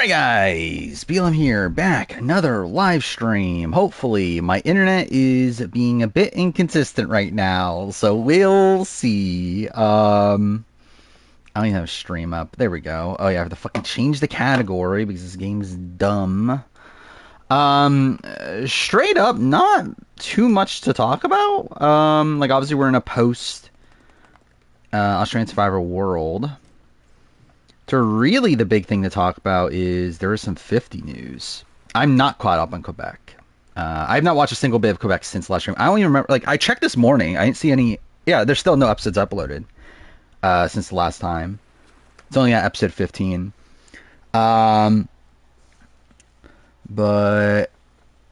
Alright guys, BLM here, back, another live stream. Hopefully, my internet is being a bit inconsistent right now, so we'll see. I don't even have a stream up. There we go. Oh yeah, I have to fucking change the category because this game's dumb. Straight up, not too much to talk about. Like obviously we're in a post Australian Survivor world. So really the big thing to talk about is there is some 50 news. I'm not caught up on Quebec. I have not watched a single bit of Quebec since last stream. I don't even remember. Like I checked this morning. I didn't see any. Yeah, there's still no episodes uploaded since the last time. It's only at episode 15. But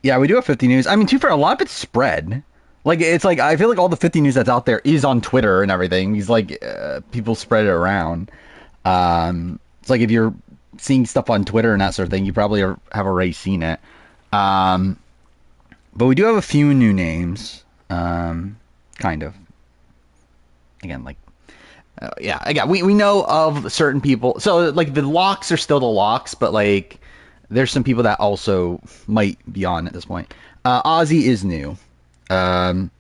yeah, we do have 50 news. I mean, too fair, a lot of it's spread. Like it's like I feel like all the 50 news that's out there is on Twitter and everything. He's like people spread it around. It's like if you're seeing stuff on Twitter and that sort of thing, you probably have already seen it. But we do have a few new names. Kind of. Again, like, yeah, again, we know of certain people. So like the locks are still the locks, but like there's some people that also might be on at this point. Ozzy is new. Find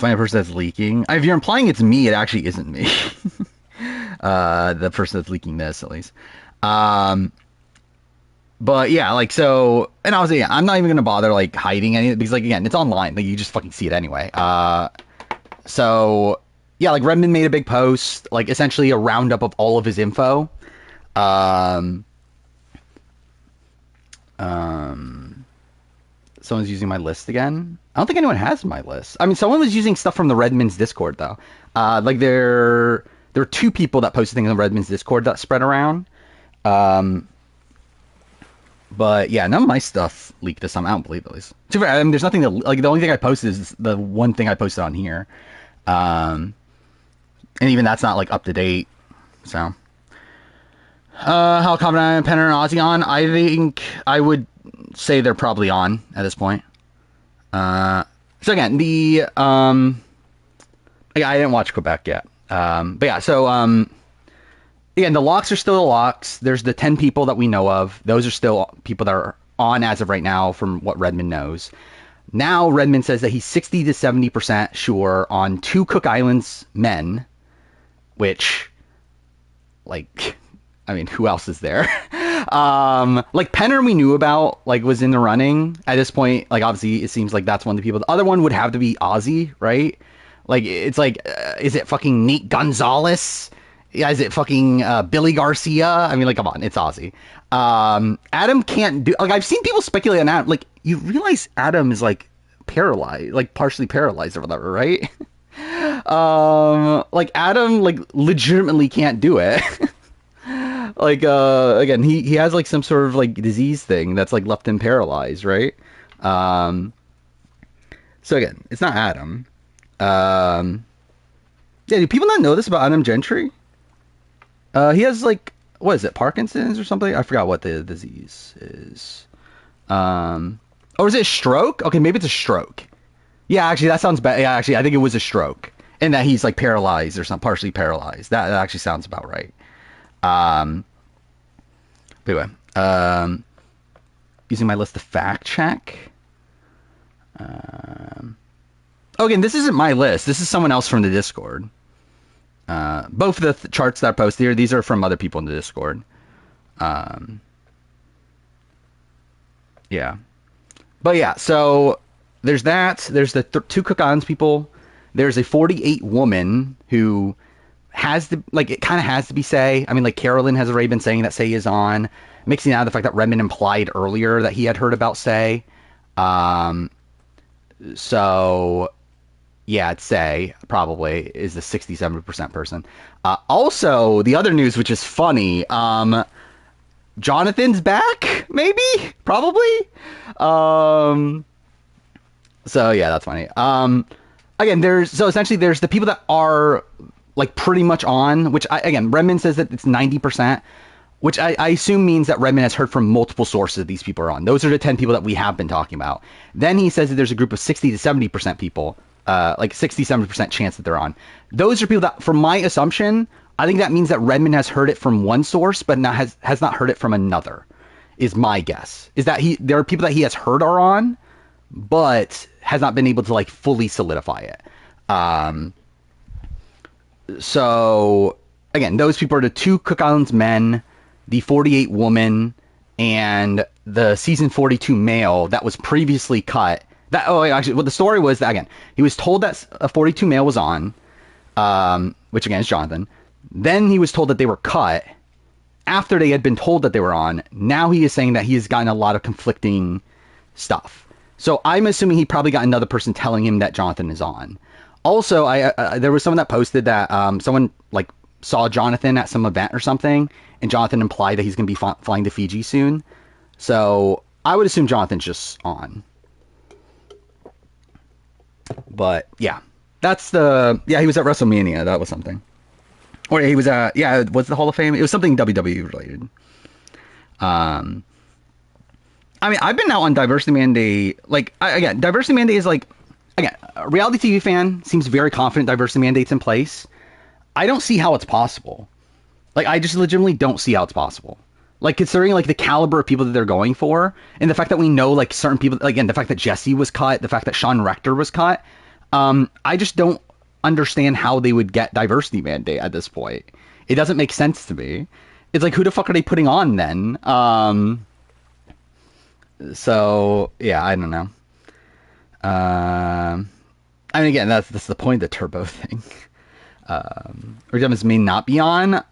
a person that's leaking. If you're implying it's me, it actually isn't me. The person that's leaking this, at least. But yeah, like, so, and obviously, yeah, I'm not even gonna bother like hiding any because, like, again, it's online. Like, you just fucking see it anyway. So yeah, like Redmond made a big post, like essentially a roundup of all of his info. Someone's using my list again. I don't think anyone has my list. I mean, someone was using stuff from the Redmond's Discord though. Like there were two people that posted things on Redmond's Discord that spread around. But yeah, none of my stuff leaked this time. I don't believe it, at least. I mean, there's nothing that, like, the only thing I posted is the one thing I posted on here. And even that's not like up to date. So, how confident Penner and Ozzy on? I think I would say they're probably on at this point. So again, the I didn't watch Quebec yet. But yeah, so again, the locks are still the locks. There's the 10 people that we know of. Those are still people that are on as of right now from what Redmond knows. Now Redmond says that he's 60 to 70% sure on 2 Cook Islands men, which, like, I mean, who else is there? Like Penner we knew about, like, was in the running at this point. Like, obviously it seems like that's one of the people. The other one would have to be Ozzy, right? Like, it's like, is it fucking Nate Gonzalez? Yeah, is it fucking Billy Garcia? I mean, like, come on, it's Ozzy. Adam can't do, like, I've seen people speculate on Adam. Like, you realize Adam is like paralyzed, like partially paralyzed or whatever, right? Like Adam like legitimately can't do it. Like again, he has like some sort of like disease thing that's like left him paralyzed, right? So again, it's not Adam. Yeah, do people not know this about Adam Gentry? He has like, what is it, Parkinson's or something? I forgot what the disease is. Or is it a stroke? Okay, maybe it's a stroke. Yeah, actually, that sounds bad. Yeah, actually, I think it was a stroke, and that he's like paralyzed or something, partially paralyzed. That actually sounds about right. But anyway, using my list to fact check. Again, this isn't my list. This is someone else from the Discord. Both of the charts that I posted here, these are from other people in the Discord. Yeah. But yeah, so there's that. There's the 2 Cook Islands people. There's a 48 woman who has to, like, it kind of has to be Say. I mean, like, Carolyn has already been saying that Say is on. Mixing out the fact that Redmond implied earlier that he had heard about Say. So yeah, I'd say probably is the 60-70% person. Also, the other news, which is funny, Jonathan's back, maybe, probably. So yeah, that's funny. Again, essentially there's the people that are like pretty much on, which again, Redmond says that it's 90%, which I assume means that Redmond has heard from multiple sources these people are on. Those are the 10 people that we have been talking about. Then he says that there's a group of 60 to 70% people, like 60-70% chance that they're on. Those are people that, from my assumption, I think that means that Redmond has heard it from one source, but has not heard it from another. Is my guess. Is that there are people that he has heard are on, but has not been able to like fully solidify it. So again, those people are the 2 Cook Islands men, the 48 woman, and the season 42 male that was previously cut. That actually, what the story was that again, he was told that a 42 male was on, which again is Jonathan. Then he was told that they were cut after they had been told that they were on. Now he is saying that he has gotten a lot of conflicting stuff. So I'm assuming he probably got another person telling him that Jonathan is on. Also, there was someone that posted that someone like saw Jonathan at some event or something, and Jonathan implied that he's going to be flying to Fiji soon. So I would assume Jonathan's just on. But yeah, he was at WrestleMania. That was something. Or he was at, what's the Hall of Fame? It was something WWE related. I mean, I've been out on Diversity Mandate. Like, again, Diversity Mandate is like, again, a reality TV fan seems very confident Diversity Mandate's in place. I don't see how it's possible. Like, I just legitimately don't see how it's possible. Like, considering, like, the caliber of people that they're going for, and the fact that we know, like, certain people, again, the fact that Jesse was cut, the fact that Sean Rector was cut, I just don't understand how they would get Diversity Mandate at this point. It doesn't make sense to me. It's like, who the fuck are they putting on then? So, yeah, I don't know. I mean, again, that's the point of the Turbo thing. Rick Devens may not be on.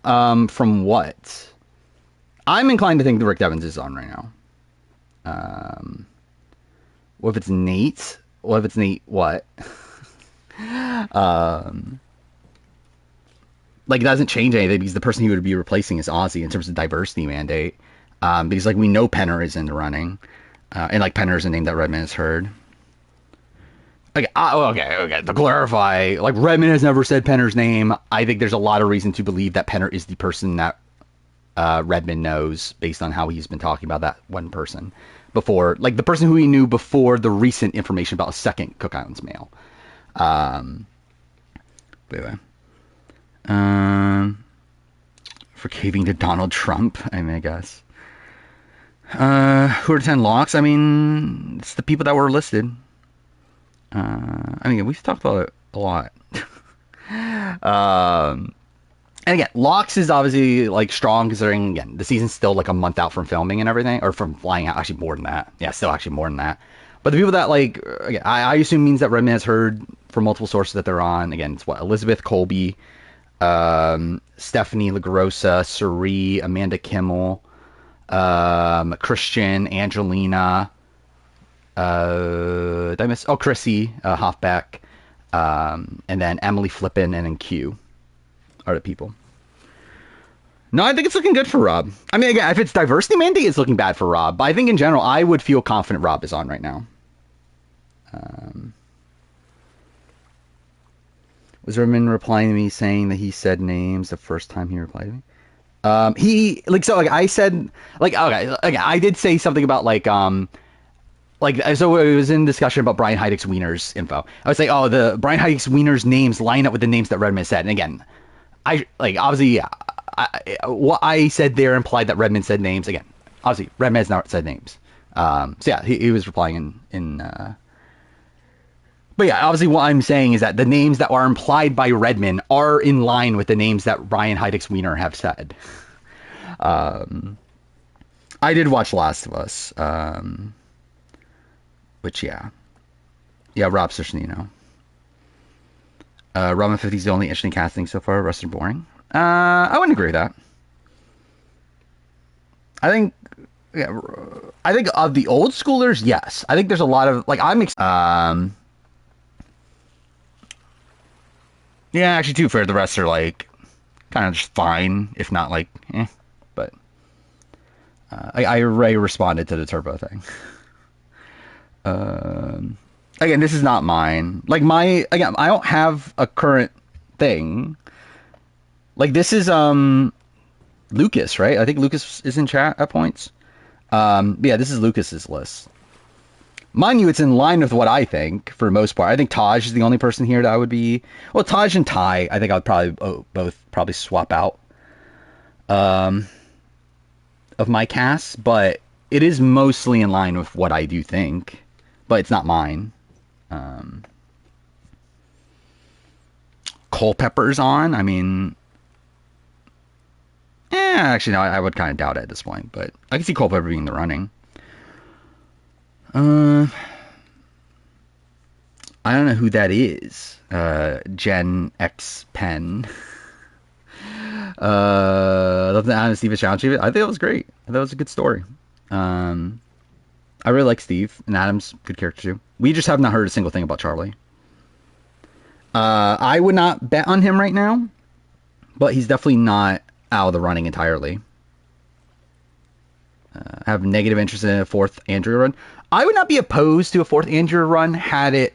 From what? I'm inclined to think that Rick Devens is on right now. What if it's Nate? What if it's Nate what? Like, it doesn't change anything because the person he would be replacing is Ozzy in terms of Diversity Mandate. Because, like, we know Penner is in the running. And, like, Penner is a name that Redmond has heard. Okay, to clarify, like, Redmond has never said Penner's name. I think there's a lot of reason to believe that Penner is the person that Redmond knows based on how he's been talking about that one person before, like the person who he knew before the recent information about a second Cook Islands male. Anyway, for caving to Donald Trump, I mean, I guess. Who are the 10 locks? I mean, it's the people that were listed. I mean, we've talked about it a lot. And again, locks is obviously like strong considering again the season's still like a month out from filming and everything, or from flying out. Actually, more than that. Yeah, still actually more than that. But the people that like, again, I assume means that Redmond has heard from multiple sources that they're on. Again, it's what Elizabeth Colby, Stephanie LaGrossa, Suri, Amanda Kimmel, Christian, Angelina. Did I miss? Oh, Chrissy Hoffbeck, and then Emily Flippin, and then Q are the people. No, I think it's looking good for Rob. I mean, again, if it's Diversity Mandate, it's looking bad for Rob. But I think in general, I would feel confident Rob is on right now. Was Redmond replying to me saying that he said names the first time he replied to me? He like so like I said like okay I did say something about like so it was in discussion about Brian Heidick's Wieners info. I would say, oh, the Brian Heidick's Wieners names line up with the names that Redmond said. And again, I like obviously, yeah, what I said there implied that Redmond said names. Again, obviously, Redmond has not said names. So yeah, he was replying but yeah, obviously what I'm saying is that the names that are implied by Redmond are in line with the names that Brian Heidick's Wiener have said. I did watch Last of Us. Which, yeah, Rob Cernino. Robin 50 is the only interesting casting so far. Rest are boring. I wouldn't agree with that. I think of the old schoolers, yes. I think there's a lot of like yeah, actually, too fair. The rest are like kind of just fine, if not like But I responded to the Turbo thing. Again, this is not mine. Like I don't have a current thing. Like this is Lucas, right? I think Lucas is in chat at points. Yeah, this is Lucas's list. Mind you, it's in line with what I think for the most part. I think Taj is the only person here that I would be. Well, Taj and Ty, I think I would probably both probably swap out um, of my cast, but it is mostly in line with what I do think, but it's not mine. Um, Culpepper's on. I mean, actually, no, I would kind of doubt it at this point, but I can see Culpepper being the running. Uh, I don't know who that is. Gen X Pen. Love the Adam Steve challenge. I think it was great. I thought it was a good story. Um, I really like Steve, and Adam's good character too. We just have not heard a single thing about Charlie. I would not bet on him right now, but he's definitely not out of the running entirely. I have negative interest in a fourth Andrea run. I would not be opposed to a fourth Andrea run had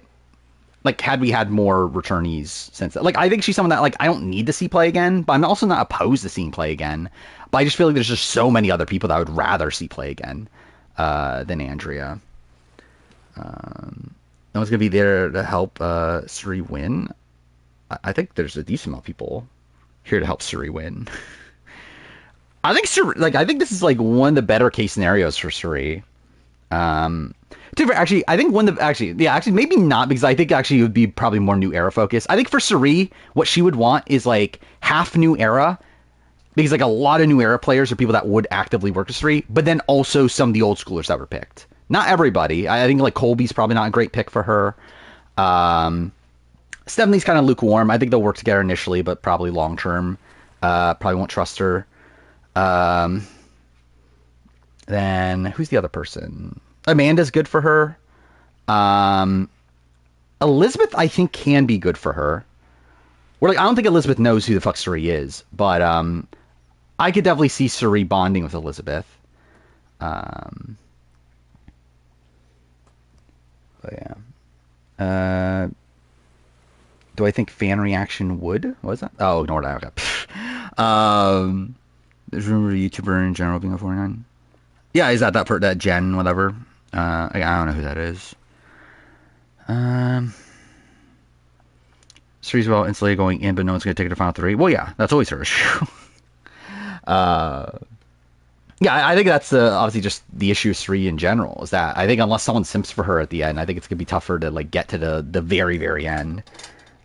we had more returnees since that. Like, I think she's someone that, like, I don't need to see play again, but I'm also not opposed to seeing play again. But I just feel like there's just so many other people that I would rather see play again than Andrea. No one's going to be there to help Suri win. I think there's a decent amount of people here to help Suri win. I think this is like one of the better case scenarios for Suri. Actually, I think maybe not, because I think actually it would be probably more new era focus. I think for Suri, what she would want is like half new era, because like a lot of new era players are people that would actively work with Suri, but then also some of the old schoolers that were picked. Not everybody. I think like Colby's probably not a great pick for her. Stephanie's kind of lukewarm. I think they'll work together initially, but probably long term. Probably won't trust her. Then who's the other person? Amanda's good for her. Elizabeth, I think, can be good for her. I don't think Elizabeth knows who the fuck Suri is, but I could definitely see Suri bonding with Elizabeth. But yeah. Do I think fan reaction would? What was that? Oh, ignore that. Okay. There's rumor of a YouTuber in general being a 49. Yeah, is that Jen, whatever? I don't know who that is. Suri's well insulated going in, but no one's going to take it to final three. Well, yeah, that's always her issue. Yeah, I think that's obviously just the issue of Suri in general, is that I think unless someone simps for her at the end, I think it's going to be tougher to like get to the very, very end.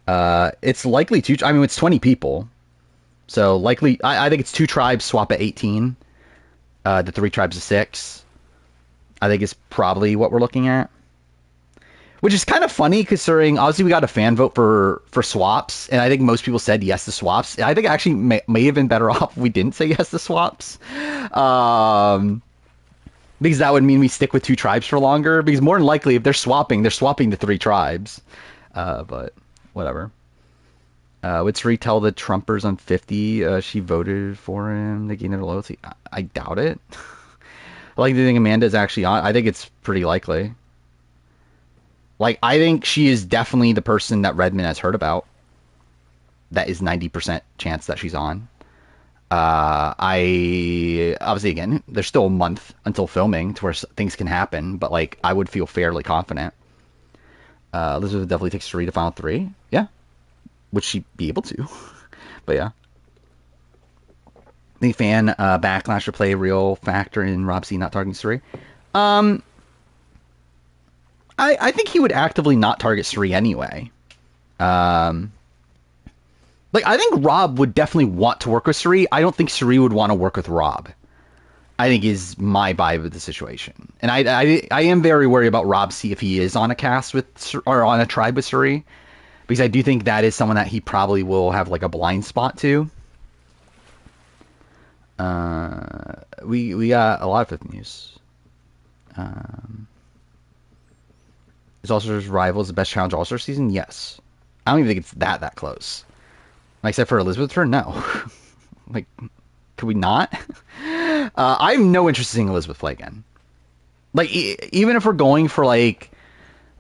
It's likely it's 20 people. So likely, I think it's 2 tribes swap at 18. The 3 tribes of 6. I think is probably what we're looking at. Which is kind of funny considering, obviously, we got a fan vote for swaps, and I think most people said yes to swaps. I think actually may have been better off if we didn't say yes to swaps. Because that would mean we stick with 2 tribes for longer. Because more than likely, if they're swapping the 3 tribes. But whatever. Would Suri tell the Trumpers on 50 she voted for him to gain their loyalty? I doubt it. I like to think Amanda is actually on. I think it's pretty likely. Like, I think she is definitely the person that Redmond has heard about. That is 90% chance that she's on. Obviously, again, there's still a month until filming to where things can happen, but like, I would feel fairly confident. Elizabeth definitely takes Suri to final 3. Yeah. Would she be able to? But yeah. The fan backlash would play a real factor in Rob C not targeting Suri. I think he would actively not target Suri anyway. I think Rob would definitely want to work with Suri. I don't think Suri would want to work with Rob. I think is my vibe of the situation. And I am very worried about Rob C if he is on a cast with, or on a tribe with Suri. Because I do think that is someone that he probably will have like a blind spot to. We got a lot of fifth news. Is All-Stars Rivals the best challenge All-Star season? Yes. I don't even think it's that close. Like, except for Elizabeth Turn, no. Like, could we not? I have no interest in seeing Elizabeth play again. Like, even if we're going for like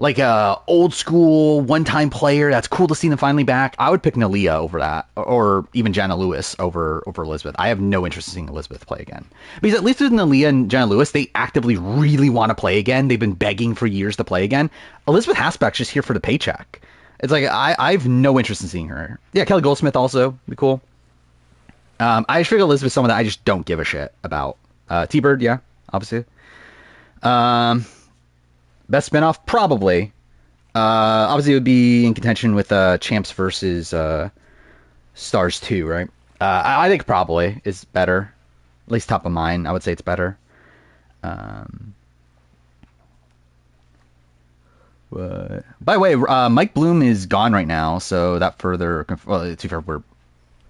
like a old school one time player that's cool to see them finally back, I would pick Nalia over that, or even Jana Lewis over Elizabeth. I have no interest in seeing Elizabeth play again, because at least with Nalia and Jana Lewis, they actively really want to play again. They've been begging for years to play again. Elizabeth Hasback's just here for the paycheck. It's like I've no interest in seeing her. Yeah, Kelly Goldsmith also be cool. I just figure Elizabeth's someone that I just don't give a shit about. T-Bird, yeah, obviously. Um, Best spinoff, probably. Obviously, it would be in contention with Champs versus Stars 2, right? I think probably is better. At least top of mind, I would say it's better. Um, by the way, Mike Bloom is gone right now, so that further, well, too far,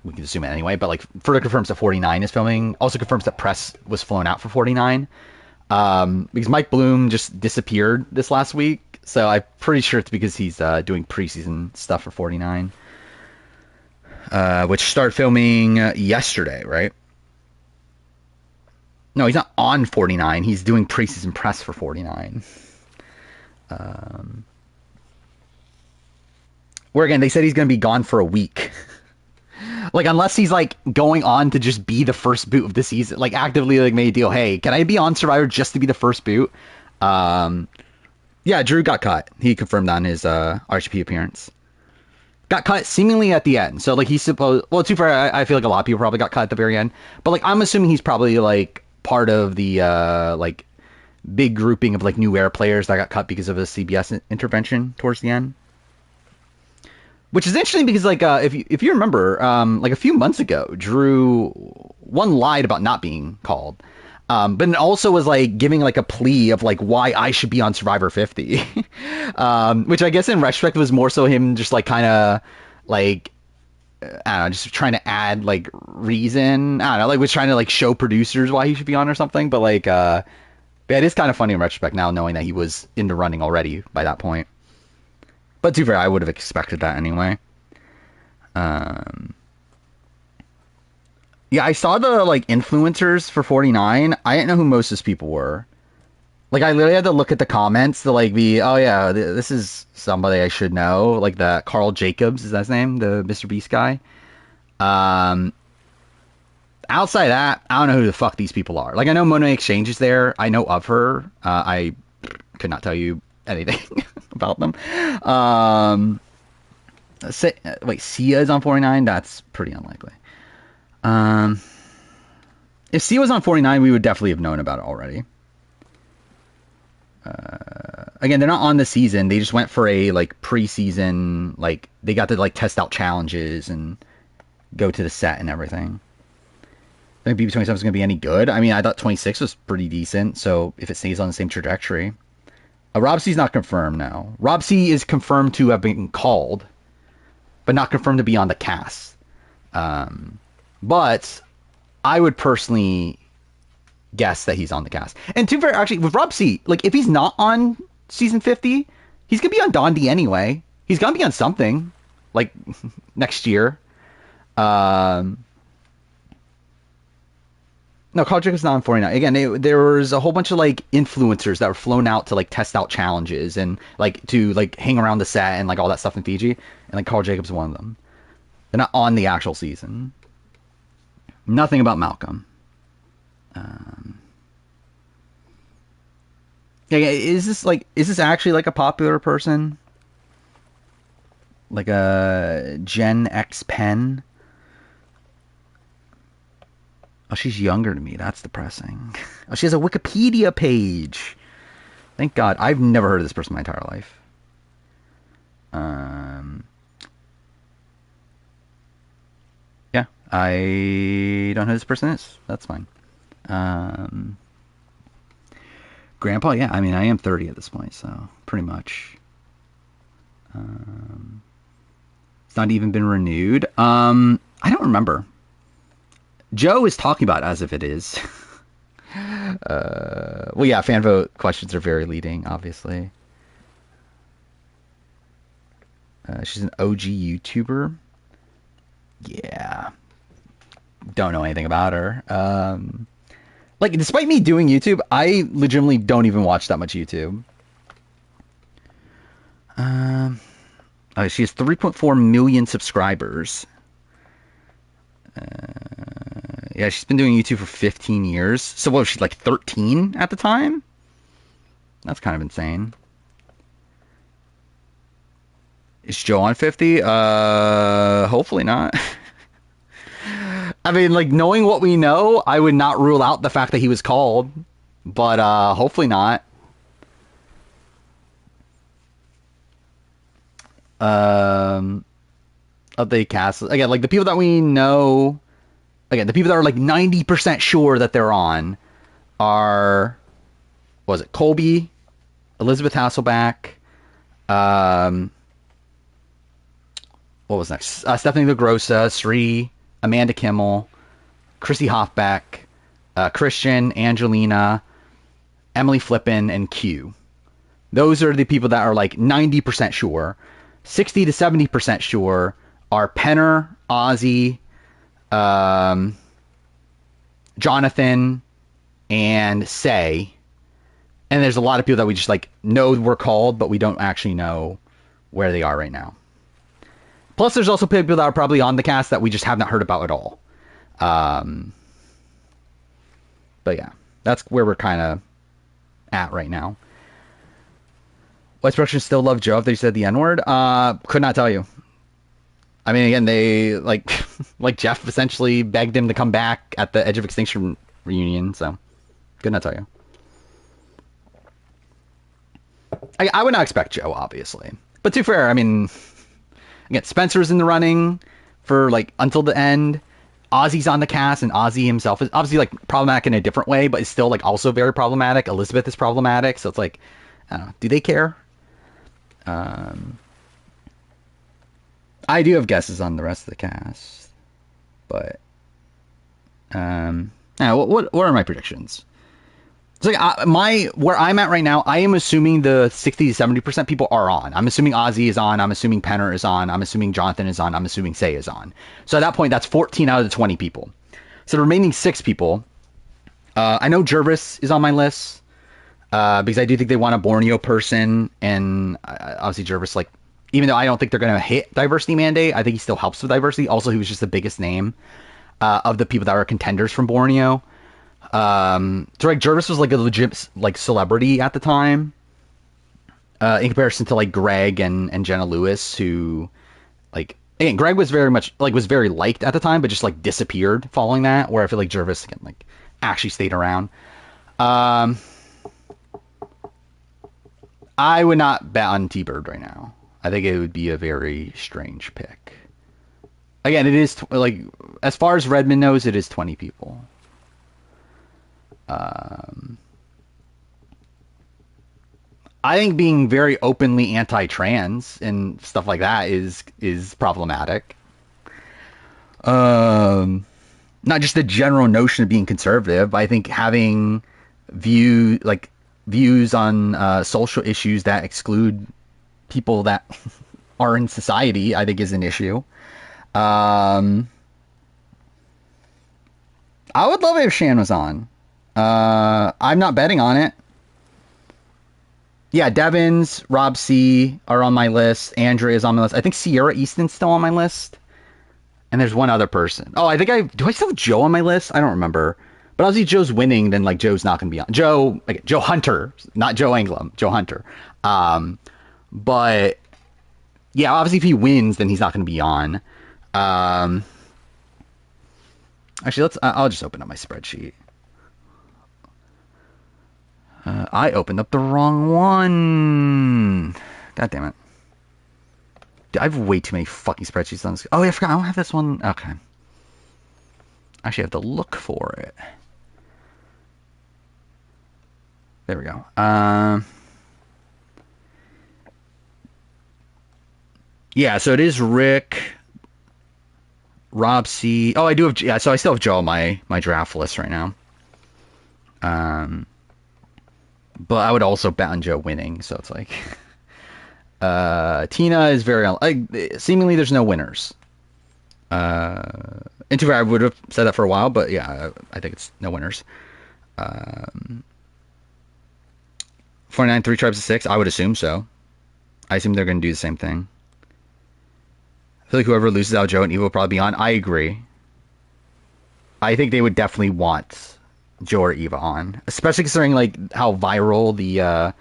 we can assume it anyway, but like further confirms that 49 is filming. Also confirms that press was flown out for 49. Because Mike Bloom just disappeared this last week, so I'm pretty sure it's because he's doing preseason stuff for 49, which started filming yesterday, right? No, he's not on 49. He's doing preseason press for 49. Um, where again, they said he's going to be gone for a week. Like, unless he's like going on to just be the first boot of the season, like actively like made a deal. Hey, can I be on Survivor just to be the first boot? Yeah, Drew got cut. He confirmed on his RHP appearance. Got cut seemingly at the end. So like he's supposed. Well, too far. I feel like a lot of people probably got cut at the very end. But like I'm assuming he's probably like part of the like big grouping of like new era players that got cut because of a CBS intervention towards the end. Which is interesting because, like, if you remember, like a few months ago, Drew one lied about not being called, but it also was like giving like a plea of like why I should be on Survivor 50, which I guess in retrospect was more so him just like kind of like I don't know, just trying to add like reason. I don't know, like was trying to like show producers why he should be on or something. But like, but it is kind of funny in retrospect now knowing that he was in the running already by that point. But to be fair, I would have expected that anyway. Um, yeah, I saw the like influencers for 49. I didn't know who most of these people were. Like, I literally had to look at the comments to like be, oh yeah, this is somebody I should know. Like the Carl Jacobs, is that his name? The Mr. Beast guy. Um, Outside of that, I don't know who the fuck these people are. Like, I know Monet Exchange is there. I know of her. I could not tell you anything about them. Wait, Sia is on 49? That's pretty unlikely. Um, if Sia was on 49, we would definitely have known about it already. Again, they're not on the season. They just went for a like preseason, like they got to like test out challenges and go to the set and everything. I think BB 27 is going to be any good. I mean, I thought 26 was pretty decent. So if it stays on the same trajectory, Rob C's not confirmed now. Rob C is confirmed to have been called, but not confirmed to be on the cast. But I would personally guess that he's on the cast. And to be fair, actually, with Rob C, like if he's not on season 50, he's gonna be on Dondi anyway. He's gonna be on something like next year. No, Carl Jacobs not on 49. Again, there was a whole bunch of like influencers that were flown out to like test out challenges and like to like hang around the set and like all that stuff in Fiji. And like Carl Jacobs is one of them. They're not on the actual season. Nothing about Malcolm. Yeah, is this actually like a popular person? Like a Gen X Pen? Oh, she's younger than me. That's depressing. Oh, she has a Wikipedia page. Thank God. I've never heard of this person my entire life. Yeah, I don't know who this person is. That's fine. Grandpa, yeah. I mean, I am 30 at this point, so pretty much. It's not even been renewed. I don't remember. Joe is talking about it as if it is. Well, yeah, fan vote questions are very leading, obviously. She's an OG YouTuber. Yeah. Don't know anything about her. Like, despite me doing YouTube, I legitimately don't even watch that much YouTube. Um, she has 3.4 million subscribers. Yeah, she's been doing YouTube for 15 years. So what was she, like 13 at the time? That's kind of insane. Is Joe on 50? Hopefully not. I mean, like, knowing what we know, I would not rule out the fact that he was called, but hopefully not. Um, Update cast again, like the people that we know. Again, the people that are like 90% sure that they're on are, what was it, Colby, Elizabeth Hasselback, um, what was next? Stephanie LaGrossa, Sri, Amanda Kimmel, Chrissy Hoffbeck, Christian, Angelina, Emily Flippin, and Q. Those are the people that are like 90% sure. 60 to 70% sure are Penner, Ozzy, Jonathan, and Say. And there's a lot of people that we just like know were called, but we don't actually know where they are right now. Plus, there's also people that are probably on the cast that we just have not heard about at all. But yeah, that's where we're kind of at right now. West Production still love Joe if they said the N-word? Could not tell you. I mean, again, they like like Jeff essentially begged him to come back at the Edge of Extinction reunion, so could not tell you. I would not expect Joe, obviously. But to be fair, I mean, again, Spencer's in the running for like until the end. Ozzy's on the cast, and Ozzy himself is obviously like problematic in a different way, but is still like also very problematic. Elizabeth is problematic, so it's like, I don't know, do they care? I do have guesses on the rest of the cast, but what are my predictions? It's like where I'm at right now. I am assuming the 60 to 70% people are on. I'm assuming Ozzy is on. I'm assuming Penner is on. I'm assuming Jonathan is on. I'm assuming Say is on. So at that point, that's 14 out of the 20 people. So the remaining 6 people, I know Jervis is on my list because I do think they want a Borneo person, and obviously Jervis, like, even though I don't think they're going to hit diversity mandate, I think he still helps with diversity. Also, he was just the biggest name of the people that are contenders from Borneo. So like Jervis was like a legit like celebrity at the time, in comparison to like Greg and Jenna Lewis, who like again Greg was very much like was very liked at the time, but just like disappeared following that. Where I feel like Jervis again like actually stayed around. I would not bet on T-Bird right now. I think it would be a very strange pick. Again, it is like as far as Redmond knows, it is 20 people. I think being very openly anti-trans and stuff like that is problematic. Not just the general notion of being conservative. I think having views on social issues that exclude people that are in society, I think is an issue. I would love it if Shan was on. I'm not betting on it. Yeah, Devins, Rob C are on my list. Andrea is on my list. I think Sierra Easton's still on my list. And there's one other person. Oh, do I still have Joe on my list? I don't remember. But obviously Joe's winning, then like Joe's not gonna be on. Joe Hunter, not Joe Anglam, Joe Hunter. But yeah, obviously if he wins, then he's not gonna be on. Actually, I'll just open up my spreadsheet. I opened up the wrong one. God damn it. I have way too many fucking spreadsheets on this. Oh, yeah, I forgot. I don't have this one. Okay. Actually, I have to look for it. There we go. Yeah, so it is Rick, Rob C. Oh, I do have. Yeah, so I still have Joe on my draft list right now. But I would also bet on Joe winning, so it's like Tina is very seemingly there's no winners. And to be fair, I would have said that for a while, but yeah, I think it's no winners. 49 3 tribes of 6, I would assume so. I assume they're going to do the same thing. I feel like whoever loses out, Joe and Eva will probably be on. I agree. I think they would definitely want Joe or Eva on, especially considering like how viral the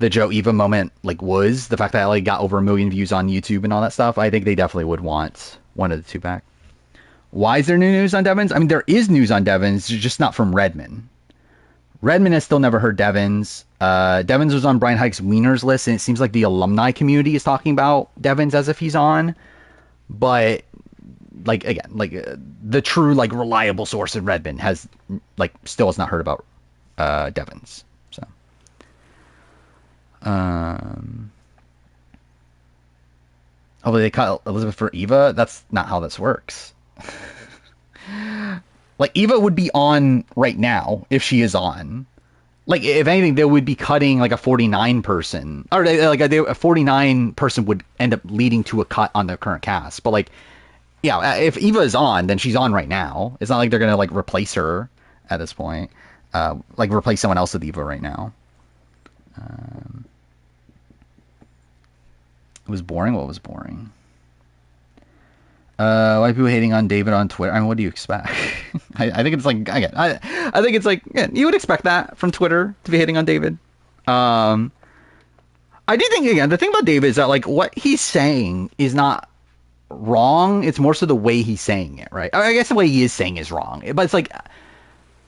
Joe Eva moment like was. The fact that it like got over 1 million views on YouTube and all that stuff. I think they definitely would want one of the two back. Why is there new news on Devins? I mean, there is news on Devins, just not from Redmond. Redmond has still never heard Devins. Devins was on Brian Hike's Wieners list, and it seems like the alumni community is talking about Devins as if he's on. But like again, like the true like reliable source in Redmond has like still has not heard about Devins. So, oh, they cut Elizabeth for Eva. That's not how this works. Like Eva would be on right now if she is on. Like if anything, they would be cutting like a 49 person, or like a 49 person would end up leading to a cut on the current cast. But like, yeah, if Eva is on, then she's on right now. It's not like they're gonna like replace her at this point, like replace someone else with Eva right now. It was boring. What was boring? Why are people hating on David on Twitter? I mean, what do you expect? I think it's like again. I think it's like you would expect that from Twitter to be hating on David. I do think again the thing about David is that like what he's saying is not wrong. It's more so the way he's saying it, right? I guess the way he is saying is wrong, but it's like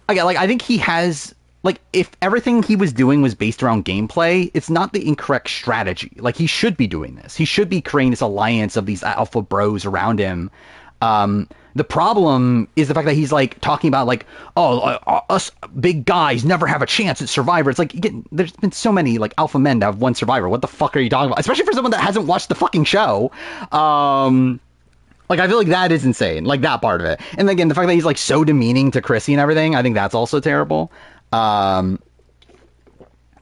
again, like I think he has like if everything he was doing was based around gameplay, it's not the incorrect strategy. Like he should be doing this. He should be creating this alliance of these alpha bros around him. The problem is the fact that he's like talking about like, oh, us big guys never have a chance at Survivor. It's like there's been so many like alpha men that have won Survivor. What the fuck are you talking about? Especially for someone that hasn't watched the fucking show. Like I feel like that is insane. Like that part of it. And again, the fact that he's like so demeaning to Chrissy and everything, I think that's also terrible. So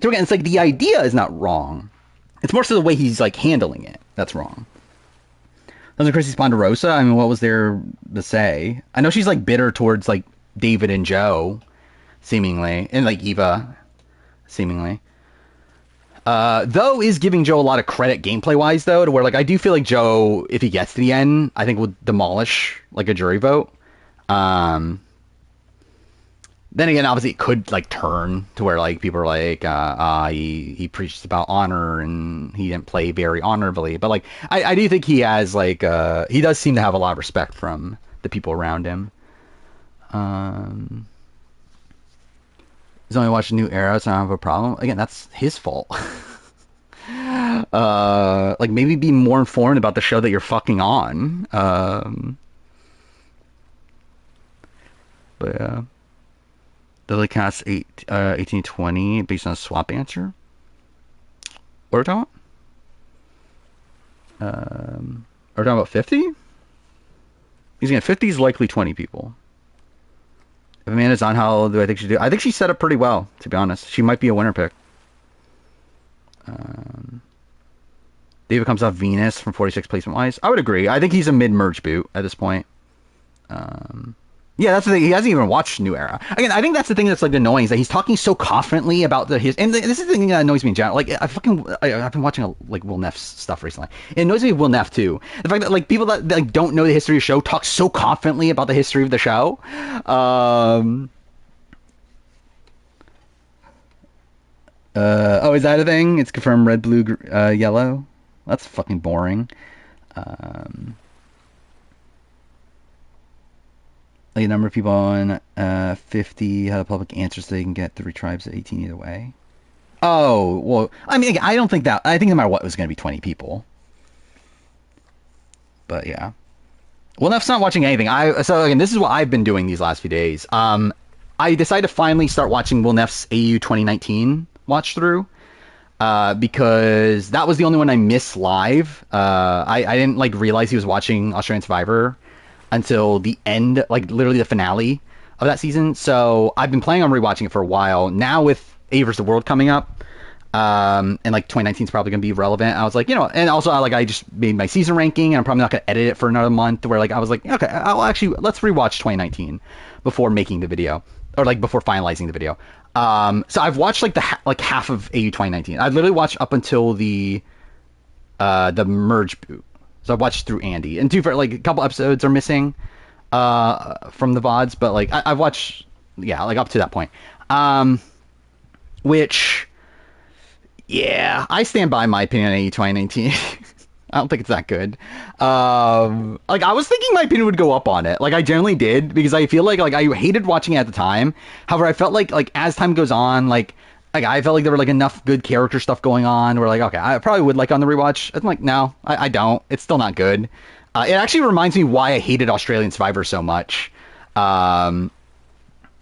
again, it's like the idea is not wrong. It's more so the way he's like handling it that's wrong. Doesn't Chrissy Ponderosa? I mean, what was there to say? I know she's like bitter towards like David and Joe, seemingly, and like Eva, seemingly. Though is giving Joe a lot of credit gameplay wise though, to where like I do feel like Joe, if he gets to the end, I think will demolish like a jury vote. Then again, obviously it could like turn to where like people are like, he preaches about honor and he didn't play very honorably. But like, I do think he has like, he does seem to have a lot of respect from the people around him. He's only watched New Era, so I don't have a problem. Again, that's his fault. Like maybe be more informed about the show that you're fucking on. But yeah. Lily cast 1820 based on a swap answer. What are we talking about? Are we talking about 50? He's getting 50 is likely 20 people. If Amanda's on, how do I think she do? I think she set up pretty well, to be honest. She might be a winner pick. David comes off Venus from 46 placement wise. I would agree. I think he's a mid-merge boot at this point. Yeah, that's the thing. He hasn't even watched New Era. Again, I think that's the thing that's like annoying is that he's talking so confidently about his. And this is the thing that annoys me in general. Like I've been watching like Will Neff's stuff recently. It annoys me with Will Neff too. The fact that like people that like don't know the history of the show talk so confidently about the history of the show. Oh, is that a thing? It's confirmed red, blue, yellow. That's fucking boring. Like a number of people on 50 had a public answer so they can get 3 tribes at 18 either way. Oh, well, I mean, I don't think that, I think no matter what, it was going to be 20 people. But yeah. Well, Neff's not watching anything. So again, this is what I've been doing these last few days. I decided to finally start watching Will Neff's AU 2019 watch through. Because that was the only one I missed live. I didn't like realize he was watching Australian Survivor until the end, like literally the finale of that season. So I've been planning on rewatching it for a while. Now with A vs. the World coming up, and like 2019 is probably going to be relevant. I was like, and also I just made my season ranking and I'm probably not going to edit it for another month where like, I was like, okay, let's rewatch 2019 before making the video or like before finalizing the video. So I've watched like half of AU 2019. I literally watched up until the the merge boot. So I watched through Andy, and two for like a couple episodes are missing from the VODs, but like I've watched, yeah, like up to that point. Which, yeah, I stand by my opinion on AE 2019. I don't think it's that good. Like I was thinking my opinion would go up on it. Like I generally did because I feel like I hated watching it at the time. However, I felt like as time goes on, like I felt like there were like enough good character stuff going on where like okay, I probably would like on the rewatch. I'm like no, I don't. It's still not good. It actually reminds me why I hated Australian Survivor so much. Um,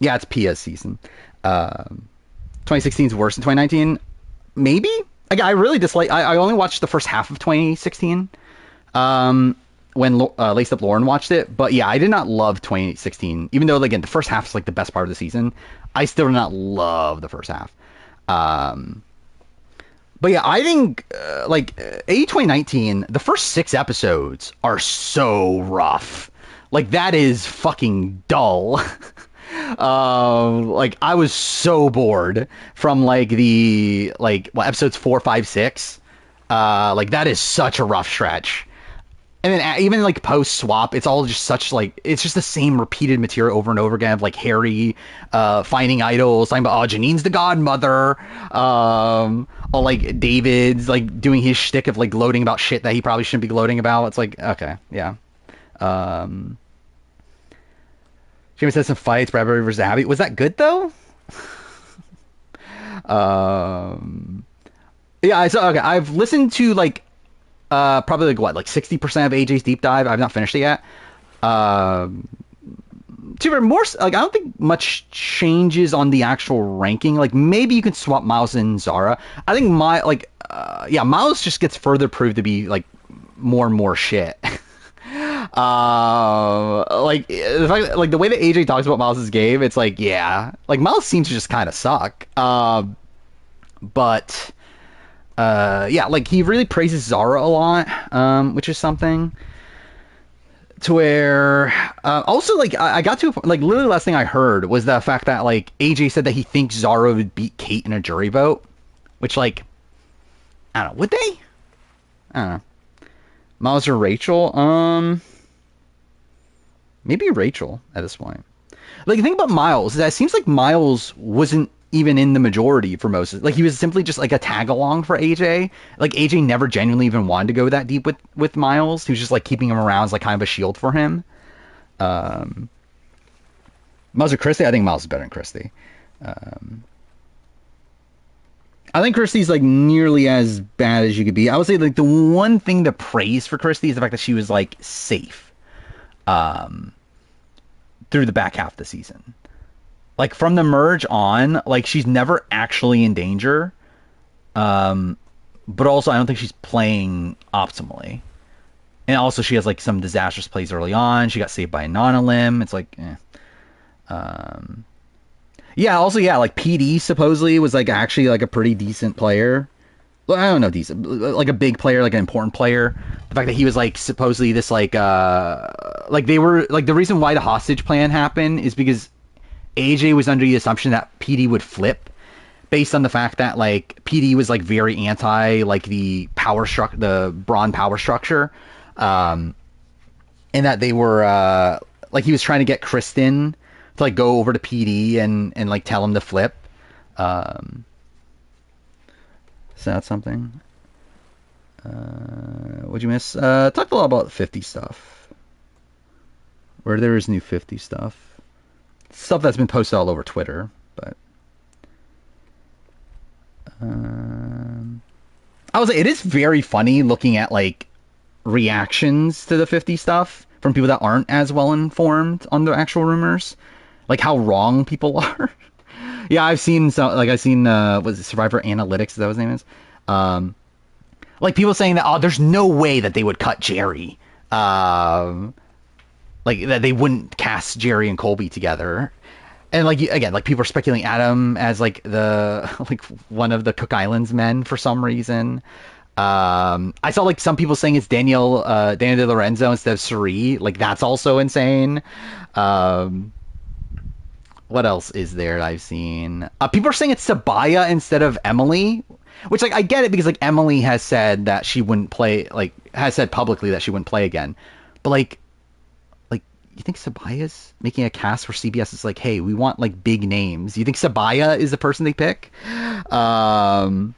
yeah, it's Pia's season. 2016 is worse than 2019. Maybe. Like, I really dislike. I only watched the first half of 2016. When Laced Up Lauren watched it, but yeah, I did not love 2016. Even though again the first half is like the best part of the season, I still did not love the first half. Um, but yeah, I think A 2019, the first 6 episodes are so rough. Like that is fucking dull. Like I was so bored from like the like what episodes 4, 5, 6. Like that is such a rough stretch. And then even like post swap, it's all just such like it's just the same repeated material over and over again of like Harry finding idols, talking about oh Janine's the godmother, or like David's like doing his shtick of like gloating about shit that he probably shouldn't be gloating about. It's like okay, yeah. Um, Jamie said some fights, Bradbury versus Abby. Was that good though? Um, yeah, I saw. Okay, I've listened to like probably like what, like 60% of AJ's deep dive. I've not finished it yet. Um, to be more, like I don't think much changes on the actual ranking. Like maybe you can swap Miles and Zara. I think yeah, Miles just gets further proved to be like more and more shit. Like the fact, like the way that AJ talks about Miles's game, it's like yeah, like Miles seems to just kind of suck. But yeah, like he really praises Zara a lot, which is something to where also like I got to like literally the last thing I heard was the fact that like AJ said that he thinks Zara would beat Kate in a jury vote, which like I don't know, would they? I don't know. Miles or Rachel? Maybe Rachel at this point. Like the thing about Miles is that it seems like Miles wasn't even in the majority for most of, like he was simply just like a tag along for AJ. Like AJ never genuinely even wanted to go that deep with Miles. He was just like keeping him around as like kind of a shield for him. Um Miles or Christy? I think Miles is better than Christy. Um I think Christy's like nearly as bad as you could be. I would say like the one thing to praise for Christy is the fact that she was like safe um through the back half of the season. Like from the merge on, like she's never actually in danger. But also I don't think she's playing optimally. And also she has like some disastrous plays early on. She got saved by a non-limb. It's like, eh. Um, yeah, also yeah, like PD supposedly was like actually like a pretty decent player. Well, I don't know, decent, like a big player, like an important player. The fact that he was like supposedly this like they were like the reason why the hostage plan happened is because AJ was under the assumption that PD would flip based on the fact that like PD was like very anti like the the Braun power structure, and that they were like he was trying to get Kristen to like go over to PD and like tell him to flip. Is that something? What'd you miss? Talked a lot about 50 stuff. Where there is new 50 stuff. Stuff that's been posted all over Twitter, but I was like, it is very funny looking at like reactions to the 50 stuff from people that aren't as well informed on the actual rumors, like how wrong people are. Yeah, I've seen was it Survivor Analytics? Is that what his name is? Like people saying that there's no way that they would cut Jerry. Like that they wouldn't cast Jerry and Colby together. And like again, like people are speculating Adam as like the like one of the Cook Islands men for some reason. I saw like some people saying it's Daniel De Lorenzo instead of Suri. Like that's also insane. What else is there I've seen? People are saying it's Sabaya instead of Emily, Which, like, I get it because, like, Emily has said that she wouldn't play, like, has said publicly that she wouldn't play again. But, like, you think Sabaya's making a cast for CBS is like, hey, we want, like, big names. You think Sabaya is the person they pick? Um,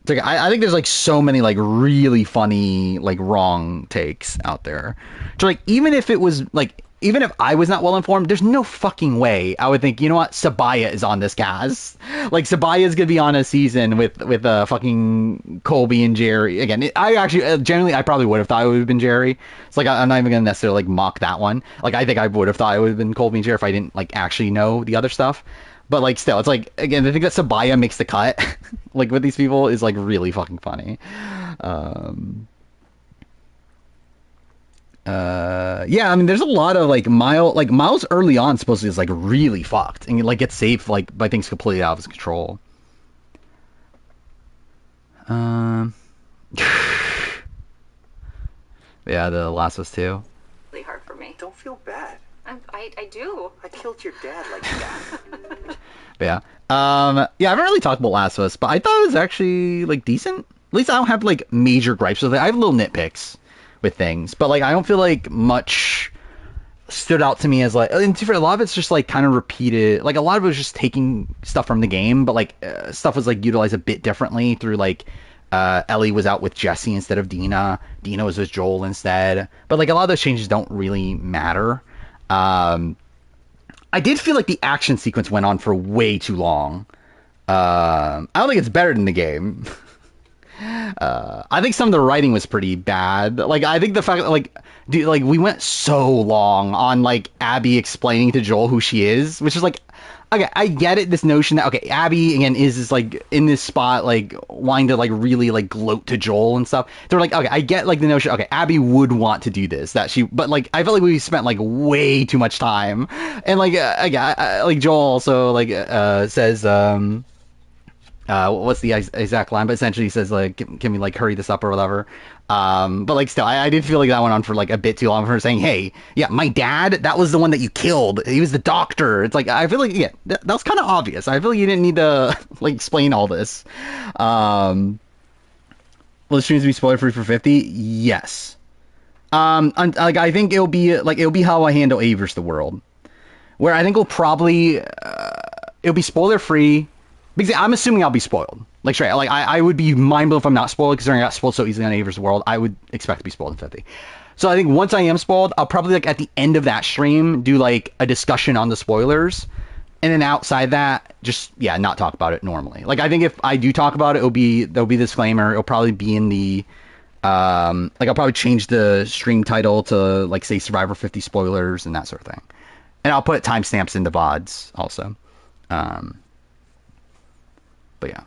it's like, I think there's, like, so many, like, really funny, like, wrong takes out there. So, like, even if it was, like, even if I was not well informed, there's no fucking way I would think, you know what, Sabaya is on this cast. Like, Sabaya is gonna be on a season with fucking Colby and Jerry again. I actually generally I probably would have thought it would have been Jerry. It's like I'm not even gonna necessarily like mock that one. Like I think I would have thought it would have been Colby and Jerry if I didn't like actually know the other stuff. But like still, it's like again, I think that Sabaya makes the cut. Like with these people is like really fucking funny. Um, yeah, I mean, there's a lot of like Miles early on supposedly is like really fucked and like gets saved like by things completely out of his control. Um, yeah, the Last of Us 2. Really hard for me. Don't feel bad. I do. I killed your dad like that. But yeah, yeah, I haven't really talked about Last of Us, but I thought it was actually like decent. At least I don't have like major gripes with it. I have little nitpicks with things, but like I don't feel like much stood out to me as like, and a lot of it's just like kind of repeated. Like a lot of it was just taking stuff from the game, but like stuff was like utilized a bit differently through like Ellie was out with Jesse instead of Dina. Dina was with Joel instead. But like a lot of those changes don't really matter. I did feel like the action sequence went on for way too long. I don't think it's better than the game. I think some of the writing was pretty bad. Like, I think the fact that, like, dude, like, we went so long on, like, Abby explaining to Joel who she is, which is, like, okay, I get it, this notion that, okay, Abby, again, is like, in this spot, like, wanting to, like, really, like, gloat to Joel and stuff. They're like, okay, I get, like, the notion, okay, Abby would want to do this, but, like, I felt like we spent, like, way too much time. And, like, again, like, Joel also, like, says, what's the exact line? But essentially he says like, can we like hurry this up or whatever? But like still, I did feel like that went on for like a bit too long for her saying, hey, yeah, my dad, that was the one that you killed. He was the doctor. It's like, I feel like, yeah, that was kind of obvious. I feel like you didn't need to like explain all this. Will the streams be spoiler free for 50? Yes. Like I think it'll be how I handle A versus the world, where I think we'll probably, it'll be spoiler free. Because I'm assuming I'll be spoiled. Like, straight, like I would be mind blown if I'm not spoiled, considering I got spoiled so easily on Aver's World. I would expect to be spoiled in 50. So I think once I am spoiled, I'll probably, like, at the end of that stream, do, like, a discussion on the spoilers. And then outside that, just, yeah, not talk about it normally. Like, I think if I do talk about it, there'll be a disclaimer. It'll probably be in the, like, I'll probably change the stream title to, like, say Survivor 50 spoilers and that sort of thing. And I'll put timestamps into VODs also. But yeah.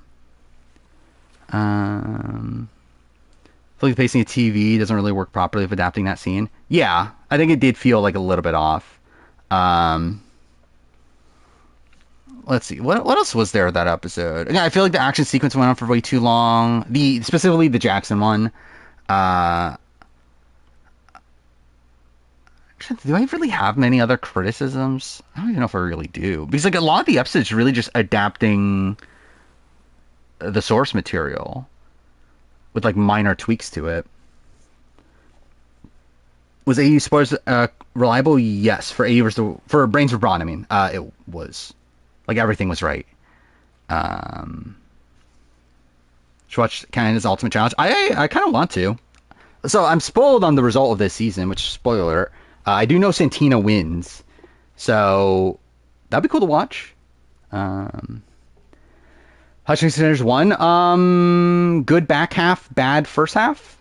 I feel like the pacing of TV doesn't really work properly if adapting that scene. Yeah, I think it did feel like a little bit off. Let's see. What else was there that episode? Again, I feel like the action sequence went on for way too long. Specifically the Jackson one. Do I really have many other criticisms? I don't even know if I really do. Because like a lot of the episodes really just adapting the source material with like minor tweaks to it. Was AU spoilers reliable? Yes. For AU for Brains for Brawn, I mean, it was. Like everything was right. Should watch Canada's Ultimate Challenge. I kind of want to. So I'm spoiled on the result of this season, which spoiler. I do know Santina wins, so that'd be cool to watch. Hutchings Contenders 1. Good back half, bad first half.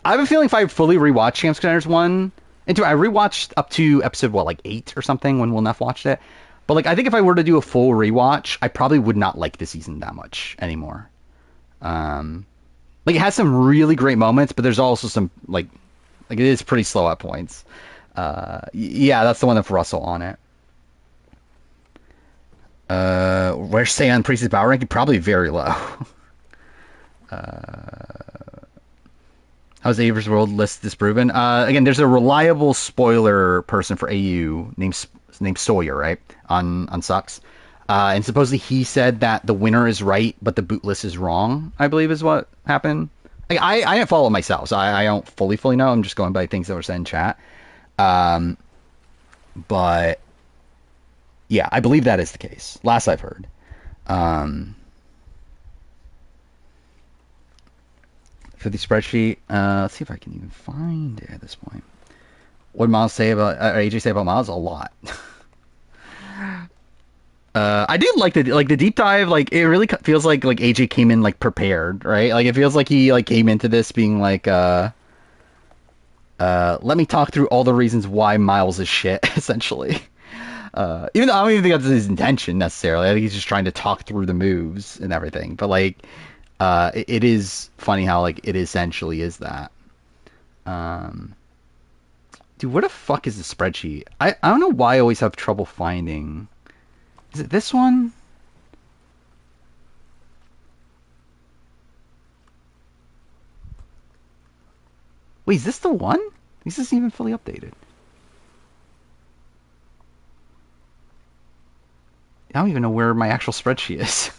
I have a feeling if I fully rewatch Champs Contenders 1, and 2, I rewatched up to episode, like 8 or something when Will Neff watched it. But, like, I think if I were to do a full rewatch, I probably would not like the season that much anymore. Like, it has some really great moments, but there's also some, like it is pretty slow at points. Yeah, that's the one with Russell on it. Where's say on Priest's power ranking? Probably very low. How's Aver's World list disproven? Again, there's a reliable spoiler person for AU named Sawyer, right? On Sucks. And supposedly he said that the winner is right, but the boot list is wrong, I believe is what happened. Like, I didn't follow it myself, so I don't fully know. I'm just going by things that were said in chat. Um, but yeah, I believe that is the case. Last I've heard. Um, for the spreadsheet, let's see if I can even find it at this point. What did Miles say about AJ say about Miles? A lot. I do like the deep dive. Like, it really feels like AJ came in like prepared, right? Like, it feels like he like came into this being like let me talk through all the reasons why Miles is shit, essentially. Even though I don't even think that's his intention necessarily. I think he's just trying to talk through the moves and everything. But like, it is funny how like it essentially is that. Dude, where the fuck is the spreadsheet? I don't know why I always have trouble finding. Is it this one? Wait, is this the one? This isn't even fully updated. I don't even know where my actual spreadsheet is.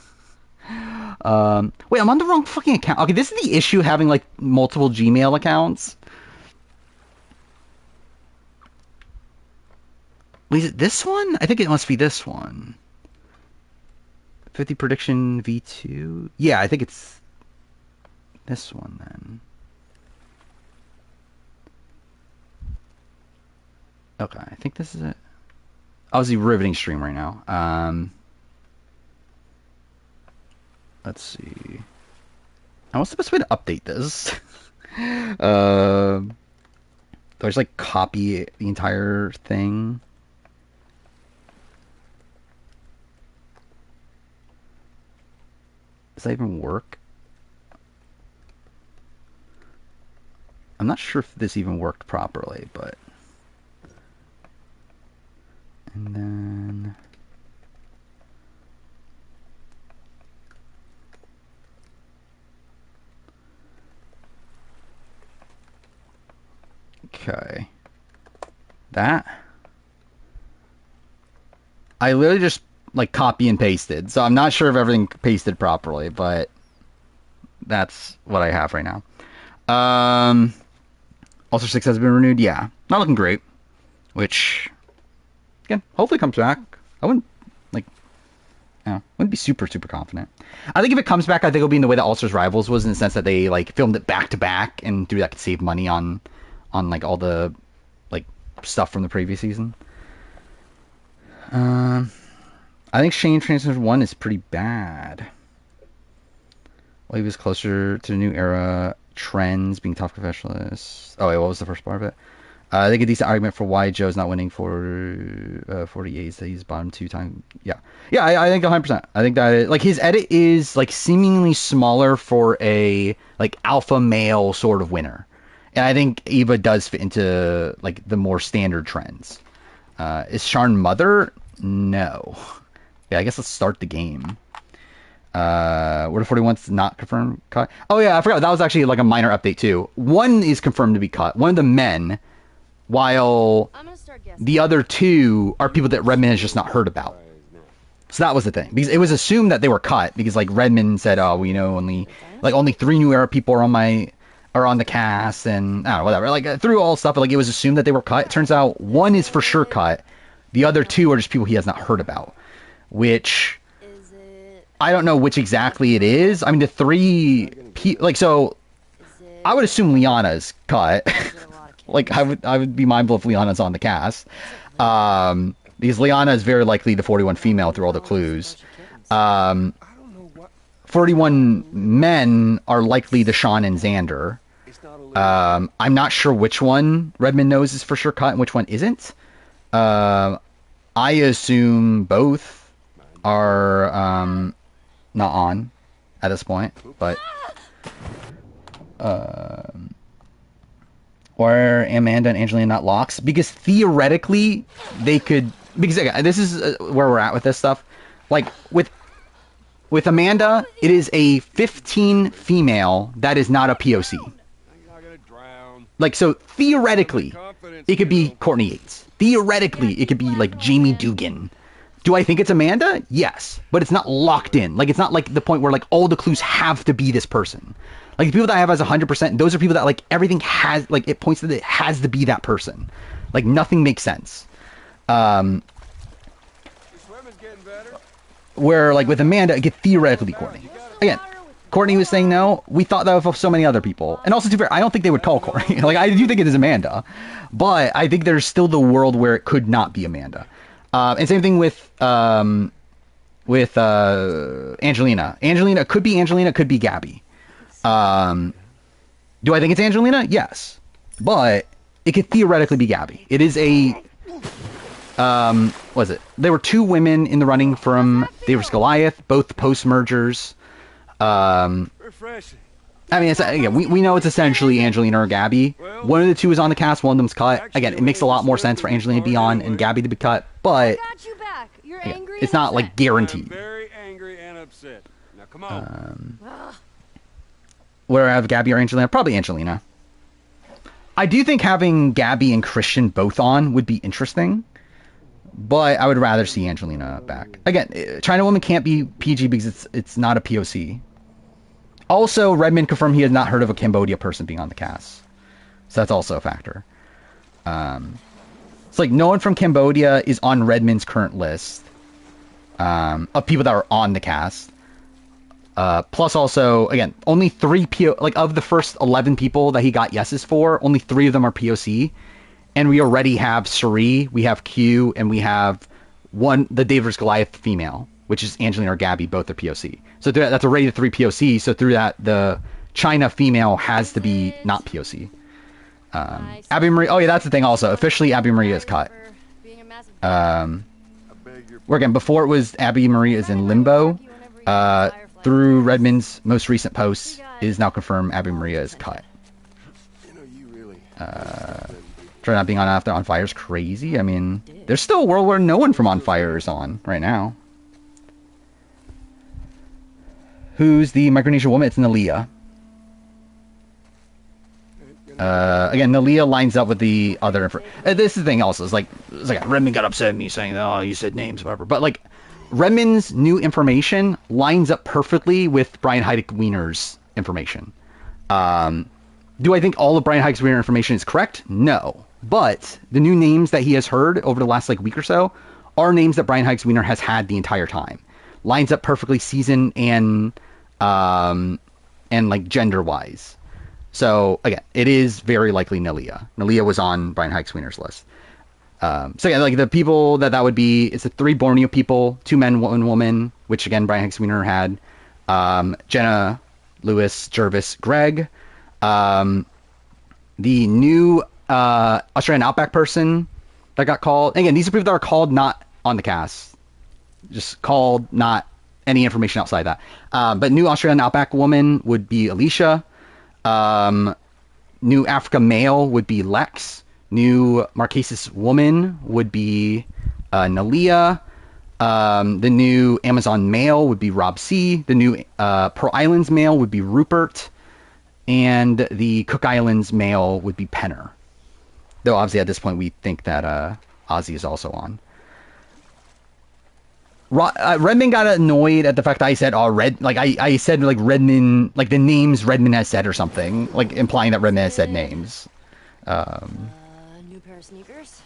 Wait, I'm on the wrong fucking account. Okay, this is the issue having like multiple Gmail accounts. Wait, is it this one? I think it must be this one. 50 prediction V2? Yeah, I think it's this one then. Okay, I think this is it. I was the riveting stream right now. Let's see. What's the best way to update this? Do I just like copy the entire thing? Does that even work? I'm not sure if this even worked properly, but... And then... Okay. That... I literally just, like, copy and pasted, so I'm not sure if everything pasted properly, but... That's what I have right now. Also 6 has been renewed, yeah. Not looking great. Which... Again, hopefully comes back. I wouldn't, like... wouldn't be super confident. I think if it comes back, I think it'll be in the way that Ulster's Rivals was, in the sense that they, like, filmed it back-to-back, and through that could save money on like, all the, like, stuff from the previous season. I think Shane Transfer 1 is pretty bad. Well, he was closer to the new era trends, being top professionalists. Oh, wait, what was the first part of it? I think a decent argument for why Joe's not winning for 48s, that he's bottom 2 times. Yeah. Yeah, I think 100%. I think that, like, his edit is, like, seemingly smaller for a, like, alpha male sort of winner. And I think Eva does fit into, like, the more standard trends. Is Sharn mother? No. Yeah, I guess let's start the game. Where the 41's not confirmed cut? Oh, yeah, I forgot. That was actually, like, a minor update, too. One is confirmed to be cut. One of the men... While the other 2 are people that Redmond has just not heard about. So that was the thing. Because it was assumed that they were cut. Because, like, Redmond said, oh, we know only 3 new era people are on the cast. And, I don't know, whatever. Like, through all stuff, like, it was assumed that they were cut. It turns out 1 is for sure cut. The other 2 are just people he has not heard about. Which, I don't know which exactly it is. I mean, the 3... Like, so, I would assume Liana's cut. Like, I would be mindful if Liana's on the cast. Because Liana is very likely the 41 female through all the clues. 41 men are likely the Sean and Xander. I'm not sure which one Redmond knows is for sure cut and which one isn't. I assume both are not on at this point, but... Or Amanda and Angelina not locks? Because theoretically, they could... Because again, this is where we're at with this stuff. Like, with Amanda, it is a 15 female that is not a POC. Like, so theoretically, it could be Courtney Yates. Theoretically, it could be, like, Jamie Dugan. Do I think it's Amanda? Yes, but it's not locked in. Like, it's not like the point where like all the clues have to be this person. Like the people that I have as 100%, those are people that like everything has like it points that it has to be that person. Like nothing makes sense. Where like with Amanda, it could theoretically be Courtney. Again, Courtney was saying no. We thought that of so many other people, and also to be fair, I don't think they would call Courtney. Like I do think it is Amanda, but I think there's still the world where it could not be Amanda. And same thing with Angelina. Angelina could be Angelina, could be Gabby. Do I think it's Angelina? Yes, but it could theoretically be Gabby. It is a was it? There were two women in the running from Davis Goliath, both post mergers. Refreshing. I mean, it's, again, we know it's essentially Angelina or Gabby. One of the two is on the cast, one of them's cut. Again, it makes a lot more sense for Angelina to be on and Gabby to be cut, but Got you back. You're again, angry it's and not like upset. guaranteed. Very angry and upset. Now come on. Where I have Gabby or Angelina? Probably Angelina. I do think having Gabby and Christian both on would be interesting, but I would rather see Angelina back. Again, China Woman can't be PG because it's not a POC. Also, Redmond confirmed he has not heard of a Cambodia person being on the cast, so that's also a factor. It's like no one from Cambodia is on Redmond's current list of people that are on the cast. Plus also, again, only 3 like of the first 11 people that he got yeses for, only 3 of them are POC. And we already have Suri, we have Q, and we have the Davis Goliath female, which is Angelina or Gabby, both are POC. So that's already the 3 POC. So through that, the China female has to be not POC. Abby Marie, oh yeah, that's the thing also. Officially, Abby Maria is cut. Where again, before it was Abby Maria is in limbo. Through Redmond's most recent posts, it is now confirmed Abby Maria is cut. Try not being on after On Fire is crazy. I mean, there's still a world where no one from On Fire is on right now. Who's the Micronesian woman? It's Nalia. Again, Nalia lines up with the other. This is the thing also. It's like Redmond got upset at me saying, "Oh, you said names, whatever." But like, Redmond's new information lines up perfectly with Brian Heidick Wiener's information. Do I think all of Brian Heidick Wiener information is correct? No. But the new names that he has heard over the last like week or so are names that Brian Heidick Wiener has had the entire time. Lines up perfectly season and like gender wise. So again, it is very likely Nalia. Nalia was on Brian Heidick Wiener's list. So yeah, like the people that would be, it's the 3 Borneo people, 2 men, 1 woman, which again Brian Heidick Wiener had. Jenna, Lewis, Jervis, Greg. The new Australian Outback person that got called. Again, these are people that are called not on the cast. Just called, not any information outside that. But new Australian Outback woman would be Alicia. New Africa male would be Lex. New Marquesas woman would be Nalia. The new Amazon male would be Rob C. The new Pearl Islands male would be Rupert. And the Cook Islands male would be Penner. Though obviously at this point we think that Ozzy is also on. Redmond got annoyed at the fact that I said, I said like Redmond, like the names Redmond has said or something, like implying that Redmond has said names. New pair of sneakers.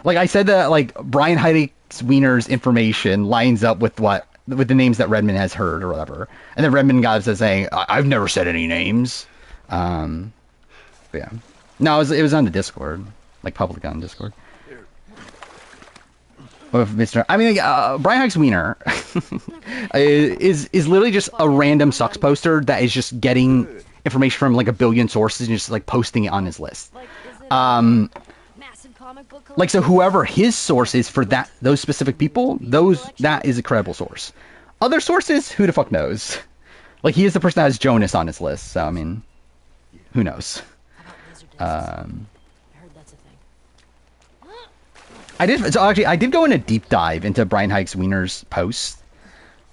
Like I said that like Brian Heidick Wiener's information lines up with the names that Redmond has heard or whatever. And then Redmond got to saying, I've never said any names. Yeah. No, it was on the Discord, like public on Discord. Of Mr. I mean, Brian Heidick Wiener is literally just a random sucks poster that is just getting information from like a billion sources and just like posting it on his list. Like, is it massive comic book collection? Like, so whoever his source is for those specific people, that is a credible source. Other sources, who the fuck knows? Like, he is the person that has Jonas on his list, so I mean, who knows? How about laser discs? I heard that's a thing. I did go in a deep dive into Brian Heidick Wiener's post,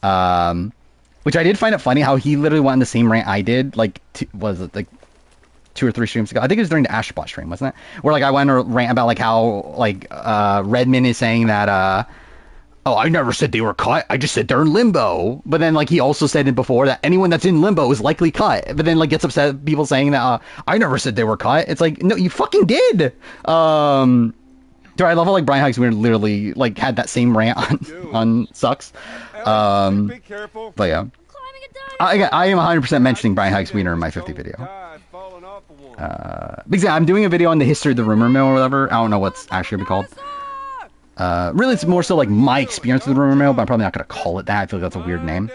which I did find it funny how he literally went on the same rant I did, like, was it like 2 or 3 streams ago. I think it was during the Ashbot stream, wasn't it? Where like I went and rant about like how like Redmond is saying that oh, I never said they were cut. I just said they're in limbo. But then like he also said it before that anyone that's in limbo is likely cut. But then like gets upset at people saying that I never said they were cut. It's like, no, you fucking did. Dude, I love how like Brian Hikes Weird literally like had that same rant on Sucks. Be careful. But yeah. I am 100% mentioning Brian Hikes Wiener in my 50 video. Because yeah, I'm doing a video on the history of the rumor mill or whatever. I don't know what's actually going to be called. Really, it's more so like my experience with the rumor mill, but I'm probably not going to call it that. I feel like that's a weird name.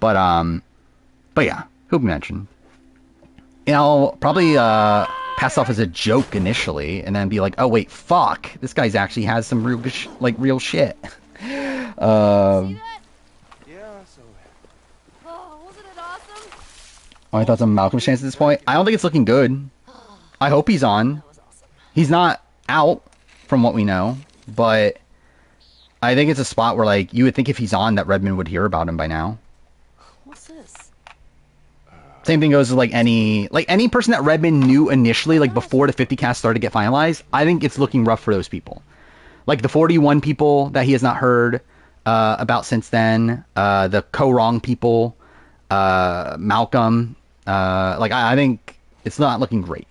But yeah, who mentioned? You know, probably pass off as a joke initially, and then be like, oh wait, fuck, this guy's actually has some real shit. My thoughts on Malcolm's chance at this point? I don't think it's looking good. I hope he's on. He's not out, from what we know, but I think it's a spot where, like, you would think if he's on that Redmond would hear about him by now. What's this? Same thing goes with, like, any person that Redmond knew initially, like, before the 50 cast started to get finalized. I think it's looking rough for those people. Like, the 41 people that he has not heard about since then, the Co-Wrong people, Malcolm, like, I think it's not looking great.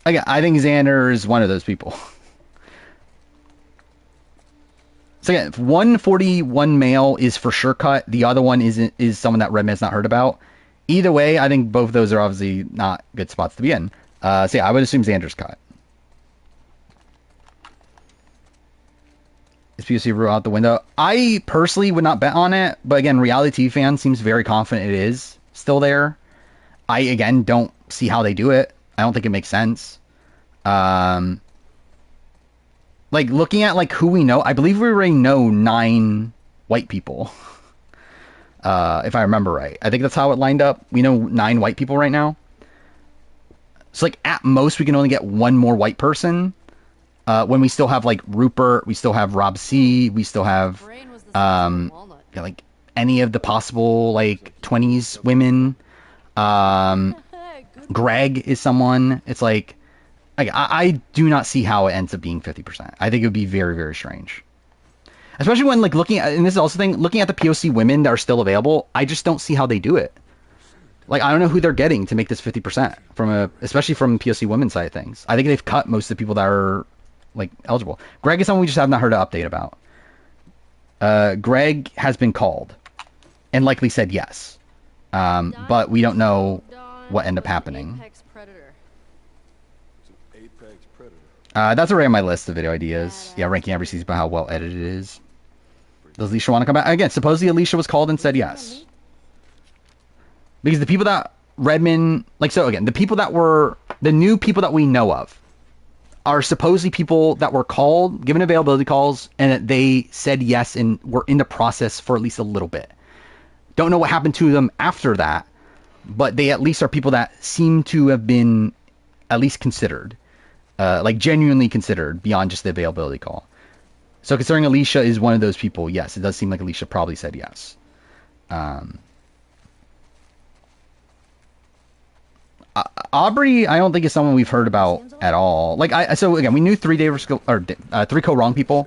Again, I think Xander is one of those people. So again, if 141 male is for sure cut, the other one is someone that Redman's not heard about. Either way, I think both of those are obviously not good spots to be in. So yeah, I would assume Xander's cut. Is POC rule out the window? I personally would not bet on it, but again, reality TV fan seems very confident it is still there. I again don't see how they do it. I don't think it makes sense. Like looking at like who we know, I believe we already know 9 white people. If I remember right, I think that's how it lined up. We know 9 white people right now. So like at most we can only get one more white person. When we still have like Rupert, we still have Rob C, we still have yeah, like any of the possible like 20s women. Greg is someone. It's like I do not see how it ends up being 50%. I think it would be very, very strange. Especially when like looking at, and this is also thing, looking at the POC women that are still available, I just don't see how they do it. Like, I don't know who they're getting to make this 50% especially from POC women's side of things. I think they've cut most of the people that are like eligible. Greg is someone we just have not heard an update about. Greg has been called and likely said yes. But we don't know what ended up happening. That's already on my list of video ideas. Yeah, ranking every season about how well edited it is. Does Alicia want to come back? Again, supposedly Alicia was called and said yes. Because the people that Redmond, like, so again, the new people that we know of are supposedly people that were called, given availability calls, and that they said yes and were in the process for at least a little bit. Don't know what happened to them after that, but they at least are people that seem to have been at least considered. Like genuinely considered beyond just the availability call. So considering Alicia is one of those people, yes, it does seem like Alicia probably said yes. Aubrey, I don't think is someone we've heard about at all. Like so again, we knew 3 3 co-wrong people.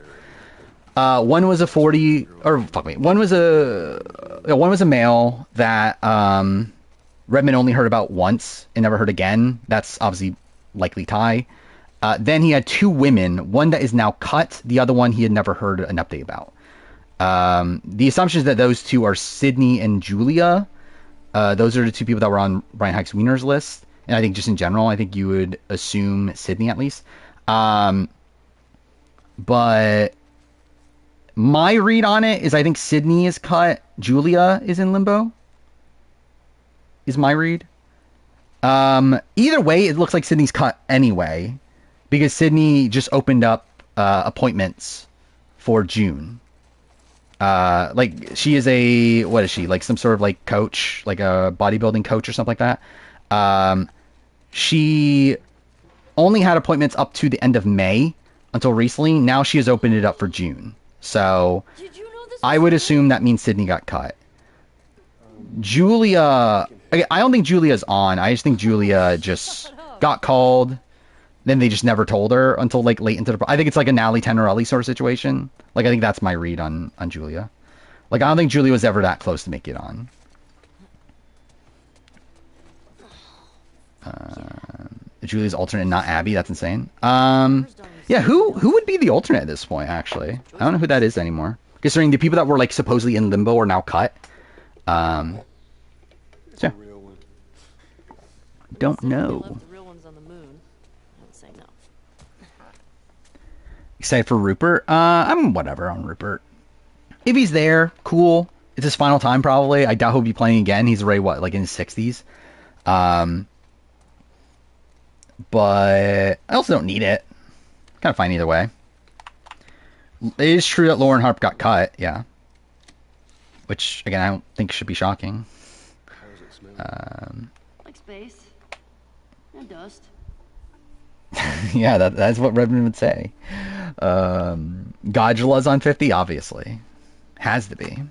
One was a 40, or fuck me, one was a male that Redmond only heard about once and never heard again. That's obviously likely Ty. Then he had 2 women, one that is now cut, the other one he had never heard an update about. The assumption is that those 2 are Sydney and Julia. Those are the 2 people that were on Brian Hike's Wiener's list. And I think just in general, I think you would assume Sydney at least. But my read on it is I think Sydney is cut, Julia is in limbo. Is my read. Either way, it looks like Sydney's cut anyway. Because Sydney just opened up appointments for June. Like she is what is she? Like some sort of like coach, like a bodybuilding coach or something like that. She only had appointments up to the end of May until recently. Now she has opened it up for June. So I would assume that means Sydney got cut. Julia, Okay, I don't think Julia's on. I just think Julia just got called. Then they just never told her until like late into the. I think it's like a Natalie Tenorelli sort of situation. Like I think that's my read on Julia. Like I don't think Julia was ever that close to make it on. Julia's alternate, not Abby. That's insane. Yeah, who would be the alternate at this point? Actually, I don't know who that is anymore. Considering the people that were like supposedly in limbo are now cut. So, yeah. Don't know. Excited for Rupert? I'm whatever on Rupert. If he's there, cool. It's his final time probably. I doubt he'll be playing again. He's already what, like in his 60s. But I also don't need it. Kind of fine either way. It is true that Lauren Harp got cut, yeah. Which again, I don't think should be shocking. Like space and dust. Yeah, that's what Redmond would say. Godzill's on 50, obviously. Has to be.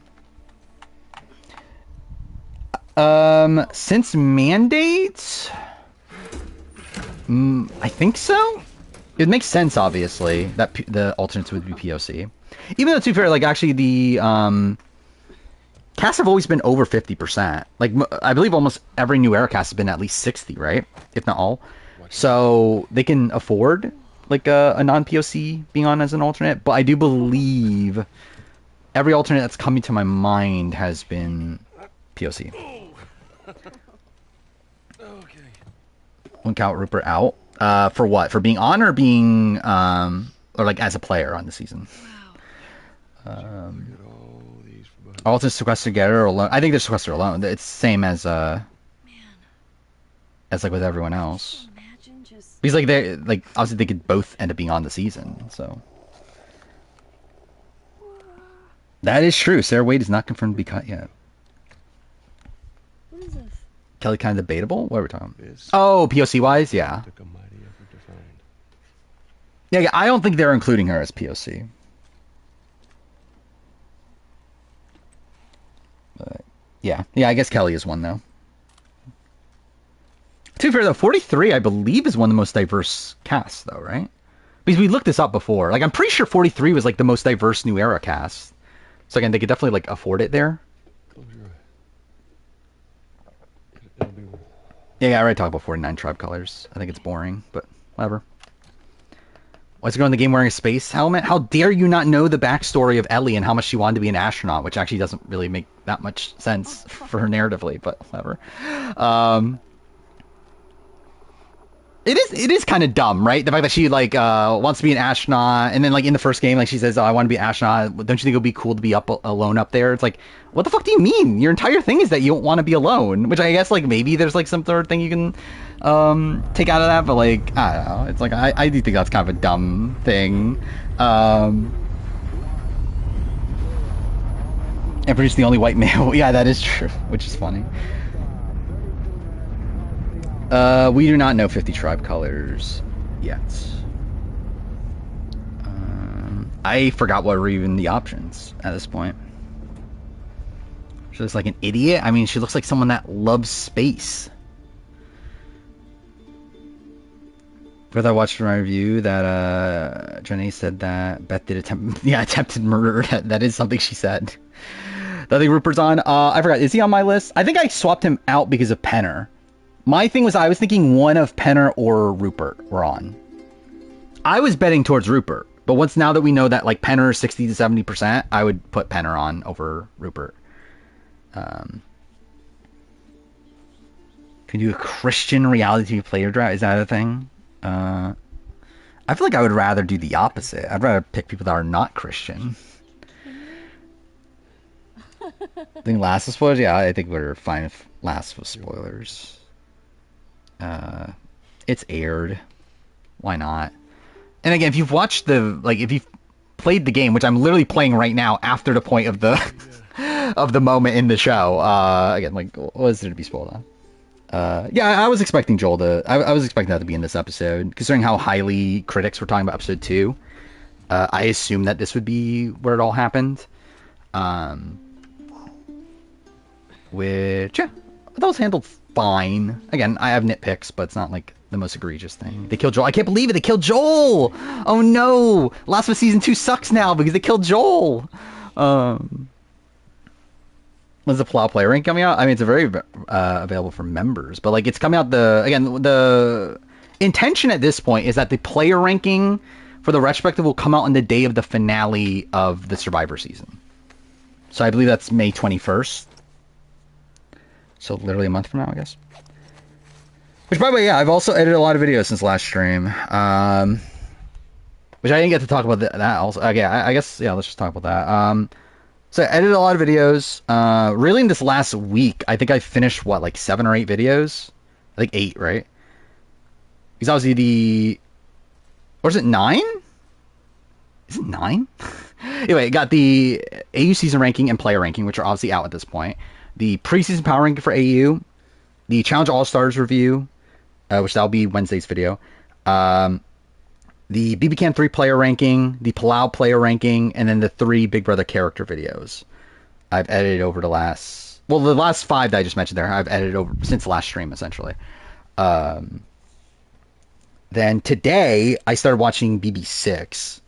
Since mandates, I think so. It makes sense, obviously, that the alternates would be POC. Even though, to be fair, like actually the casts have always been over 50%. Like I believe almost every New Era cast has been at least 60, right? If not all. So they can afford like a non-POC being on as an alternate. But I do believe every alternate that's coming to my mind has been POC. Okay. Won't count Rupert out. For what? For being on or being or like as a player on the season? Alternate sequestered together or alone. I think they're sequestered alone. It's the same as like with everyone else. Because like they like obviously they could both end up being on the season, so that is true. Sarah Wade is not confirmed to be cut yet. What is this? Kelly kind of debatable. What are we talking about? Oh, POC wise, yeah. Yeah, I don't think they're including her as POC. But yeah, I guess Kelly is one though. To be fair though, 43 I believe is one of the most diverse casts though, right? Because we looked this up before. Like I'm pretty sure 43 was like the most diverse New Era cast. So again, they could definitely like afford it there. Yeah, I already talked about 49 tribe colors. I think it's boring, but whatever. Why's it going in the game wearing a space helmet? How dare you not know the backstory of Ellie and how much she wanted to be an astronaut, which actually doesn't really make that much sense for her narratively, but whatever. It is kind of dumb, right? The fact that she like wants to be an astronaut, and then like in the first game, like she says, "Oh, I want to be an astronaut." Don't you think it would be cool to be alone up there? It's like, what the fuck do you mean? Your entire thing is that you don't want to be alone. Which I guess like maybe there's like some sort of thing you can take out of that, but like I don't know. It's like I do think that's kind of a dumb thing. And produce the only white male. Yeah, that is true, which is funny. We do not know 50 tribe colors yet. I forgot what were even the options at this point. She looks like an idiot. I mean, she looks like someone that loves space. Further, I watched my review that Jenny said that Beth did attempted murder. That is something she said. I think Rupert's on. I forgot. Is he on my list? I think I swapped him out because of Penner. My thing was I was thinking one of Penner or Rupert were on. I was betting towards Rupert, but now that we know that like Penner is 60 to 70%, I would put Penner on over Rupert. Can you do a Christian reality player draft? Is that a thing? I feel like I would rather do the opposite. I'd rather pick people that are not Christian. I think Last with spoilers? Yeah, I think we're fine if Last with spoilers. It's aired. Why not? And again, if you've watched if you've played the game, which I'm literally playing right now after the point of the of the moment in the show, again, like, what is there to be spoiled on? Yeah, I was expecting Joel I was expecting that to be in this episode, considering how highly critics were talking about episode 2. I assumed that this would be where it all happened. Which, yeah, that was handled fine. Again, I have nitpicks, but it's not like the most egregious thing. They killed Joel. I can't believe it. They killed Joel. Oh no! Last of Us Season 2 sucks now because they killed Joel. When's the Plow player rank coming out? I mean, it's a very available for members, but like it's coming out the intention at this point is that the player ranking for the retrospective will come out on the day of the finale of the Survivor season. So I believe that's May 21st. So literally a month from now, I guess. Which, by the way, yeah, I've also edited a lot of videos since last stream. Which I didn't get to talk about that also. Okay, I guess, yeah, let's just talk about that. So I edited a lot of videos. Really in this last week, I think I finished, what, like 7 or 8 videos? I think 8, right? Because obviously or is it 9? Is it 9? Anyway, got the AU season ranking and player ranking, which are obviously out at this point. The preseason power ranking for AU. The Challenge All-Stars review, which that'll be Wednesday's video. The BBCam 3 player ranking, the Palau player ranking, and then the 3 Big Brother character videos. I've edited over the last 5 that I just mentioned there, I've edited over since the last stream, essentially. Then today, I started watching BB6,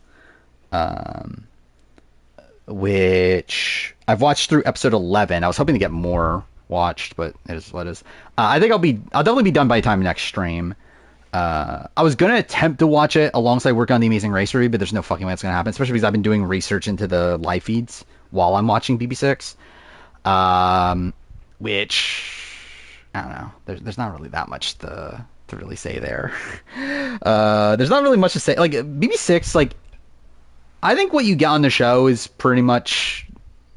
which I've watched through episode 11. I was hoping to get more watched, but it is what it is. I think I'll definitely be done by the time next stream. I was gonna attempt to watch it alongside work on the Amazing Race review, but there's no fucking way it's gonna happen, especially because I've been doing research into the live feeds while I'm watching BB6. Which I don't know. There's not really that much to really say there. There's not really much to say. Like BB6, like I think what you get on the show is pretty much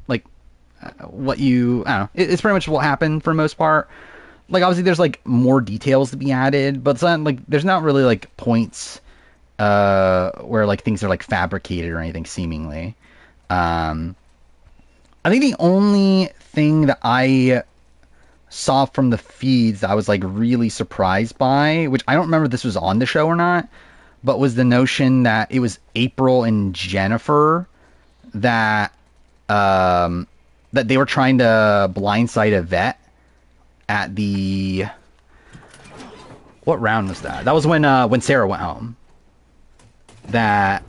like what you, I don't know. It's pretty much what happened for the most part. Like obviously there's like more details to be added, but it's not like there's not really like points where like things are like fabricated or anything seemingly. I think the only thing that I saw from the feeds that I was like really surprised by, which I don't remember if this was on the show or not, but was the notion that it was April and Jennifer that that they were trying to blindside a vet at the, what round was that? That was when Sarah went home. That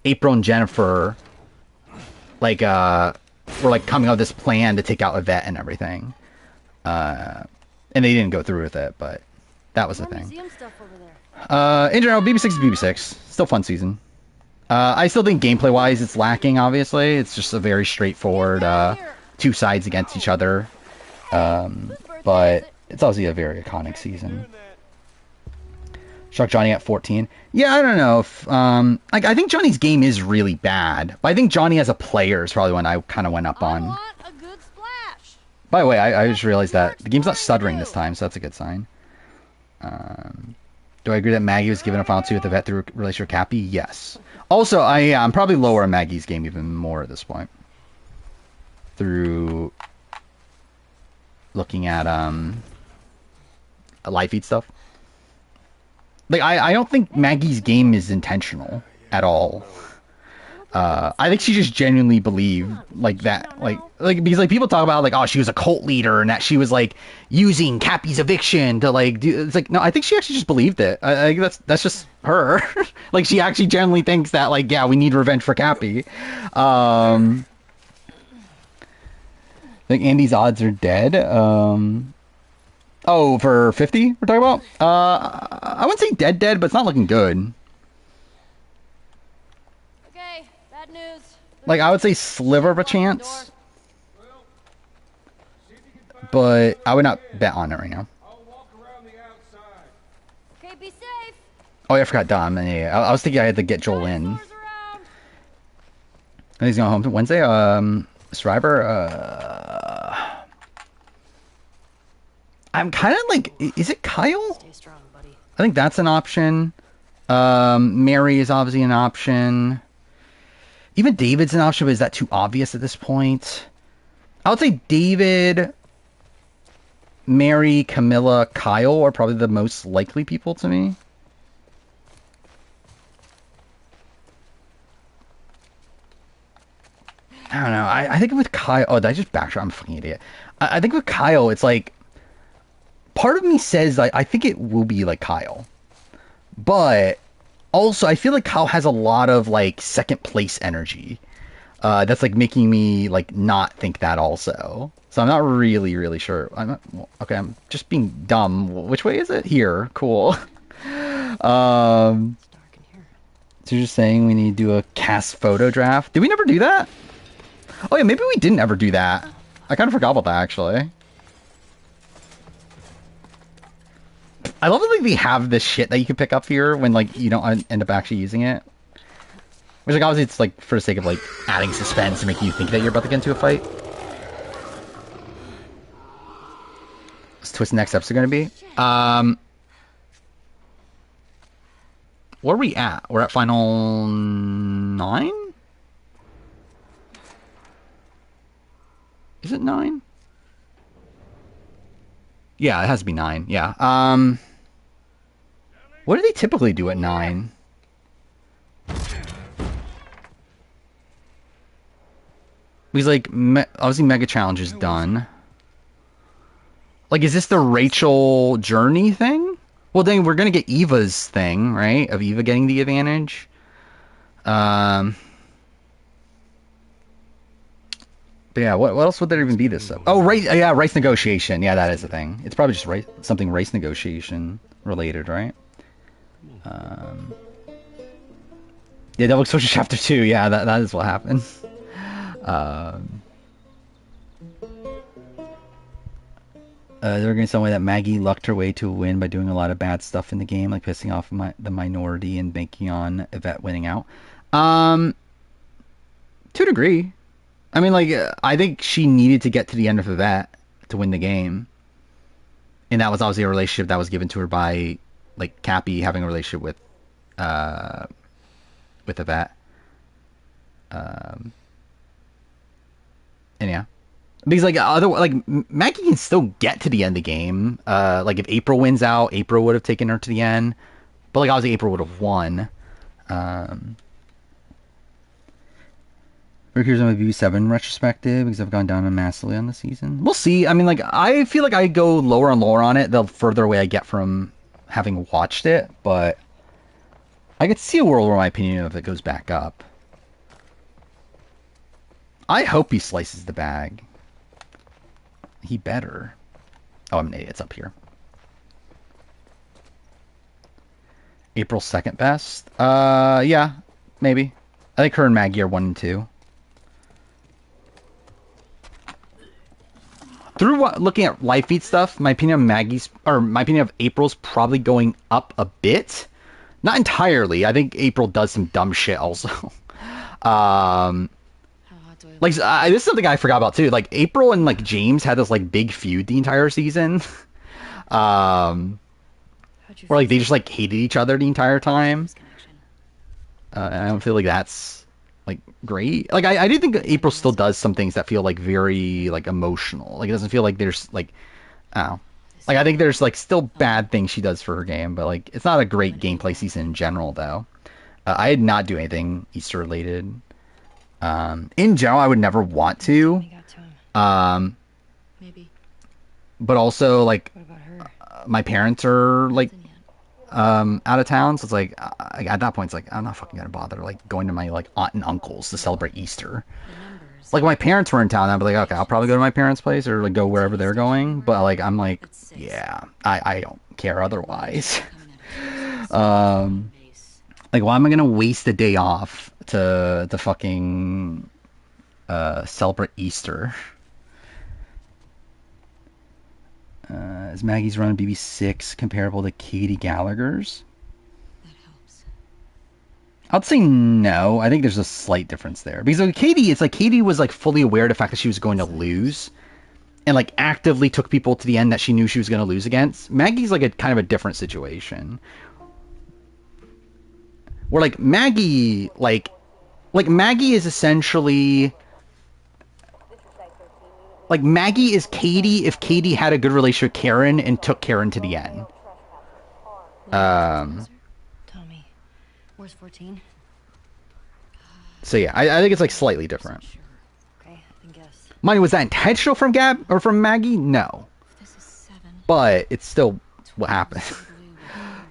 April and Jennifer like were like coming up with this plan to take out a vet and everything. And they didn't go through with it, but that was the thing. In general, BB6 is BB6. Still fun season. I still think gameplay-wise it's lacking, obviously. It's just a very straightforward 2 sides against each other. But it's obviously a very iconic season. Struck Johnny at 14. Yeah, I don't know if like I think Johnny's game is really bad, but I think Johnny as a player is probably one I kind of went up on. By the way, I just realized that the game's not stuttering this time, so that's a good sign. Do I agree that Maggie was given a final 2 with the vet through relationship with Cappy? Yes. Also, I'm probably lower on Maggie's game even more at this point. Through looking at live feed stuff. Like I don't think Maggie's game is intentional at all. I think she just genuinely believed like that, like because like people talk about like, oh, she was a cult leader and that she was like using Cappy's eviction to like do. It's like, no, I think she actually just believed it. I think that's just her. Like she actually genuinely thinks that like, yeah, we need revenge for Cappy. I think Andy's odds are dead. Oh, for 50 we're talking about? I wouldn't say dead, but it's not looking good. Okay, bad news. Like, I would say sliver of a chance. But I would not bet on it right now. Okay, be safe. Oh, yeah, I forgot Dom. Yeah, I was thinking I had to get Joel in. And he's going home Wednesday. Survivor. I'm kind of like, is it Kyle? Stay strong, buddy. I think that's an option. Mary is obviously an option. Even David's an option, but is that too obvious at this point? I would say David, Mary, Camilla, Kyle are probably the most likely people to me. I don't know. I think with Kyle... Oh, did I just backtrack? I'm a fucking idiot. I think with Kyle, it's like... part of me says I think it will be like Kyle, but also I feel like Kyle has a lot of like second place energy. That's like making me like not think that also. So I'm not really sure. I'm not, well, okay. I'm just being dumb. Which way is it? Here. Cool. It's dark in here. So you're just saying we need to do a cast photo draft? Did we never do that? Oh yeah, maybe we didn't ever do that. I kind of forgot about that actually. I love that like, they have this shit that you can pick up here when like you don't end up actually using it. Which like obviously it's like for the sake of like adding suspense and making you think that you're about to get into a fight. What's twist next episode gonna be? Where are we at? We're at final 9? Is it 9? Yeah, it has to be 9. Yeah. What do they typically do at 9? Because like obviously Mega Challenge is done. Like, is this the Rachel journey thing? Well, then we're gonna get Eva's thing, right? Of Eva getting the advantage. But yeah, what else would there even be this? Oh, right, yeah, race negotiation. Yeah, that is a thing. It's probably just something race negotiation related, right? Yeah, Devil Exposure Chapter 2. Yeah, that is what happened. They're going to some way that Maggie lucked her way to a win by doing a lot of bad stuff in the game, like pissing off the minority and banking on Yvette winning out. To a degree. I mean, like, I think she needed to get to the end of Yvette to win the game. And that was obviously a relationship that was given to her by, like, Cappy having a relationship with Yvette. And yeah. Because Maggie can still get to the end of the game. Like if April wins out, April would have taken her to the end. But like obviously April would have won. Here's my BB7 retrospective because I've gone down massively on the season. We'll see. I mean, like I feel like I go lower and lower on it the further away I get from having watched it. But I could see a world where my opinion of it goes back up. I hope he slices the bag. He better. Oh, I'm an idiot. It's up here. April 2nd best? Yeah, maybe. I think her and Maggie are 1 and 2. Through looking at live feed stuff, my opinion of April's probably going up a bit. Not entirely. I think April does some dumb shit also. Like this is something I forgot about too. Like April and like James had this like big feud the entire season, where like they just like hated each other the entire time. And I don't feel like that's like great. Like I do think April still does some things that feel like very like emotional. Like it doesn't feel like there's like, I don't know. Like I think there's like still bad things she does for her game, but like it's not a great gameplay season in general though. I did not do anything Easter related. In general, I would never want to. Maybe. But also, like, What about her? my parents are like out of town, so it's like at that point, it's like I'm not fucking gonna bother like going to my like aunt and uncles to celebrate Easter. Like, when my parents were in town, I'd be like, okay, I'll probably go to my parents' place or like go wherever they're going. But like, I'm like, yeah, I don't care otherwise. Like, why am I gonna waste a day off to fucking celebrate Easter? Is Maggie's run BB6 comparable to Katie Gallagher's? That helps. I'd say no. I think there's a slight difference there. Because with Katie, it's like Katie was like fully aware of the fact that she was going to lose and like actively took people to the end that she knew she was going to lose against. Maggie's like a kind of a different situation. Where like Maggie, like Maggie is essentially like Maggie is Katie if Katie had a good relationship with Karen and took Karen to the end. Tommy, where's 14? So yeah, I think it's like slightly different. Sure. Okay, I guess. Mind you, was that intentional from Gab or from Maggie? No. This is 7. but it's still what happened.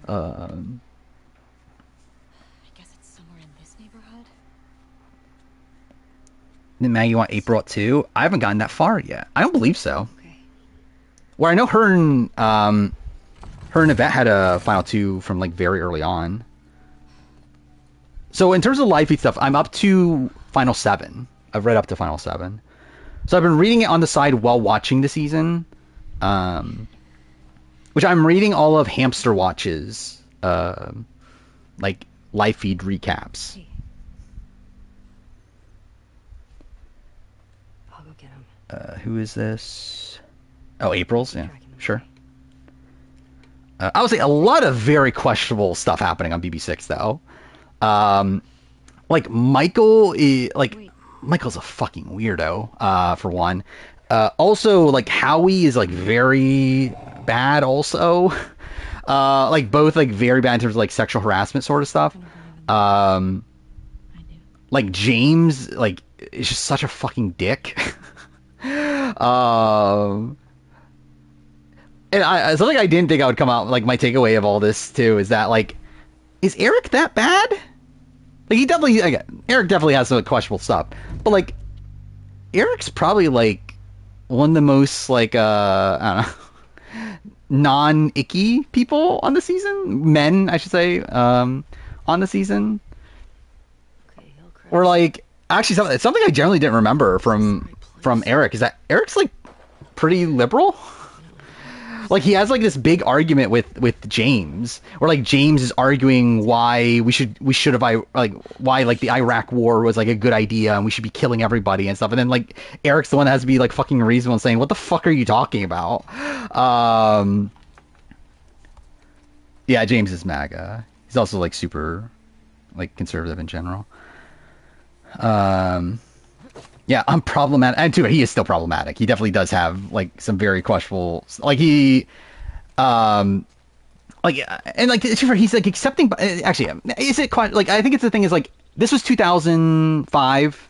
Blue. um, I guess it's somewhere in this neighborhood. did Maggie want April at 2? I haven't gotten that far yet. I don't believe so. Okay. Where I know her and Yvette had a final 2 from like very early on. So in terms of live feed stuff, I'm up to final 7. I've read up to final 7. So I've been reading it on the side while watching the season. Which I'm reading all of Hamster Watch's like live feed recaps. Hey. I'll go get him. Who is this? Oh, April's? Yeah, Tracking them sure. away. I would say a lot of very questionable stuff happening on BB6 though. Like Michael, Michael's a fucking weirdo. For one. Also, like Howie is like very bad. Also, like both like very bad in terms of like sexual harassment sort of stuff. I knew. Like James, like is just such a fucking dick. And something I didn't think I would come out like my takeaway of all this too is that like, is Eric that bad? Like he definitely, again, Eric definitely has some questionable stuff, but like Eric's probably like one of the most like I don't know, non-icky people on the season, men I should say, on the season. Okay, Hillcrest. Or like actually something I generally didn't remember from Eric is that Eric's like pretty liberal. Like he has like this big argument with James, where like James is arguing why we should have like why like the Iraq war was like a good idea and we should be killing everybody and stuff. And then like Eric's the one that has to be like fucking reasonable and saying what the fuck are you talking about? Yeah, James is MAGA. He's also like super like conservative in general. Yeah, I'm problematic, and too, he is still problematic. He definitely does have like some very questionable, like he, like, and like he's like accepting. Actually, is it quite like I think it's the thing is like this was 2005.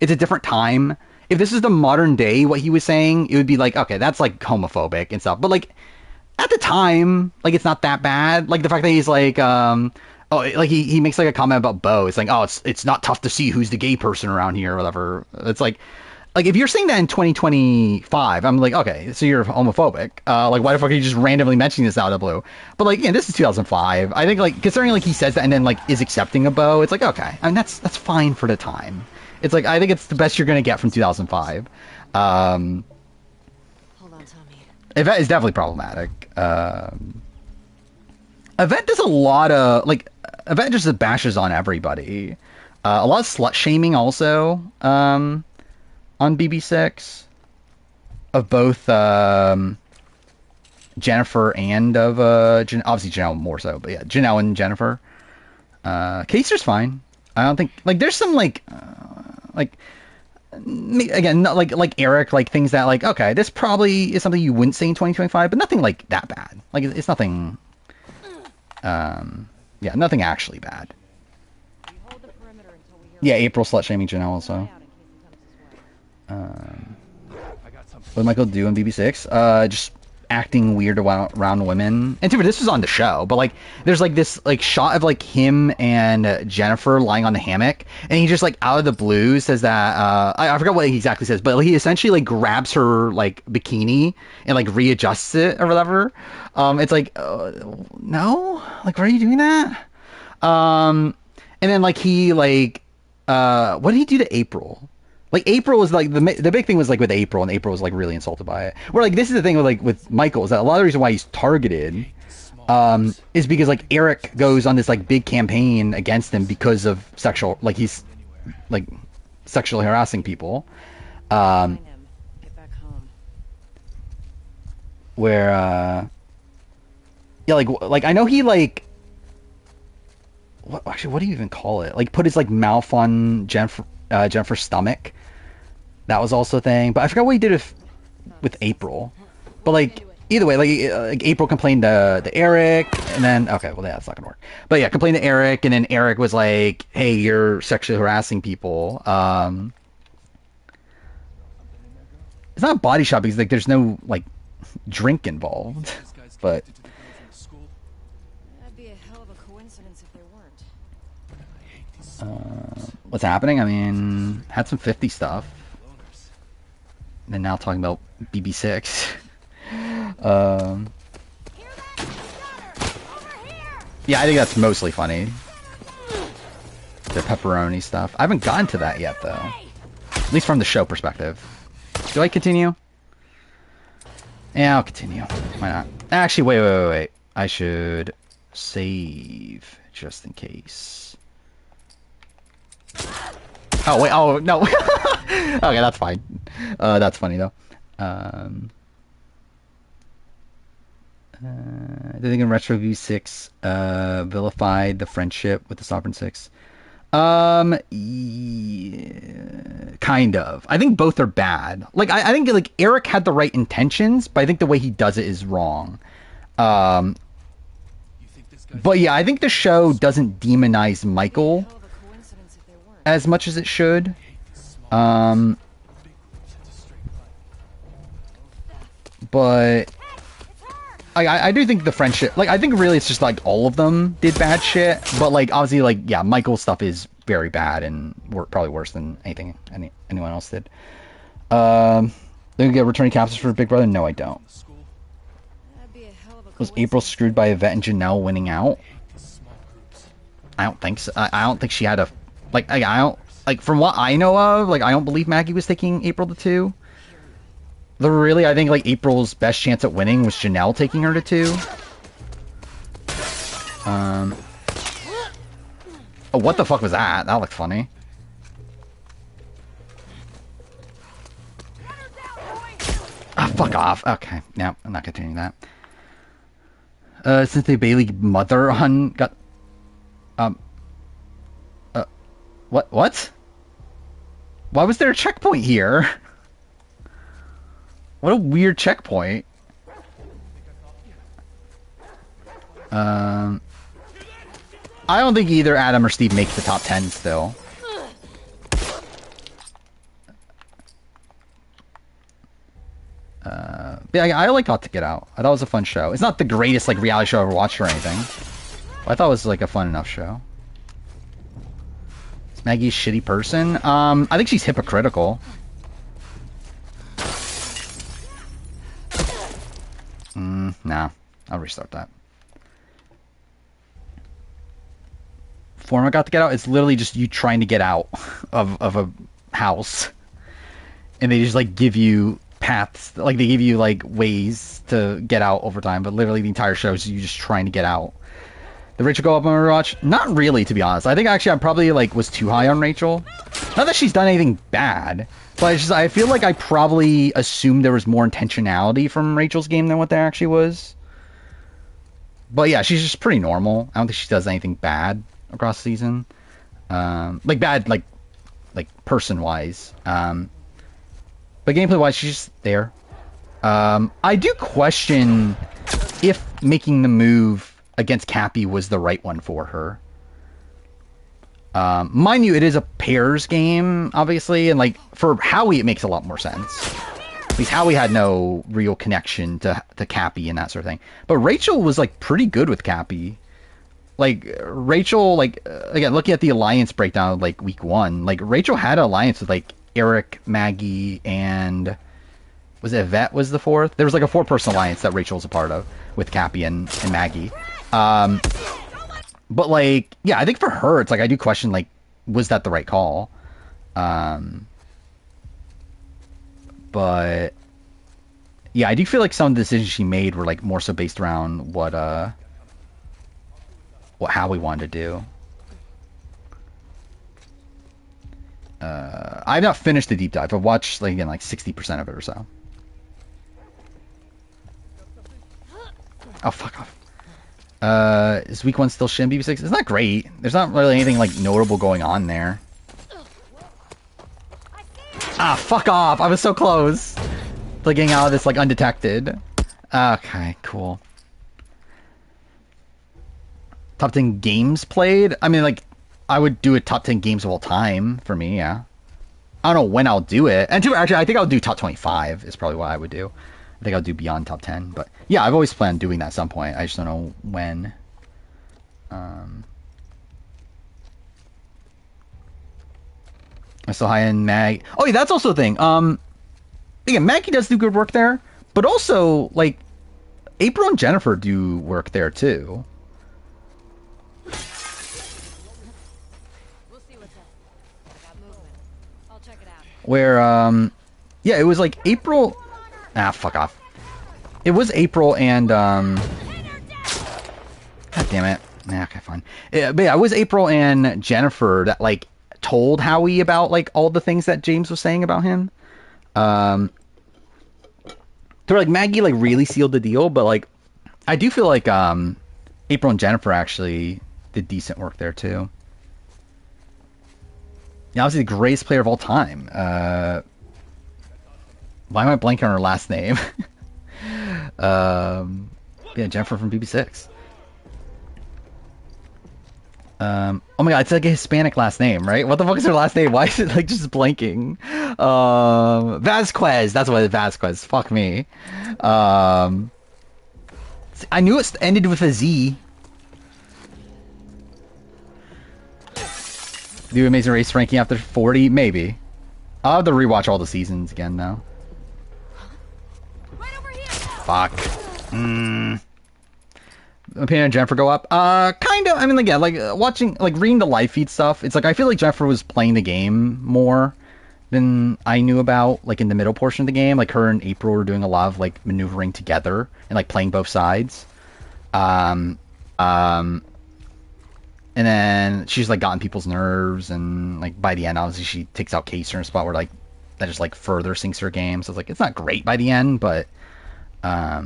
It's a different time. If this is the modern day, what he was saying, it would be like okay, that's like homophobic and stuff. But like at the time, like it's not that bad. Like the fact that he's like, oh, like he makes like a comment about Bo. It's like, oh, it's not tough to see who's the gay person around here or whatever. It's like if you're saying that in 2025, I'm like, okay, so you're homophobic. Like why the fuck are you just randomly mentioning this out of the blue? But like, yeah, this is 2005. I think like considering like he says that and then like is accepting a Bo, it's like okay, I mean that's fine for the time. It's like I think it's the best you're gonna get from 2005. Hold on, Tommy. Yvette is definitely problematic. Yvette does a lot of like Yvette just bashes on everybody. A lot of slut shaming also on BB6 of both Jennifer and of obviously Janelle more so, but yeah, Janelle and Jennifer. Kaser's fine. I don't think like there's some like again not like Eric like things that like okay this probably is something you wouldn't say in 2025, but nothing like that bad. Like it's nothing. Yeah, nothing actually bad. Yeah, April slut shaming Janelle also. What did Michael do in BB6? Just acting weird around women. And this was on the show, but like there's like this like shot of like him and Jennifer lying on the hammock, and he just like out of the blue says that I forgot what he exactly says, but he essentially like grabs her like bikini and like readjusts it or whatever. It's like no, like why are you doing that? And then like he like what did he do to April? Like April was like the big thing was like with April, and April was like really insulted by it. Where like this is the thing with like with Michael is that a lot of the reason why he's targeted is because like Eric goes on this like big campaign against him because of sexual like he's like sexually harassing people. Get back home. Where yeah like I know he like what do you even call it? Like put his like mouth on Jennifer's stomach. That was also a thing, but I forgot what he did with April. But like either way, like April complained to Eric, and then okay, well that's not gonna work. But yeah, complained to Eric, and then Eric was like, "Hey, you're sexually harassing people." It's not a body shot because like there's no like drink involved. This guy's But connected to the girl from the school. That'd be a hell of a coincidence if there weren't. I hate these small what's happening? I mean, had some 50 stuff. loners. And now talking about BB6. Hear that? Got her! Over here! Yeah, I think that's mostly funny. The pepperoni stuff. I haven't gotten to that yet, though. At least from the show perspective. Do I continue? Yeah, I'll continue. Why not? Actually, wait. I should save just in case. Oh, wait. Oh, no. Okay, that's fine. That's funny, though. I think in Retro View 6 vilified the friendship with the Sovereign Six. Yeah, kind of. I think both are bad. Like, I think like Eric had the right intentions, but I think the way he does it is wrong. You think this guy's But yeah, I think the show doesn't demonize Michael Hell of a coincidence if there weren't. as much as it should. small Um, big groups into straight line? but I do think the friendship, like, I think really it's just like all of them did bad shit, but like obviously like yeah, Michael's stuff is very bad and probably worse than anyone else did. Then we get returning capsules for Big Brother. No, I don't. The school. That'd be a hell of a Was April coincidence. screwed by Yvette and Janelle winning out? These small groups. I don't think so. I don't think she had a like. I don't like from what I know of. Like I don't believe Maggie was taking April to 2. Really, I think like April's best chance at winning was Janelle taking her to 2. Oh, what the fuck was that? That looked funny. Ah, fuck off. Okay, no, I'm not continuing that. Cynthia Bailey mother on got what? Why was there a checkpoint here? What a weird checkpoint. I don't think either Adam or Steve make the top 10 still. But yeah, I like Got to Get Out. I thought it was a fun show. It's not the greatest like reality show I ever watched or anything. But I thought it was like a fun enough show. Is Maggie a shitty person? I think she's hypocritical. Nah. I'll restart that. Format Got to Get Out, it's literally just you trying to get out of a house. And they just like give you paths, like they give you like ways to get out over time, but literally the entire show is you just trying to get out. Did Rachel go up on rewatch? Not really, to be honest. I think actually I probably like was too high on Rachel. Not that she's done anything bad, but it's just I feel like I probably assumed there was more intentionality from Rachel's game than what there actually was. But yeah, she's just pretty normal. I don't think she does anything bad across the season. Like bad, like person wise. But gameplay wise, she's just there. I do question if making the move against Cappy was the right one for her. Mind you, it is a pairs game, obviously, and like for Howie, it makes a lot more sense. At least Howie had no real connection to Cappy and that sort of thing. But Rachel was like pretty good with Cappy. Like Rachel, like again, looking at the alliance breakdown of like week 1, like Rachel had an alliance with like Eric, Maggie, and was it Yvette was the 4th? There was like a 4-person alliance that Rachel was a part of with Cappy and Maggie. But like, yeah, I think for her, it's like I do question like, was that the right call? But yeah, I do feel like some of the decisions she made were like more so based around what Howie wanted to do. I've not finished the deep dive. I've watched like again like 60% of it or so. Oh, fuck off. Is week 1 still Shin BB6? It's not great. There's not really anything like notable going on there. Ah, fuck off. I was so close to getting out of this like undetected. Okay, cool. Top 10 games played? I mean, like, I would do a top 10 games of all time for me, yeah. I don't know when I'll do it. And actually, I think I'll do top 25 is probably what I would do. think I'll do beyond top 10. But yeah, I've always planned doing that at some point. I just don't know when. I still high end Mag. Oh yeah, that's also a thing. Again, Maggie does do good work there, but also like April and Jennifer do work there too. We'll see what's up. I got movement. I'll check it out. Where yeah, it was like April. Ah, fuck off. It was April and God damn it. Nah, okay, fine. But yeah, it was April and Jennifer that like told Howie about like all the things that James was saying about him. They're like Maggie like really sealed the deal, but like I do feel like April and Jennifer actually did decent work there too. Yeah, obviously the greatest player of all time. Why am I blanking on her last name? Yeah, Jennifer from BB6. Oh my god, it's like a Hispanic last name, right? What the fuck is her last name? Why is it like just blanking? Vasquez. That's what it is, Vasquez. Fuck me. I knew it ended with a Z. Do Amazing Race ranking after 40? Maybe. I'll have to rewatch all the seasons again now. Right over here. Fuck. Opinion on Jennifer go up? Kind of. I mean, like, yeah, like, watching, like, reading the live feed stuff, it's like, I feel like Jennifer was playing the game more than I knew about, like, in the middle portion of the game. Like, her and April were doing a lot of, like, maneuvering together and, like, playing both sides. And then she's, like, gotten people's nerves, and, like, by the end, obviously, she takes out Kaser in a spot where, like, that just, like, further sinks her game. So it's, like, it's not great by the end, but I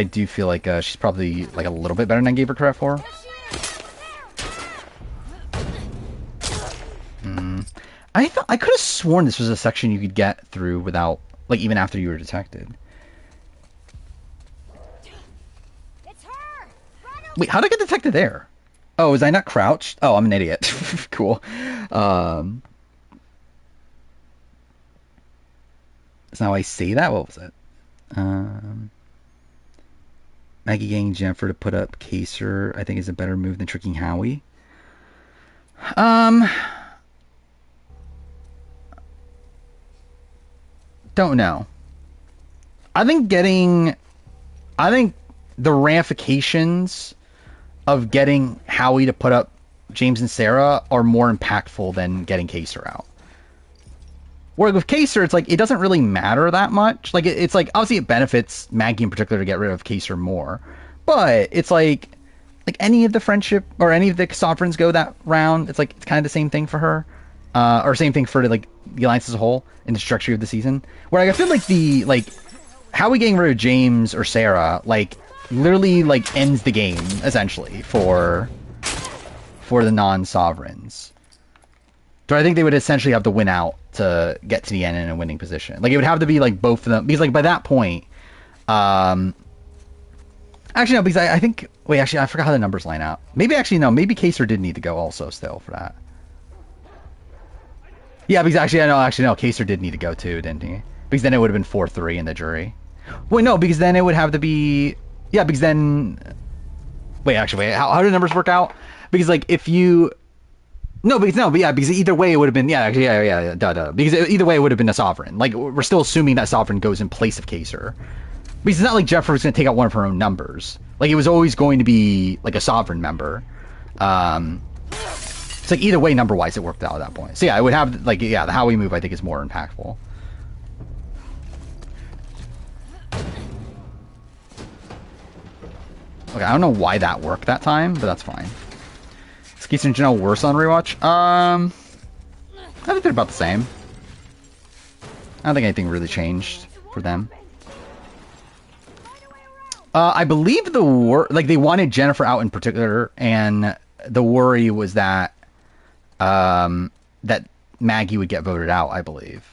do feel like she's probably like a little bit better than I gave her credit for. I thought I could have sworn this was a section you could get through without, like, even after you were detected. It's her. Wait, how did I get detected there? Oh, was I not crouched? Oh, I'm an idiot. Cool. So now I say that. What was it? Maggie getting Jennifer to put up Kaser, I think, is a better move than tricking Howie. Don't know. I think the ramifications of getting Howie to put up James and Sarah are more impactful than getting Kaser out. Where with Kaser, it's like, it doesn't really matter that much. Like, it's like, obviously it benefits Maggie in particular to get rid of Kaser more. But it's like any of the friendship or any of the sovereigns go that round, it's like, it's kind of the same thing for her. Or same thing for, like, the Alliance as a whole in the structure of the season. Where I feel like, Howie getting rid of James or Sarah, like, literally, like, ends the game, essentially, for the non-sovereigns. So I think they would essentially have to win out to get to the end in a winning position. Like, it would have to be, like, both of them. Because, like, by that point... actually, no, because I think... Wait, actually, I forgot how the numbers line out. Maybe, actually, no. Maybe Kaser did need to go also still for that. Yeah, because actually, no, Kaser did need to go too, didn't he? Because then it would have been 4-3 in the jury. Wait, no, because then it would have to be... Yeah, because then... Wait, actually, wait. How do the numbers work out? Because, like, if you... No, because either way it would have been, duh. Because either way it would have been a sovereign. Like, we're still assuming that sovereign goes in place of Kaser. Because it's not like Jennifer was going to take out one of her own numbers. Like, it was always going to be, like, a sovereign member. It's like, either way, number-wise, it worked out at that point. So yeah, it would have, like, yeah, the Howie move, I think, is more impactful. Okay, I don't know why that worked that time, but that's fine. Is Keith and Janelle worse on rewatch? I think they're about the same. I don't think anything really changed for them. I believe they wanted Jennifer out in particular, and the worry was that that Maggie would get voted out, I believe.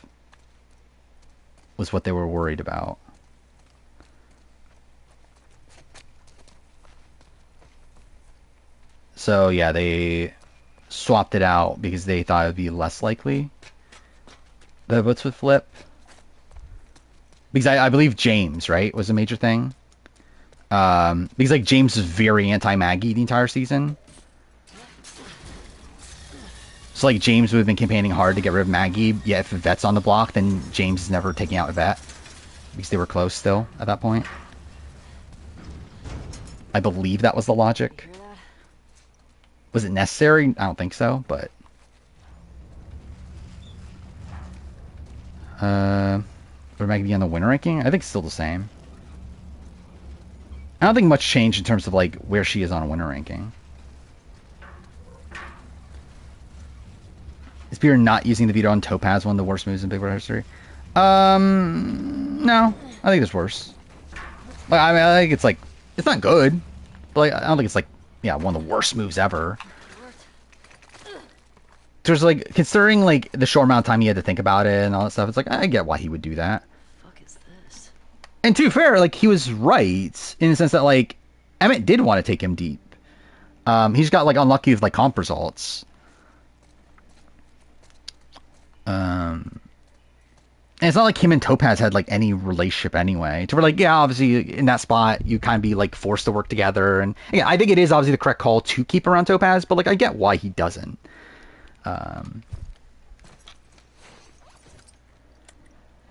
Was what they were worried about. So yeah, they swapped it out because they thought it would be less likely the votes would flip. because I believe James, right, was a major thing. Because like James was very anti-Maggie the entire season. So like James would have been campaigning hard to get rid of Maggie. Yeah, if Yvette's on the block, then James is never taking out Yvette because they were close still at that point. I believe that was the logic. Was it necessary? I don't think so, but would Maggie be on the winner ranking? I think it's still the same. I don't think much changed in terms of like where she is on a winner ranking. Is Beer not using the veto on Topaz one of the worst moves in Big Brother history? No. I think it's worse. Like, I mean, I think it's like, it's not good. But like, I don't think it's like, yeah, one of the worst moves ever. There's like, considering like the short amount of time he had to think about it and all that stuff, it's like, I get why he would do that. Fuck is this? And to be fair, like, he was right in the sense that like, Emmett did want to take him deep. He just got like unlucky with like comp results. And it's not like him and Topaz had like any relationship anyway. To where like, yeah, obviously in that spot you kind of be like forced to work together, and yeah, I think it is obviously the correct call to keep around Topaz, but like I get why he doesn't.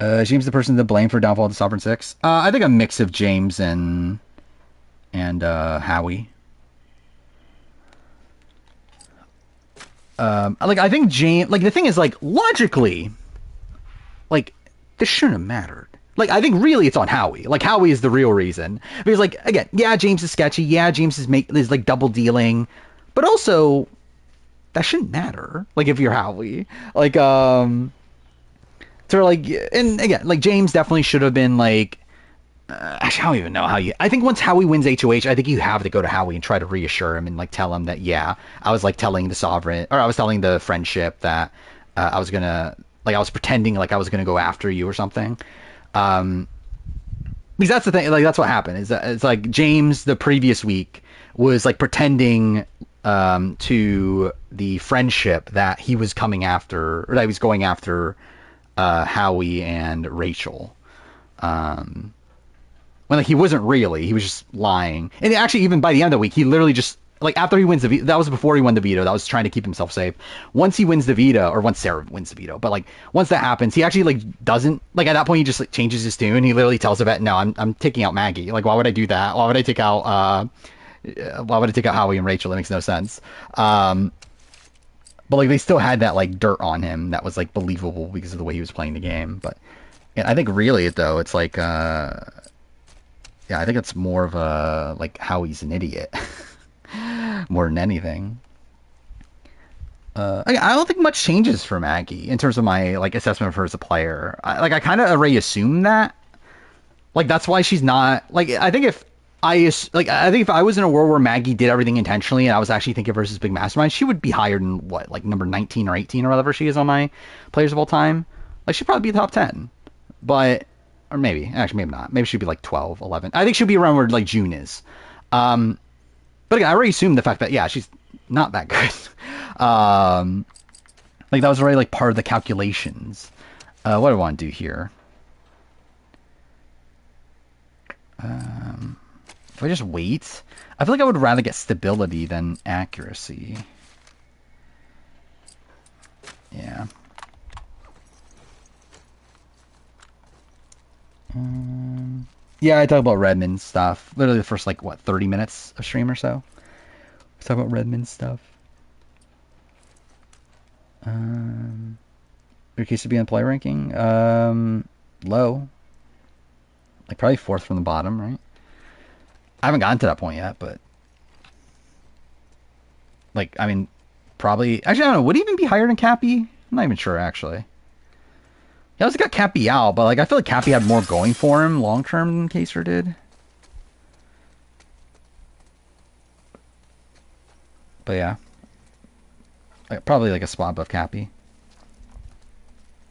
James the person to blame for downfall of the Sovereign Six. I think a mix of James and Howie. Like I think James, like the thing is like logically, like this shouldn't have mattered. Like I think really it's on Howie. Like Howie is the real reason, because like again, yeah, James is sketchy. Yeah, James is like double dealing, but also that shouldn't matter. Like if you're Howie, like so like, and again, like James definitely should have been like. Actually, I don't even know how you. I think once Howie wins HOH, I think you have to go to Howie and try to reassure him and like tell him that yeah, I was like telling the Sovereign, or I was telling the friendship that I was gonna, like I was pretending like I was gonna go after you or something. Because that's the thing, like that's what happened. Is that it's like James the previous week was like pretending to the friendship that he was coming after, or that he was going after Howie and Rachel. When like he wasn't really, he was just lying. And actually, even by the end of the week, he literally just like after he wins the veto, that was before he won the veto. That was trying to keep himself safe. Once he wins the veto, or once Sarah wins the veto, but like once that happens, he actually like doesn't like at that point he just like changes his tune. He literally tells Yvette, "No, I'm taking out Maggie. Like why would I do that? Why would I take out Howie and Rachel? That makes no sense." But like they still had that like dirt on him that was like believable because of the way he was playing the game. But yeah, I think really though it's like. Yeah, I think it's more of a, like, how he's an idiot. More than anything. I don't think much changes for Maggie in terms of my, like, assessment of her as a player. I kind of already assumed that. Like, that's why she's not, like, I think if I was in a world where Maggie did everything intentionally and I was actually thinking of her as this big mastermind, she would be higher than, what, like, number 19 or 18 or whatever she is on my players of all time. Like, she'd probably be top 10. But... Or maybe. Actually, maybe not. Maybe she'd be like 12, 11. I think she'll be around where like June is. But again, I already assumed the fact that, yeah, she's not that good. Like that was already like part of the calculations. What do I want to do here? If I just wait, I feel like I would rather get stability than accuracy. Yeah. Yeah, I talk about Redmond stuff. Literally the first, like, what, 30 minutes of stream or so? Let's talk about Redmond stuff. Your case to be on play ranking? Low. Like, probably fourth from the bottom, right? I haven't gotten to that point yet, but... Like, I mean, probably... Actually, I don't know. Would he even be higher than Cappy? I'm not even sure, actually. He also got Cappy out, but like I feel like Cappy had more going for him long term than Kaser did. But yeah, like, probably like a spot above Cappy.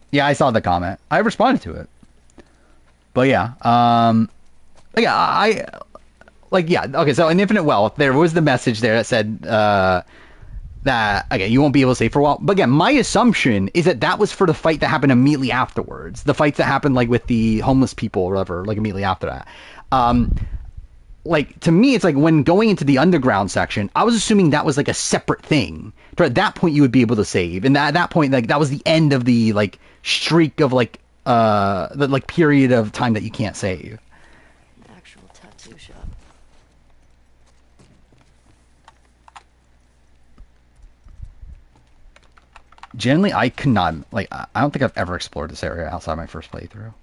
Yeah, I saw the comment. I responded to it. But yeah, yeah, okay. So in Infinite Wealth, there was the message there that said, that again you won't be able to say for a while. But again, my assumption is that that was for the fight that happened immediately afterwards, the fights that happened like with the homeless people or whatever, like immediately after that. Like to me, it's like when going into the underground section, I was assuming that was like a separate thing. So at that point, you would be able to save, and at that point, like that was the end of the like streak of like the like period of time that you can't save. Actual tattoo shop. Generally, I could not like. I don't think I've ever explored this area outside my first playthrough.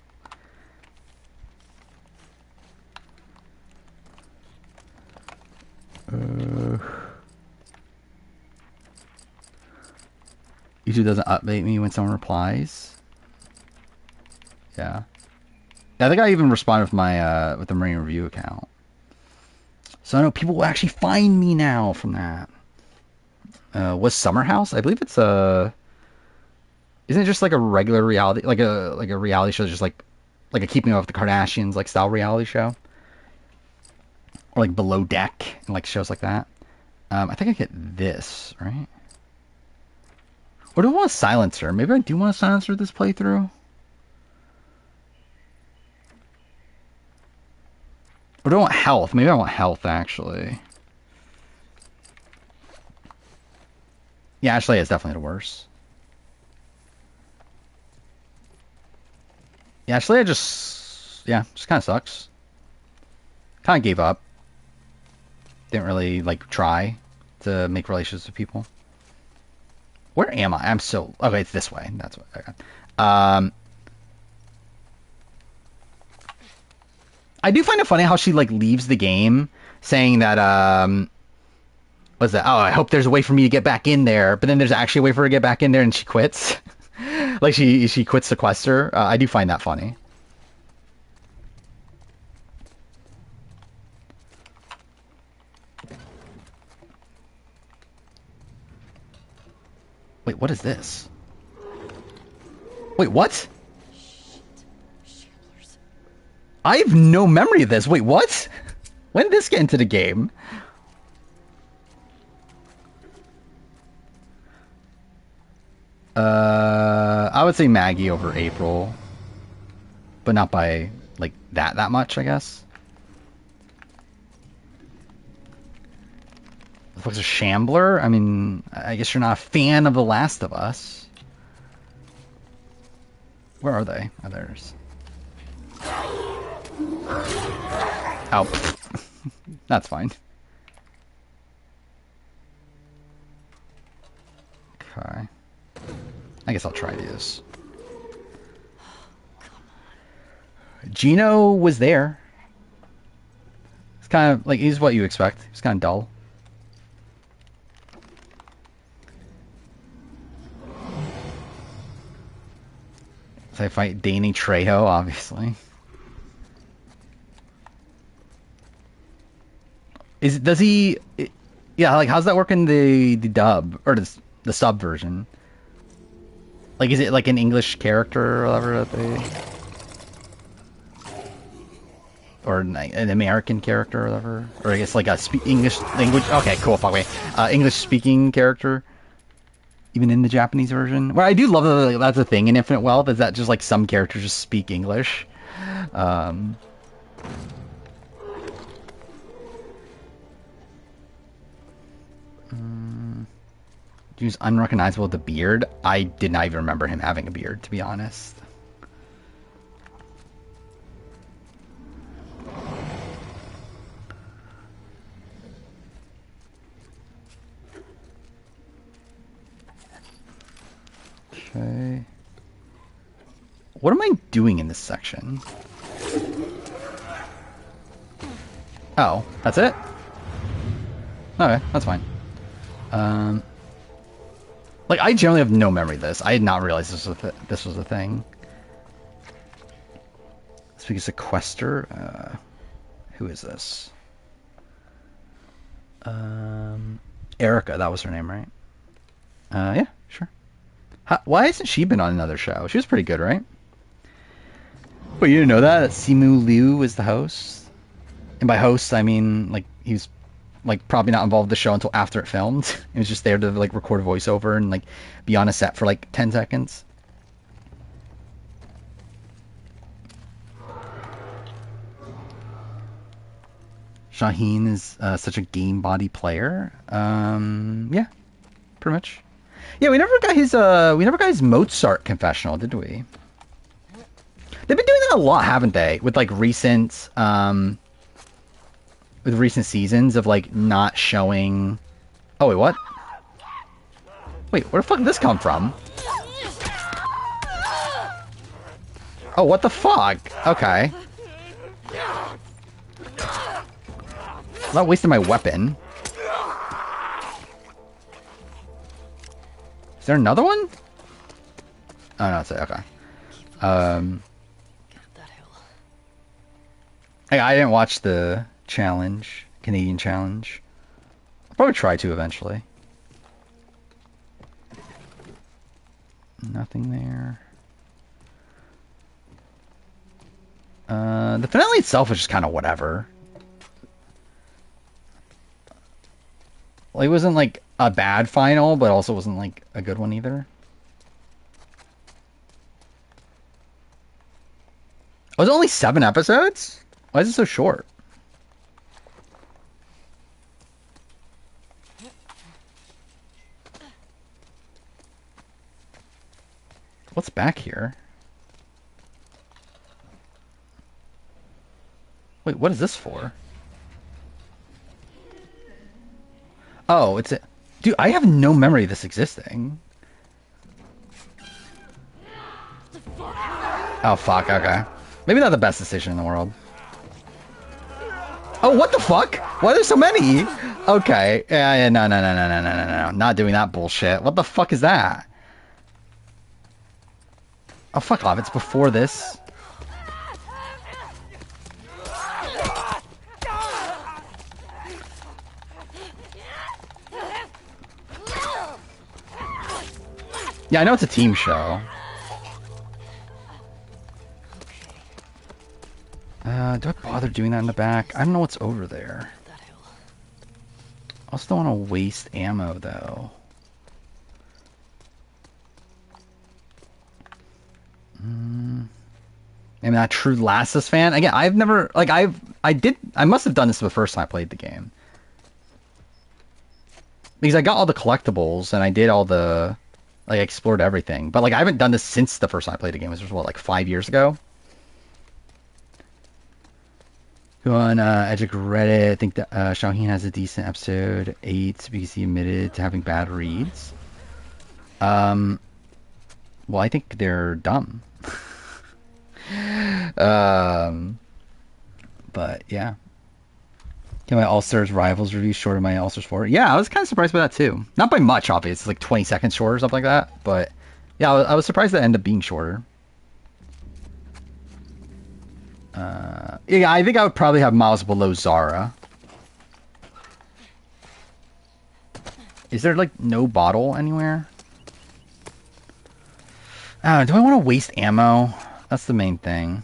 YouTube doesn't update me when someone replies. Yeah. I think I even responded with my with the Marine Review account. So I know people will actually find me now from that. Was Summer House? I believe it's isn't it just like a regular reality, like a reality show, just like a Keeping Up with the Kardashians like style reality show, or like Below Deck and like shows like that. I think I get this right. Or do I want a silencer? Maybe I do want a silencer this playthrough. Or do I want health? Maybe I want health, actually. Yeah, actually, it's definitely the worst. Yeah, actually, just kind of sucks. Kind of gave up. Didn't really, like, try to make relations with people. Where am I? I'm so... Okay, it's this way. That's what... Okay. I do find it funny how she, like, leaves the game saying that, what's that? Oh, I hope there's a way for me to get back in there. But then there's actually a way for her to get back in there and she quits. Like, she quits sequester. I do find that funny. Wait, what is this? Wait, what? I have no memory of this. Wait, what? When did this get into the game? I would say Maggie over April. But not by, like, that much, I guess. The fuck's a Shambler? I mean, I guess you're not a fan of The Last of Us. Where are they? Oh, there's... Oh, that's fine. Okay. I guess I'll try these. Gino was there. It's kind of like, he's what you expect. He's kind of dull. So I fight Danny Trejo, obviously. Does he? Yeah, like how's that work in the dub or the sub version? Like, is it like an English character or whatever that they, or an American character or whatever, or I guess like a English language? Okay, cool. Fuck me. English speaking character, even in the Japanese version. Well, I do love that that's a thing in Infinite Wealth. Is that just like some characters just speak English? He was unrecognizable with the beard. I did not even remember him having a beard, to be honest. Okay. What am I doing in this section? Oh, that's it? Okay, that's fine. Like, I generally have no memory of this. I did not realize this was a thing. Speak as sequester. Who is this? Erica, that was her name, right? Yeah, sure. Why hasn't she been on another show? She was pretty good, right? But you didn't know that? Simu Liu was the host? And by host, I mean, like, he was like probably not involved with the show until after it filmed. He was just there to like record a voiceover and like be on a set for like 10 seconds. Shaheen is such a game body player. Yeah, pretty much. Yeah, we never got his Mozart confessional, did we? They've been doing that a lot, haven't they? With like recent seasons of like not showing. Oh wait, what? Wait, where the fuck did this come from? Oh, what the fuck? Okay. I'm not wasting my weapon. Is there another one? Oh no, it's okay. Hey, I didn't watch the challenge, Canadian challenge. I'll probably try to eventually. Nothing there. The finale itself is just kind of whatever. Like, it wasn't like a bad final, but also wasn't like a good one either. Oh, it was only 7 episodes? Why is it so short? What's back here? Wait, what is this for? Oh, it's a... Dude, I have no memory of this existing. Oh, fuck, okay. Maybe not the best decision in the world. Oh, what the fuck? Why are there so many? Okay. Yeah, no. Not doing that bullshit. What the fuck is that? Oh, fuck off. It's before this. Yeah, I know it's a team show. Do I bother doing that in the back? I don't know what's over there. I also don't want to waste ammo, though. I'm not a true Last of Us fan. Again, I've never, like, I must have done this the first time I played the game. Because I got all the collectibles, and I did all the, like, I explored everything. But, like, I haven't done this since the first time I played the game, which was, what, like, 5 years ago? Go on Edge of Reddit. I think that Shaheen has a decent episode 8 because he admitted to having bad reads. Well, I think they're dumb. But yeah. Get my All-Stars Rivals review short of my All-Stars 4. Yeah, I was kind of surprised by that too. Not by much, obviously. It's like 20 seconds short or something like that. But yeah, I was surprised that it ended up being shorter. Yeah, I think I would probably have miles below Zara. Is there like no bottle anywhere? Do I want to waste ammo? That's the main thing.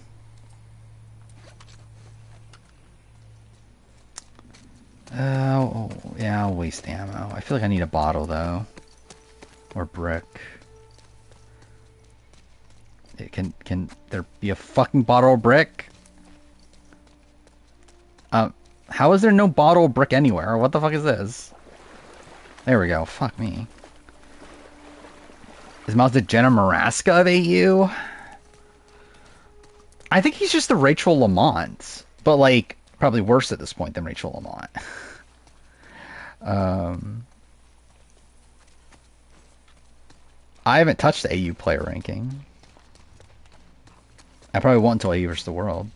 Oh, yeah, I'll waste ammo. I feel like I need a bottle though. Or brick. Can there be a fucking bottle of brick? How is there no bottle of brick anywhere? What the fuck is this? There we go. Fuck me. Is Miles the Jenna Maraska of AU? I think he's just the Rachel Lamont. But, like, probably worse at this point than Rachel Lamont. I haven't touched the AU player ranking. I probably won't until AU vs. the World.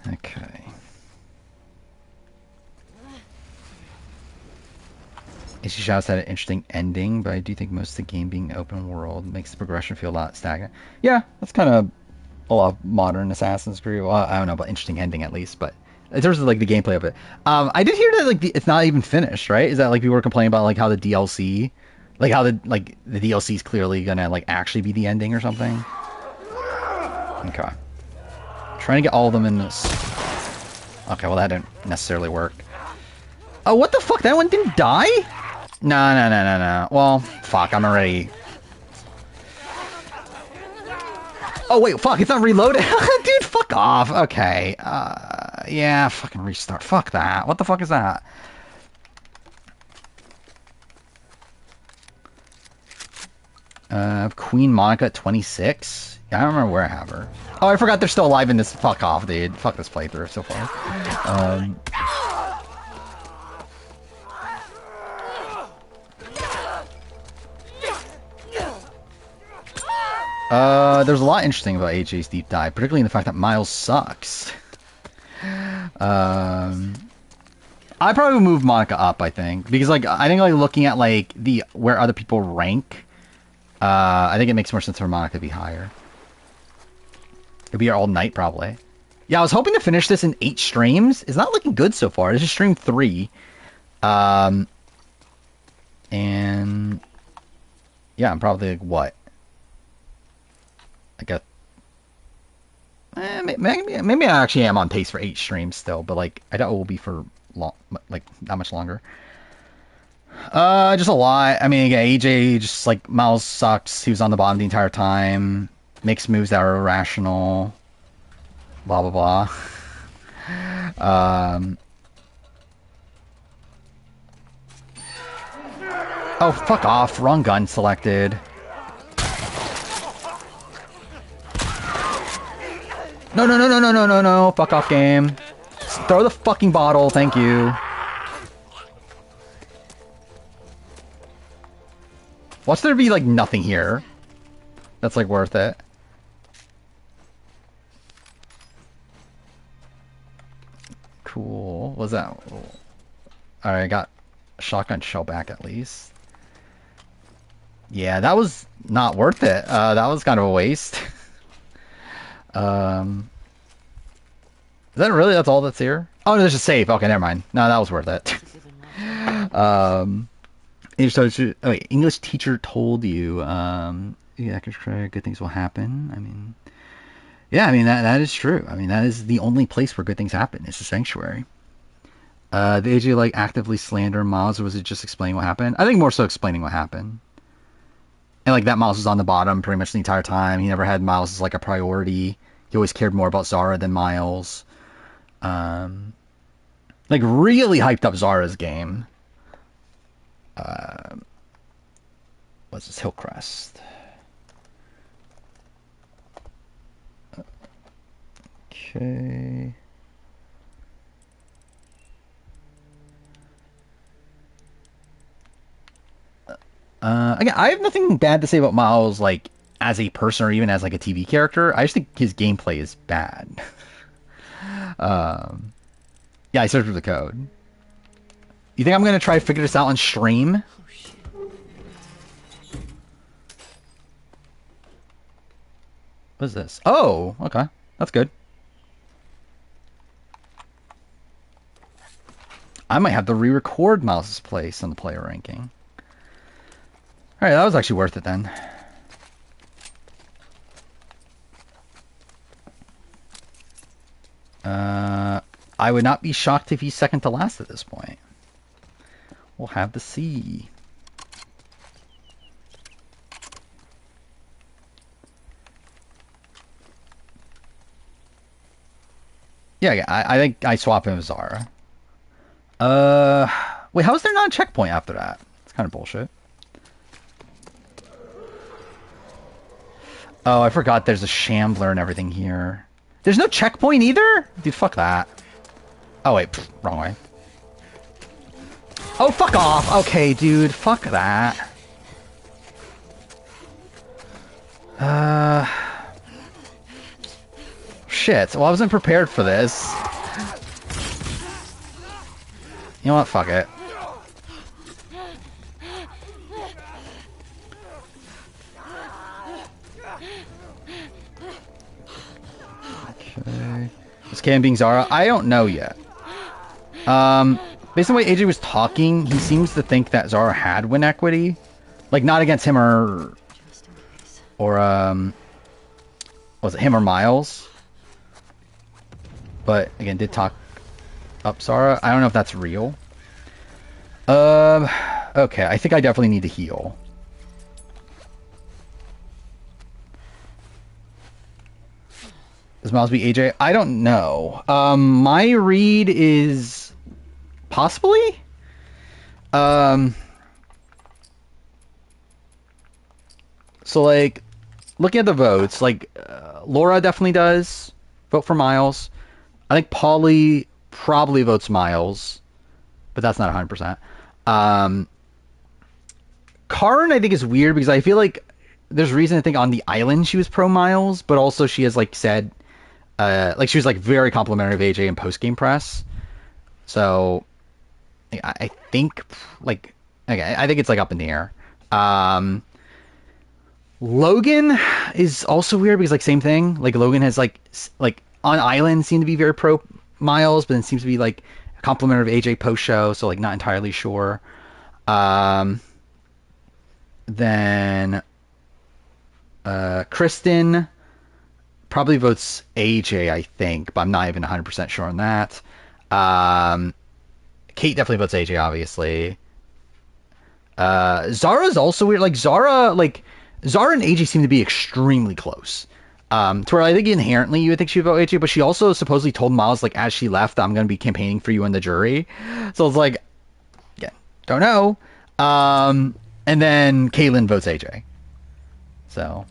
Okay. AC Shouts had an interesting ending, but I do think most of the game being open world makes the progression feel a lot stagnant. Yeah, that's kind of a lot of modern Assassin's Creed. Well, I don't know about interesting ending at least, but in terms of like the gameplay of it, I did hear that like it's not even finished, right? Is that like people were complaining about like how the DLC, like how the DLC is clearly gonna like actually be the ending or something? Okay. Trying to get all of them in this. Okay, well that didn't necessarily work. Oh, what the fuck? That one didn't die? No, no, no, no, no. Well, fuck, I'm already... Oh, wait, fuck, it's not reloaded? Dude, fuck off. Okay. Yeah, fucking restart. Fuck that. What the fuck is that? Queen Monica at 26? Yeah, I don't remember where I have her. Oh, I forgot they're still alive in this. Fuck off, dude. Fuck this playthrough so far. There's a lot interesting about AJ's deep dive, particularly in the fact that Miles sucks. I probably would move Monica up, I think. Because, like, I think, like, looking at, like, where other people rank, I think it makes more sense for Monica to be higher. It'll be here all night, probably. Yeah, I was hoping to finish this in 8 streams. It's not looking good so far. This is stream 3. And... yeah, I'm probably, like, what? I guess... maybe I actually am on pace for 8 streams still, but, like, I doubt it will be for long, like, that much longer. Just a lot. I mean, again, AJ, just, like, Miles sucks. He was on the bottom the entire time. Makes moves that are irrational. Blah, blah, blah. Oh, fuck off. Wrong gun selected. No, no, no, no, no, no, no, no. Fuck off, game. Just throw the fucking bottle. Thank you. Watch there be, like, nothing here that's, like, worth it. Cool. What's that? Alright, I got a shotgun shell back at least. Yeah, that was not worth it. That was kind of a waste. Is that really? That's all that's here? Oh, no, there's a save. Okay, never mind. No, that was worth it. English teacher told you, yeah, good things will happen. I mean, yeah, I mean, that is true. I mean, that is the only place where good things happen. It's a sanctuary. Did AJ, like, actively slander Miles, or was it just explaining what happened? I think more so explaining what happened. And, like, that Miles was on the bottom pretty much the entire time. He never had Miles as, like, a priority. He always cared more about Zara than Miles. Like, really hyped up Zara's game. What's this? Hillcrest. Okay. Again, I have nothing bad to say about Miles, like, as a person or even as, like, a TV character. I just think his gameplay is bad. Yeah, I searched for the code. You think I'm gonna try to figure this out on stream? What is this? Oh, okay. That's good. I might have to re-record Miles' place on the player ranking. Alright, that was actually worth it then. I would not be shocked if he's second to last at this point. We'll have to see. Yeah, I think I swap him with Zara. Wait, how is there not a checkpoint after that? It's kind of bullshit. Oh, I forgot there's a shambler and everything here. There's no checkpoint either? Dude, fuck that. Oh, wait. Pff, wrong way. Oh, fuck off. Okay, dude. Fuck that. Shit. Well, I wasn't prepared for this. You know what? Fuck it. Okay. Is Cam being Zara? I don't know yet. Based on the way AJ was talking, he seems to think that Zara had win equity. Like, not against him or was it him or Miles? But, again, did talk up Zara. I don't know if that's real. Um, okay, I think I definitely need to heal. Does Miles beat AJ? I don't know. My read is possibly. Um, so like looking at the votes, like Laura definitely does vote for Miles. I think Paulie probably votes Miles, but that's not 100%. Um, Karn I think is weird because I feel like there's reason to think on the island she was pro Miles, but also she has like said like she was like very complimentary of AJ in post game press. So I think like okay, I think it's like up in the air. Um, Logan is also weird because like same thing. Like Logan has like on Island seemed to be very pro Miles, but then seems to be like a complimentary of AJ post show, so like not entirely sure. Um, then Kristen probably votes AJ, I think, but I'm not even 100% sure on that. Um, Kate definitely votes AJ, obviously. Zara's also weird. Zara and AJ seem to be extremely close. To where I think inherently you would think she would vote AJ, but she also supposedly told Miles like as she left, I'm gonna be campaigning for you in the jury. So it's like, yeah, don't know. And then Caitlyn votes AJ. So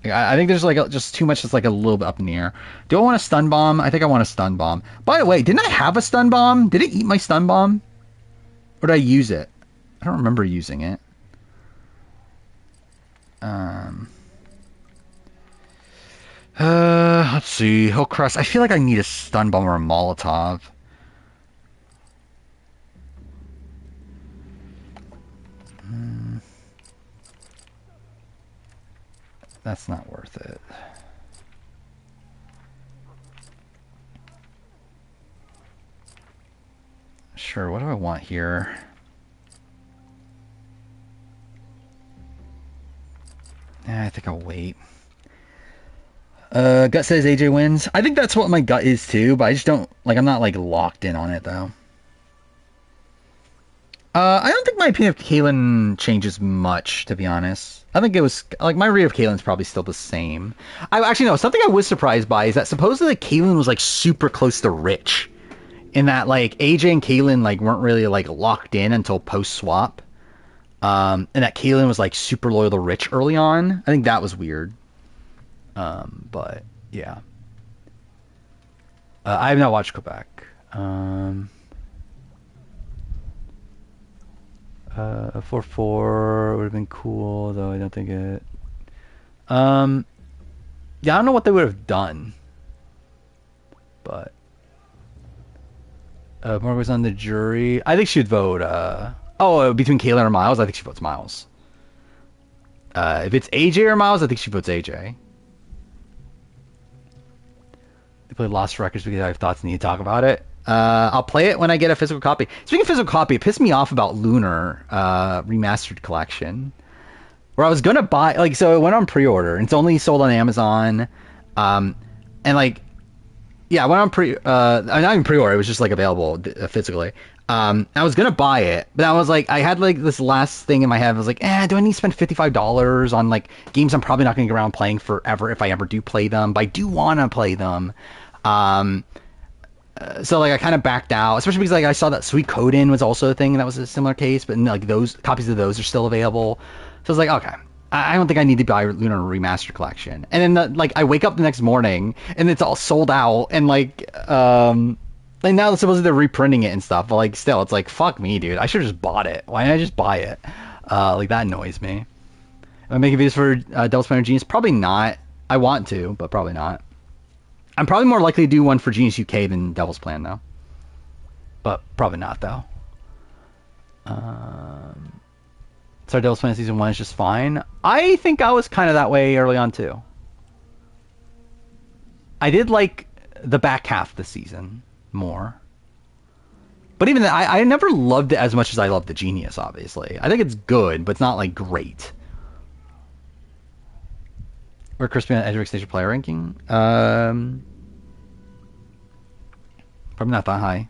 I think there's like just too much that's like a little bit up in the air. Do I want a stun bomb? I think I want a stun bomb. By the way, didn't I have a stun bomb? Did it eat my stun bomb? Or did I use it? I don't remember using it. Let's see. Hillcrest. I feel like I need a stun bomb or a Molotov. That's not worth it. Sure, what do I want here? I think I'll wait. Gut says AJ wins. I think that's what my gut is too, but I just don't like. I'm not like locked in on it though. I don't think my opinion of Kaylin changes much, to be honest. I think it was like my read of Kaylin's probably still the same. I actually no. Something I was surprised by is that supposedly Kaylin was like super close to Rich, in that like AJ and Kaylin like weren't really like locked in until post swap. And that Kaylin was like super loyal to Rich early on. I think that was weird. But yeah, I have not watched Quebec. 4-4 would have been cool, though I don't think it. Yeah, I don't know what they would have done, but Margaret's on the jury. I think she'd vote. Between Kaylin or Miles, I think she votes Miles. If it's AJ or Miles, I think she votes AJ. They play Lost Records because I have thoughts and need to talk about it. I'll play it when I get a physical copy. Speaking of physical copy, it pissed me off about Lunar Remastered Collection, where I was gonna buy so it went on pre-order and it's only sold on Amazon, and like yeah, I went on not even pre-order, it was just like available physically. I was gonna buy it, but I was like, I had like this last thing in my head. I was like, do I need to spend $55 on like games I'm probably not gonna get around playing forever if I ever do play them? But I do want to play them. So like I kind of backed out, especially because like I saw that Sweet Coden was also a thing that was a similar case, but like those copies of those are still available. So I was like, okay, I don't think I need to buy Lunar Remaster Collection. And then like I wake up the next morning and it's all sold out, and like now supposedly they're reprinting it and stuff, but like still it's like fuck me, dude. I should have just bought it. Why didn't I just buy it? Like that annoys me. Am I making videos for Devil's Planner Genius? Probably not. I want to, but probably not. I'm probably more likely to do one for Genius UK than Devil's Plan, though. But probably not, though. So Devil's Plan Season 1 is just fine. I think I was kind of that way early on, too. I did like the back half of the season more. But even then, I never loved it as much as I loved the Genius, obviously. I think it's good, but it's not, like, great. We're crispy on Edge of Station player ranking. Probably not that high.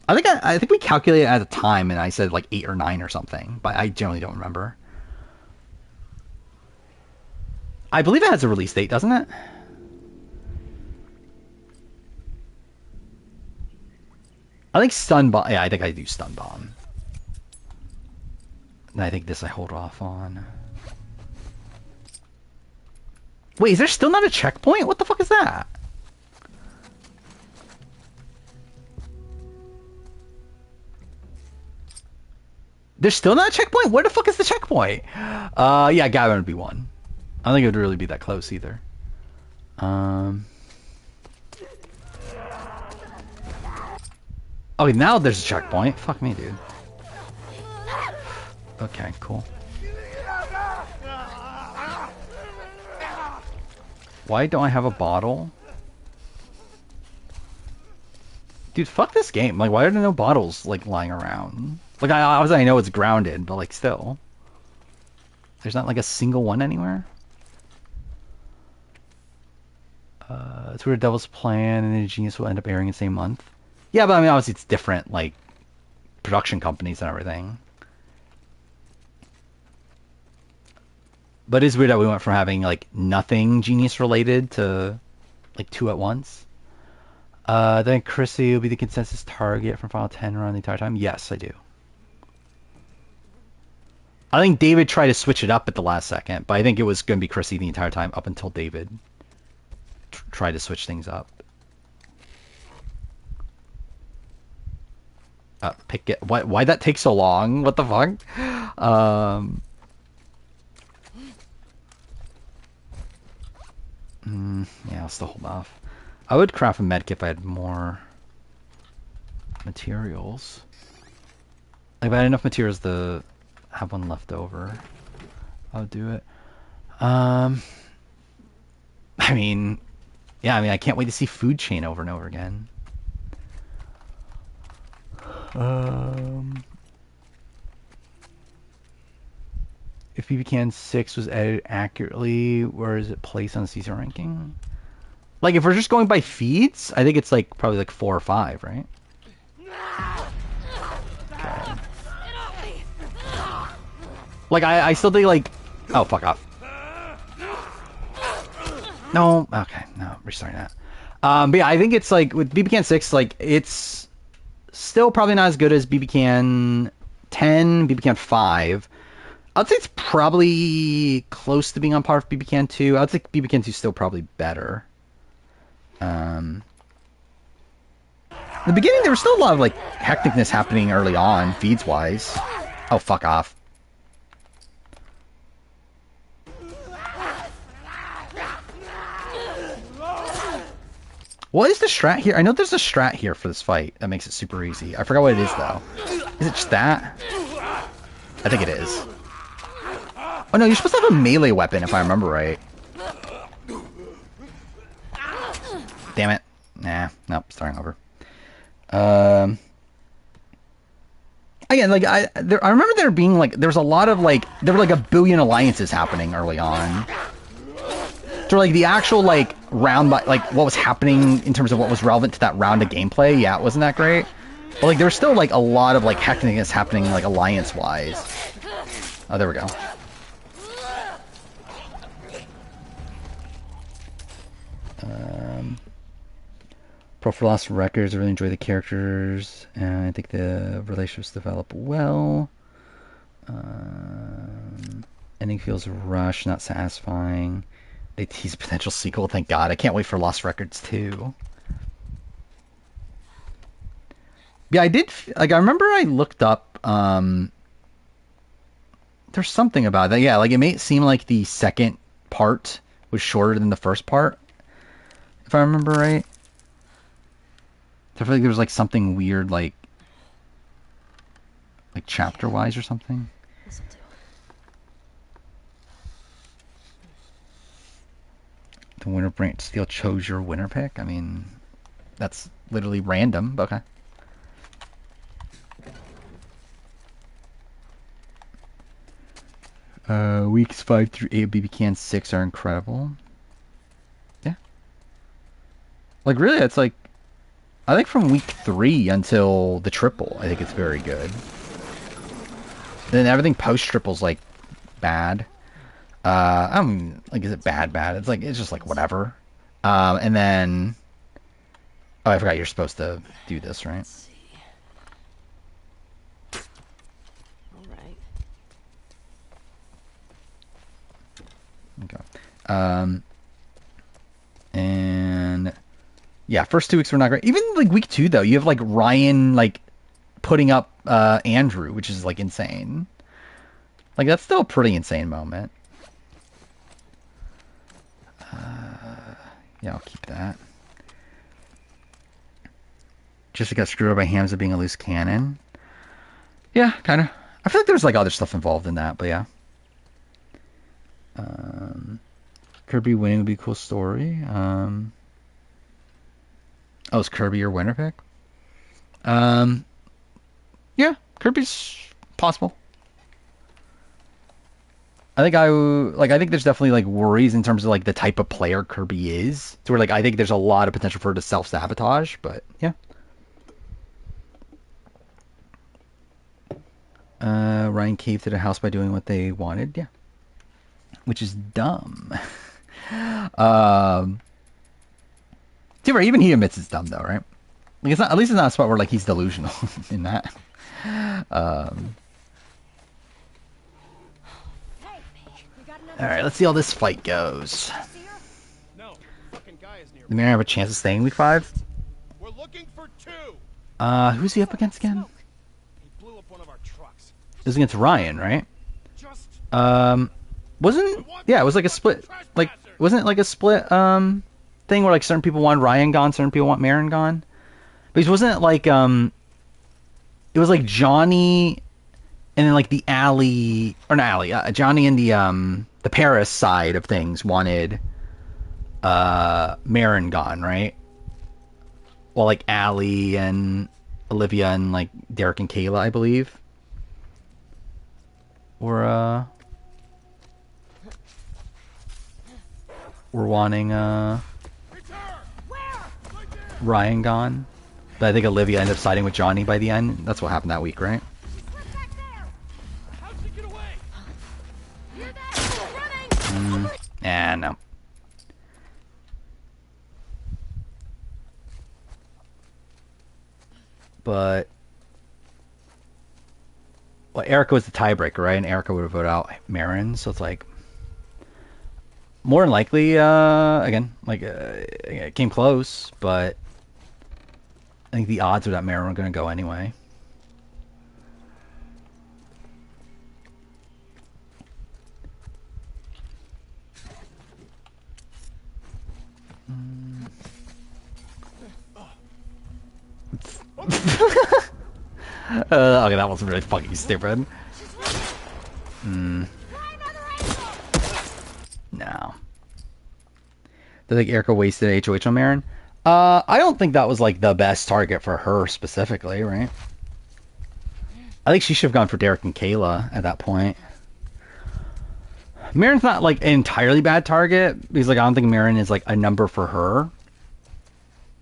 I think we calculated at a time, and I said like 8 or 9 or something, but I generally don't remember. I believe it has a release date, doesn't it? I think Stun Bomb. Yeah, I think I do Stun Bomb. And I think this I hold off on. Wait, is there still not a checkpoint? What the fuck is that? There's still not a checkpoint? Where the fuck is the checkpoint? Yeah, Gavin would be one. I don't think it would really be that close either. Okay, now there's a checkpoint. Fuck me, dude. Okay, cool. Why don't I have a bottle? Dude, fuck this game. Like, why are there no bottles, like, lying around? Like, obviously I know it's grounded, but, like, still. There's not, like, a single one anywhere? It's where Devil's Plan and Ingenious will end up airing in the same month. Yeah, but, I mean, obviously it's different, like, production companies and everything. But it's weird that we went from having, like, nothing Genius related to, like, 2 at once. Then Chrissy will be the consensus target from Final 10 around the entire time. Yes, I do. I think David tried to switch it up at the last second, but I think it was going to be Chrissy the entire time up until David tried to switch things up. Pick it. Why'd that take so long? What the fuck? Yeah, I'll still hold off. I would craft a medkit if I had more materials. Like, if I had enough materials to have one left over, I would do it. I mean, yeah, I can't wait to see Food Chain over and over again. If BBCan 6 was edited accurately, where is it placed on the season ranking? Like, if we're just going by feeds, I think it's like probably like 4 or 5, right? Okay. Like, I still think like, oh, fuck off. No, okay, no, restarting that. But yeah, I think it's like with BBCan 6, like it's still probably not as good as BBCan 10, BBCan 5. I'd say it's probably close to being on par with BBCan 2. I'd say BBCan 2 is still probably better. In the beginning, there was still a lot of like hecticness happening early on, feeds wise. Oh, fuck off. What is the strat here? I know there's a strat here for this fight that makes it super easy. I forgot what it is though. Is it just that? I think it is. Oh no, you're supposed to have a melee weapon if I remember right. Damn it. Nah, nope, starting over. Again, like I remember there being like there was a lot of like there were like a billion alliances happening early on. So like the actual like round by like what was happening in terms of what was relevant to that round of gameplay, yeah, it wasn't that great. But like there was still like a lot of like hecticness happening like alliance wise. Oh, there we go. Pro for Lost Records, I really enjoy the characters, and I think the relationships develop well. Ending feels rushed, not satisfying. They tease a potential sequel, thank God. I can't wait for Lost Records 2. Yeah, I did, like, I remember I looked up, there's something about that. Yeah, like, it may seem like the second part was shorter than the first part, if I remember right. I feel like there was like something weird, like chapter-wise or something. This'll do. The winner branch still chose your winner pick. I mean, that's literally random, but okay. Weeks 5 through 8 of BBCan 6 are incredible. Yeah. Like, really, it's like I think from week 3 until the triple, I think it's very good. Then everything post triple's like bad. I mean, like, is it bad? It's like, it's just like whatever. And then, oh, I forgot you're supposed to do this, right? Let's see. All right. Okay. And yeah, first 2 weeks were not great. Even like week 2 though, you have like Ryan like putting up Andrew, which is like insane. Like that's still a pretty insane moment. Yeah, I'll keep that. Just got screwed up by Hamza being a loose cannon. Yeah, kind of. I feel like there's like other stuff involved in that, but yeah. Kirby winning would be a cool story. Oh, is Kirby your winner pick? Yeah, Kirby's possible. I think there's definitely like worries in terms of like the type of player Kirby is. To where like I think there's a lot of potential for her to self-sabotage, but yeah. Ryan caved to the house by doing what they wanted, yeah. Which is dumb. Even he admits it's dumb though, right? Like it's not, at least it's not a spot where like he's delusional in that. Alright, let's see how this fight goes. No, fucking guy is near. The Marin have a chance of staying week 5. We're looking for 2. Who's he up against again? He blew up one of our trucks. It was against Ryan, right? Just Wasn't yeah, it was like a split, like wasn't it like a split thing where like certain people want Ryan gone, certain people want Marin gone? But wasn't it like it was like Johnny and then like the Alley or not Alley, Johnny and the Paris side of things wanted Marin gone, right? Well, like Alley and Olivia and like Derek and Kayla, I believe. Or we're wanting Ryan gone. But I think Olivia ended up siding with Johnny by the end. That's what happened that week, right? how'd she get away? No. But well, Erica was the tiebreaker, right? And Erica would have voted out Marin, so it's like more than likely, again, like it came close, but I think the odds are that Marin were going to go anyway. Okay, that wasn't really fucking stupid. No. Do you think Erica wasted HOH on Marin? I don't think that was like the best target for her specifically, right? I think she should have gone for Derek and Kayla at that point. Marin's not like an entirely bad target because like I don't think Marin is like a number for her.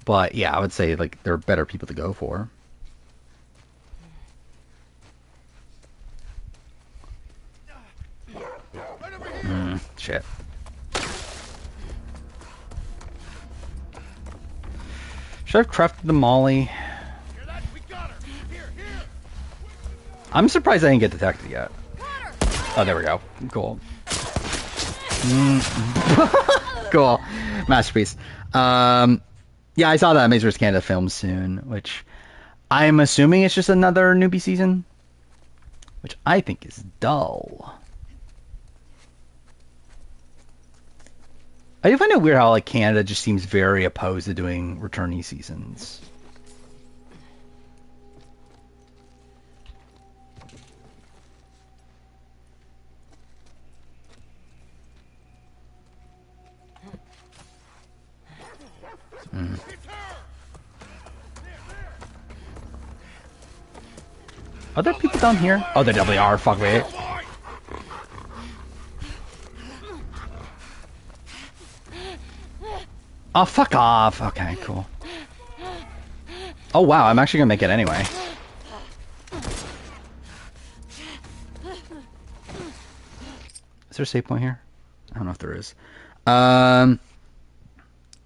But yeah, I would say like there are better people to go for. Shit. Should I have crafted the Molly? Hear that? We got her. Here. I'm surprised I didn't get detected yet. Oh, there we go. Cool. Cool. Masterpiece. Yeah, I saw that Maze vs. Canada film soon, which I'm assuming it's just another newbie season, which I think is dull. I do find it weird how like Canada just seems very opposed to doing returnee seasons. Are there people down here? Oh, there definitely are. Fuck me. Oh, fuck off. Okay, cool. Oh wow, I'm actually gonna make it anyway. Is there a save point here? I don't know if there is. What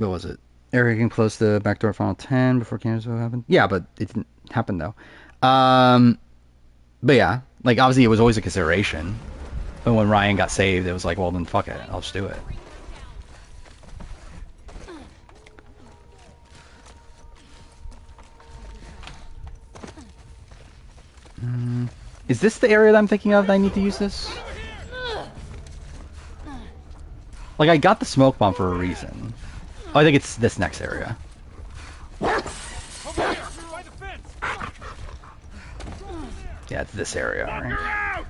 was it? Area can close the backdoor final 10 before cameras will happen. Yeah, but it didn't happen though. But yeah, like obviously it was always a consideration. But when Ryan got saved, it was like, well then fuck it, I'll just do it. Is this the area that I'm thinking of that I need to use this? Like I got the smoke bomb for a reason. Oh, I think it's this next area. Over here, by the fence. Yeah, it's this area, right? You're out.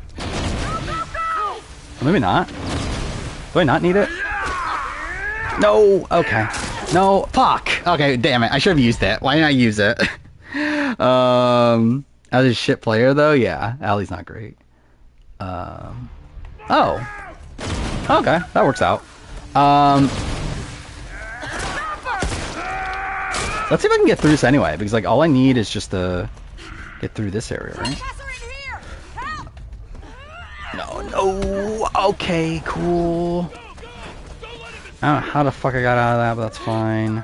Maybe not. Do I not need it? No. Okay. No. Fuck. Okay. Damn it. I should have used it. Why didn't I use it? As a shit player though, yeah. Allie's not great. Oh. Okay. That works out. Let's see if I can get through this anyway, because like all I need is just to get through this area, right? No. Okay. Cool. I don't know how the fuck I got out of that, but that's fine.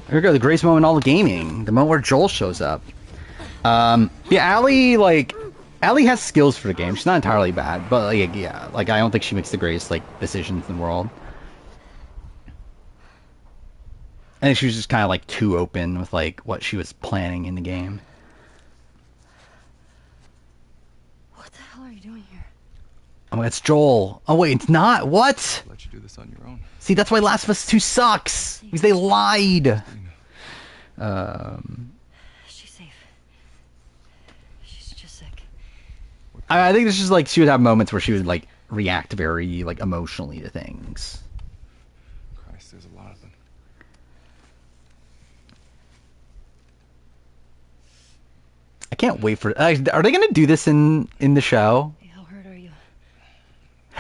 Here we go, the greatest moment in all the gaming. The moment where Joel shows up. Yeah, Allie has skills for the game. She's not entirely bad, but like, yeah, like I don't think she makes the greatest like decisions in the world. I think she was just kind of like too open with like what she was planning in the game. What the hell are you doing here? Oh, it's Joel. Oh wait, it's not. What? Let you do this on your own. See, that's why Last of Us 2 sucks. Because they lied. She's safe. She's just sick. I think it's just like she would have moments where she would like react very like emotionally to things. Christ, there's a lot of them. I can't wait for. Are they gonna do this in the show? How hurt are you?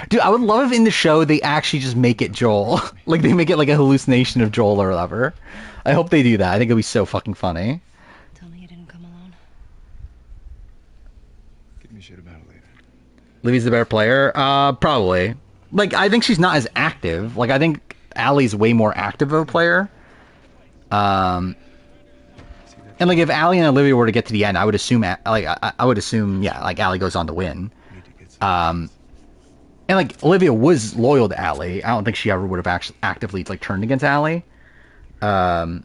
Dude, I would love if in the show they actually just make it Joel. Like they make it like a hallucination of Joel or whatever. I hope they do that. I think it'd be so fucking funny. Tell me you didn't come alone. Give me shit about it later. Livy's the better player? Probably. Like, I think she's not as active. Like, I think Allie's way more active of a player. And like, if Allie and Olivia were to get to the end, I would assume, I would assume, yeah, like Allie goes on to win. And like, Olivia was loyal to Allie. I don't think she ever would have actually actively like turned against Allie. But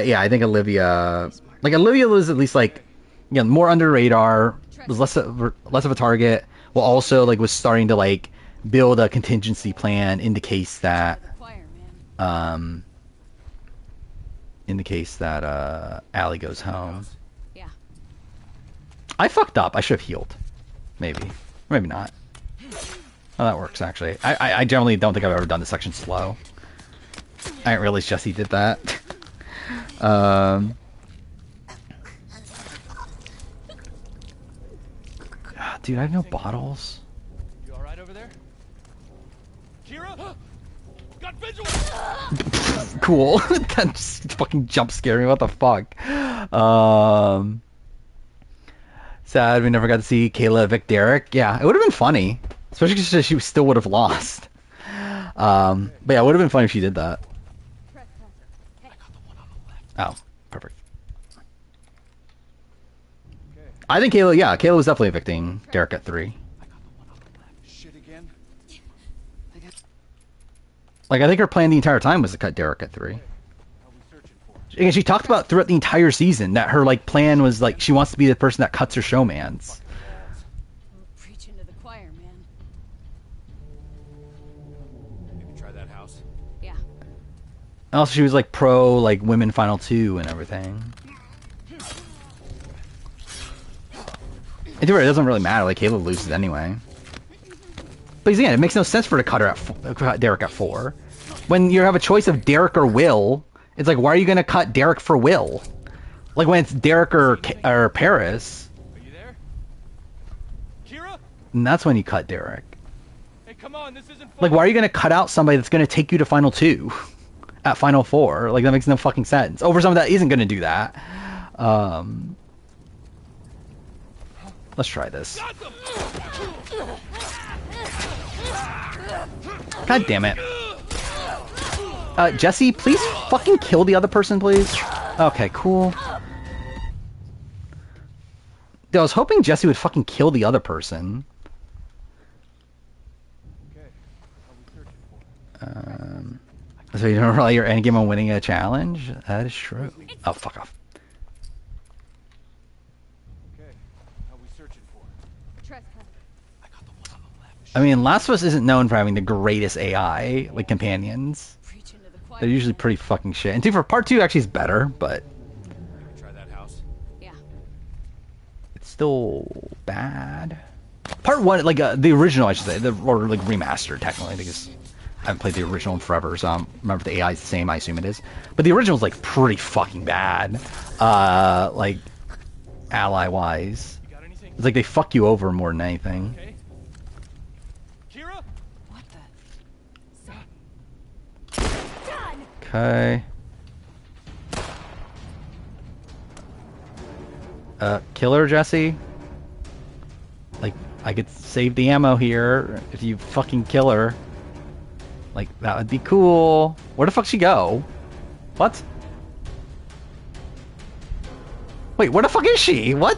yeah, I think Olivia was at least like, you know, more under the radar, was less of a target, while also like was starting to like build a contingency plan in the case that Allie goes home. Yeah. I fucked up. I should have healed. Maybe not. Oh, that works actually. I generally don't think I've ever done this section slow. I didn't realize Jesse did that. Dude, I have no bottles. You all right over there? Kira? Got visual. Cool. That just fucking jump scared me. What the fuck? Sad we never got to see Kayla evict Derek. Yeah, it would have been funny. Especially because she still would have lost. But yeah, it would have been funny if she did that. Oh, perfect. I think Kayla was definitely evicting Derek at 3. Shit again. Like, I think her plan the entire time was to cut Derek at 3. And she talked about throughout the entire season that her, like, plan was, like, she wants to be the person that cuts her showmans. Preaching to the choir, man. Maybe try that house. Yeah. And also, she was, like, pro, like, women final 2 and everything. And to her, it doesn't really matter. Like, Kayla loses anyway. But again, it makes no sense for her to cut Derek at 4. When you have a choice of Derek or Will, it's like, why are you going to cut Derek for Will? Like, when it's Derek or Paris, Are you there? Kira? and that's when you cut Derek. Hey, come on, this isn't fun. Like, why are you going to cut out somebody that's going to take you to final 2? at Final Four. Like, that makes no fucking sense. Over someone that isn't going to do that. Let's try this. God damn it. Jesse, please fucking kill the other person, please. Okay, cool. Dude, I was hoping Jesse would fucking kill the other person. So you don't rely your endgame on winning a challenge? That is true. Oh, fuck off. Okay, how we searching for? Trespass. I got the one on the left. I mean, Last of Us isn't known for having the greatest AI, like, companions. Preach into the choir. They're usually pretty fucking shit. And for part 2 actually is better, but Ever try that house? Yeah. it's still bad. Part 1, like, the original, I should say, or, like, remastered, technically, because I haven't played the original in forever, so I don't remember if the AI is the same. I assume it is. But the original's, like, pretty fucking bad. Like, ally-wise. You got anything? It's like they fuck you over more than anything. Okay. Kira? What the? Done. Okay. Kill her, Jesse. Like, I could save the ammo here if you fucking kill her. Like, that would be cool. Where the fuck she go? What? Wait, where the fuck is she? What?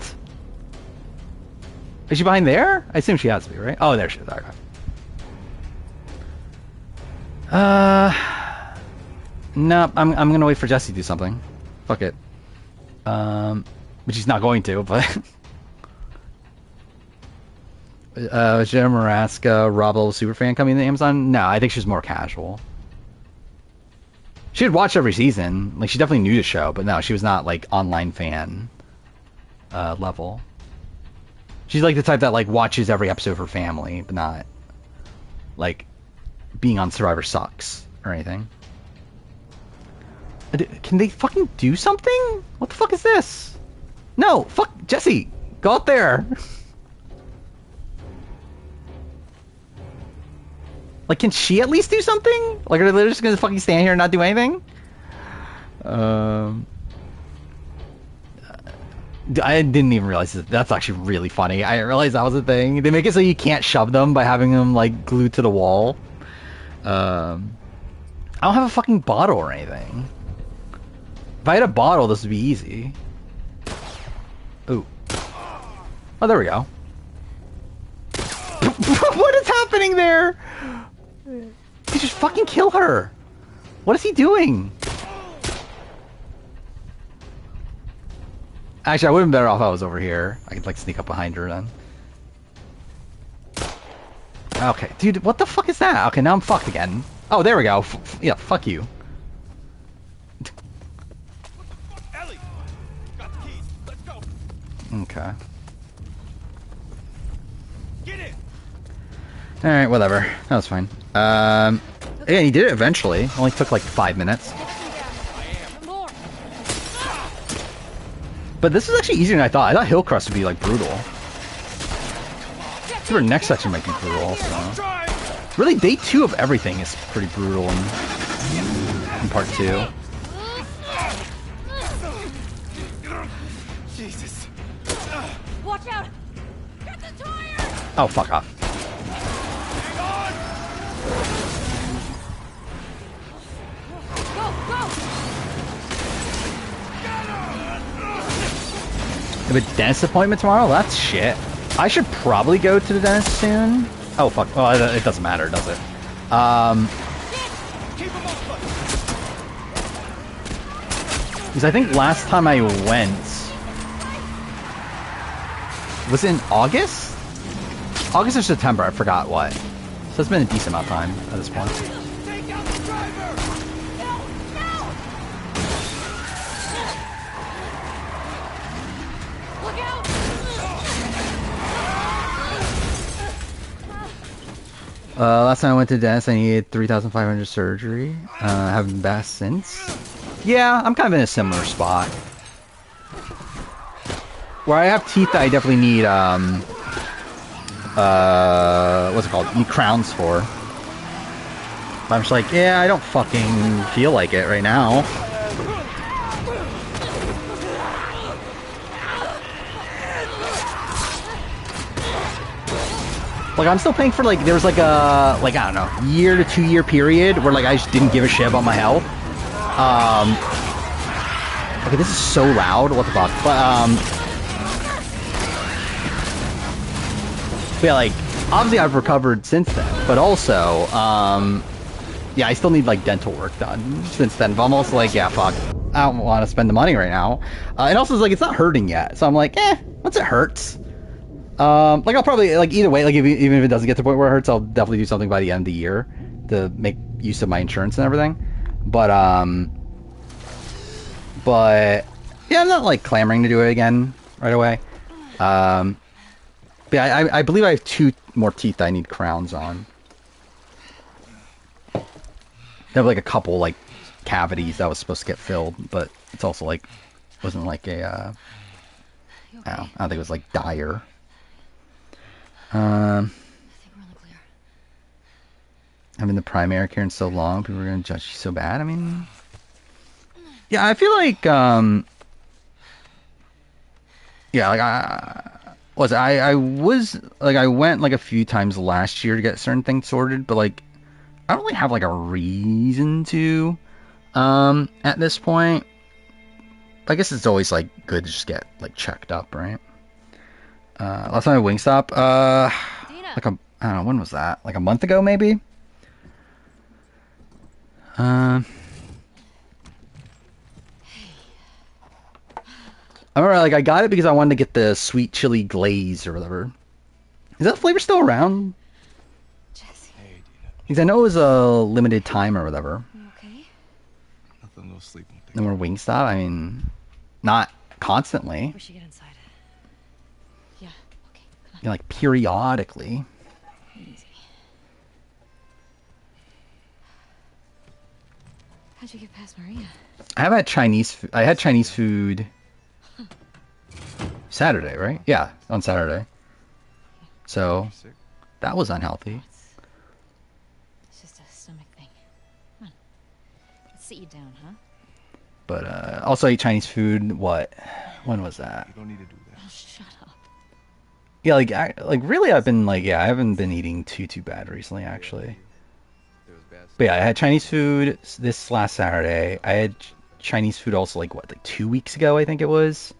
Is she behind there? I assume she has to be, right? Oh, there she is. Okay. No, I'm gonna wait for Jesse to do something. Fuck it. But she's not going to, but... was Jenna Maraska, Robo superfan coming to Amazon? No, I think she's more casual. She had watched every season. Like, she definitely knew the show, but no, she was not, like, online fan level. She's, like, the type that, like, watches every episode for family, but not, like, being on Survivor sucks or anything. Can they fucking do something? What the fuck is this? No, fuck, Jesse, go out there. Like, can she at least do something? Like, are they just gonna fucking stand here and not do anything? I didn't even realize that. That's actually really funny. I didn't realize that was a thing. They make it so you can't shove them by having them, like, glued to the wall. I don't have a fucking bottle or anything. If I had a bottle, this would be easy. Ooh. Oh, there we go. What is happening there? He just fucking kill her. What is he doing? Actually, I would have been better off if I was over here. I could, like, sneak up behind her then. Okay, dude, what the fuck is that? Okay, now I'm fucked again. Oh, there we go. Yeah, fuck you. Ellie! Got the keys. Let's go. Okay. Get in! Alright, whatever. That was fine. Yeah, he did it eventually. Only took like 5 minutes. More. But this is actually easier than I thought. I thought Hillcrest would be like brutal. Her next section might be brutal also. Try! Really, day 2 of everything is pretty brutal in part 2. Jesus. Watch out. Get the tire. Oh, fuck off. Hang on! Go, go. I have a dentist appointment tomorrow? That's shit. I should probably go to the dentist soon. Oh, fuck. Oh, it doesn't matter, does it? Keep him up, buddy. Because I think last time I went... Was it in August? August or September, I forgot what. So it's been a decent amount of time at this point. Take out the driver! Look out. Last time I went to the dentist, I needed 3,500 surgery. Haven't been back since. Yeah, I'm kind of in a similar spot. Where I have teeth that I definitely need, what's it called? Need crowns for. I'm just like, yeah, I don't fucking feel like it right now. Like, I'm still paying for, like, there was, like, a, like, I don't know, year to 2 year period where, like, I just didn't give a shit about my health. Okay, this is so loud, what the fuck, but yeah, like, obviously I've recovered since then, but also, yeah, I still need, like, dental work done since then, but I'm also like, yeah, fuck, I don't want to spend the money right now, and also, it's like, it's not hurting yet, so I'm like, once it hurts, like, I'll probably, like, either way, like, even if it doesn't get to the point where it hurts, I'll definitely do something by the end of the year to make use of my insurance and everything, but, yeah, I'm not, like, clamoring to do it again right away, but yeah, I believe I have 2 more teeth I need crowns on. I have, like, a couple, like, cavities that was supposed to get filled, but it's also, like, wasn't, like, a, I don't think it was, like, dire. I think we're on the clear. I've been the primary care in so long, people are gonna judge you so bad. I mean, yeah, I feel like, yeah, like, I was, like, I went, like, a few times last year to get certain things sorted, but, like, I don't really have, like, a reason to, at this point. I guess it's always, like, good to just get, like, checked up, right? Last time at Wingstop, like, I don't know, when was that? Like, a month ago, maybe? I remember, like, I got it because I wanted to get the sweet chili glaze or whatever. Is that flavor still around? Jesse, Hey, Dina. Because I know it was a limited time or whatever. you okay? Nothing, no sleep. And we're Wingstop, I mean, not constantly. We should get inside. Yeah, okay, come You know, like, periodically. on. Easy. How'd you get past Maria? I have had Chinese food. I had Chinese food Saturday, right? Yeah, on Saturday. So, Sick? that was unhealthy. It's just a stomach thing. Come on. Let's sit you down, huh? But, also ate Chinese food, what? When was that? You don't need to do that. Oh, shut up. Yeah, like, really, I've been, like, yeah, I haven't been eating too bad recently, actually. There was bad But yeah, I had Chinese food this last Saturday. I had Chinese food also, like, what, like 2 weeks ago, I think it was.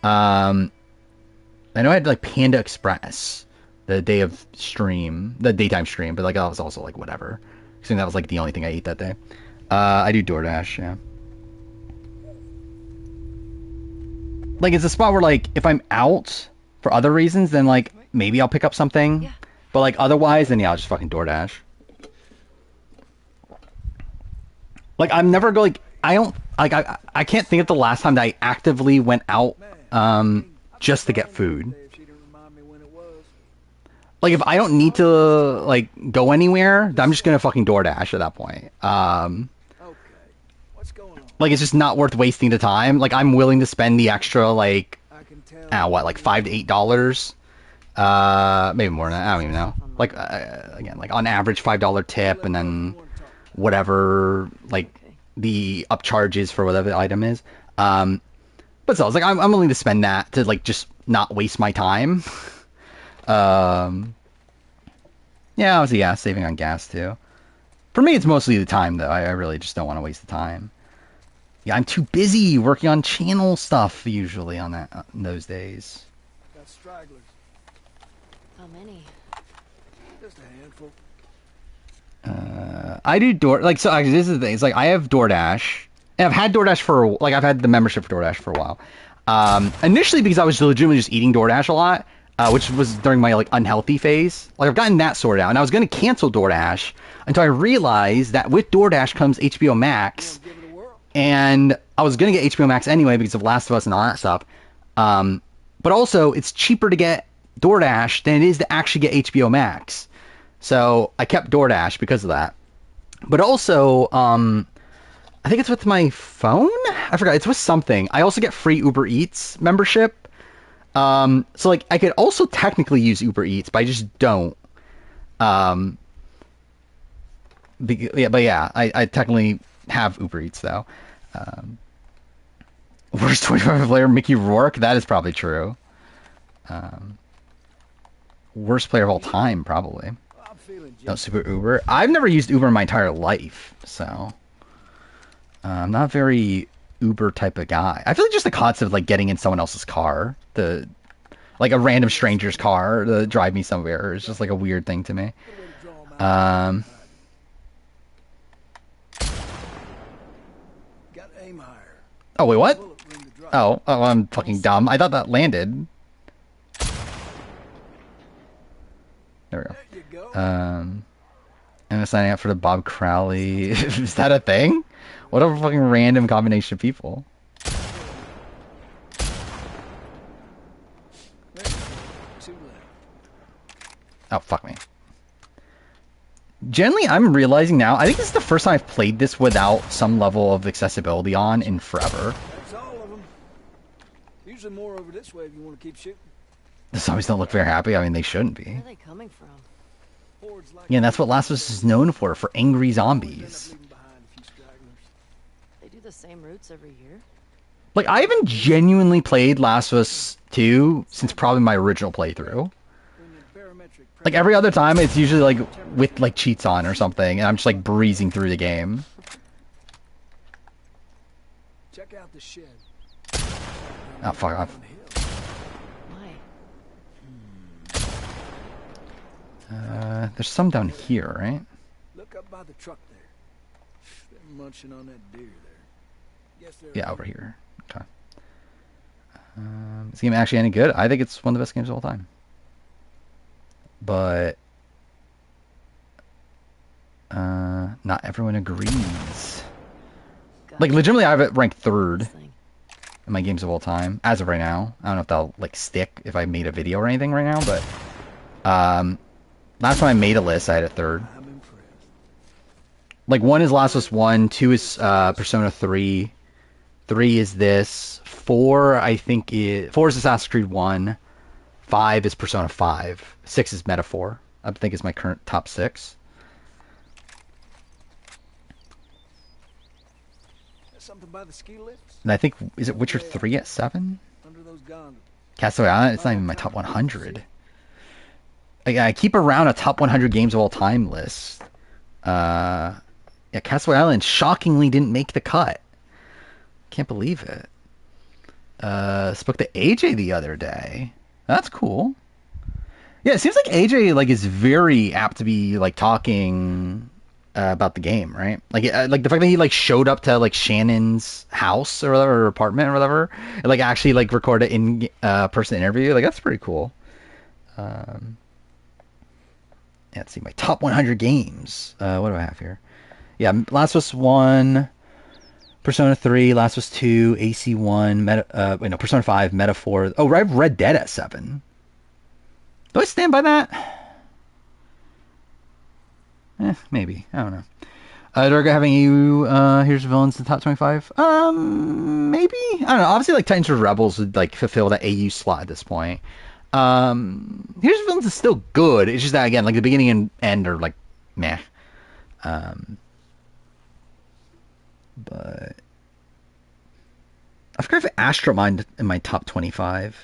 I know I had, like, Panda Express the day of stream, the daytime stream, but, like, I was also, like, whatever. I think that was, like, the only thing I ate that day. I do DoorDash, yeah. Like, it's a spot where, like, if I'm out for other reasons, then, like, maybe I'll pick up something. Yeah. But, like, otherwise, then, yeah, I'll just fucking DoorDash. Like, I'm never going, like, I don't, like, I can't think of the last time that I actively went out, just to get food. Like, if I don't need to, like, go anywhere, I'm just gonna fucking DoorDash at that point. Like, it's just not worth wasting the time. Like, I'm willing to spend the extra, like, what, like $5 to $8? Maybe more than that, I don't even know. Like, again, like, on average, $5 tip, and then whatever, like, the upcharges for whatever the item is. But still, it's like, I'm willing to spend that to, like, just not waste my time. Yeah, obviously, yeah, saving on gas, too. For me, it's mostly the time, though. I really just don't want to waste the time. Yeah, I'm too busy working on channel stuff, usually, on those days. Got stragglers. How many? Just a handful. I do so actually, this is the thing. It's like, I have DoorDash, and I've had DoorDash I've had the membership for DoorDash for a while. Initially because I was legitimately just eating DoorDash a lot, which was during my, like, unhealthy phase. Like, I've gotten that sorted out, and I was going to cancel DoorDash until I realized that with DoorDash comes HBO Max, and I was going to get HBO Max anyway because of Last of Us and all that stuff. But also, it's cheaper to get DoorDash than it is to actually get HBO Max. So I kept DoorDash because of that. But also, I think it's with my phone? I forgot. It's with something. I also get free Uber Eats membership. So, like, I could also technically use Uber Eats, but I just don't. Yeah, but yeah, I technically have Uber Eats though. Um, Worst 25 player, Mickey Rourke. That is probably true. Um, Worst player of all time, probably. I'm feeling No, jittery. Super Uber. I've never used Uber in my entire life, so I'm not very Uber type of guy. I feel like just the concept of like getting in someone else's car, like a random stranger's car to drive me somewhere is just like a weird thing to me. Good way to draw 'em out. Um, Got aim higher. oh wait, what? Bullet room to drop. Oh, I'm fucking dumb. I thought that landed. There we go. There you go. I'm signing up for the Bob Crowley. Is that a thing? What a fucking random combination of people. There you go. 2 left. Oh, fuck me. Generally, I'm realizing now, I think this is the first time I've played this without some level of accessibility on in forever. That's all of them. Usually more over this way if you want to keep shooting. The zombies don't look very happy. I mean, they shouldn't be. Where are they coming from? Hordes like Yeah, and that's what Last of Us is known for angry always end up zombies. leaving behind a few stragglers. They do the same routes every year? Like, I haven't genuinely played Last of Us 2 since probably my original playthrough. When the barometric Like, every other time, it's usually, like, with, like, cheats on or something, and I'm just, like, breezing through the game. Check out the shed. Oh, fuck off. On hill. Why? There's some down here, right? Look up by the truck there. They're munching on that deer there. Guess they're Yeah, over here. Okay. Is the game actually any good? I think it's one of the best games of all time. But not everyone agrees. Like, legitimately, I have it ranked third This thing. in my games of all time as of right now. I don't know if that'll like stick if I made a video or anything right now, but last time I made a list, I had it third. I'm impressed. Like, 1 is Last of Us 1, 2 is Persona 3, 3 is this, 4 I think is 4 is Assassin's Creed 1, 5 is Persona 5, 6 is Metaphor. I think is my current top 6. There's something by the ski lifts And I think, is it Witcher 3 at 7? under those gondolas. Castaway Island, it's not even my top 100. I keep around a top 100 games of all time list. Yeah, Castaway Island shockingly didn't make the cut. Can't believe it. Spoke to AJ the other day. That's cool. Yeah, it seems like AJ like is very apt to be like talking about the game, right? Like the fact that he like showed up to like Shannon's house or whatever, or apartment or whatever, and like actually like recorded in person interview. Like, that's pretty cool. Yeah, let's see my top 100 games. What do I have here? Yeah, Last of Us 1, Persona 3, Last of Us 2, AC1, Persona 5, Metaphor. Oh, I have Red Dead at 7. Do I stand by that? Maybe. I don't know. Durga, having you, here's villains in the top 25. Maybe? I don't know. Obviously, like, Titans vs. Rebels would, like, fulfill that AU slot at this point. Here's villains is still good. It's just that, again, like, the beginning and end are, like, meh. But I forgot if Astromind in my top 25.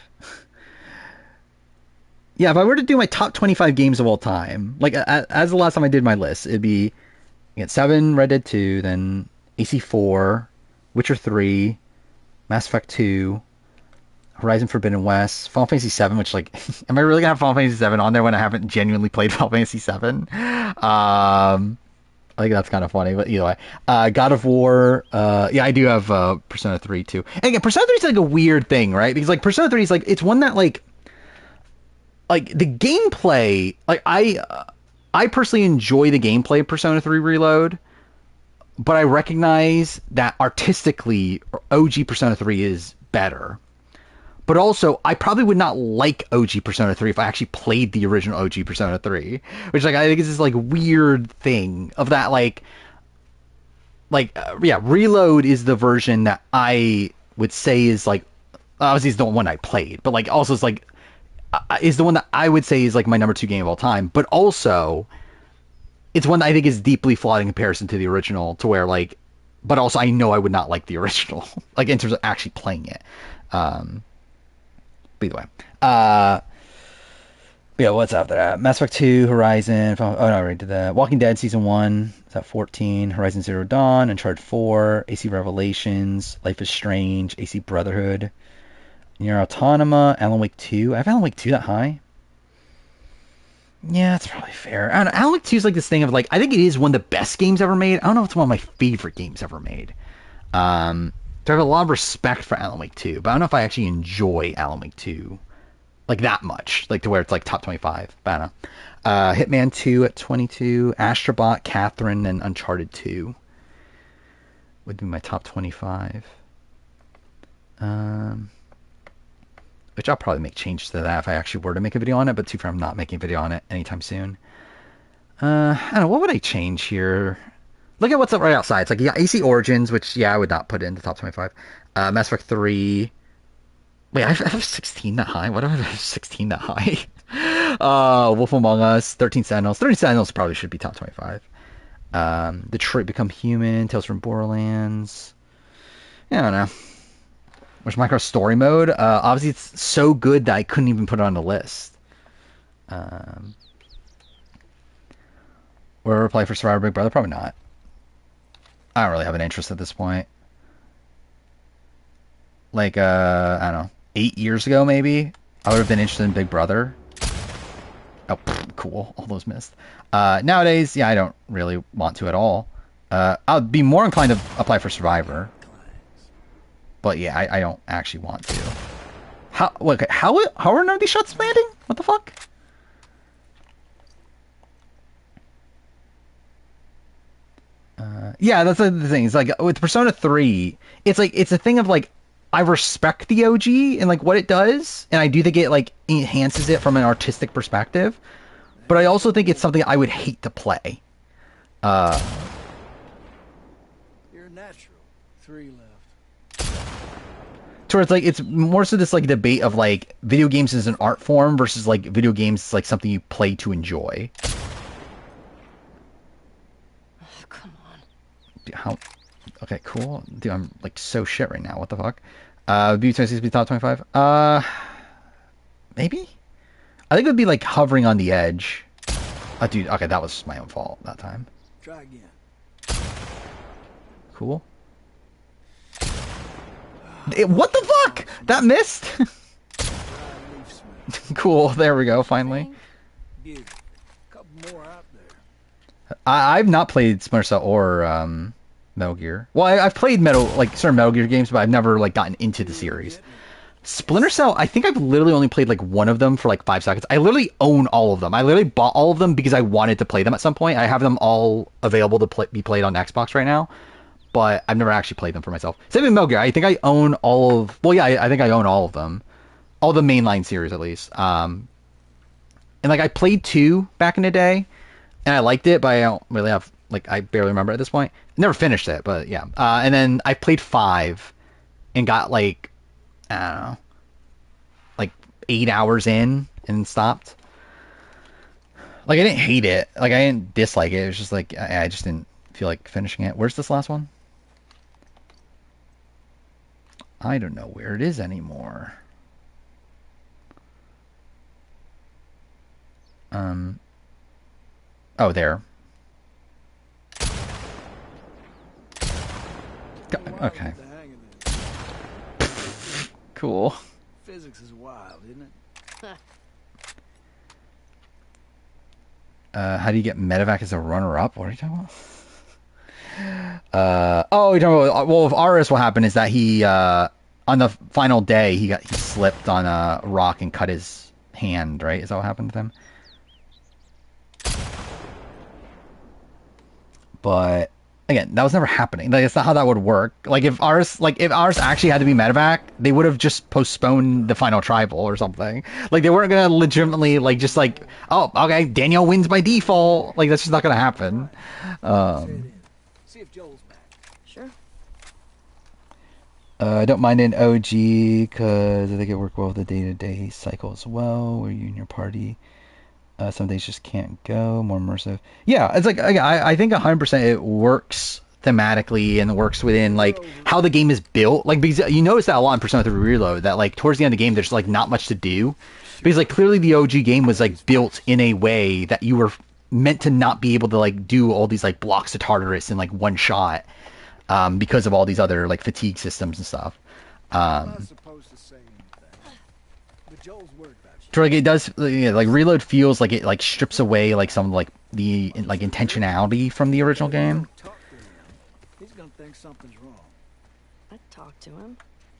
Yeah, if I were to do my top 25 games of all time, like as the last time I did my list, it'd be 7, Red Dead 2, then AC4, Witcher 3, Mass Effect 2, Horizon Forbidden West, Final Fantasy 7, which, like, am I really gonna have Final Fantasy 7 on there when I haven't genuinely played Final Fantasy 7? I think that's kind of funny, but either way. God of War. Yeah, I do have Persona 3 too. And again, Persona 3 is like a weird thing, right? Because like Persona 3 is like, it's one that like the gameplay. Like I personally enjoy the gameplay of Persona 3 Reload, but I recognize that artistically, OG Persona 3 is better. But also, I probably would not like OG Persona 3 if I actually played the original OG Persona 3. Which, like, I think is this, like, weird thing of that, yeah, Reload is the version that I would say is, like, obviously it's the one I played, but, like, also it's, like, is the one that I would say is, like, my number 2 game of all time. But also, it's one that I think is deeply flawed in comparison to the original, to where like, but also I know I would not like the original, like in terms of actually playing it. But either way, yeah, what's after that? Mass Effect 2, Horizon. Oh no, I already did that. Walking Dead Season 1. Is that 14? Horizon Zero Dawn. Uncharted 4. AC Revelations. Life is Strange. AC Brotherhood. Nier Autonoma. Alan Wake 2. I have Alan Wake 2 that high. Yeah, that's probably fair. I don't know. Alan Wake 2 is like this thing of like, I think it is one of the best games ever made. I don't know if it's one of my favorite games ever made. So I have a lot of respect for Alan Wake 2, but I don't know if I actually enjoy Alan Wake 2 like that much, like to where it's like top 25. But I don't know. Hitman 2 at 22, Astrobot, Catherine, and Uncharted 2 would be my top 25. Which I'll probably make changes to that if I actually were to make a video on it, but too far I'm not making a video on it anytime soon. I don't know, what would I change here? Look at what's up right outside. It's like, yeah, AC Origins, which, yeah, I would not put in the top 25. Mass Effect 3. Wait, I have 16 that high? Why do I have 16 that high? Wolf Among Us, 13 Sentinels. 13 Sentinels probably should be top 25. Detroit Become Human, Tales from Borderlands. Yeah, I don't know. Which Micro Story Mode? Obviously, it's so good that I couldn't even put it on the list. Will I ever play for Survivor Big Brother? Probably not. I don't really have an interest at this point. Like, I don't know, 8 years ago maybe, I would have been interested in Big Brother. Oh, cool. All those missed. Nowadays, yeah, I don't really want to at all. I'd be more inclined to apply for Survivor. But yeah, I don't actually want to. How are none of these shots landing? What the fuck? Yeah, that's the thing. It's like with Persona 3, it's like it's a thing of like I respect the OG and like what it does, and I do think it like enhances it from an artistic perspective. But I also think it's something I would hate to play. You're a natural. 3 left. Towards like it's more so this like debate of like video games as an art form versus like video games as, like something you play to enjoy. Come on. Dude, how? Okay, cool. Dude, I'm like so shit right now. What the fuck? B26 be top 25. Maybe. I think it would be like hovering on the edge. Dude. Okay, that was my own fault that time. Try again. Cool. What the fuck? That missed? Cool. There we go. Finally. Beauty. Couple more out there. I've not played Splinter Cell or Metal Gear. Well, I've played certain Metal Gear games, but I've never like gotten into the series. Splinter Cell, I think I've literally only played like one of them for like 5 seconds. I literally own all of them. I literally bought all of them because I wanted to play them at some point. I have them all available to be played on Xbox right now, but I've never actually played them for myself. Same with Metal Gear. I think I own all of. Well, yeah, I think I own all of them, all the mainline series at least. And like I played 2 back in the day, and I liked it, but I don't really have like I barely remember at this point. Never finished it, but yeah. And then I played 5, and got like I don't know, like 8 hours in and stopped. Like I didn't hate it, like I didn't dislike it. It was just like I just didn't feel like finishing it. Where's this last one? I don't know where it is anymore. Oh, there. Okay. Cool. Physics is wild, isn't it? How do you get medevac as a runner-up? What are you talking about? Oh, you're talking about, well, with Aris, what happened is that he, on the final day, he slipped on a rock and cut his hand, right? Is that what happened to him? But again, that was never happening. Like, that's not how that would work. Like if ours actually had to be medevac, they would have just postponed the final tribal or something. Like they weren't gonna legitimately like just like, oh, okay, Daniel wins by default. Like that's just not gonna happen. See if Joel's back. Sure. I don't mind an OG because I think it worked well with the day-to-day cycle as well, where you and your party Some days just can't go. More immersive. Yeah, it's like I think 100% it works thematically and works within like how the game is built. Like because you notice that a lot in Persona 3 Reload that like towards the end of the game there's like not much to do because like clearly the OG game was like built in a way that you were meant to not be able to like do all these like blocks of Tartarus in like one shot because of all these other like fatigue systems and stuff. I'm not supposed to say anything, but Joel's worried about you. So like it does, yeah, like Reload feels like it like strips away like some like the like intentionality from the original game. Don't talk to him. He's gonna think something's wrong. I'd talk to him.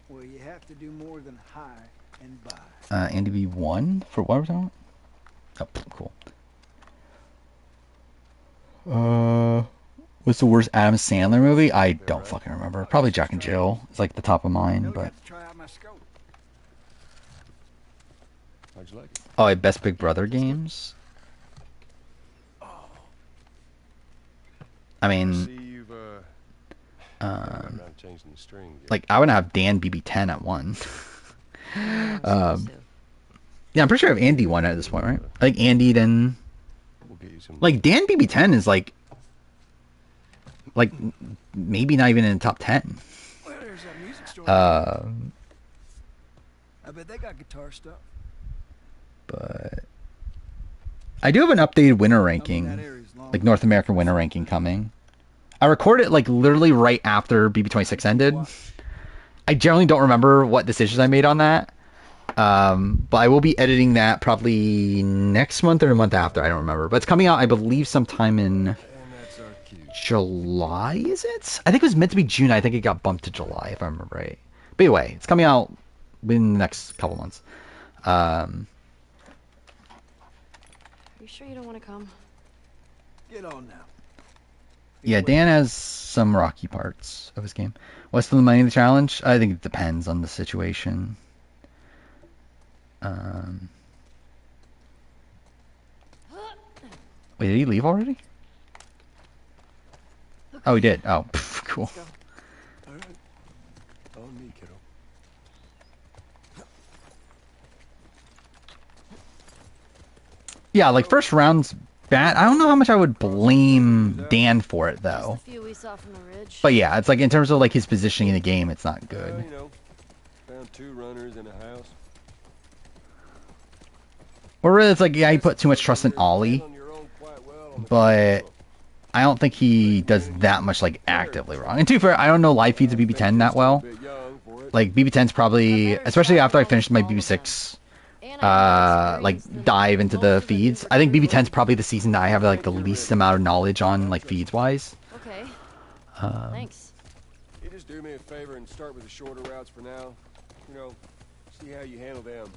Well, you have to do more than hi and bye. Andy V1 for what we're talking about? Oh, cool. What's the worst Adam Sandler movie? I don't fucking remember. Probably Jack and Jill. It's like the top of mine, You'll but have to try out my scope. How'd you like it? oh, Best Big Brother games. I mean, See, you've around changing the string. like I would have Dan BB10 at one. Supposed to. Yeah, I'm pretty sure I have Andy one at this point, right? Like Andy, then We'll get you some. like Dan BB10 is like maybe not even in the top 10. Well, there's that music store. Uh, I bet they got guitar stuff. but I do have an updated winter I mean, ranking, that area's long. like North American winter ranking coming. I recorded like literally right after BB26 ended. I generally don't remember what decisions I made on that. But I will be editing that probably next month or the month after. I don't remember. But it's coming out, I believe, sometime in And that's our cue. July, is it? I think it was meant to be June. I think it got bumped to July, if I remember right. But anyway, it's coming out within the next couple months. Are you sure you don't want to come? Get on now. Yeah, Dan has some rocky parts of his game. What's the money in the challenge? I think it depends on the situation. Wait, did he leave already? Oh, he did. Oh, cool. Let's go. All right. On me, kiddo. Yeah, like first round's bad. I don't know how much I would blame Dan for it though. Just the few we saw from the ridge. But yeah, it's like in terms of like his positioning in the game, it's not Well, good. you know, found 2 runners in a house. Or really, it's like yeah, he put too much trust in Ollie, On your own quite well on the but I don't think he does that much like actively wrong. And to be fair, I don't know live feeds of BB10 that well. bit young for it. Like BB10's probably, especially after I finished my BB6 And I have like experience dive that into most the of them feeds. do. I think BB10's probably the season that I have like the least amount of knowledge on like feeds wise. Okay. Thanks. You just do me a favor and start with the shorter routes for now. You know, see how you handle them.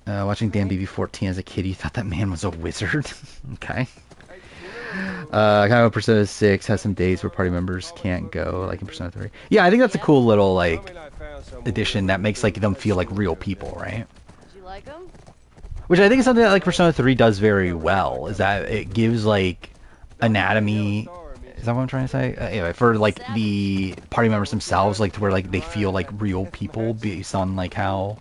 Watching Dan BB14 as a kid, you thought that man was a wizard. Okay. Kind of Persona 6 has some days where party members can't go, like in Persona 3. Yeah, I think that's a cool little like I mean, I found someone addition that makes like them feel like real people, right? Did you like them? Which I think is something that like Persona 3 does very well, is that it gives like anatomy. Is that what I'm trying to say? Anyway, for like the party members themselves, like to where like they feel like real people based on like how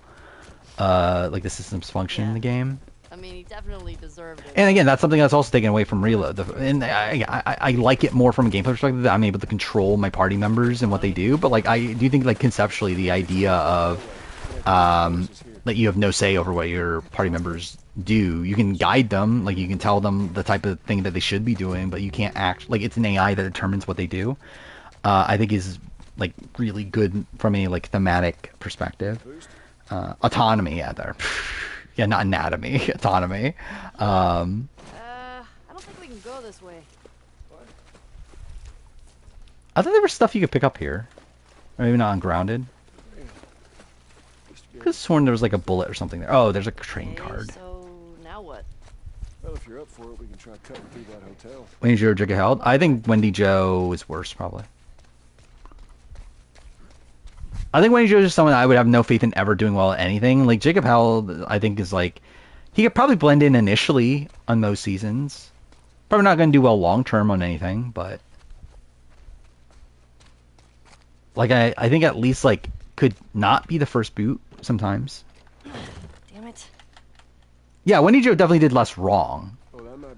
like the systems function in the game. I mean, he definitely deserved it. And again, that's something that's also taken away from Reload. And I like it more from a gameplay perspective that I'm able to control my party members and what they do. But like I do think like conceptually the idea of that you have no say over what your party members do. You can guide them, like you can tell them the type of thing that they should be doing, but you can't act like it's an AI that determines what they do. I think is like really good from a like thematic perspective. Autonomy, yeah, there. Yeah, not anatomy, autonomy. I don't think we can go this way. I thought there was stuff you could pick up here. Or maybe not on grounded. I could have sworn there was like a bullet or something there. Oh, there's a train Okay, card. so now what? Well, if you're up for it, we can try cutting through that hotel. Wendy Joe Jigga held. I think Wendy Joe is worse, probably. I think Wendy Joe is just someone I would have no faith in ever doing well at anything. Like Jacob Howell, I think is like he could probably blend in initially on most seasons. Probably not going to do well long term on anything, but like I think at least like could not be the first boot sometimes. Damn it. Yeah, Wendy Joe definitely did less wrong.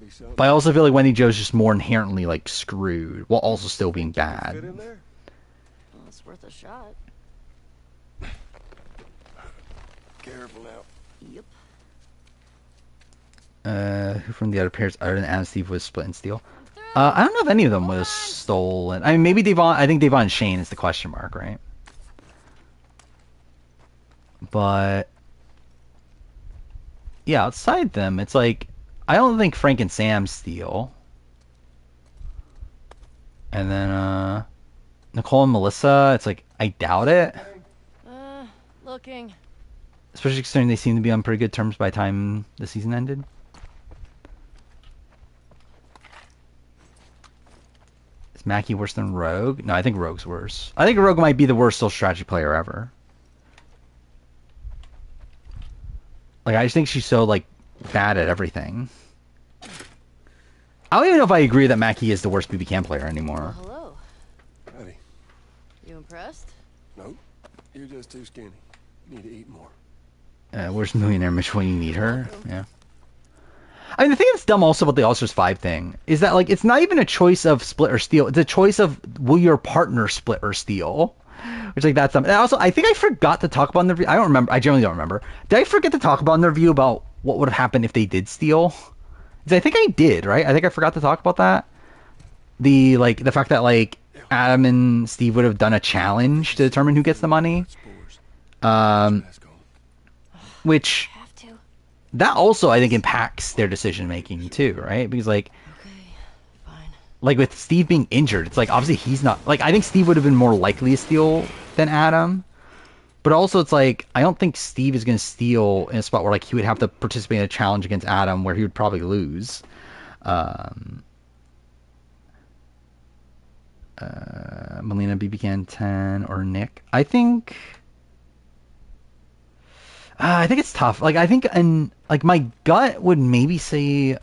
be something. But I also feel like Wendy Jo's just more inherently like screwed while also still being Fit bad. in there? Well, it's worth a shot. Careful now. Yep. Who from the other pairs other than Adam Steve was split and steel? I don't know if any of them was stolen. I mean, maybe Devon. I think Devon and Shane is the question mark, right? But yeah, outside them, it's like I don't think Frank and Sam steal. And then Nicole and Melissa, it's like I doubt it. Looking. Especially considering they seem to be on pretty good terms by the time the season ended. Is Mackie worse than Rogue? No, I think Rogue's worse. I think Rogue might be the worst social strategy player ever. Like, I just think she's so, like, bad at everything. I don't even know if I agree that Mackie is the worst BB Cam player anymore. Hello. Howdy. You impressed? Nope. You're just too skinny. You need to eat more. Where's Millionaire Mitch when you need her? Yeah. I mean, the thing that's dumb also about the All-Stars 5 thing is that, like, it's not even a choice of split or steal. It's a choice of will your partner split or steal. Which, like, that's dumb. And also, I think I forgot to talk about in the review. I don't remember. I generally don't remember. Did I forget to talk about in the review about what would have happened if they did steal? 'Cause I think I did, right? I think I forgot to talk about that. The fact that, like, Adam and Steve would have done a challenge to determine who gets the money. Which... Have to. that also, I think, impacts their decision making too, right? Because like, Fine. like with Steve being injured, it's like obviously he's not like I think Steve would have been more likely to steal than Adam, but also it's like I don't think Steve is going to steal in a spot where like he would have to participate in a challenge against Adam where he would probably lose. Melina, BB Can 10 or Nick. I think it's tough. Like I think, and like my gut would maybe say You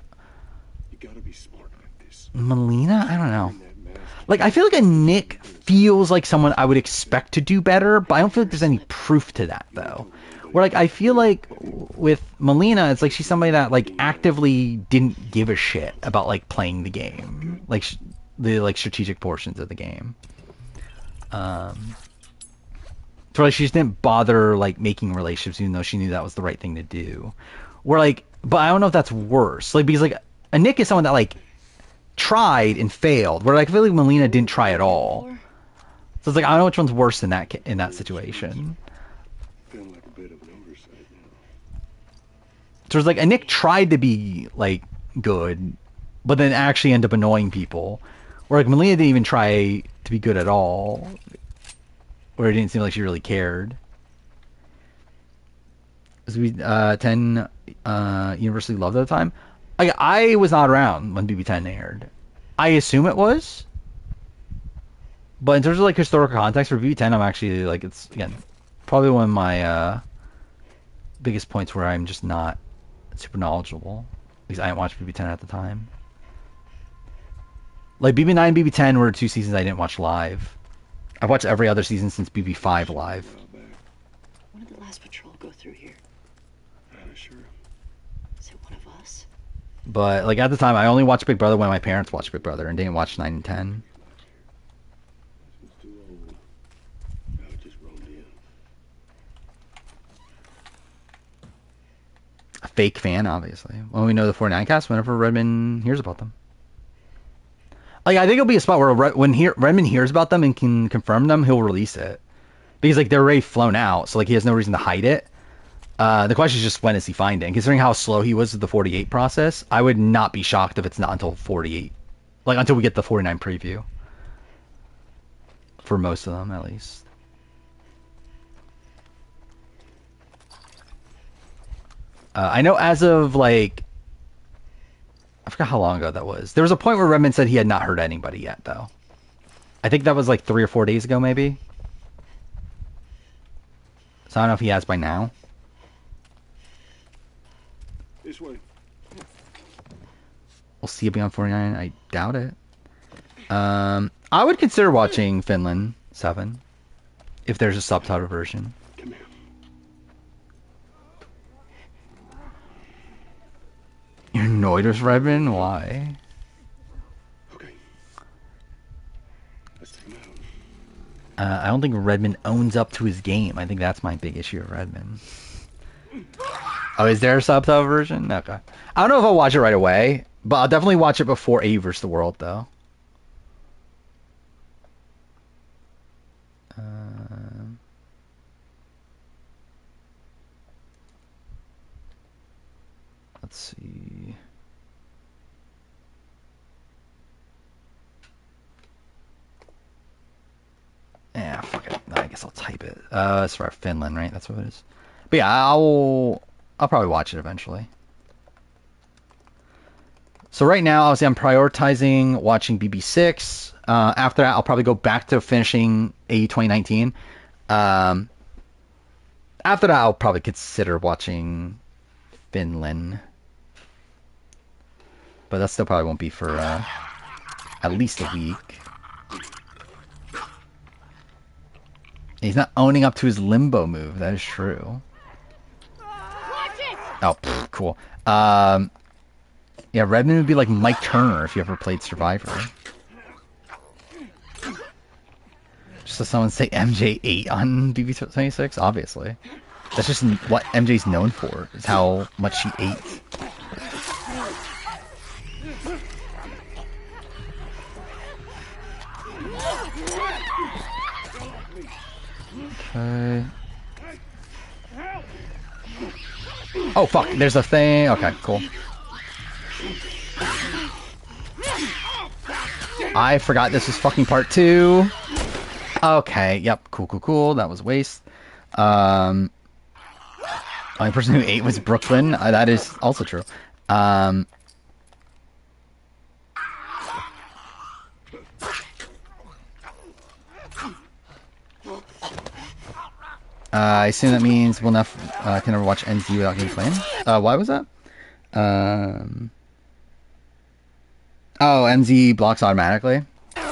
gotta be smart at this. Melina. I don't know. Wearing that mask. Like I feel like a Nick feels like someone I would expect to do better, but I don't feel like there's any proof to that though. Where like I feel like with Melina, it's like she's somebody that like actively didn't give a shit about like playing the game, like the like strategic portions of the game. So like she just didn't bother like making relationships even though she knew that was the right thing to do. Where like, but I don't know if that's worse. Like because like a Nick is someone that like tried and failed. Where like I feel like Melina didn't try at all. So it's like I don't know which one's worse in that situation. Feeling like a bit of an oversight now. So it's like a Nick tried to be like good, but then actually end up annoying people. Where like Melina didn't even try to be good at all. Where it didn't seem like she really cared. Was we 10 universally loved at the time? I was not around when BB10 aired. I assume it was. But in terms of like historical context for BB10, I'm actually like it's again probably one of my biggest points where I'm just not super knowledgeable because I didn't watch BB10 at the time. Like BB9 and BB10 were 2 seasons I didn't watch live. I've watched every other season since BB5 live. When did the last patrol go through here? Sure. Is it one of us? But like at the time, I only watched Big Brother when my parents watched Big Brother and didn't watch 9 and 10. This was too old. I just rolled in. A fake fan, obviously. Well, we know the 49 cast whenever Redmond hears about them. Like I think it'll be a spot where when Redmond hears about them and can confirm them, he'll release it because like they're already flown out, so like he has no reason to hide it. The question is just when is he finding? Considering how slow he was with the 48 process, I would not be shocked if it's not until 48, like until we get the 49 preview. For most of them, at least. I know as of like. I forgot how long ago that was. There was a point where Redmond said he had not heard anybody yet, though. I think that was like 3 or 4 days ago, maybe. So I don't know if he has by now. This way. We'll see it beyond 49. I doubt it. I would consider watching Finland 7 if there's a subtitle version. Come here. You're annoyed with Redmond? Why? Okay. Let's take him out. I don't think Redmond owns up to his game. I think that's my big issue with Redmond. Oh, is there a subtitle version? Okay. I don't know if I'll watch it right away, but I'll definitely watch it before A vs. the World, though. Let's see. Yeah, fuck it. I guess I'll type it. It's for Finland, right? That's what it is. But yeah, I'll probably watch it eventually. So right now, obviously, I'm prioritizing watching BB6. After that, I'll probably go back to finishing AE 2019. After that, I'll probably consider watching Finland. But that still probably won't be for at least a week. He's not owning up to his limbo move. That is true. Oh, pff, cool. Yeah, Redmond would be like Mike Turner if you ever played Survivor. Just so someone say MJ 8 on BB26, obviously. That's just what MJ's known for, is how much she ate. Okay. Oh, fuck, there's a thing. Okay, cool. I forgot this was fucking part 2. Okay, yep, cool. That was a waste. Only person who ate was Brooklyn. That is also true. I assume that means we'll can never watch NZ without getting claimed. Why was that? Oh, MZ blocks automatically. Maybe?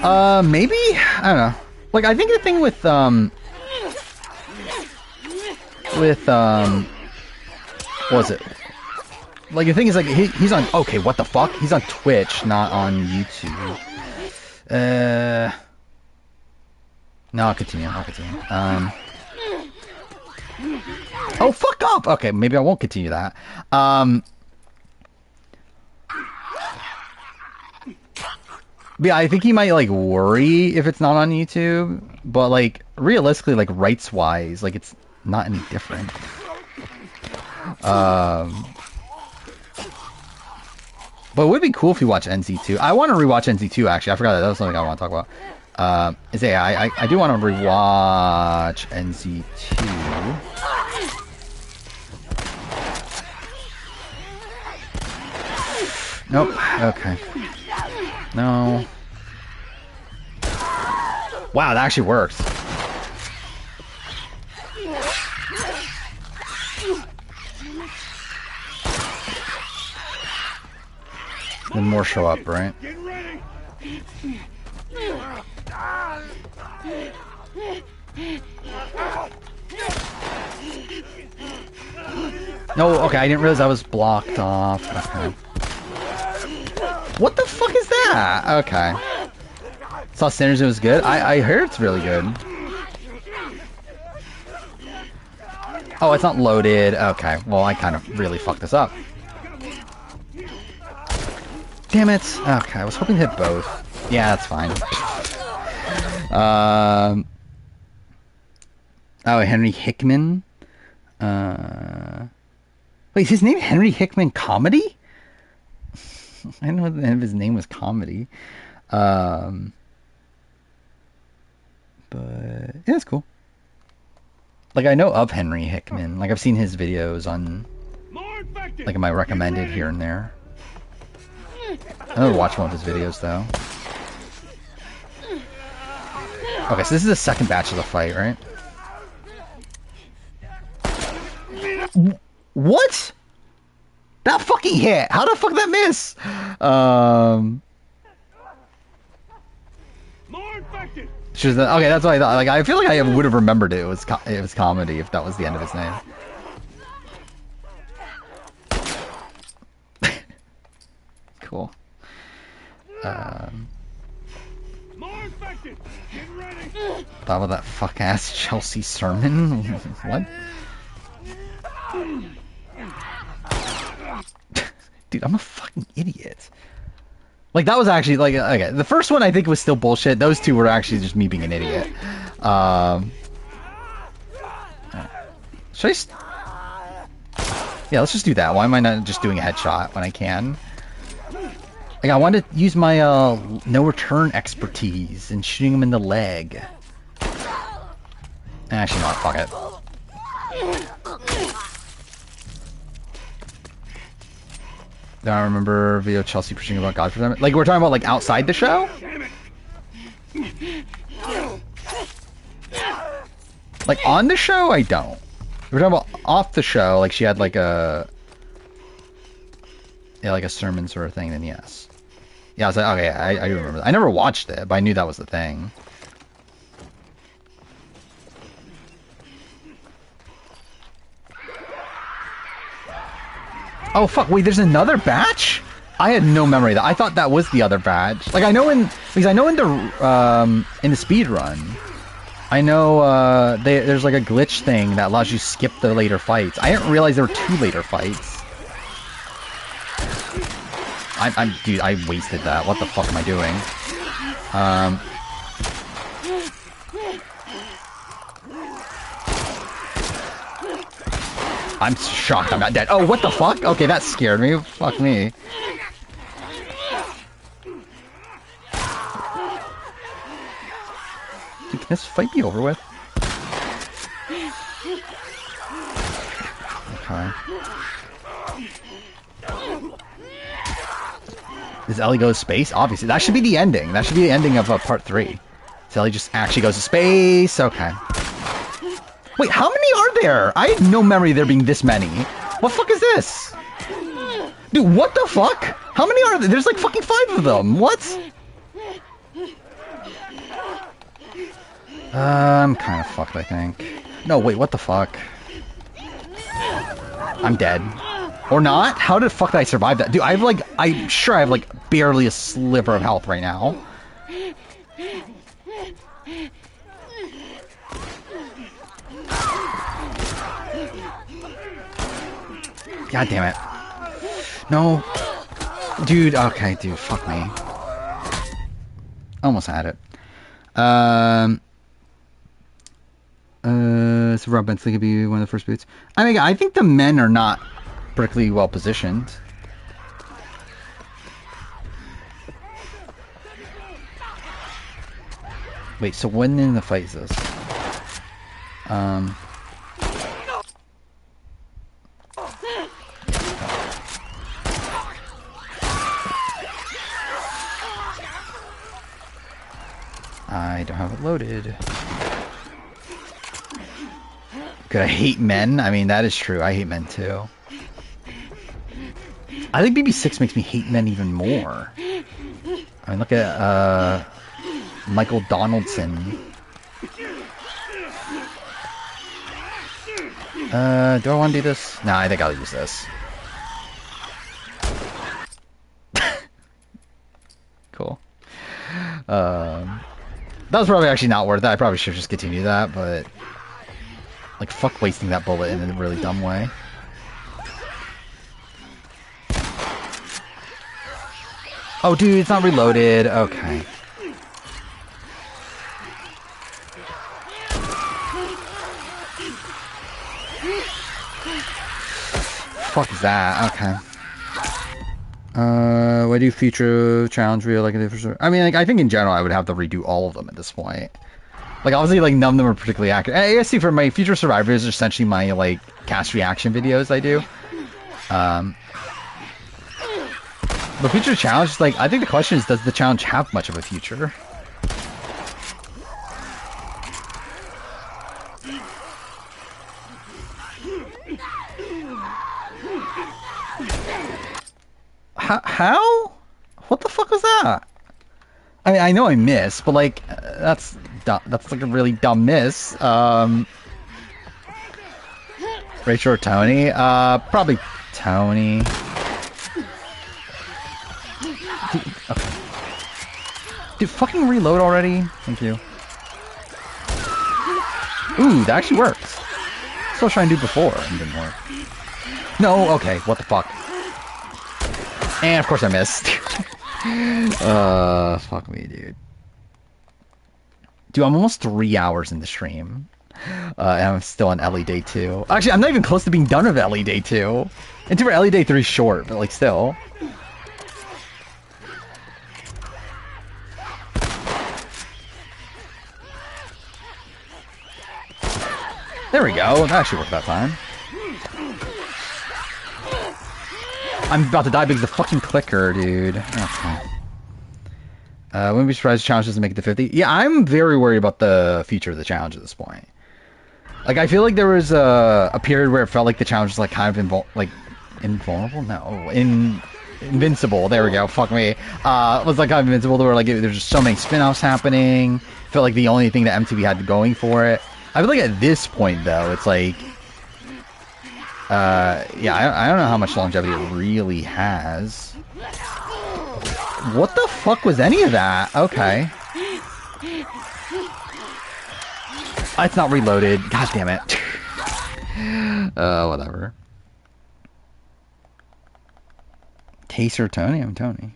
I don't know. Like, I think the thing with what was it? Like, the thing is, like, he's on, okay, what the fuck? He's on Twitch, not on YouTube. No, I'll continue. Oh, fuck up! Okay, maybe I won't continue that. But yeah, I think he might, like, worry if it's not on YouTube. But, like, realistically, like, rights-wise, like, it's not any different. But it would be cool if you watch NZ2. I want to rewatch NZ2, actually. I forgot that was something I want to talk about. I do want to rewatch NZ2. Nope. Okay. No. Wow, that actually works. Then more show up, right? No, okay, I didn't realize I was blocked off. Okay. What the fuck is that? Okay. Saw Synergy was good. I heard it's really good. Oh, it's not loaded. Okay, well, I kind of really fucked this up. Damn it. Okay, I was hoping to hit both. Yeah, that's fine. Oh, Henry Hickman. Wait, is his name Henry Hickman Comedy? I didn't know the end of his name was Comedy. But yeah, it's cool. Like, I know of Henry Hickman. Like, I've seen his videos on, like, in my recommended here and there. I never watched one of his videos, though. Okay, so this is the second batch of the fight, right? What? That fucking hit! How the fuck did that miss? Okay, that's what I thought. Like, I feel like I would have remembered it. It was Comedy if that was the end of his name. Cool. More infected. Get ready. Thought about that fuck ass Chelsea sermon. What? Dude, I'm a fucking idiot. Like, that was actually, like, okay, the first one I think was still bullshit. Those two were actually just me being an idiot. Should I yeah, let's just do that. Why am I not just doing a headshot when I can? Like, I wanted to use my, no return expertise and shooting him in the leg. Actually, no, fuck it. Do I remember video Chelsea preaching about God for them? Like, we're talking about, like, outside the show? Like, on the show, I don't. We're talking about off the show, like, she had, like, a... Yeah, like a sermon sort of thing, then yes. Yeah, I was like, okay, I do remember that. I never watched it, but I knew that was the thing. Oh, fuck, wait, there's another batch? I had no memory of that. I thought that was the other batch. Like, I know because I know in the speed run, I know, there's like a glitch thing that allows you to skip the later fights. I didn't realize there were 2 later fights. Dude, I wasted that. What the fuck am I doing? I'm shocked I'm not dead. Oh, what the fuck? Okay, that scared me. Fuck me. Dude, can this fight be over with? Okay. Does Ellie go to space? Obviously. That should be the ending. That should be the ending of part 3. So Ellie just actually goes to space. Okay. Wait, how many are there? I had no memory of there being this many. What the fuck is this? Dude, what the fuck? How many are there? There's like fucking 5 of them. What? I'm kind of fucked, I think. No, wait, what the fuck? I'm dead. Or not? How the fuck did I survive that? Dude, I have like, I'm sure I have like barely a sliver of health right now. God damn it. No. Dude, okay, dude, fuck me. Almost had it. So Rob Bentley could be one of the first boots. I mean, I think the men are not particularly well positioned. Wait, so when in the fight is this? I don't have it loaded. Good, I hate men. I mean, that is true. I hate men too. I think BB6 makes me hate men even more. I mean, look at Michael Donaldson. Do I want to do this? No, I think I'll use this. Cool. That was probably actually not worth it. I probably should just continue that, but like, fuck wasting that bullet in a really dumb way. Oh, dude, it's not reloaded. Okay. Fuck is that? Okay. What do you future challenge real like? I mean, like, I think in general I would have to redo all of them at this point. Like, obviously, like, none of them are particularly accurate. I see, for my future survivors, are essentially my, like, cast reaction videos I do. But future challenge, like, I think the question is, does the challenge have much of a future? How? What the fuck was that? I mean, I know I missed, but, like, that's like a really dumb miss. Rachel or Tony? Probably Tony. Dude, fucking reload already. Thank you. Ooh, that actually worked. That's what I was trying to do before. It didn't work. No, okay. What the fuck? And of course I missed. Fuck me, dude. Dude, I'm almost 3 hours in the stream. And I'm still on Ellie Day 2. Actually, I'm not even close to being done with Ellie Day 2. And to Ellie Day 3 is short, but like still. There we go. That actually worked that time. I'm about to die because the fucking clicker, dude. Okay. Wouldn't be surprised if challenge doesn't make it to 50. Yeah, I'm very worried about the future of the challenge at this point. Like, I feel like there was a period where it felt like the challenge was like kind of invulnerable? No, invincible. There we go. Fuck me. It was like kind of invincible where like there's just so many spin-offs happening. Felt like the only thing that MTV had going for it. I feel like at this point though, it's like, yeah, I don't know how much longevity it really has. What the fuck was any of that? Okay. It's not reloaded. God damn it. Whatever. Taser Tony? I'm Tony.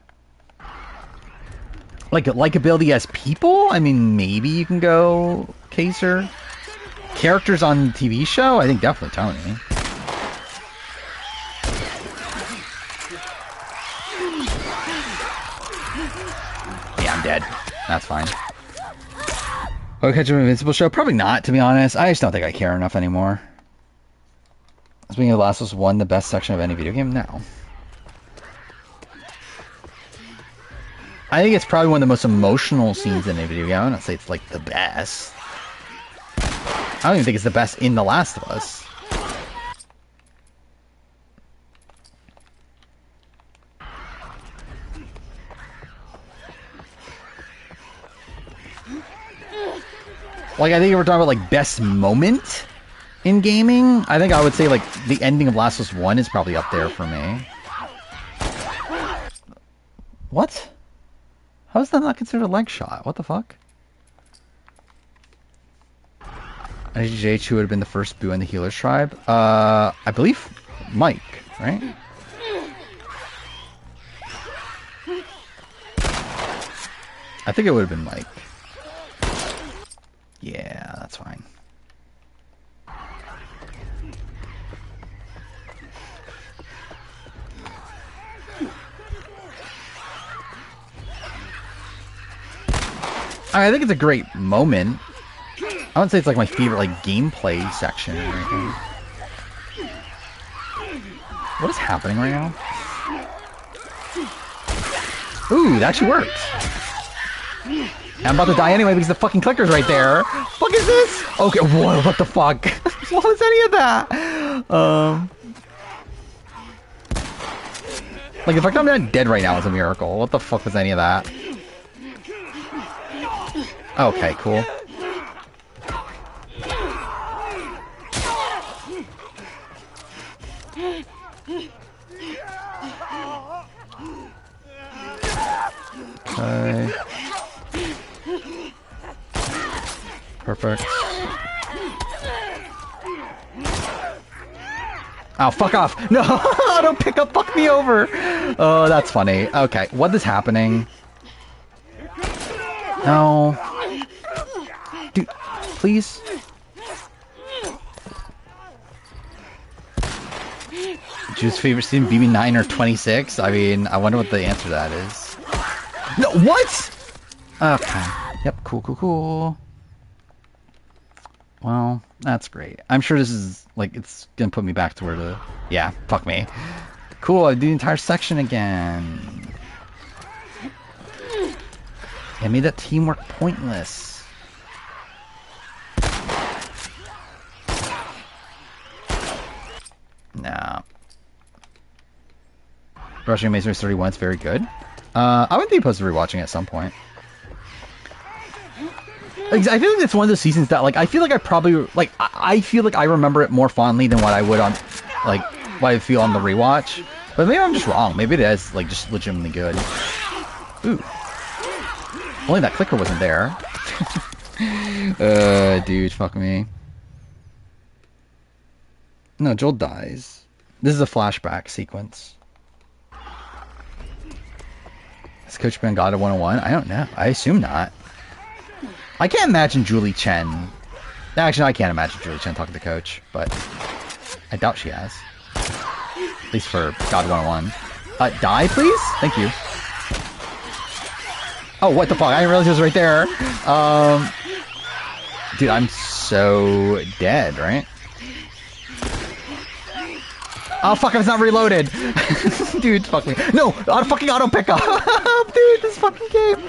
Like, likability as people? I mean, maybe you can go Kaser. Characters on TV show? I think definitely Tony. Yeah, I'm dead. That's fine. Will I catch an Invincible show? Probably not, to be honest. I just don't think I care enough anymore. Speaking of The Last of Us 1, the best section of any video game? No. I think it's probably one of the most emotional scenes in a video game. I don't say it's like the best. I don't even think it's the best in The Last of Us. Like, I think if we're talking about, like, best moment in gaming, I think I would say, like, the ending of Last of Us 1 is probably up there for me. What? How is that not considered a leg shot? What the fuck? IGH, who would have been the first boo in the Healer's Tribe? I believe Mike, right? I think it would have been Mike. Yeah, that's fine. I think it's a great moment. I wouldn't say it's like my favorite like gameplay section or anything. What is happening right now? Ooh, that actually worked. I'm about to die anyway because the fucking clicker's right there. Fuck is this? Okay, whoa, what the fuck? What was any of that? Like, if I'm not dead right now, it's a miracle. What the fuck was any of that? Okay, cool. Okay. Perfect. Oh, fuck off! No! Don't pick up! Fuck me over! Oh, that's funny. Okay, what is happening? No. Dude, please? Juice's favorite student, BB9 or 26? I mean, I wonder what the answer to that is. No, what?! Okay. Yep, cool, cool, cool. Well, that's great. I'm sure this is, like, it's gonna put me back to where the... Yeah, fuck me. Cool, I do the entire section again. I made that teamwork pointless. Nah. Rushing Mason 31 is very good. I would be opposed to rewatching it at some point. I feel like it's one of those seasons that, like, I feel like I probably, like, I feel like I remember it more fondly than what I would on, like, what I feel on the rewatch. But maybe I'm just wrong. Maybe it is, like, just legitimately good. Ooh. Only that clicker wasn't there. Dude, fuck me. No, Joel dies. This is a flashback sequence. Has Coach been God of 101? I don't know. I assume not. I can't imagine Julie Chen. Actually, I can't imagine Julie Chen talking to Coach, but I doubt she has. At least for God 101. Die, please? Thank you. Oh, what the fuck? I didn't realize he was right there. Dude, I'm so dead, right? Oh, fuck, I was not reloaded. Dude, fuck me. No, fucking auto pickup. Dude, this fucking game.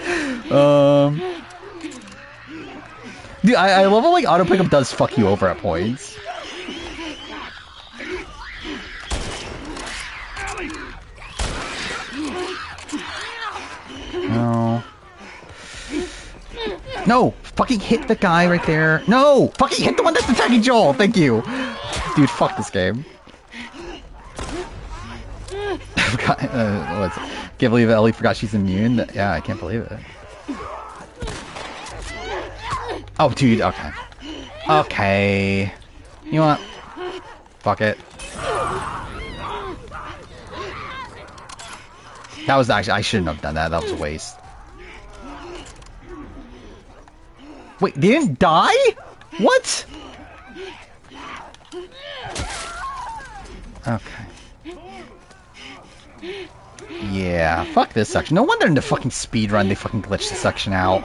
Dude, I love how, like, auto pickup does fuck you over at points. No. No! Fucking hit the guy right there. No! Fucking hit the one that's attacking Joel! Thank you! Dude, fuck this game. Can't believe Ellie forgot she's immune. Yeah, I can't believe it. Oh, dude, okay. Okay. You know what? Fuck it. That was actually... I shouldn't have done that. That was a waste. Wait, they didn't die? What? Okay. Yeah, fuck this section. No wonder in the fucking speedrun they fucking glitched the section out.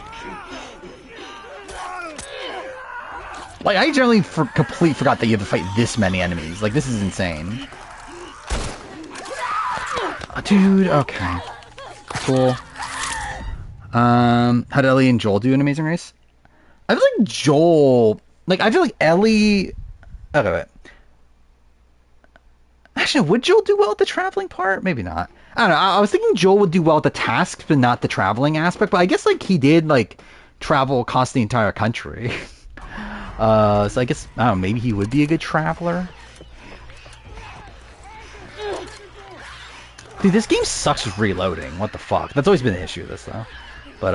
Like, I generally completely forgot that you have to fight this many enemies. Like, this is insane. Dude, okay. Cool. How did Ellie and Joel do an Amazing Race? I feel like Joel... Like, I feel like Ellie... Okay, wait. Actually, would Joel do well at the traveling part? Maybe not. I don't know. I was thinking Joel would do well at the tasks, but not the traveling aspect. But I guess, like, he did, like, travel across the entire country. So I guess, I don't know, maybe he would be a good traveler. Dude, this game sucks with reloading. What the fuck? That's always been an issue with this, though. But,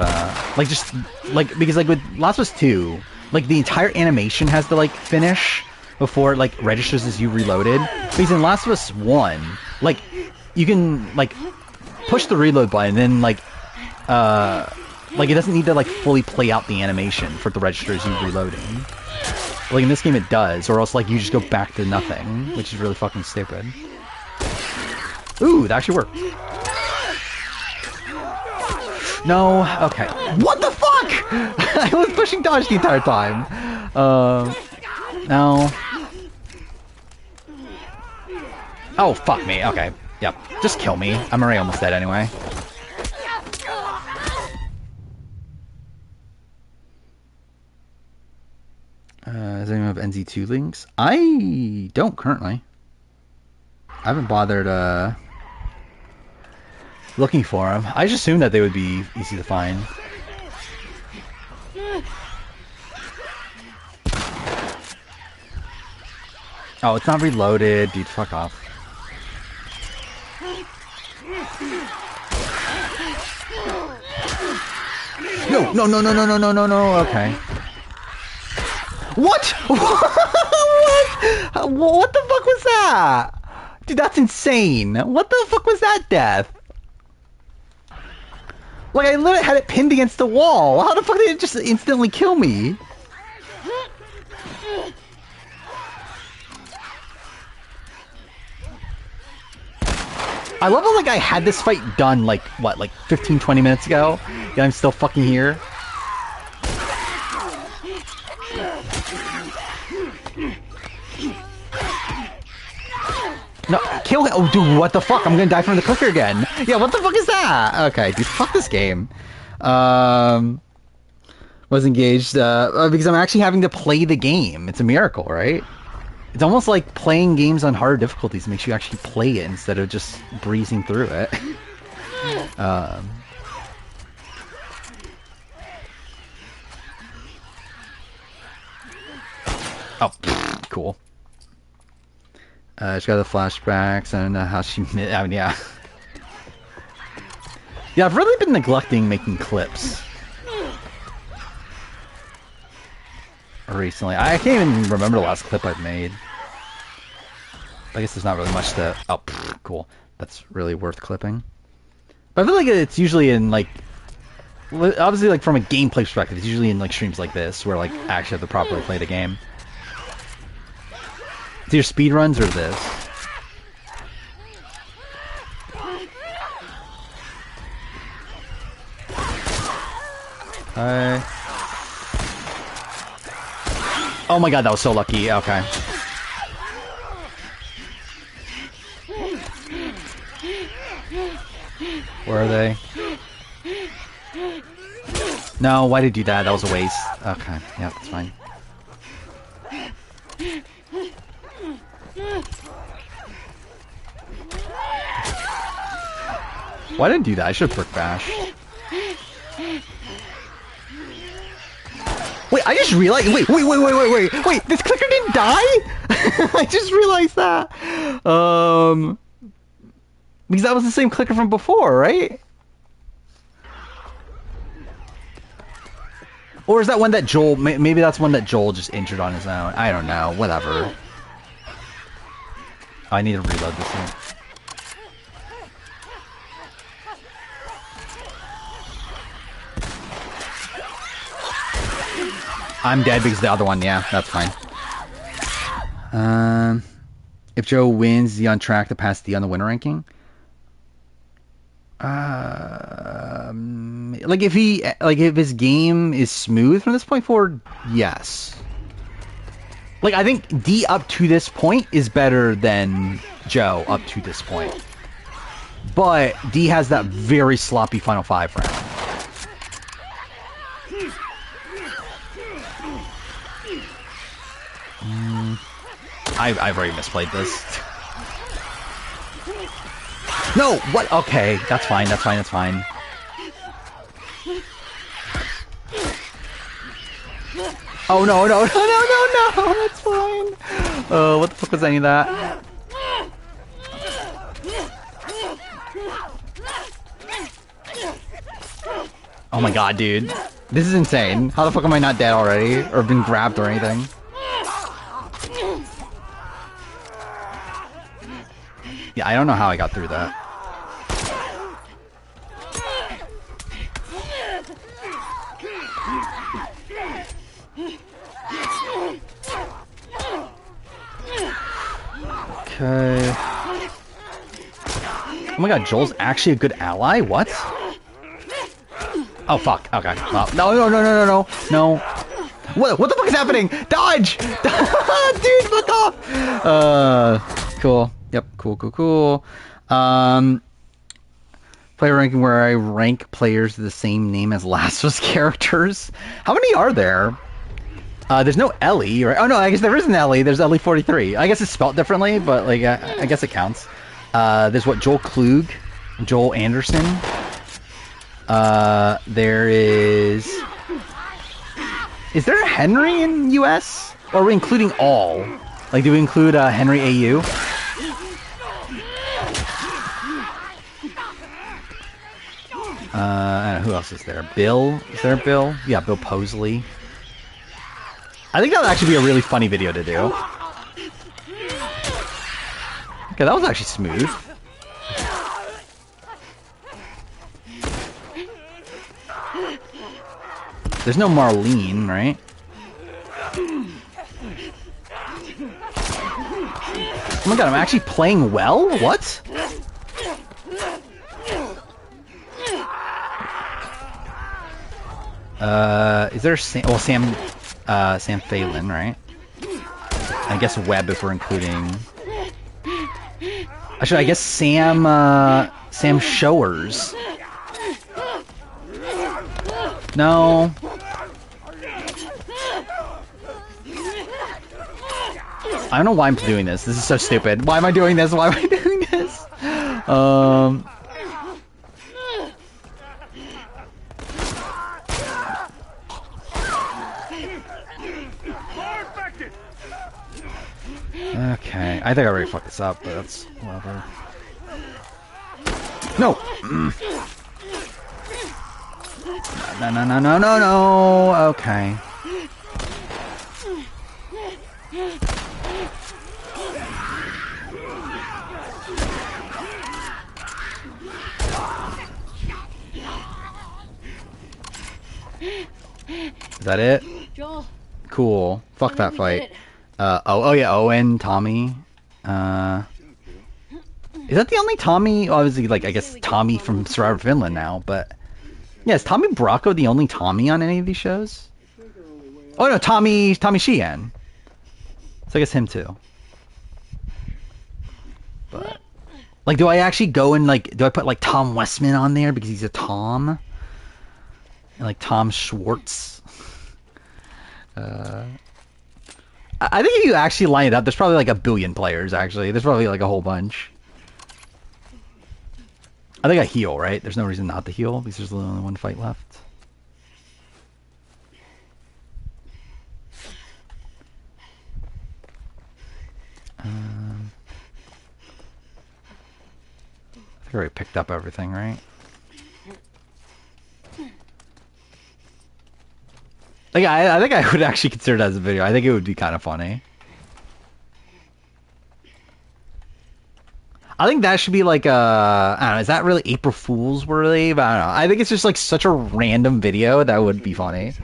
like, just, like, because, like, with Last of Us 2, like, the entire animation has to, like, finish before it, like, registers as you reloaded. Because in Last of Us 1, like, you can, like, push the reload button, and then, like, it doesn't need to, like, fully play out the animation for it to register as you reloading. Like, in this game it does, or else, like, you just go back to nothing, which is really fucking stupid. Ooh, that actually worked. No, okay. What the fuck?! I was pushing dodge the entire time. No. Oh, fuck me. Okay. Yep. Just kill me. I'm already almost dead anyway. Does anyone have NZ2 links? I don't currently. I haven't bothered, looking for them. I just assumed that they would be easy to find. Oh, it's not reloaded. Dude, fuck off. No, no, no, no, no, no, no, no, no. Okay. What? What? What the fuck was that? Dude, that's insane. What the fuck was that death? Like, I literally had it pinned against the wall. How the fuck did it just instantly kill me? I love how, like, I had this fight done, like, what, like 15, 20 minutes ago? Yeah, I'm still fucking here. No, kill him. Oh, dude, what the fuck? I'm gonna die from the clicker again. Yeah, what the fuck is that? Okay, dude, fuck this game. Was engaged, because I'm actually having to play the game. It's a miracle, right? It's almost like playing games on harder difficulties makes you actually play it instead of just breezing through it. Oh, cool. She got the flashbacks. I don't know how she... I mean, yeah. Yeah, I've really been neglecting making clips. recently. I can't even remember the last clip I've made. I guess there's not really much to... Oh, cool. That's really worth clipping. But I feel like it's usually in, like... Obviously, like, from a gameplay perspective, it's usually in, like, streams like this, where, like, I actually have to properly play the game. It's either speedruns or this. Oh my god, that was so lucky. Okay. Where are they? No, why did you do that? That was a waste. Okay, yeah, that's fine. Why didn't I do that? I should have brick bash. Wait, I just realized. Wait! This clicker didn't die. I just realized that. Because that was the same clicker from before, right? Or is that one that Joel... Maybe that's one that Joel just injured on his own. I don't know. Whatever. I need to reload this thing. I'm dead because the other one... Yeah, that's fine. If Joe wins, is he on track to pass D on the winner ranking? Like if his game is smooth from this point forward, yes. Like I think D up to this point is better than Joe up to this point. But D has that very sloppy final 5 round. I've already misplayed this. No! What? Okay, that's fine, that's fine, that's fine. Oh no, no, no, no, no, no! That's fine! What the fuck was any of that? Oh my god, dude. This is insane. How the fuck am I not dead already? Or been grabbed or anything? Yeah, I don't know how I got through that. Okay. Oh my god, Joel's actually a good ally? What? Oh fuck. Okay. Well, no, no, no, no, no, no, no. What the fuck is happening? Dodge! Dude, fuck off! Cool. Yep, cool, cool, cool. Player ranking where I rank players the same name as Last of Us characters. How many are there? There's no Ellie, right? Oh no, I guess there is an Ellie. There's Ellie 43. I guess it's spelled differently, but like I guess it counts. There's what, Joel Klug, Joel Anderson. There is there a Henry in US? Or are we including all? Like, do we include Henry AU? I don't know, who else is there? Bill? Is there a Bill? Yeah, Bill Posley. I think that would actually be a really funny video to do. Okay, that was actually smooth. There's no Marlene, right? Oh my god, I'm actually playing well? What? Is there Sam Phelan, right? I guess Webb if we're including... Actually, I guess Sam Showers. No. I don't know why I'm doing this. This is so stupid. Why am I doing this? Why am I doing this? Okay, I think I already fucked this up, but that's whatever. No! No, no, no, no, no, no! Okay. Is that it? Joel, Cool. Fuck I that think we fight. did it. Oh yeah, Owen, Tommy. Is that the only Tommy? Well, obviously, like, I guess Tommy from Survivor Finland now, but... Yeah, is Tommy Bracco the only Tommy on any of these shows? Oh no, Tommy Sheehan. So I guess him too. But... Like, do I actually go and, like, do I put, like, Tom Westman on there because he's a Tom? And, like, Tom Schwartz? I think if you actually line it up, there's probably, like, a billion players, actually. There's probably, like, a whole bunch. I think I heal, right? There's no reason not to heal because there's only one fight left. I think I already picked up everything, right? Like, I think I would actually consider it as a video. I think it would be kind of funny. I think that should be like a... I don't know, is that really April Fool's worthy? But I don't know. I think it's just like such a random video that would be funny.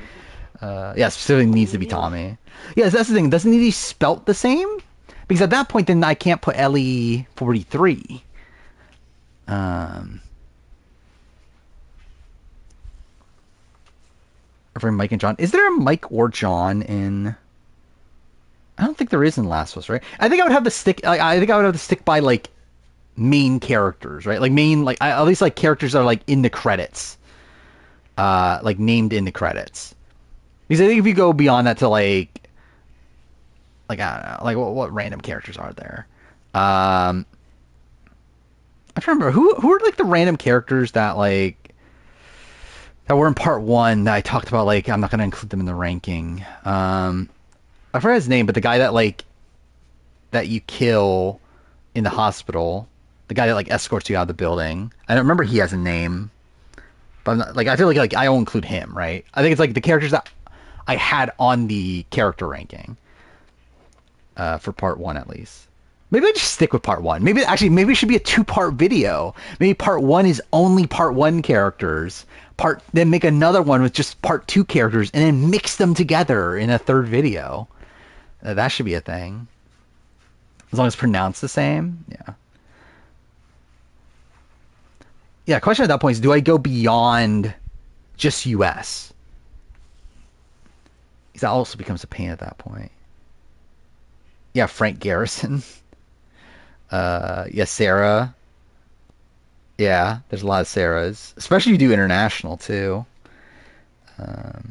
Yeah, specifically needs to be Tommy. Yes, that's the thing. Doesn't need to be spelt the same? Because at that point, then I can't put Ellie43. For Mike and John. Is there a Mike or John in... I don't think there is in Last of Us, right? I think I would have the stick... I think I would have to stick by, like, main characters, right? Like, main... like at least, like, characters that are, like, in the credits. Like, named in the credits. Because I think if you go beyond that to, like... Like, I don't know. Like, what random characters are there? I'm trying to remember. Who are, like, the random characters that, like... that were in part 1 that I talked about, like, I'm not going to include them in the ranking. I forgot his name, but the guy that, like, that you kill in the hospital, the guy that, like, escorts you out of the building. I don't remember he has a name, but I'm not, like, I feel like I won't include him, right? I think it's, like, the characters that I had on the character ranking, for part 1 at least. Maybe I just stick with part 1. Maybe it should be a 2-part video. Maybe part 1 is only part 1 characters. Then make another one with just part 2 characters, and then mix them together in a 3rd video. That should be a thing. As long as it's pronounced the same. Yeah. Yeah, question at that point is, do I go beyond just US? Because that also becomes a pain at that point. Yeah, Frank Garrison. Yeah, Sarah. Yeah, there's a lot of Sarahs. Especially if you do international, too. Yeah,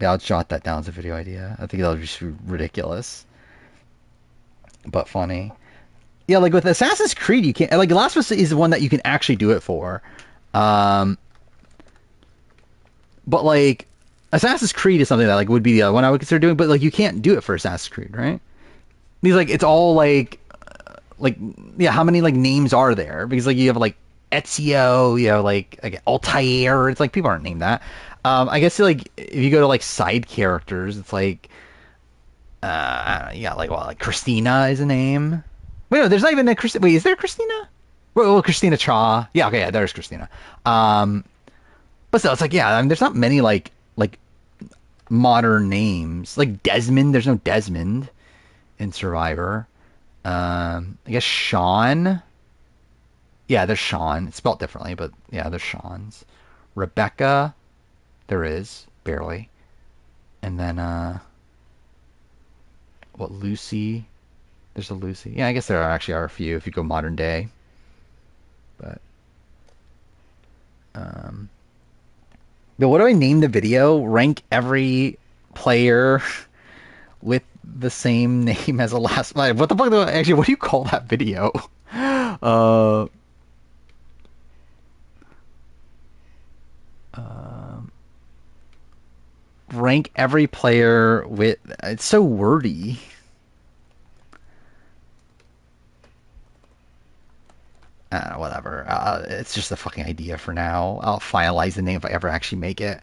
I'll jot that down as a video idea. I think that'll just be ridiculous. But funny. Yeah, like with Assassin's Creed, you can't... Like, Last of Us is the one that you can actually do it for. But, like, Assassin's Creed is something that, like, would be the other one I would consider doing. But, like, you can't do it for Assassin's Creed, right? Because, like, it's all, like, yeah, how many, like, names are there? Because, like, you have, like, Ezio, you know, like Altair. It's like, people aren't named that. I guess, like, if you go to, like, side characters, it's like, yeah, like, well, like, Christina is a name. Wait, no, there's not even a Christina. Wait, is there Christina? Well, Christina Cha. Yeah, okay, yeah, there's Christina. But still, it's like, yeah, I mean, there's not many, like, modern names. Like, Desmond, there's no Desmond in Survivor. I guess Sean. Yeah, there's Sean. It's spelled differently, but yeah, there's Sean's. Rebecca, there is, barely. And then, what, Lucy? There's a Lucy. Yeah, I guess there are a few if you go modern day. But, but what do I name the video? Rank every player with the same name as the last... What the fuck do actually, what do you call that video? Rank every player with... It's so wordy. Whatever. It's just a fucking idea for now. I'll finalize the name if I ever actually make it.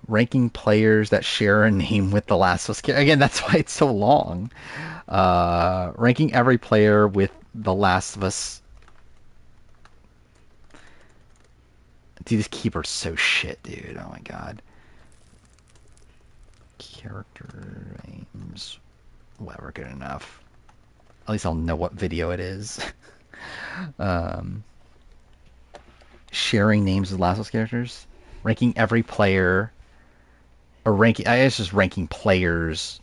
Ranking players that share a name with the Last of Us character. Again, that's why it's so long. Ranking every player with the Last of Us. Dude, this keyboard's so shit, dude. Oh my god. Character names. Whatever, good enough. At least I'll know what video it is. Sharing names with Last of Us characters. Ranking every player. Or ranking, I guess just ranking players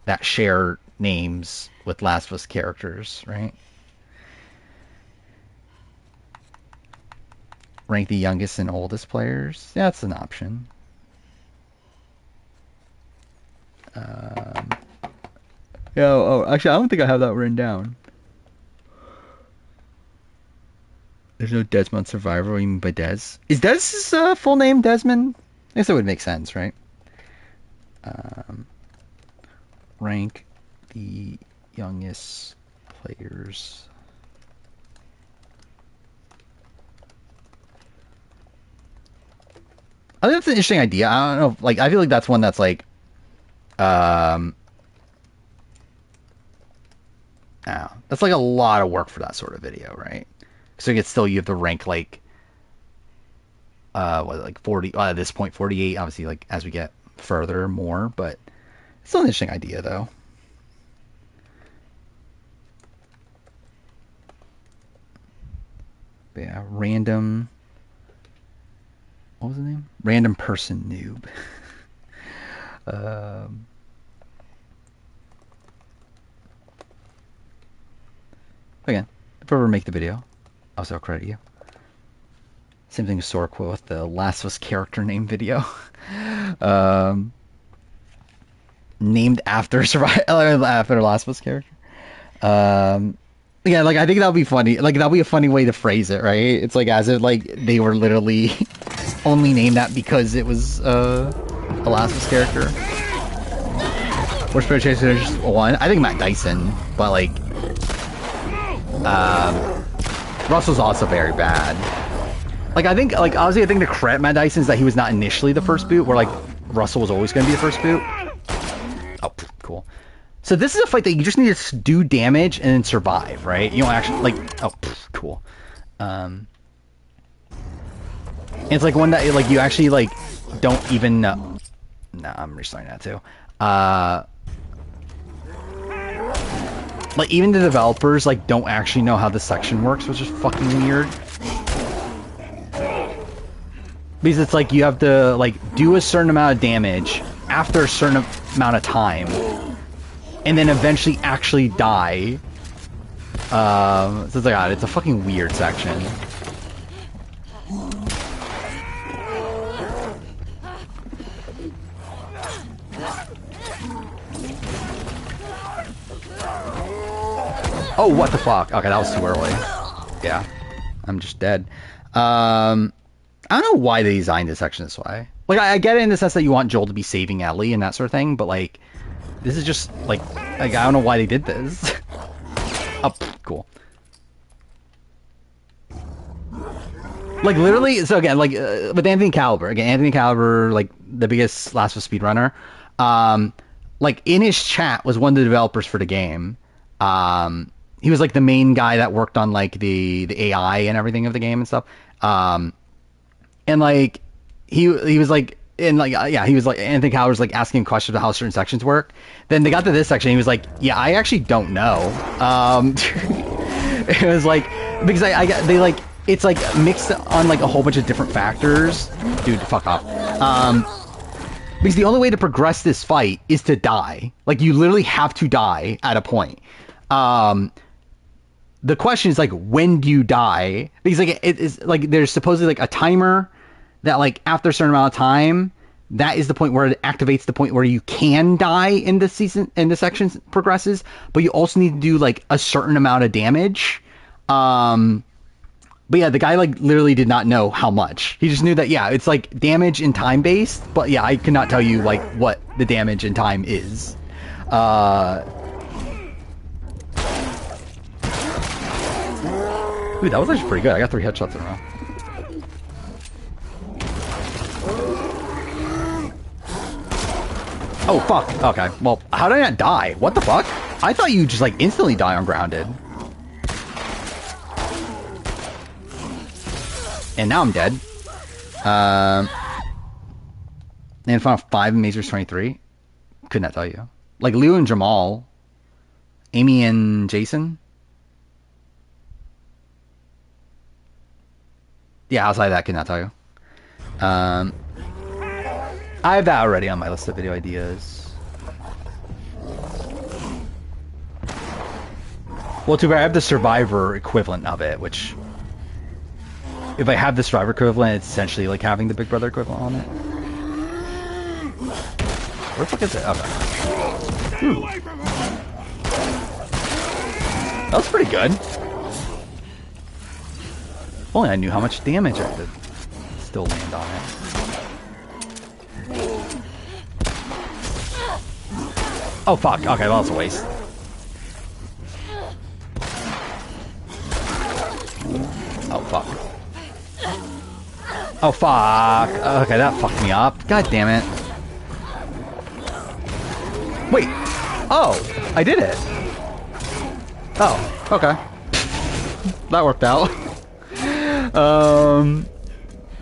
that share names with Last of Us characters, right? Rank the youngest and oldest players. Yeah, that's an option. Yeah, oh, actually, I don't think I have that written down. There's no Desmond Survivor. What do you mean by Des? Is Des' full name Desmond? I guess that would make sense, right? Rank the youngest players. I think that's an interesting idea. I don't know. Like, I feel like that's one that's like, that's like a lot of work for that sort of video, right? So you have to rank like, like 40, at this point 48, obviously like as we get further more, but it's still an interesting idea though. But yeah, random, what was the name? Random person noob. Again, if I ever make the video, I'll credit you. Same thing as Sorqua with the Last of Us character name video. Named after after Last of Us character. Yeah, like I think that would be funny. Like that would be a funny way to phrase it, right? It's like as if like they were literally only named that because it was a Last of Us character. Worst player chasers one. I think Matt Dyson, but like Russell's also very bad. Like I think like honestly I think the credit Matt Dyson is that he was not initially the first boot, where like Russell was always going to be the first boot. Oh, cool. So this is a fight that you just need to do damage and then survive, right? You don't actually like. Oh, cool. It's like one that like you actually like don't even know. Nah, I'm restarting that too. Like even the developers like don't actually know how this section works, which is fucking weird. Because it's like you have to like do a certain amount of damage after a certain amount of time, and then eventually actually die. So it's like God, it's a fucking weird section. Oh, what the fuck? Okay, that was too early. Yeah, I'm just dead. I don't know why they designed this section this way. Like, I get it in the sense that you want Joel to be saving Ellie and that sort of thing, but like, this is just like I don't know why they did this. Oh, cool. Like literally, so again, like with Anthony Caliber, like the biggest Last of Us speedrunner, like in his chat was one of the developers for the game. He was like the main guy that worked on like the AI and everything of the game and stuff. And like he was like and like yeah, he was like Anthony Caliber's like asking questions about how certain sections work. Then they got to this section, and he was like, yeah, I actually don't know. It was like because they like it's like mixed on like a whole bunch of different factors. Dude, fuck off. Because the only way to progress this fight is to die. Like you literally have to die at a point. The question is like, when do you die? Because like it is like there's supposedly like a timer that like after a certain amount of time, that is the point where it activates the point where you can die in the section progresses. But you also need to do like a certain amount of damage. But yeah, the guy like literally did not know how much. He just knew that yeah, it's like damage and time based. But yeah, I could not tell you like what the damage and time is. Dude, that was actually pretty good. I got 3 headshots in a row. Oh, fuck. Okay. Well, how did I not die? What the fuck? I thought you just, like, instantly die on grounded. And now I'm dead. And Final 5 and Mazers 23. Could not tell you. Like, Leo and Jamal. Amy and Jason. Yeah, outside of that, could not tell you. I have that already on my list of video ideas. Well, too bad I have the Survivor equivalent of it, which... If I have the Survivor equivalent, it's essentially like having the Big Brother equivalent on it. Where the fuck is it? Okay. Ooh. That was pretty good. If only I knew how much damage I could still land on it. Oh fuck, okay, well, that's a waste. Oh fuck. Oh fuck. Okay, that fucked me up. God damn it. Wait. Oh, I did it. Oh, okay. That worked out.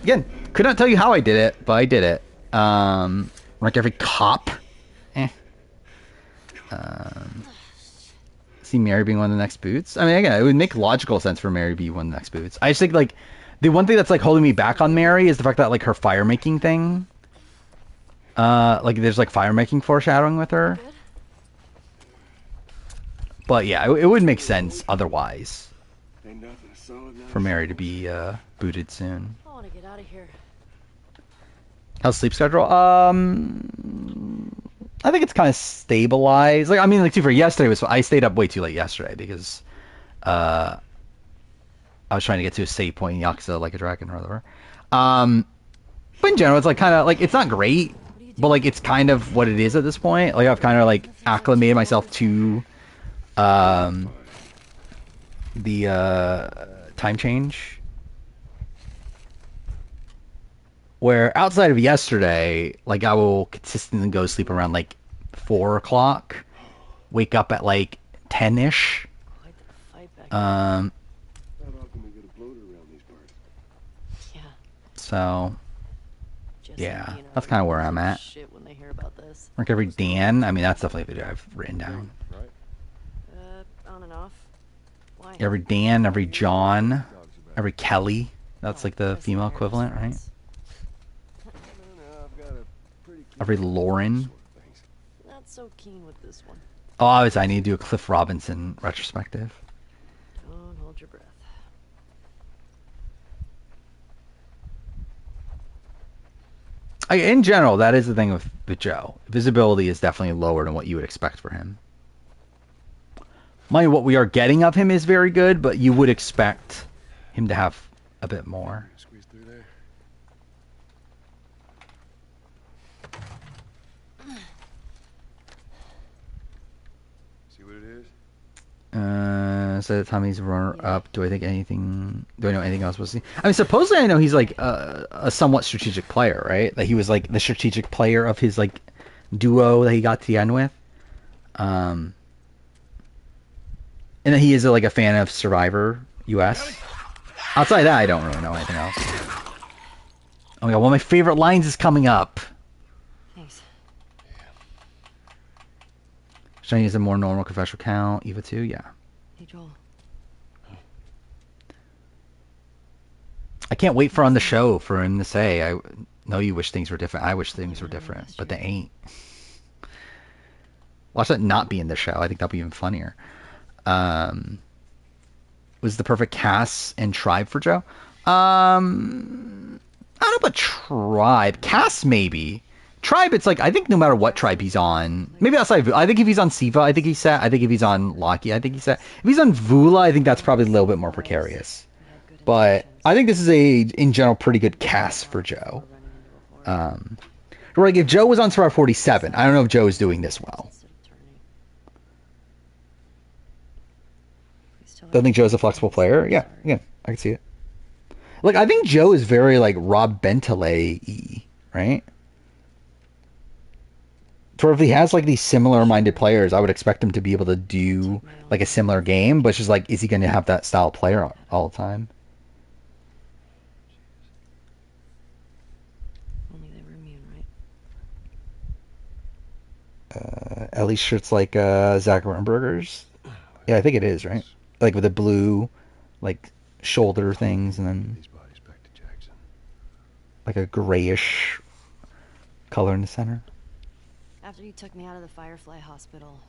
Again, could not tell you how I did it, but I did it. Rank every cop. See Mary being one of the next boots. I mean, again, it would make logical sense for Mary to be one of the next boots. I just think, like, the one thing that's, like, holding me back on Mary is the fact that, like, her fire making thing. Like, there's, like, fire making foreshadowing with her. But, yeah, it would make sense otherwise for Mary to be, booted soon. I want to get out of here. How's sleep schedule? I think it's kind of stabilized. Like, I mean, like, for yesterday I stayed up way too late yesterday because I was trying to get to a save point in Yakuza Like a Dragon or whatever. But in general, it's like kind of like, it's not great, but like it's kind of what it is at this point. Like I've kind of like acclimated myself to the time change. Where outside of yesterday, like I will consistently go to sleep around like 4 o'clock, wake up at like 10-ish. So yeah, that's kind of where I'm at. Like every Dan, I mean that's definitely a video I've written down. On and off. Why? Every Dan, every John, every Kelly. That's like the female equivalent, right? Every Lauren. Not so keen with this one. Oh, obviously I need to do a Cliff Robinson retrospective. Don't hold your breath. In general, that is the thing with Joe. Visibility is definitely lower than what you would expect for him. Mind you, what we are getting of him is very good, but you would expect him to have a bit more. Squeeze through there. See what it is? So the time he's runner up, do I know anything else we'll see? I mean, supposedly I know he's like a somewhat strategic player, right? That he was like the strategic player of his like duo that he got to the end with. And then he is like a fan of Survivor US. Outside of that, I don't really know anything else. Oh my god, one of my favorite lines is coming up. Thanks. Shiny is a more normal confessional count. Eva 2, yeah. Hey, Joel. I can't wait for on the show for him to say, I know you wish things were different. I wish things were different, but they ain't. Watch that not be in the show. I think that'll be even funnier. Was the perfect cast and tribe for Joe? I don't know about tribe. Cast maybe. Tribe, it's like, I think no matter what tribe he's on, maybe outside, I think if he's on Siva, I think he's set. I think if he's on Loki, I think he's set. If he's on Vula, I think that's probably a little bit more precarious. But I think this is in general, pretty good cast for Joe. Like if Joe was on Survivor 47, I don't know if Joe is doing this well. Don't think Joe's a flexible player. Yeah, I can see it. Like I think Joe is very like Rob Bentley-y, right? for if he has like these similar minded players, I would expect him to be able to do like a similar game, but it's just like, is he going to have that style of player all the time? Only they were immune, right? Ellie's shirt's like Zach Rumberger's. Yeah, I think it is, right? Like with the blue, like shoulder things, and then These bodies back to Jackson. like a grayish color in the center. After you took me out of the Firefly Hospital.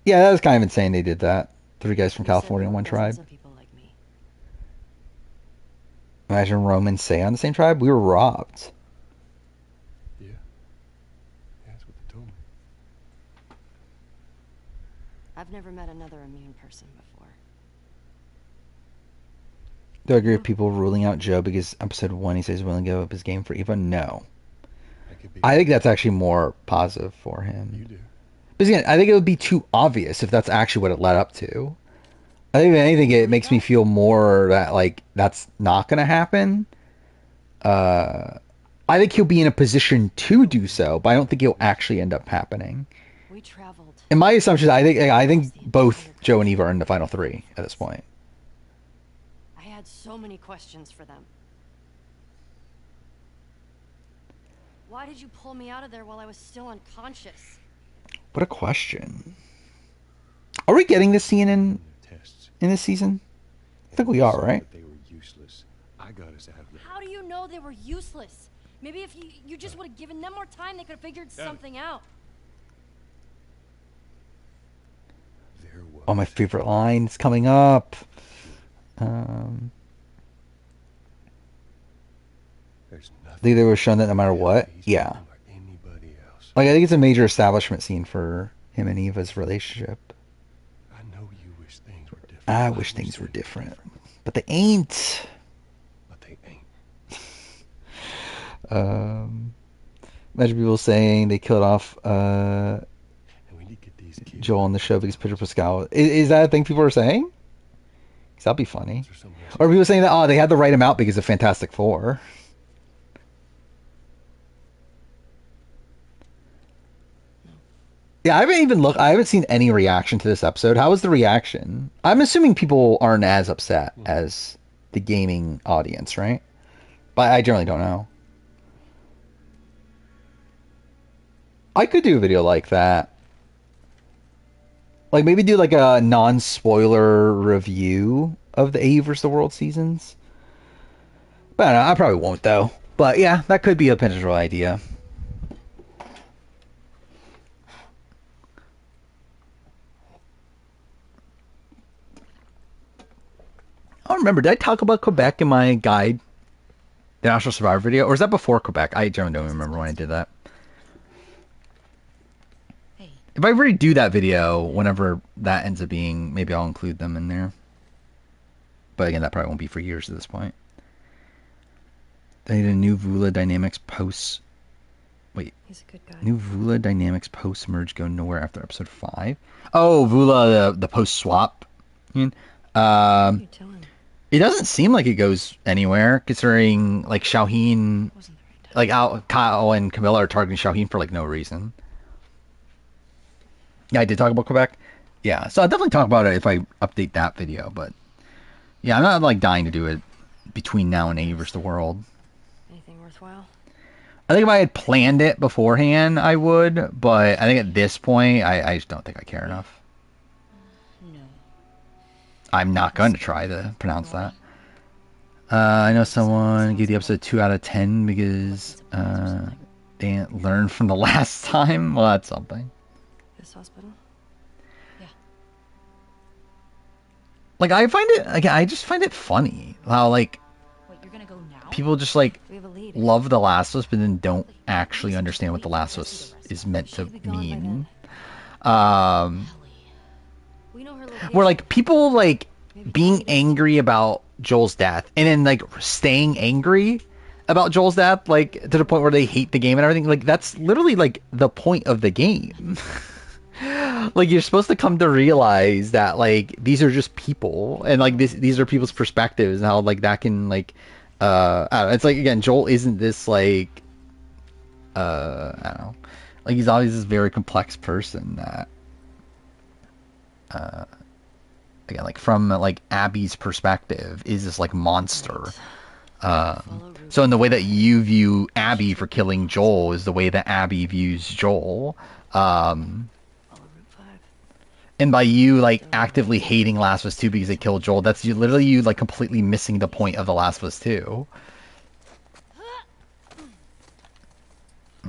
Yeah, that was kind of insane they did that. 3 guys from you said California and there one wasn't tribe. some people like me. Imagine Rome and Say on the same tribe. We were robbed. Yeah. That's what they told me. I've never met another immune person before. Do I agree with people ruling out Joe because episode 1 he says he's willing to give up his game for Eva? No. That could be. I think that's actually more positive for him. You do. But again, I think it would be too obvious if that's actually what it led up to. I think if anything, it makes me feel more that like that's not going to happen. I think he'll be in a position to do so, but I don't think it'll actually end up happening. We traveled. In my assumption, I think both Joe and Eva are in the final 3 at this point. I had so many questions for them. Why did you pull me out of there while I was still unconscious? What a question. Are we getting this scene in Tests. this season? I think we are, right? But they were useless. I got us out of there. How do you know they were useless? Maybe if you just would have given them more time, they could have figured something out. There was. Oh, my favorite line's coming up. There's I nothing. think they were shown that no matter what. Yeah. Or anybody else. Like, I think it's a major establishment scene for him and Eva's relationship. I know you wish things were different. I wish things were different. But they ain't. But they ain't. Imagine people saying they killed off And we need to get these kids. Joel on the show because Pedro Pascal. Is that a thing people are saying? 'Cause that'd be funny. Or somebody else. Or people saying that, oh, they had to write him out because of Fantastic Four. Yeah, I haven't even looked. I haven't seen any reaction to this episode. How was the reaction? I'm assuming people aren't as upset as the gaming audience, right? But I generally don't know. I could do a video like that. Like maybe do like a non-spoiler review of the AE vs. the World seasons. But I don't know, I probably won't though. But yeah, that could be a potential idea. I don't remember. Did I talk about Quebec in my guide, the National Survivor video, or is that before Quebec? I generally don't remember when I did that. Hey, If I redo that video, whenever that ends up being, maybe I'll include them in there. But again, that probably won't be for years at this point. They need a new Vula Dynamics post. Wait, He's a good guy. new Vula Dynamics post merge go nowhere after episode 5. Oh, Vula the post swap. You tell him. It doesn't seem like it goes anywhere, considering like Xiaoheen, Wasn't the right time. like Kyle and Camilla are targeting Xiaoheen for like no reason. Yeah, I did talk about Quebec. Yeah, so I'll definitely talk about it if I update that video. But yeah, I'm not like dying to do it between now and AE vs. the World. Anything worthwhile? I think if I had planned it beforehand, I would. But I think at this point, I just don't think I care enough. no. I'm not going to try to pronounce that. I know someone gave the episode 2 out of 10 because they didn't learn from the last time. Well, that's something. This hospital? Like, I find it, like, I just find it funny how, like, Wait, you're gonna go now? people just, like, We have a lead. love The Last of Us, but then don't actually understand what The Last of Us is meant to She'll be gone by mean. then. We know her location. Where, like, people, like, being angry about Joel's death and then, like, staying angry about Joel's death, like, to the point where they hate the game and everything, like, that's literally, like, the point of the game. Like, you're supposed to come to realize that, like, these are just people and, like, these are people's perspectives and how, like, that can, like, I don't know, it's like, again, Joel isn't this, like, I don't know, Like he's always this very complex person that, again, like from like Abby's perspective, is this like monster. So in the way that you view Abby for killing Joel is the way that Abby views Joel. And by you like actively hating Last of Us 2 because they killed Joel, that's literally you like completely missing the point of The Last of Us 2.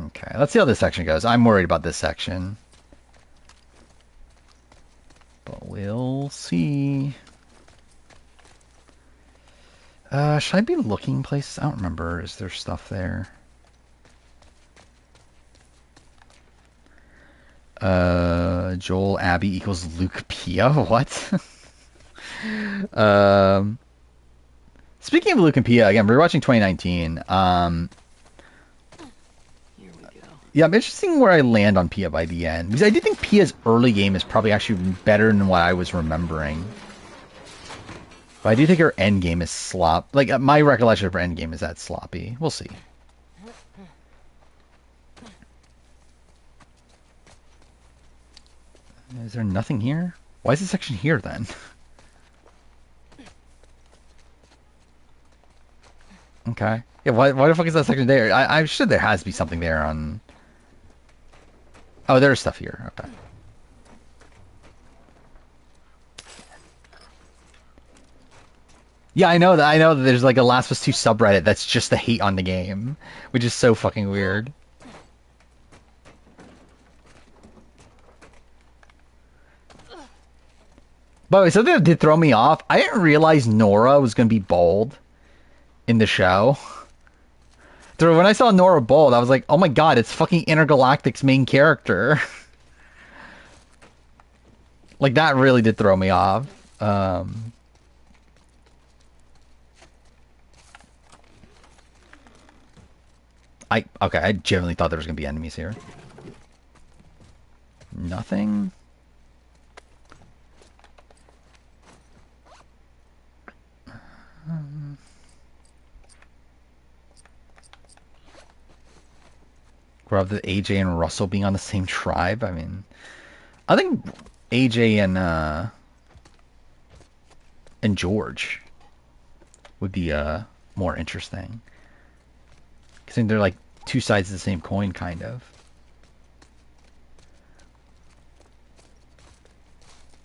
Okay, let's see how this section goes. I'm worried about this section. But we'll see. Should I be looking places? I don't remember. Is there stuff there? Joel Abby equals Luke Pia? What? Speaking of Luke and Pia, again, we're watching 2019. Yeah, I'm interested in where I land on Pia by the end. Because I do think Pia's early game is probably actually better than what I was remembering. But I do think her end game is slop. Like, my recollection of her end game is that sloppy. We'll see. Is there nothing here? Why is this section here, then? Okay. Yeah, why the fuck is that section there? I'm sure there has to be something there on... Oh, there's stuff here. Okay. Yeah, I know that there's like a Last of Us 2 subreddit that's just the hate on the game, which is so fucking weird. By the way, something that did throw me off, I didn't realize Nora was going to be bald in the show. So when I saw Nora bald, I was like, oh my god, it's fucking Intergalactic's main character. Like, that really did throw me off. Okay, I genuinely thought there was going to be enemies here. Nothing? Grab the AJ and Russell being on the same tribe. I mean, I think AJ and George would be more interesting. Because I think they're like two sides of the same coin, kind of.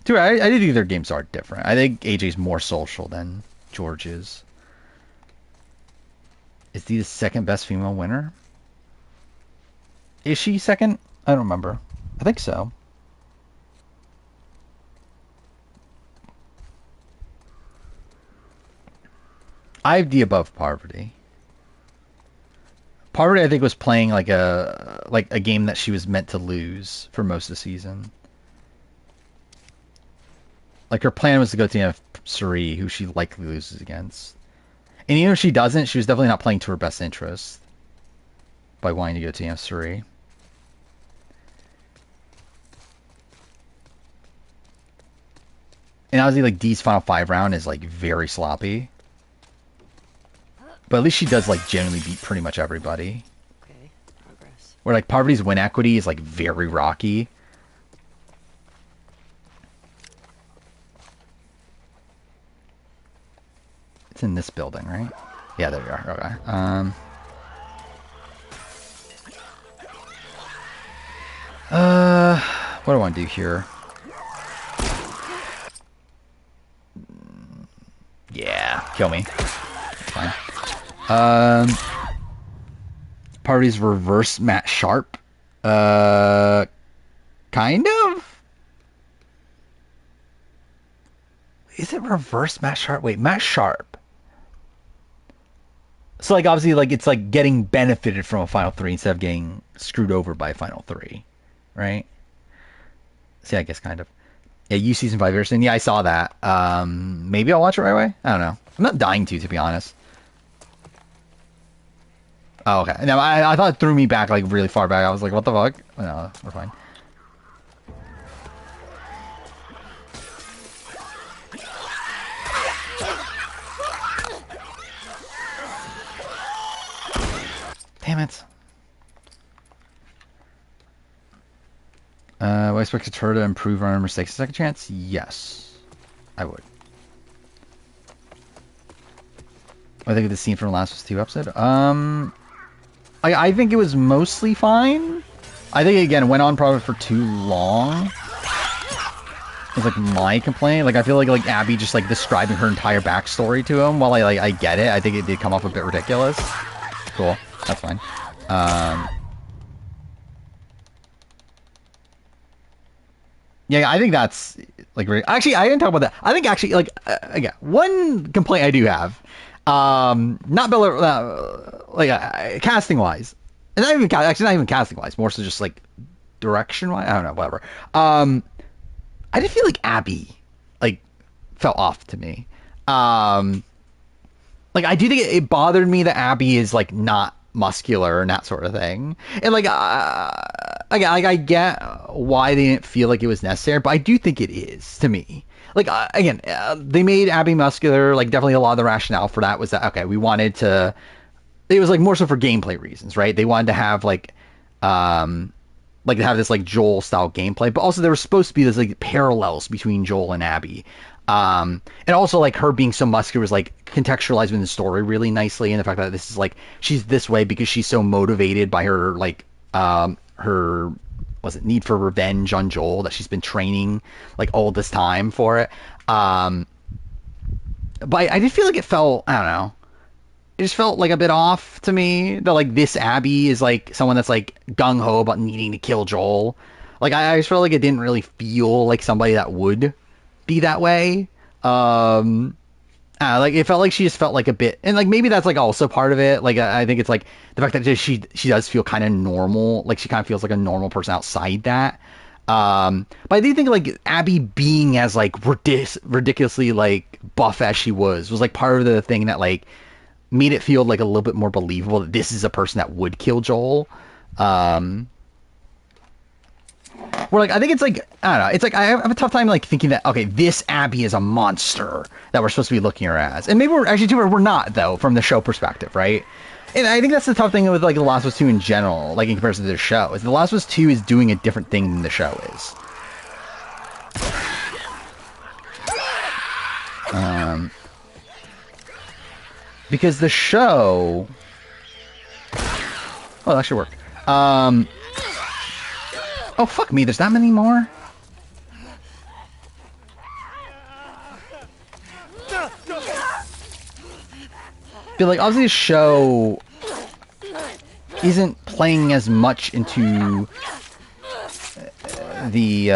Dude, I do think their games are different. I think AJ's more social than George is. Is he the second best female winner? Is she second? I don't remember. I think so. I have D above Poverty. Poverty, I think, was playing like a game that she was meant to lose for most of the season. Like, her plan was to go to Suri, who she likely loses against. And even if she doesn't, she was definitely not playing to her best interest by wanting to go to Suri. And obviously, like, Dee's final 5 round is, like, very sloppy. But at least she does, like, generally beat pretty much everybody. Okay, progress. Where, like, Poverty's win equity is, like, very rocky. It's in this building, right? Yeah, there we are. Okay. What do I want to do here? Yeah, kill me. Fine. Party's reverse Matt Sharp. Kind of? Is it reverse Matt Sharp? Wait, Matt Sharp. So, like, obviously, like, it's like getting benefited from a Final 3 instead of getting screwed over by a Final 3. Right? See, I guess kind of. Yeah, you season 5 version. Yeah, I saw that. Maybe I'll watch it right away. I don't know. I'm not dying to be honest. Oh, okay. No, I thought it threw me back, like, really far back. I was like, what the fuck? No, we're fine. Damn it. Would I expect her to improve on her mistakes a second chance? Yes, I would. I think the scene from the last 2 episode. I think it was mostly fine. I think again it went on probably for too long. It's like my complaint. Like I feel like Abby just like describing her entire backstory to him. While I get it, I think it did come off a bit ridiculous. Cool, that's fine. Yeah, I think that's like actually I didn't talk about that. I think actually like again one complaint I do have, not Bella casting wise, and not even actually not even casting wise, more so just like direction wise. I don't know, whatever. I did feel like Abby like fell off to me. Like I do think it bothered me that Abby is like not muscular and that sort of thing. And like I get why they didn't feel like it was necessary, but I do think it is to me. Like again, they made Abby muscular. Like definitely a lot of the rationale for that was that okay, we wanted to. It was like more so for gameplay reasons, right? They wanted to have like to have this like Joel style gameplay, but also there was supposed to be this like parallels between Joel and Abby. And also like her being so muscular was like contextualized in the story really nicely, and the fact that this is like she's this way because she's so motivated by her like her need for revenge on Joel, that she's been training like all this time for it. But I did feel like it felt, I don't know, it just felt like a bit off to me that like this Abby is like someone that's like gung ho about needing to kill Joel. Like I just felt like it didn't really feel like somebody that would be that way. Like it felt like she just felt like a bit, and like maybe that's like also part of it. Like I think it's like the fact that she does feel kind of normal. Like she kind of feels like a normal person outside that. But I do think like Abby being as like ridiculously like buff as she was like part of the thing that like made it feel like a little bit more believable that this is a person that would kill Joel. Where like I think it's like I don't know, it's like I have a tough time like thinking that okay, this Abby is a monster that we're supposed to be looking at her as, and maybe we're not though from the show perspective, right? And I think that's the tough thing with like The Last of Us 2 in general, like in comparison to the show, is The Last of Us 2 is doing a different thing than the show is. Because the show, oh, that actually worked. Oh fuck me, there's that many more? But like obviously the show isn't playing as much into the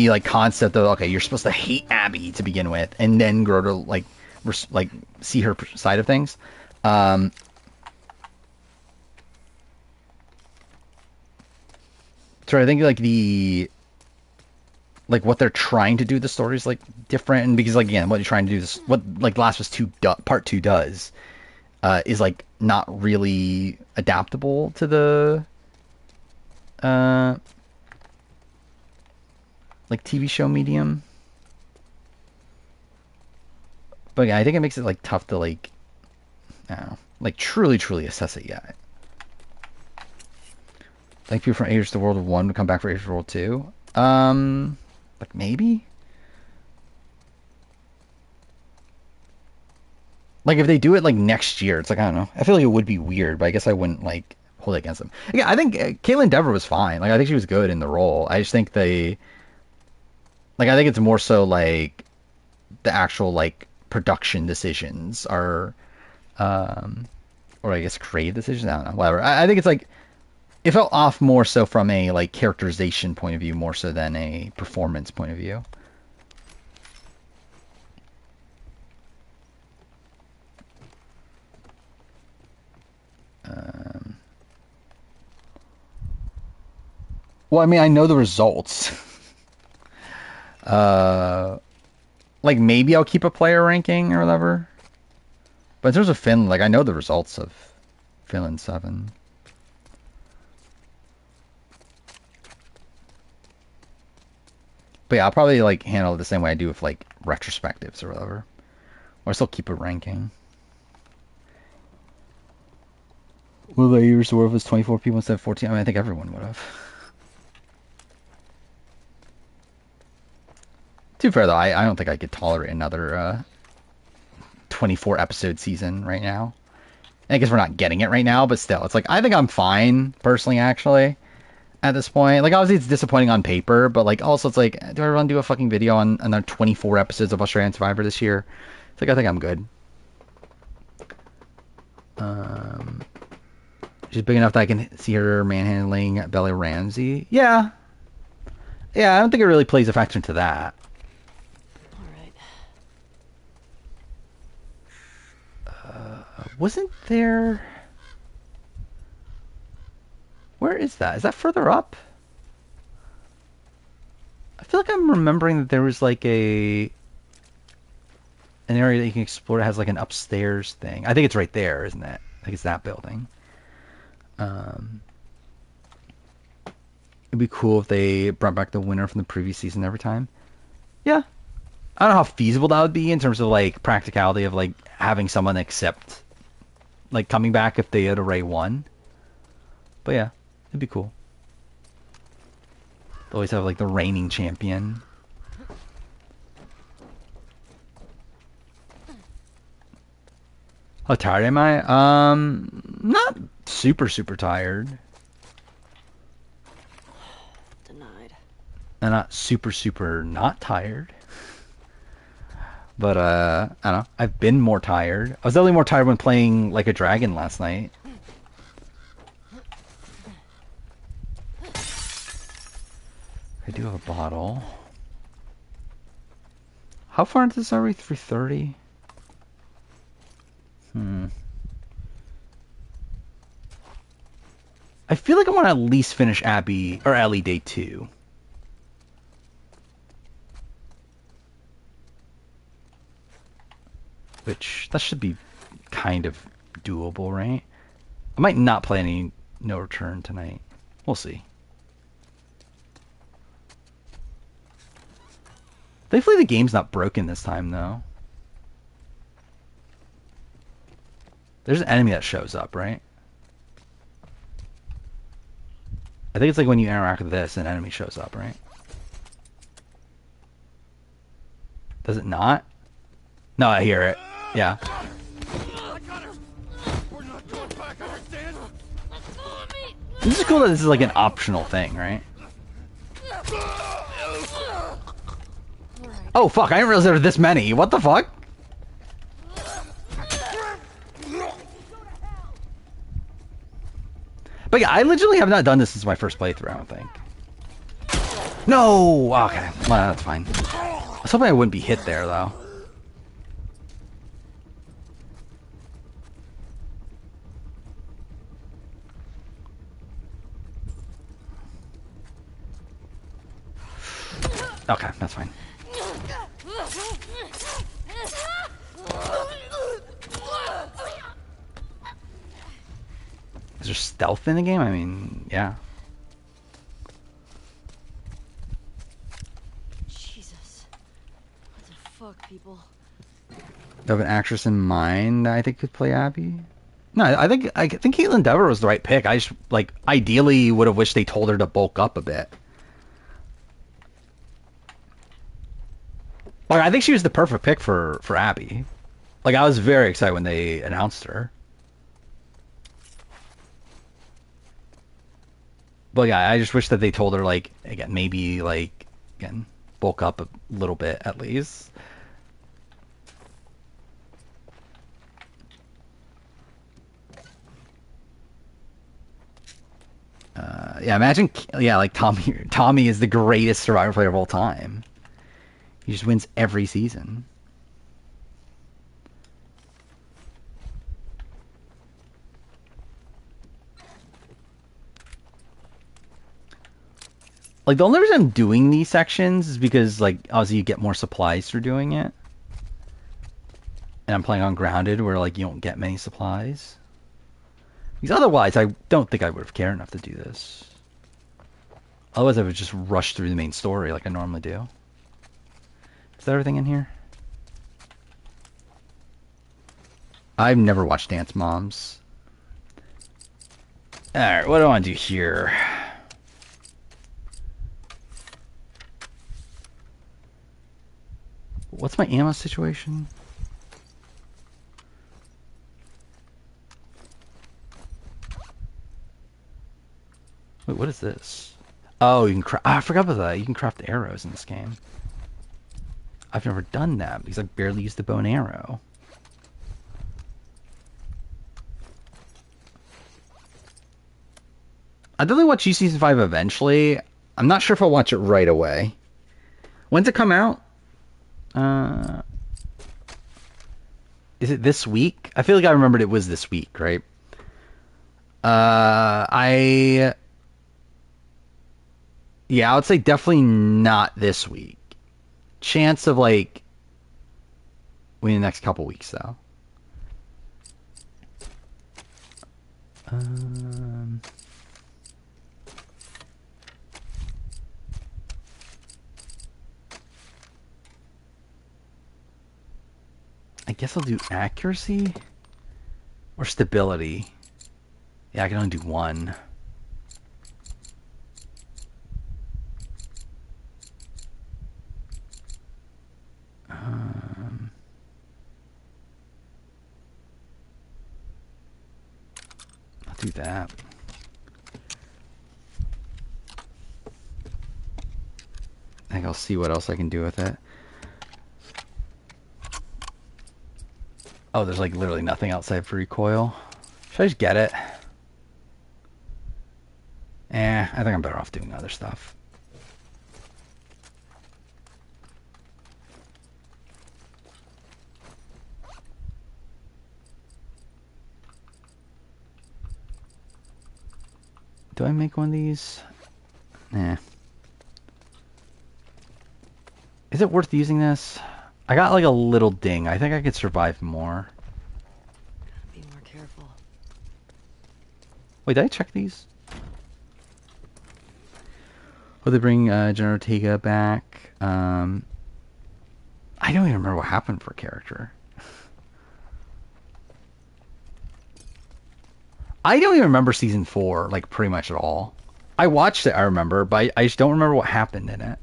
like concept of okay, you're supposed to hate Abby to begin with and then grow to like see her side of things. So I think like what they're trying to do the story is like different, and because like again what you're trying to do is what like Last of Us 2 part 2 does is like not really adaptable to the like TV show medium. But yeah, I think it makes it like tough to like I don't know, like truly assess it yet. Thank you from Age to World of 1 to come back for Age to World 2. Like maybe? Like if they do it like next year, it's like I don't know. I feel like it would be weird, but I guess I wouldn't like hold it against them. Yeah, I think Caitlin Dever was fine. Like I think she was good in the role. I just think I think it's more so like the actual like production decisions are or I guess creative decisions. I don't know. Whatever. I think it's like it felt off more so from a like characterization point of view more so than a performance point of view. Well, I mean, I know the results. Like maybe I'll keep a player ranking or whatever. But in terms of Finland, like I know the results of Finland 7. But yeah, I'll probably like handle it the same way I do with like retrospectives or whatever. Or I still keep a ranking. What about yours? What if it was 24 people instead of 14? I mean, I think everyone would have. To be fair, though, I don't think I could tolerate another 24 episode season right now. I guess we're not getting it right now, but still, it's like, I think I'm fine, personally, actually, at this point. Like, obviously, it's disappointing on paper, but, like, also, it's like, do I want to do a fucking video on another 24 episodes of Australian Survivor this year? It's like, I think I'm good. She's big enough that I can see her manhandling Bella Ramsey. Yeah. Yeah, I don't think it really plays a factor into that. Wasn't there... Where is that? Is that further up? I feel like I'm remembering that there was like an area that you can explore that has like an upstairs thing. I think it's right there, isn't it? I think it's that building. It'd be cool if they brought back the winner from the previous season every time. Yeah. I don't know how feasible that would be in terms of like practicality of like having someone accept like coming back if they had already won. But yeah, it'd be cool. They always have like the reigning champion. How tired am I? Not super tired. Denied. I'm not super not tired. But, I don't know. I've been more tired. I was definitely more tired when playing Like a Dragon last night. I do have a bottle. How far into this are we? 3:30? I feel like I want to at least finish Abby, or Ellie Day 2. Which, that should be kind of doable, right? I might not play any No Return tonight. We'll see. Thankfully the game's not broken this time, though. There's an enemy that shows up, right? I think it's like when you interact with this, an enemy shows up, right? Does it not? No, I hear it. Yeah. This is cool that this is like an optional thing, right? Oh fuck, I didn't realize there were this many. What the fuck? But yeah, I literally have not done this since my first playthrough, I don't think. No! Okay, well, that's fine. I was hoping I wouldn't be hit there, though. Okay, that's fine. Is there stealth in the game? I mean, yeah. Jesus. What the fuck, people? Do you have an actress in mind that I think could play Abby? No, I think Caitlin Dever was the right pick. I just like ideally would have wished they told her to bulk up a bit. Like I think she was the perfect pick for Abby. Like I was very excited when they announced her. But yeah, I just wish that they told her like again maybe like again bulk up a little bit at least. Yeah, imagine like Tommy is the greatest Survivor player of all time. He just wins every season. Like the only reason I'm doing these sections is because like obviously you get more supplies for doing it. And I'm playing on Grounded where like you don't get many supplies. Because otherwise I don't think I would have cared enough to do this. Otherwise I would just rush through the main story like I normally do. Is that everything in here? I've never watched Dance Moms. Alright, what do I want to do here? What's my ammo situation? Wait, what is this? Oh, you can craft. I forgot about that. You can craft arrows in this game. I've never done that because I barely used the bow and arrow. I'll definitely watch U Season 5 eventually. I'm not sure if I'll watch it right away. When's it come out? Is it this week? I feel like I remembered it was this week, right? Yeah, I would say definitely not this week. Chance of like within the next couple weeks though. I guess I'll do accuracy or stability. Yeah, I can only do one. I'll do that. I think I'll see what else I can do with it. Oh, there's like literally nothing outside for recoil. Should I just get it? I think I'm better off doing other stuff. Do I make one of these? Nah. Is it worth using this? I got like a little ding. I think I could survive more. Gotta be more careful. Wait, did I check these? Oh, they bring General Ortega back. I don't even remember what happened for a character. I don't even remember season 4, like pretty much at all. I watched it, I remember, but I just don't remember what happened in it.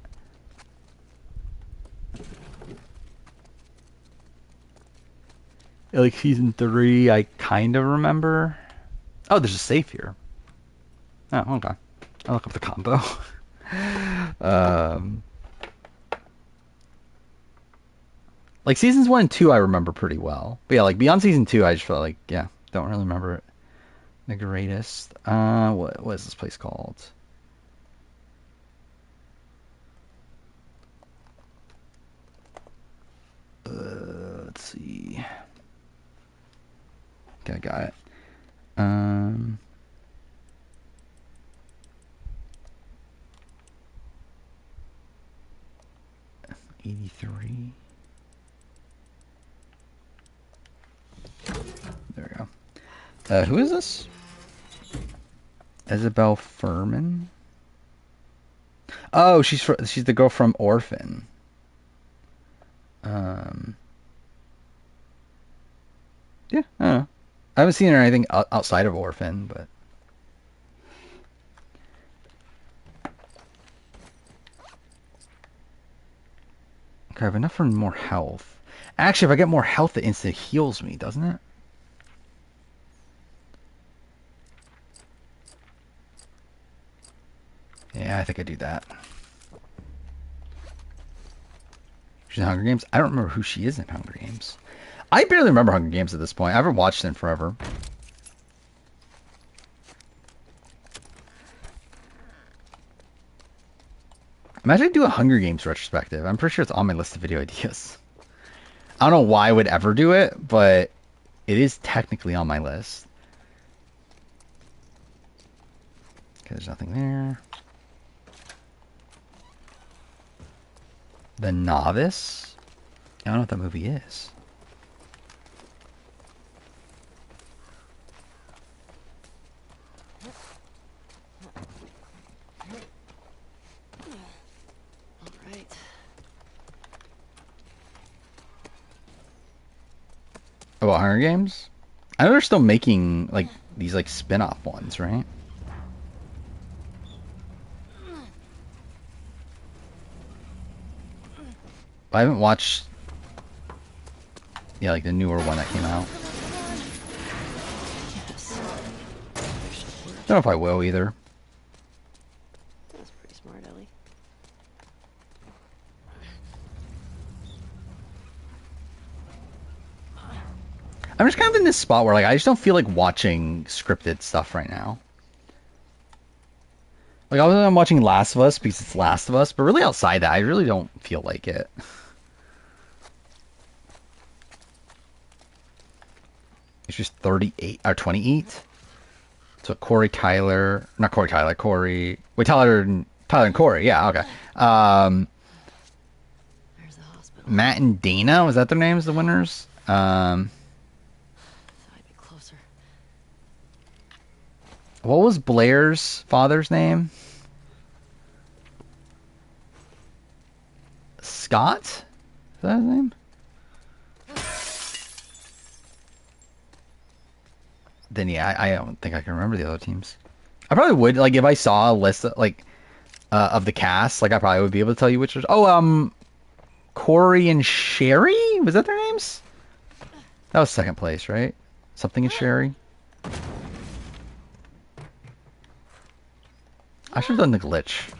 Like season 3, I kind of remember. Oh, there's a safe here. Oh, okay. I'll look up the combo. Like seasons 1 and 2, I remember pretty well. But yeah, like beyond season 2, I just felt like, yeah, don't really remember it the greatest. What is this place called? Let's see. Okay, I got it. 83. There we go. Who is this? Isabel Furman. Oh, she's the girl from Orphan. Yeah, I don't know. I haven't seen her anything outside of Orphan, but okay, I have enough for more health. Actually, if I get more health, it instantly heals me, doesn't it? Yeah, I think I do that. She's in Hunger Games? I don't remember who she is in Hunger Games. I barely remember Hunger Games at this point. I haven't watched it in forever. Imagine I do a Hunger Games retrospective. I'm pretty sure it's on my list of video ideas. I don't know why I would ever do it, but it is technically on my list. Okay, there's nothing there. The Novice? I don't know what that movie is. Right. About Hunger Games? I know they're still making like these like spin-off ones, right? I haven't watched, yeah, like the newer one that came out. Yes. Don't know if I will either. That's pretty smart, Ellie. I'm just kind of in this spot where like I just don't feel like watching scripted stuff right now. Like I'm watching Last of Us because it's Last of Us, but really outside that, I really don't feel like it. It's just 38 or 28. So Corey Tyler, not Corey Tyler, Corey. Wait, Tyler and Corey. Yeah, okay. There's the hospital. Matt and Dana, was that their names, the winners? I'd be closer. What was Blair's father's name? Scott? Is that his name? Then yeah, I don't think I can remember the other teams. I probably would, like, if I saw a list of, like, of the cast, like, I probably would be able to tell you which. Oh, Corey and Sherry? Was that their names? That was second place, right? Something and Sherry. I should have done the glitch.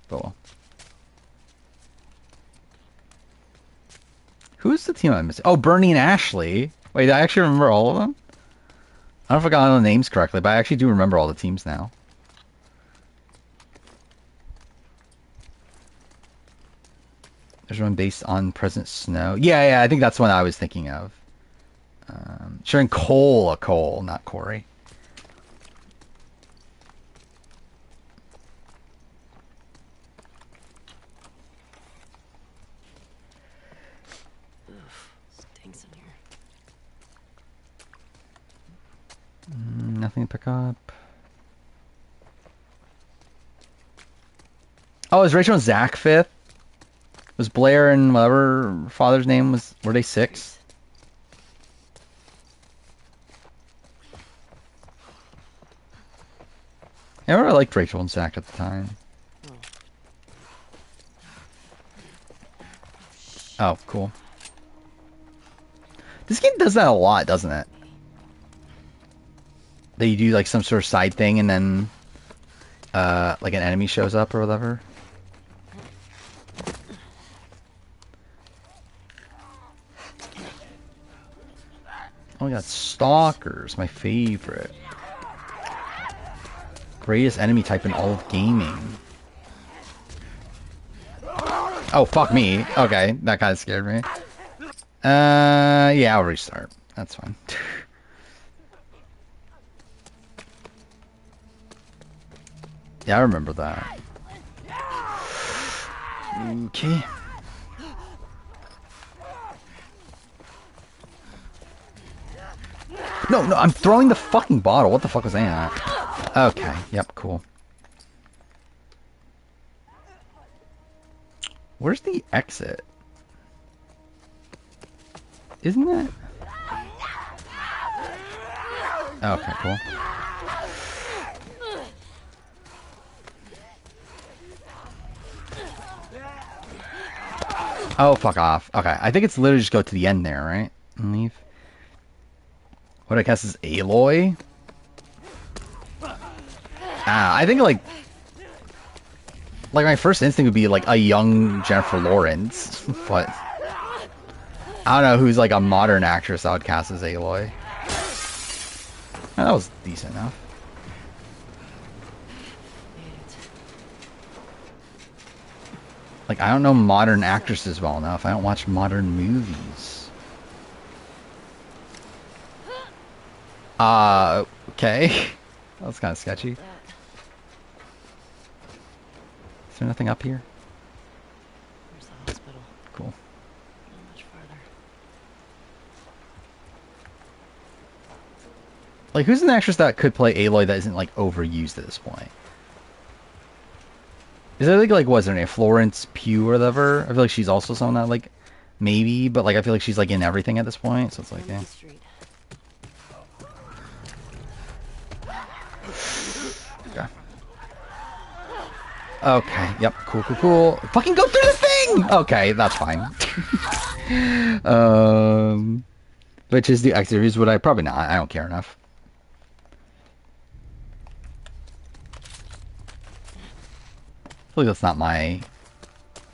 But well. Who's the team I'm missing? Oh, Bernie and Ashley. Wait, I actually remember all of them? I don't know if I got all the names correctly, but I actually do remember all the teams now. There's one based on President Snow. Yeah, I think that's one I was thinking of. Sharing Cole, not Corey. Stinks in here. Nothing to pick up. Oh, is Rachel and Zach fifth? Was Blair and whatever father's name was? Were they sixth? I really liked Rachel and Zach at the time. Oh, cool. This game does that a lot, doesn't it? That you do like some sort of side thing and then like an enemy shows up or whatever. Oh, we got stalkers, my favorite. Greatest enemy type in all of gaming. Oh, fuck me. Okay, that kind of scared me. Yeah, I'll restart. That's fine. Yeah, I remember that. Okay. No, I'm throwing the fucking bottle. What the fuck was that? Okay, yep, cool. Where's the exit? Isn't it? Okay, cool. Oh, fuck off. Okay, I think it's literally just go to the end there, right? And leave. What I guess is Aloy? I think like my first instinct would be like a young Jennifer Lawrence, but I don't know who's like a modern actress I would cast as Aloy. Oh, that was decent enough. Like, I don't know modern actresses well enough. I don't watch modern movies. Okay. That was kind of sketchy. Is there nothing up here? Where's the hospital? Cool. Not much farther. Like, who's an actress that could play Aloy that isn't, like, overused at this point? Is there, like what's her name? Florence Pugh or whatever? I feel like she's also someone that, like, maybe, but, like, I feel like she's, like, in everything at this point, so it's like, yeah. Okay, yep, cool. Fucking go through the thing! thing! Okay, that's fine. Which is the X series? Would I? Probably not. I don't care enough. I feel like that's not my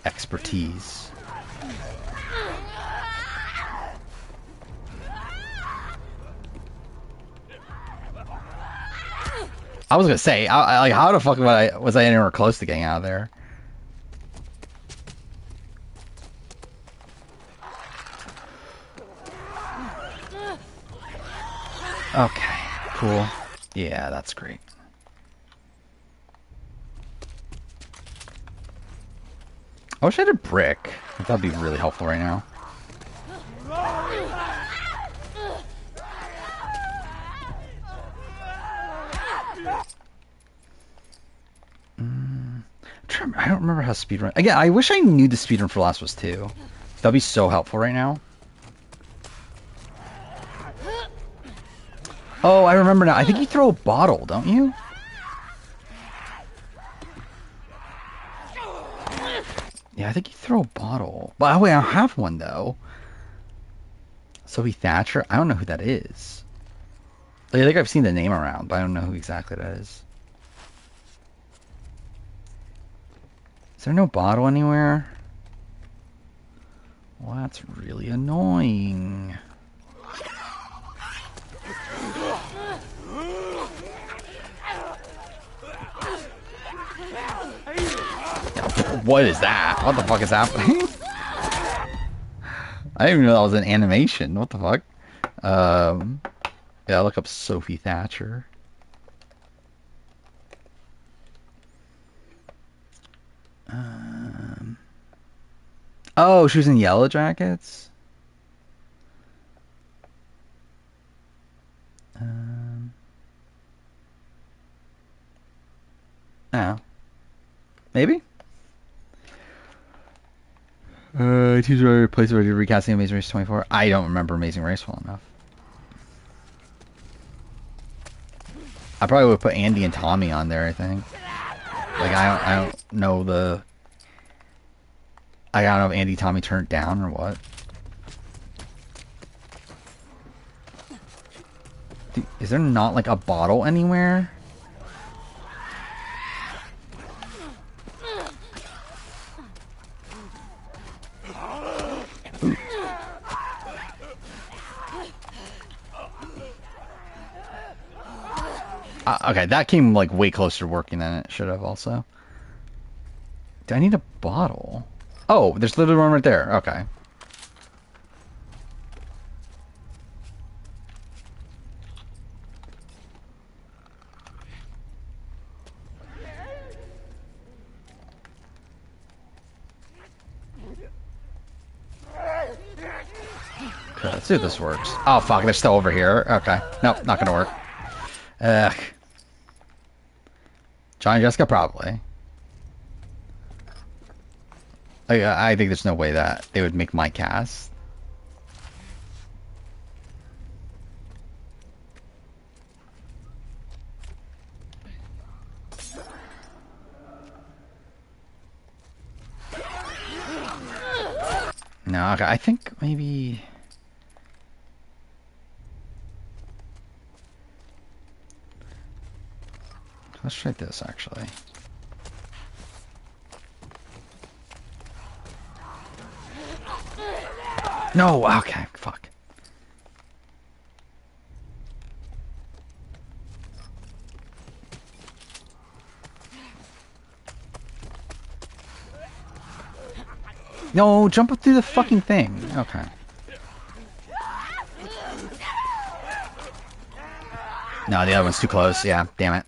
expertise. I was gonna say, like, how the fuck was I anywhere close to getting out of there? Okay, cool. Yeah, that's great. I wish I had a brick. That'd be really helpful right now. I don't remember how speedrun. Again, I wish I knew the speedrun for Last of Us 2. That'd be so helpful right now. Oh, I remember now. I think you throw a bottle, don't you? Yeah, I think you throw a bottle. But wait, I don't have one though. Sophie Thatcher? I don't know who that is. Like, I think I've seen the name around, but I don't know who exactly that is. Is there no bottle anywhere? Well, that's really annoying. What is that? What the fuck is happening? I didn't even know that was an animation. What the fuck? Yeah, look up Sophie Thatcher. Oh, she was in Yellow Jackets? Oh. Maybe? Teams already replaced already recasting Amazing Race 24. I don't remember Amazing Race well enough. I probably would put Andy and Tommy on there, I think. Like, I don't know the... I don't know if Andy Tommy turned down or what. Dude, is there not, like, a bottle anywhere? Okay, that came like way closer to working than it should have also. Do I need a bottle? Oh, there's literally one right there. Okay. Okay, let's see if this works. Oh fuck, they're still over here. Okay. Nope, not gonna work. Ugh. John and Jessica, probably. I think there's no way that they would make my cast. No, okay, I think maybe... Let's try this, actually. No, okay, fuck. No, jump up through the fucking thing. Okay. No, the other one's too close. Yeah, damn it.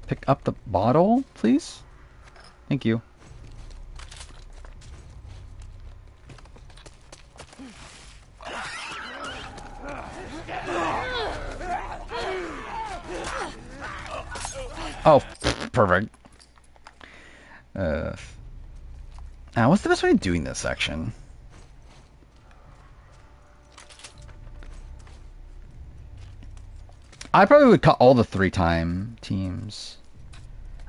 Pick up the bottle, please. Thank you. Oh, perfect. Now, what's the best way of doing this section? I probably would cut all the 3-time teams.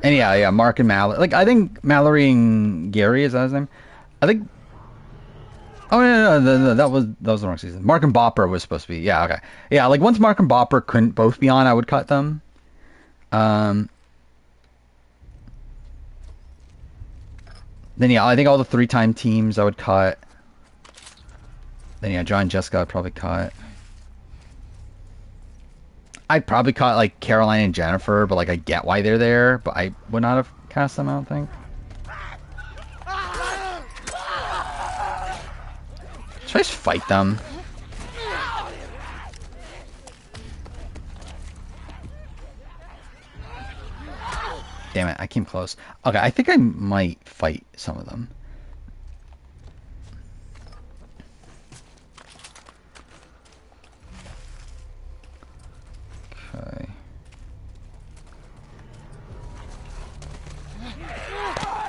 And yeah, Mark and Mallory. Like, I think Mallory and Gary, is that his name? I think. Oh no, that was the wrong season. Mark and Bopper was supposed to be. Yeah, okay. Yeah, like once Mark and Bopper couldn't both be on, I would cut them. Then yeah, I think all the 3-time teams I would cut. Then yeah, John and Jessica I'd probably cut. I'd probably cut like Caroline and Jennifer, but like I get why they're there, but I would not have cast them, I don't think. Should I just fight them? Damn it, I came close. Okay, I think I might fight some of them. Okay.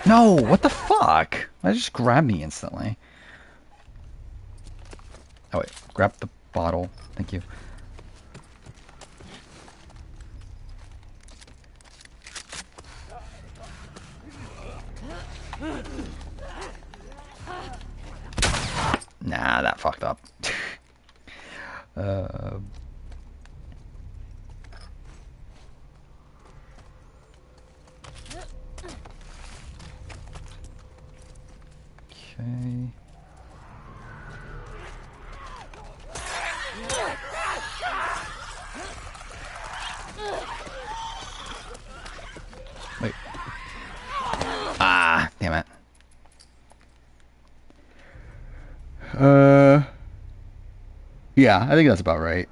No, what the fuck? Why just grab me instantly? Oh wait, grab the bottle. Thank you. Nah, that fucked up. Okay. Wait. Ah, damn it. Yeah, I think that's about right.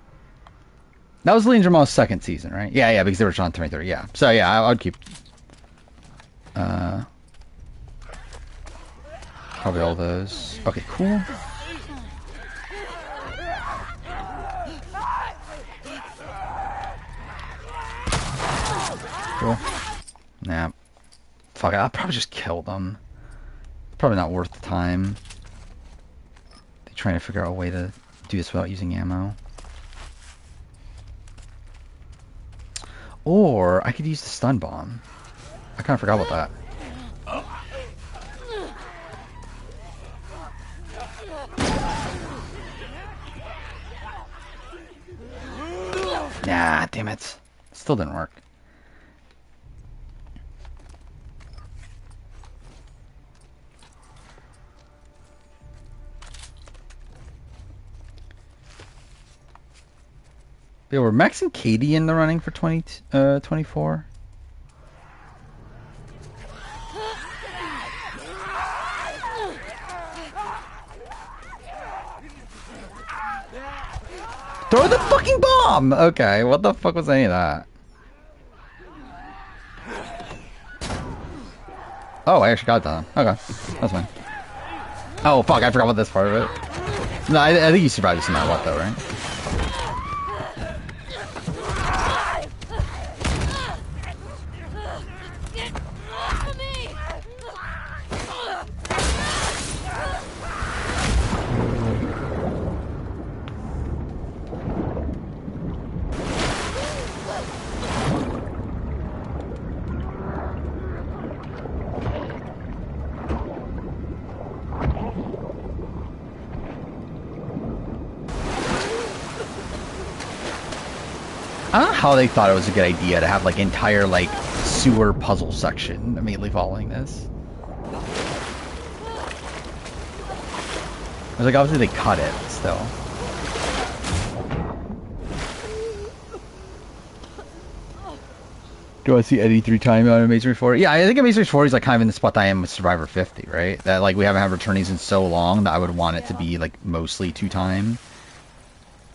That was Lee and Jamal's second season, right? Yeah, because they were on 23. Yeah. So yeah, I would keep probably all those. Okay, cool. Cool. Nah. Fuck it, I'll probably just kill them. Probably not worth the time. They're trying to figure out a way to do this without using ammo. Or I could use the stun bomb. I kind of forgot about that. Nah, damn it. Still didn't work. Yeah, were Max and Katie in the running for 24? Throw the fucking bomb! Okay, what the fuck was any of that? Oh, I actually got that. Okay, that's fine. Oh, fuck, I forgot about this part of it. No, I think you survived this no matter what, though, right? I don't know how they thought it was a good idea to have like entire like sewer puzzle section immediately following this. It's like obviously they cut it still. Do I see Eddie 3-time on Amazing Race 40? Yeah, I think Amazing Race 40 is like kind of in the spot that I am with Survivor 50, right? That like we haven't had returnees in so long that I would want it to be like mostly 2-time.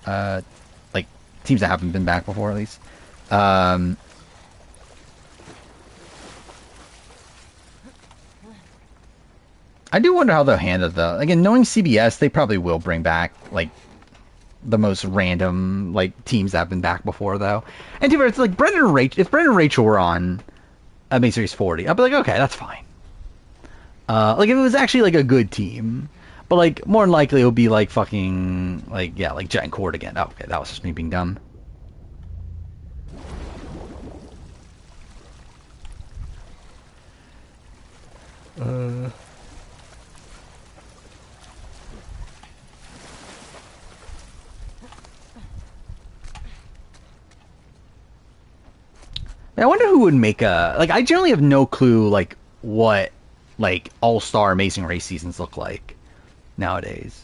Like teams that haven't been back before at least. I do wonder how they'll handle the again knowing CBS, they probably will bring back like the most random like teams that have been back before though. And to be fair, it's like Brendan and Rachel. If Brendan and Rachel were on Amazing Series 40, I'd be like, okay, that's fine. Like if it was actually like a good team, but like more than likely it would be like fucking like yeah, like Jet and Cord again. Oh, okay, that was just me being dumb. I wonder who would make a like. I generally have no clue like what like all-star Amazing Race seasons look like nowadays.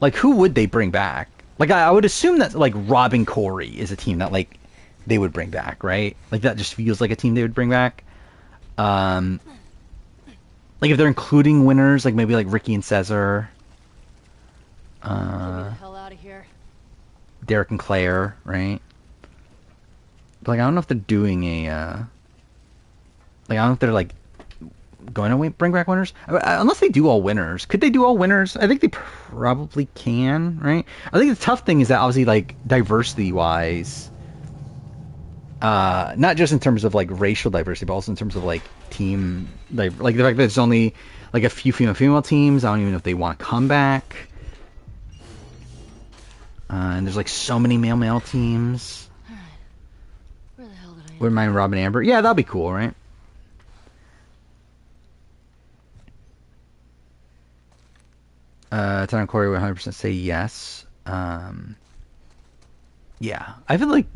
Like who would they bring back? Like I would assume that like Robin Corey is a team that like they would bring back, right? Like that just feels like a team they would bring back. Um, like if they're including winners, like maybe like Ricky and Cesar, Get me the hell out of here. Derek and Claire, right? But like I don't know if they're doing a like I don't know if they're like going to bring back winners unless they do all winners. Could they do all winners? I think they probably can, right? I think the tough thing is that obviously like diversity wise, not just in terms of like racial diversity, but also in terms of like team like the fact that there's only like a few female teams. I don't even know if they want to come back. And there's like so many male teams. Where the hell did I Wouldn't mind Robin Amber. Yeah, that'd be cool, right? Tyler and Corey would 100% say yes. Yeah, I feel like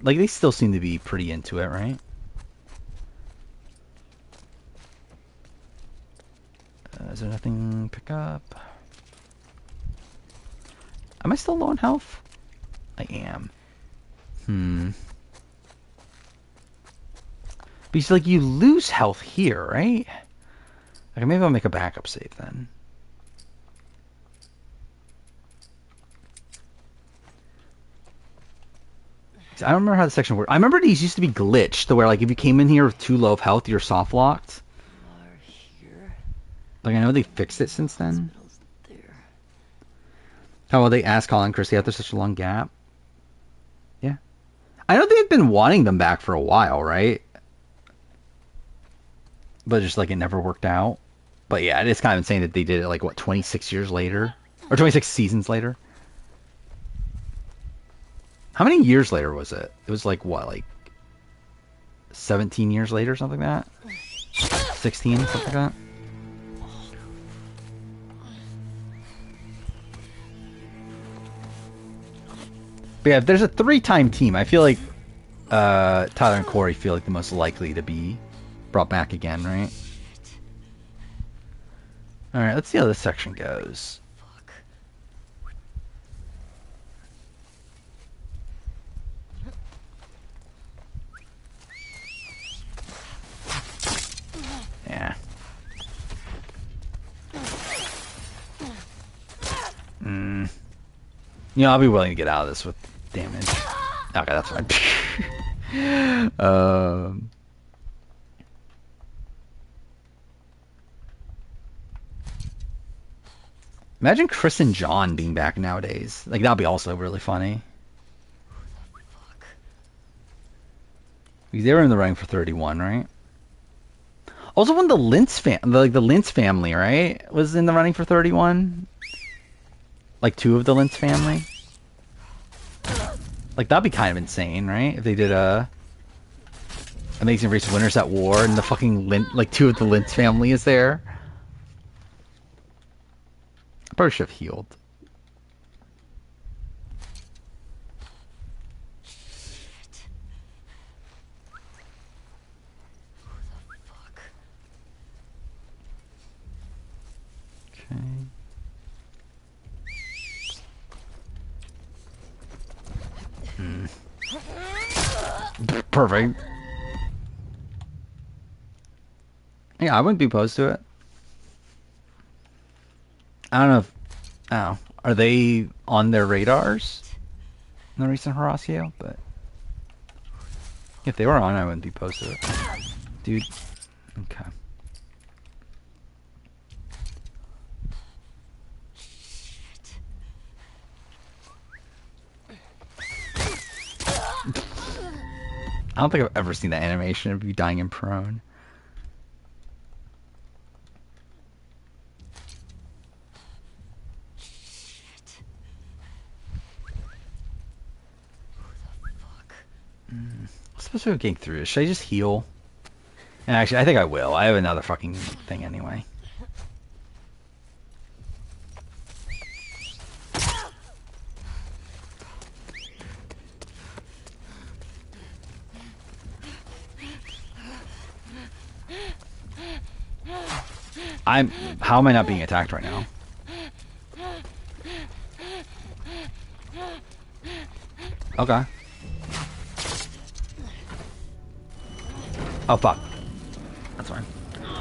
they still seem to be pretty into it, right? Is there nothing to pick up? Am I still low on health? I am. Because like you lose health here, right? Like maybe I'll make a backup save then. I don't remember how the section worked. I remember these used to be glitched to where like if you came in here with too low of health, you're soft locked. are here? Like I know they fixed it since then. Hospital's there. How will they ask Colin and Chrissy after such a long gap? Yeah. I know they've been wanting them back for a while, right? But just like it never worked out. But yeah, it is kind of insane that they did it like what 26 years later or 26 seasons later. How many years later was it? It was like what, like 17 years later, something like that? 16, something like that? But yeah, if there's a 3-time team, I feel like Tyler and Corey feel like the most likely to be brought back again, right? Alright, let's see how this section goes. Yeah. You know, I'll be willing to get out of this with damage. Okay, that's fine. Imagine Chris and John being back nowadays. Like, that'd be also really funny. Because they were in the running for 31, right? Also, when the Lintz the Lintz family, right, was in the running for 31. Like 2 of the Lintz family. Like that'd be kind of insane, right? If they did a Amazing Race Winners at War and the fucking like 2 of the Lintz family is there. I probably should have healed. Okay. Perfect. Yeah, I wouldn't be opposed to it. I don't know if... Oh, are they on their radars? In the recent Horacio? But... if they were on, I wouldn't be opposed to it. Dude. Okay. I don't think I've ever seen that animation of you dying in prone. I'm supposed to be getting through this. Should I just heal? And actually, I think I will. I have another fucking thing anyway. How am I not being attacked right now? Okay. Oh fuck. That's fine.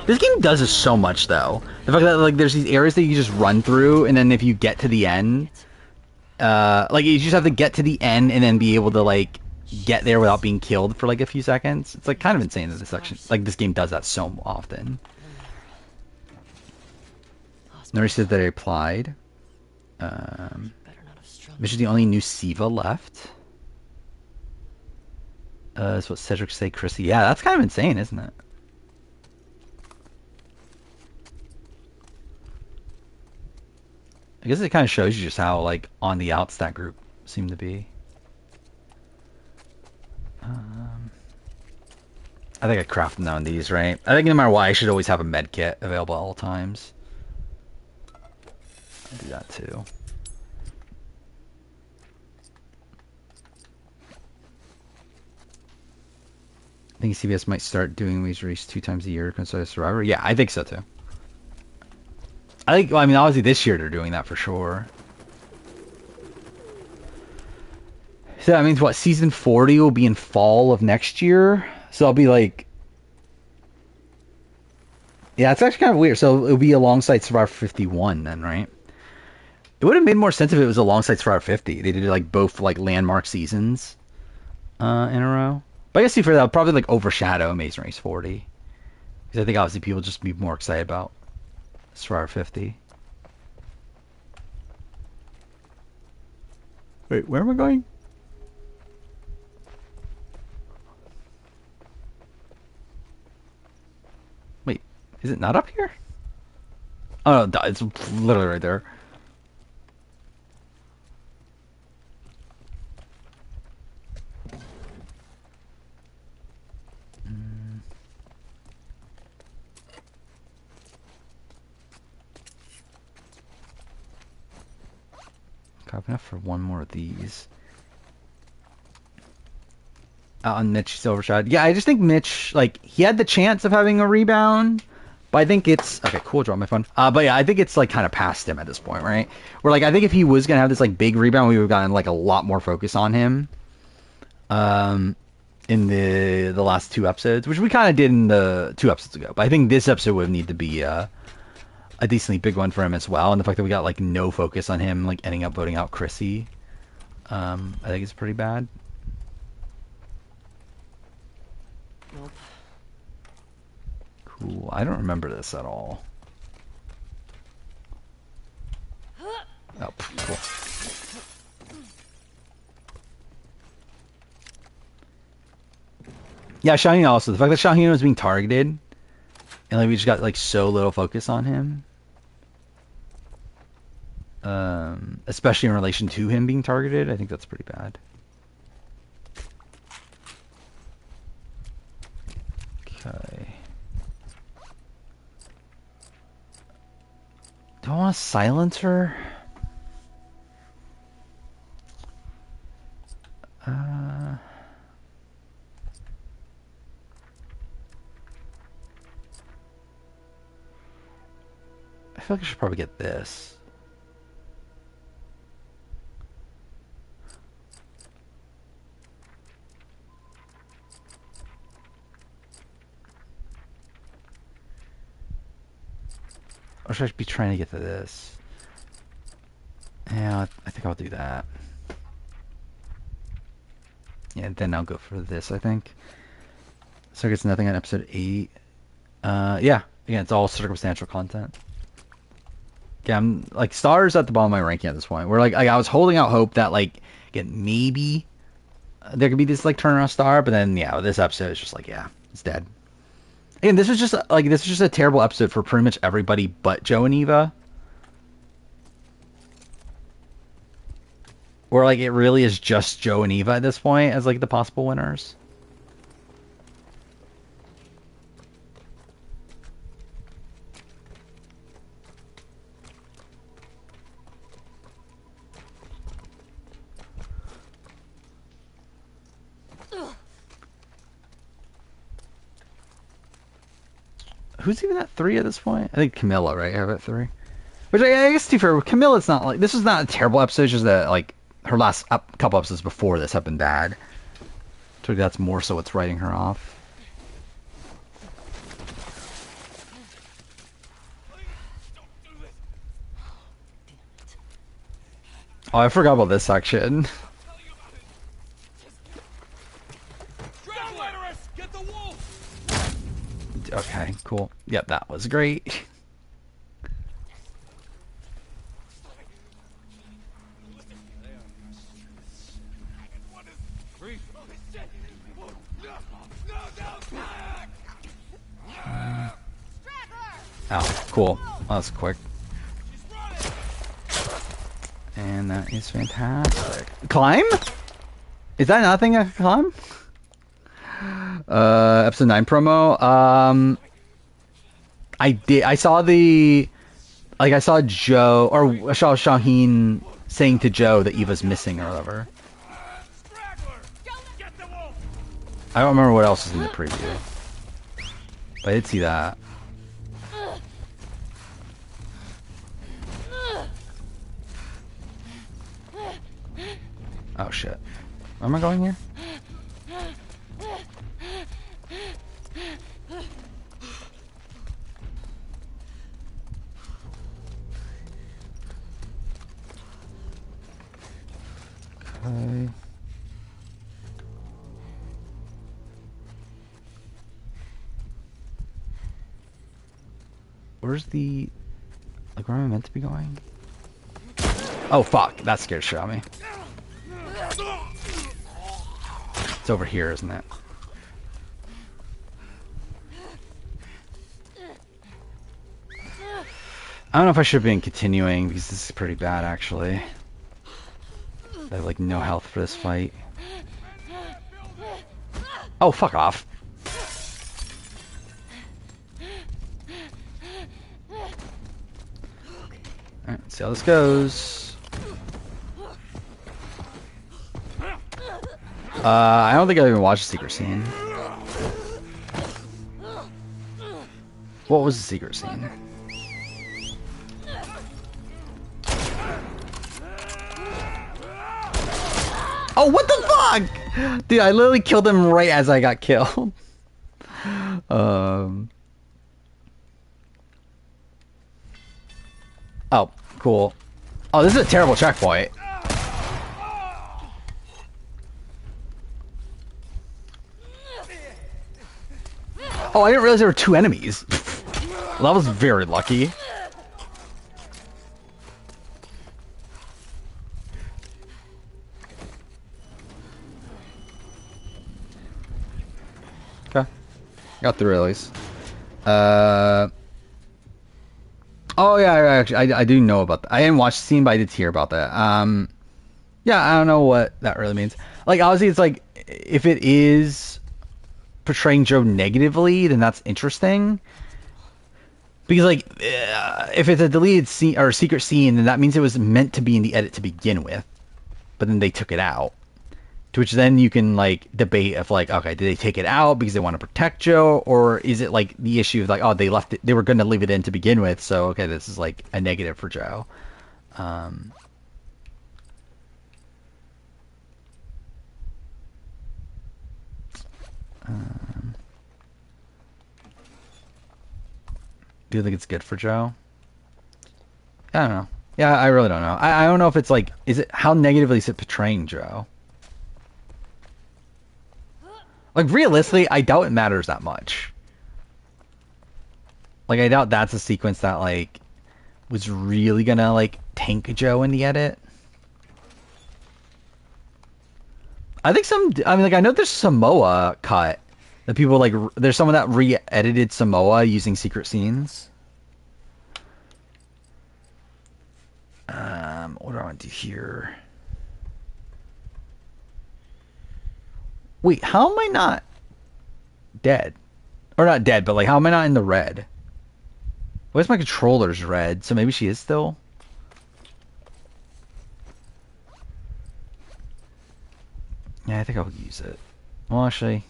This game does this so much though. The fact that like there's these areas that you just run through, and then if you get to the end, like you just have to get to the end and then be able to like get there without being killed for like a few seconds. It's like kind of insane that this section, like this game does that so often. Nori said that I applied. Which is the only new Siva left. That's what Cedric say, Chrissy. Yeah, that's kind of insane, isn't it? I guess it kind of shows you just how like on the outs that group seemed to be. I think I crafted down these, right? I think no matter what, I should always have a med kit available at all times. I'll do that too. I think CBS might start doing these races 2 times a year to consider Survivor. Yeah, I think so too. I think, well, I mean, obviously this year they're doing that for sure. So that means what? Season 40 will be in fall of next year? So I'll be like... Yeah, it's actually kind of weird. So it'll be alongside Survivor 51 then, right? It would have made more sense if it was alongside Survivor 50. They did like both like landmark seasons in a row. But I guess see for that, probably like overshadow Amazing Race 40. Because I think obviously people just be more excited about Survivor 50. Wait, where am I going? Wait, is it not up here? Oh no, it's literally right there. Got enough for one more of these. On Mitch's overshot. Yeah, I just think Mitch, like, he had the chance of having a rebound, but I think it's... Okay, cool, drop my phone. But yeah, I think it's, like, kind of past him at this point, right? Where, like, I think if he was going to have this, like, big rebound, we would have gotten, like, a lot more focus on him. In the last 2 episodes, which we kind of did in the 2 episodes ago. But I think this episode would need to be a decently big one for him as well. And the fact that we got, like, no focus on him, like, ending up voting out Chrissy, I think it's pretty bad. Nope. Cool. I don't remember this at all. Oh, cool. Yeah, Shaheen also. The fact that Shaheen was being targeted, and like we just got like so little focus on him, especially in relation to him being targeted, I think that's pretty bad. Okay. Do I want to silence her? I feel like I should probably get this. Or should I be trying to get to this? Yeah, I think I'll do that. Yeah, then I'll go for this, I think. So I guess nothing on episode 8. Yeah, again, it's all circumstantial content. Yeah, I'm like stars at the bottom of my ranking at this point. Where like I was holding out hope that like again maybe there could be this like turnaround star, but then yeah, this episode is just like yeah, it's dead. Again, this was just a terrible episode for pretty much everybody but Joe and Eva. Where like it really is just Joe and Eva at this point as like the possible winners. who's even at 3 at this point? I think Camilla, right? I have at 3. Which I guess, to be fair, with Camilla's not like, this is not a terrible episode, it's just that, like, her last couple episodes before this have been bad. So that's more so what's writing her off. Oh, I forgot about this section. Get the wolf! Okay, cool. Yep, that was great. Oh, cool. That was quick. And that is fantastic. Climb? Is that nothing I can climb? Episode 9 promo. I saw Joe, or I saw Shaheen saying to Joe that Eva's missing or whatever. I don't remember what else is in the preview. But I did see that. Oh shit. Where am I going here? Okay. Where's the... like, where am I meant to be going? Oh fuck, that scared shit out of me. It's over here, isn't it? I don't know if I should have been continuing, because this is pretty bad, actually. I have, like, no health for this fight. Oh, fuck off. Alright, let's see how this goes. I don't think I even watched the secret scene. What was the secret scene? Oh, what the fuck? Dude, I literally killed him right as I got killed. Oh, cool. Oh, this is a terrible checkpoint. Oh, I didn't realize there were 2 enemies. Well, that was very lucky. Okay. Got through at least. Oh yeah, actually, I do know about that. I didn't watch the scene, but I did hear about that. Yeah, I don't know what that really means. Like, obviously, it's like, if it is portraying Joe negatively, then that's interesting. Because, like, if it's a deleted scene or a secret scene, then that means it was meant to be in the edit to begin with, but then they took it out. To which then you can, like, debate if, like, okay, did they take it out because they want to protect Joe, or is it like the issue of, like, oh, they left it, they were going to leave it in to begin with, so okay, this is like a negative for Joe. Do you think it's good for Joe? I don't know. Yeah, I really don't know. I don't know if it's like, is it, how negatively is it portraying Joe? Like, realistically, I doubt it matters that much. Like, I doubt that's a sequence that, like, was really gonna, like, tank Joe in the edit. I think I mean, like, I know there's Samoa cut. That people, like, there's someone that re-edited Samoa using secret scenes. What do I want to do here? Wait, how am I not dead? Or not dead, but, like, how am I not in the red? Where's my controller's red? So maybe she is still? Yeah, I think I'll use it. Well, actually...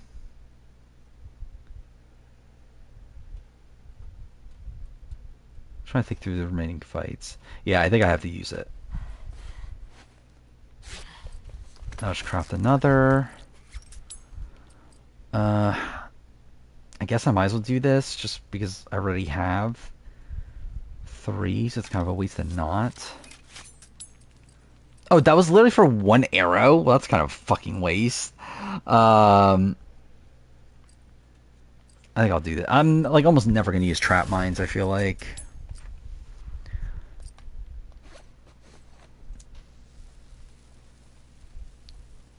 Trying to think through the remaining fights. Yeah, I think I have to use it. I'll just craft another. I guess I might as well do this just because I already have 3, so it's kind of a waste of not. Oh, that was literally for 1 arrow? Well, that's kind of a fucking waste. I think I'll do that. I'm like almost never going to use trap mines, I feel like.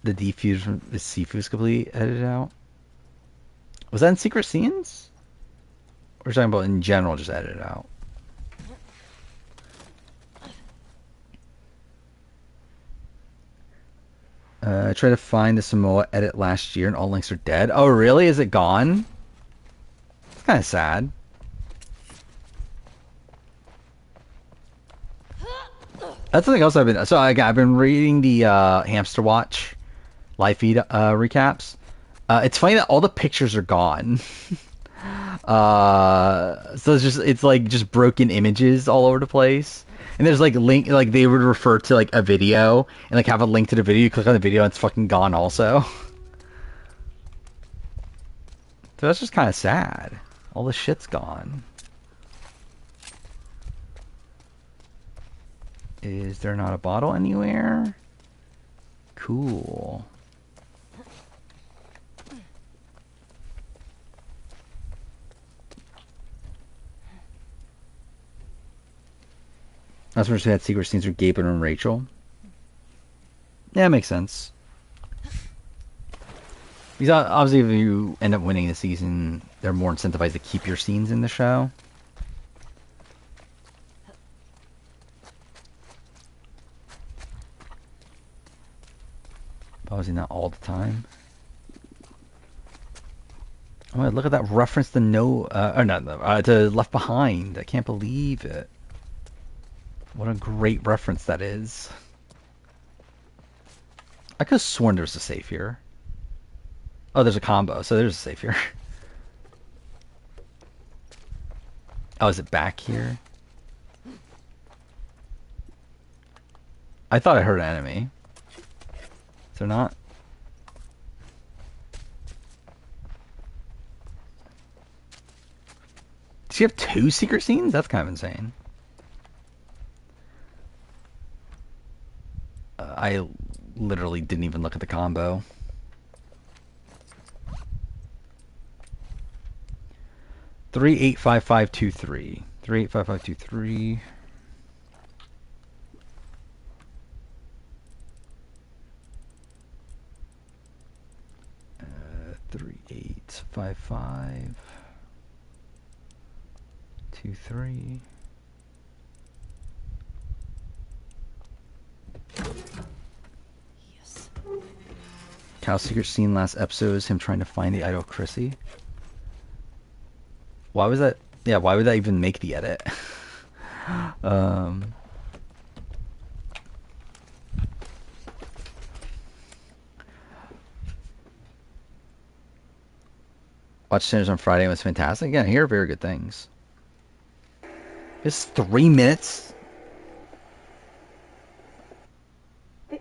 The defuse from the Sifu's completely edited out. Was that in Secret Scenes? Or talking about in general, just edited out? I tried to find the Samoa edit last year and all links are dead. Oh, really? Is it gone? It's kind of sad. That's something else I've been... So I've been reading the Hamster Watch live feed recaps. It's funny that all the pictures are gone. So it's like just broken images all over the place. And there's like like they would refer to like a video and like have a link to the video. You click on the video and it's fucking gone also. So that's just kind of sad. All the shit's gone. Is there not a bottle anywhere? Cool. That's where she had secret scenes with Gaben and Rachel. Yeah, it makes sense. Because obviously if you end up winning the season, they're more incentivized to keep your scenes in the show. Obviously not all the time. Oh my God, look at that reference to to Left Behind. I can't believe it. What a great reference that is. I could have sworn there was a safe here. Oh, there's a combo, so there's a safe here. Oh, is it back here? I thought I heard an enemy. Is there not? Does she have 2 secret scenes? That's kind of insane. I literally didn't even look at the combo. Three 85523. 385523. Uh, 385523. Yes. Cal's secret scene last episode is him trying to find the idol Chrissy. Why was that? Yeah, why would that even make the edit? Watch Sinners on Friday. It was fantastic. Again, I hear very good things. It's 3 minutes.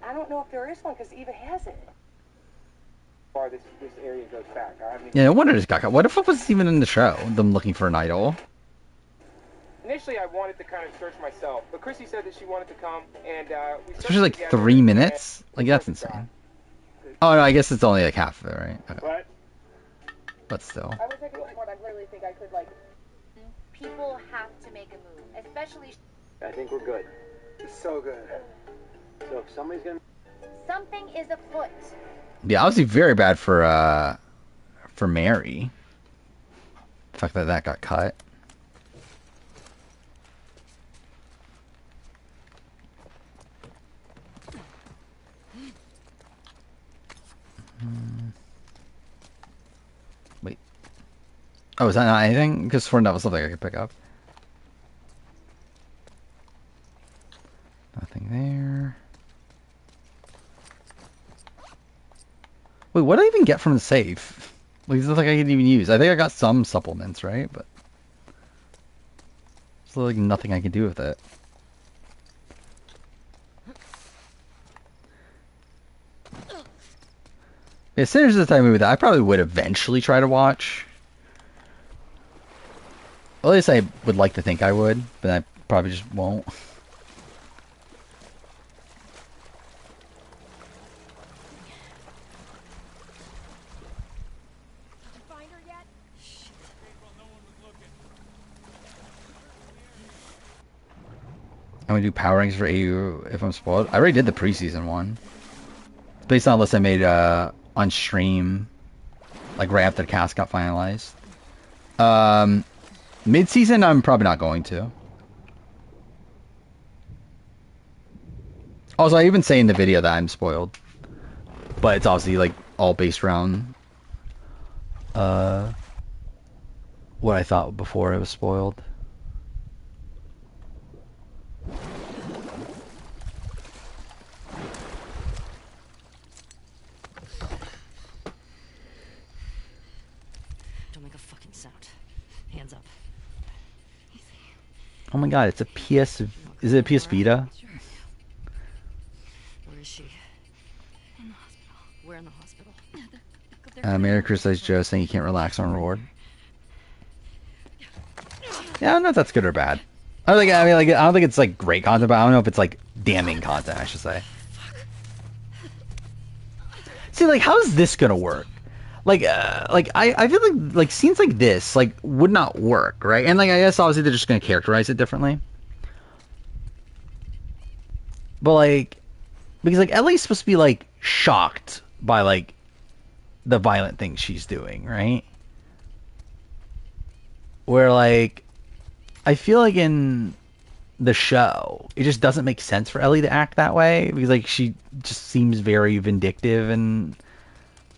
I don't know if there is one because Eva has it. Far this area goes back. Yeah, no wonder this got caught. What the fuck was this even in the show? Them looking for an idol. Initially, I wanted to kind of search myself, but Chrissy said that she wanted to come, and we Especially like 3 minutes? Like, that's insane. Oh, no, I guess it's only like half of it, right? Okay. What? But still. I was thinking before, I literally think I could, like... People have to make a move, especially... I think we're good. So good. So if somebody's gonna... Something is afoot. Yeah, obviously very bad for Mary. The fact that that got cut. Wait. Oh, is that not anything? Because sworn that was something I could pick up. Nothing there. Wait, what did I even get from the safe? Like, it's not like I can even use. I think I got some supplements, right? But There's like nothing I can do with it. Yeah, Sinners is the type of movie that I probably would eventually try to watch. At least I would like to think I would, but I probably just won't. I'm gonna do power rankings for AU if I'm spoiled. I already did the preseason one. It's based on a list I made on stream, like right after the cast got finalized. Mid-season, I'm probably not going to. Also, I even say in the video that I'm spoiled, but it's obviously like all based around what I thought before it was spoiled. Don't make a fucking sound. Hands up. Oh my god, it's a PS... Is it a PS Vita? Where is she? In the hospital. Where in the hospital? Mary criticized Joe saying you can't relax on reward. Yeah, I don't know if that's good or bad. I don't think it's like great content, but I don't know if it's like damning content, I should say. See, like, how's this gonna work? I feel like scenes like this like would not work, right? And like I guess obviously they're just gonna characterize it differently. But like, because like Ellie's supposed to be like shocked by like the violent things she's doing, right? Where like I feel like in the show it just doesn't make sense for Ellie to act that way because like she just seems very vindictive and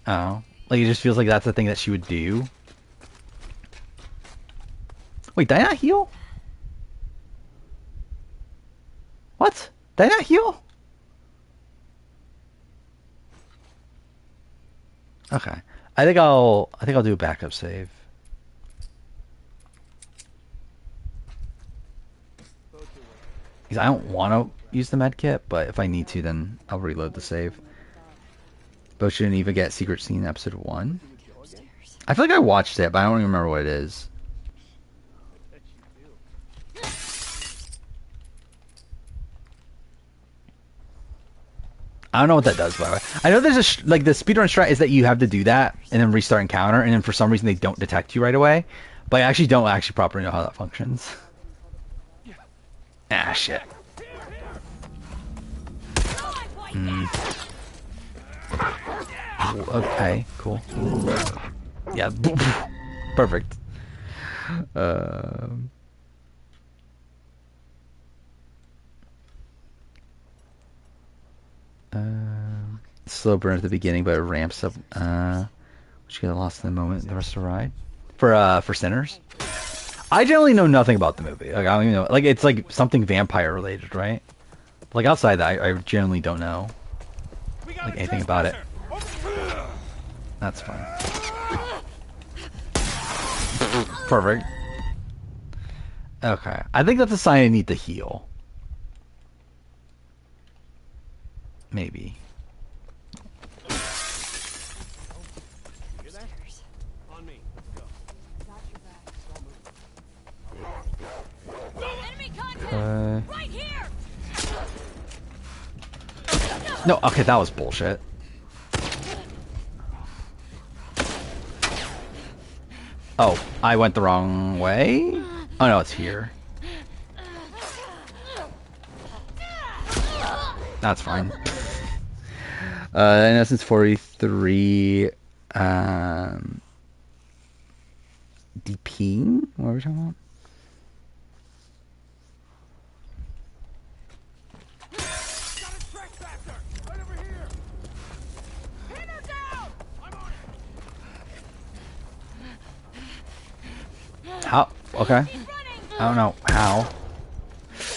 I don't know, like it just feels like that's the thing that she would do. Wait, did I not heal? What? Did I not heal? Okay. I think I'll do a backup save. Because I don't want to use the med kit, but if I need to, then I'll reload the save. Both and Eva get Secret Scene episode 1. I feel like I watched it, but I don't even remember what it is. I don't know what that does, by the way. I know there's a like the speedrun strat is that you have to do that and then restart encounter, and then for some reason they don't detect you right away. But I actually don't properly know how that functions. Ah, shit. Okay, cool. Yeah, perfect. Slow burn at the beginning, but it ramps up. Which you get lost in the moment. The rest of the ride for Sinners. I generally know nothing about the movie. Like I don't even know. Like it's like something vampire related, right? Like outside that, I generally don't know like anything about it. That's fine. Perfect. Okay, I think that's a sign I need to heal. Maybe. No, okay, that was bullshit. Oh, I went the wrong way? Oh no, it's here. That's fine. In essence, 43 DP? What are we talking about? How? Okay. I don't know how.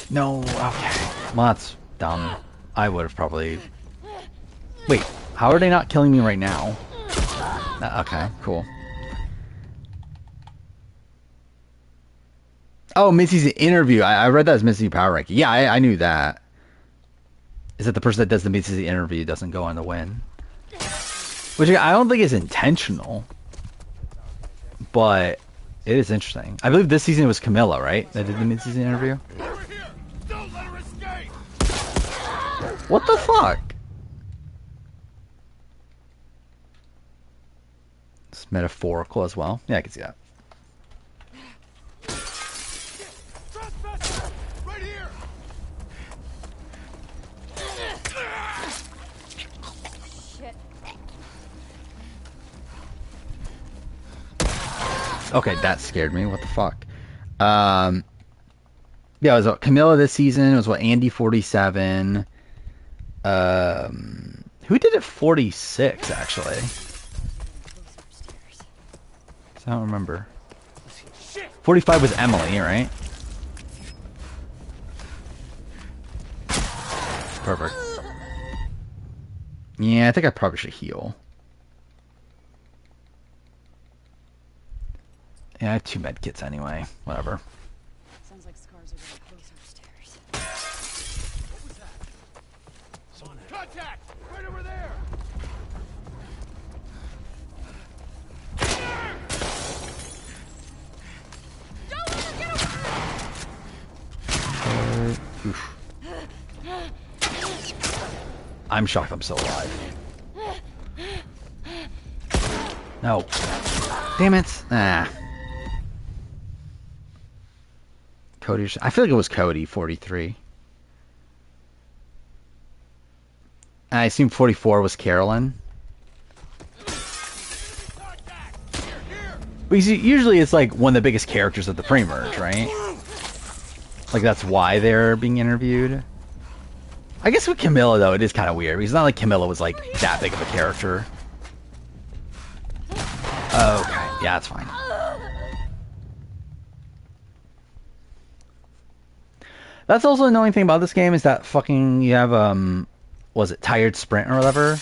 No, okay. Well, that's dumb. I would have probably... Wait, how are they not killing me right now? Okay, cool. Oh, Missy's interview. I read that as Missy power ranking. Yeah, I knew that. Is that the person that does the Missy's interview doesn't go on to win? Which I don't think is intentional, but it is interesting. I believe this season it was Camilla, right? That did the mid-season interview. Don't let her escape. What the fuck? It's metaphorical as well. Yeah, I can see that. Right here. Shit. Okay, that scared me. What the fuck? Yeah, it was what, Camilla this season. It was what, Andy 47. Who did it 46 actually? I don't remember. 45 was Emily, right? Perfect. Yeah, I think I probably should heal. Yeah, I have 2 med kits anyway. Whatever. Sounds like scars are getting closer upstairs. What was that? Contact! Right over there! Don't let her get away! Oof. I'm shocked I'm still alive. No. Damn it. Ah. Cody. I feel like it was Cody, 43. I assume 44 was Carolyn. But you see, usually it's like one of the biggest characters of the pre-merge, right? Like that's why they're being interviewed. I guess with Camilla though, it is kind of weird. Because it's not like Camilla was like that big of a character. Okay, yeah, that's fine. That's also the annoying thing about this game is that fucking you have was it tired sprint or whatever?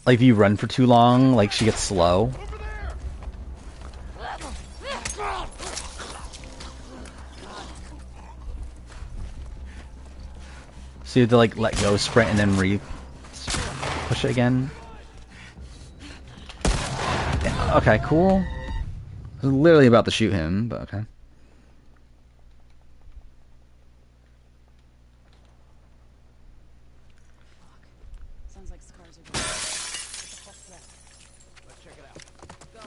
Like if you run for too long, like she gets slow. So you have to like let go sprint and then push it again. Yeah, okay, cool. I was literally about to shoot him, but okay. Sounds like scars are getting closer. Let's check it out. Go.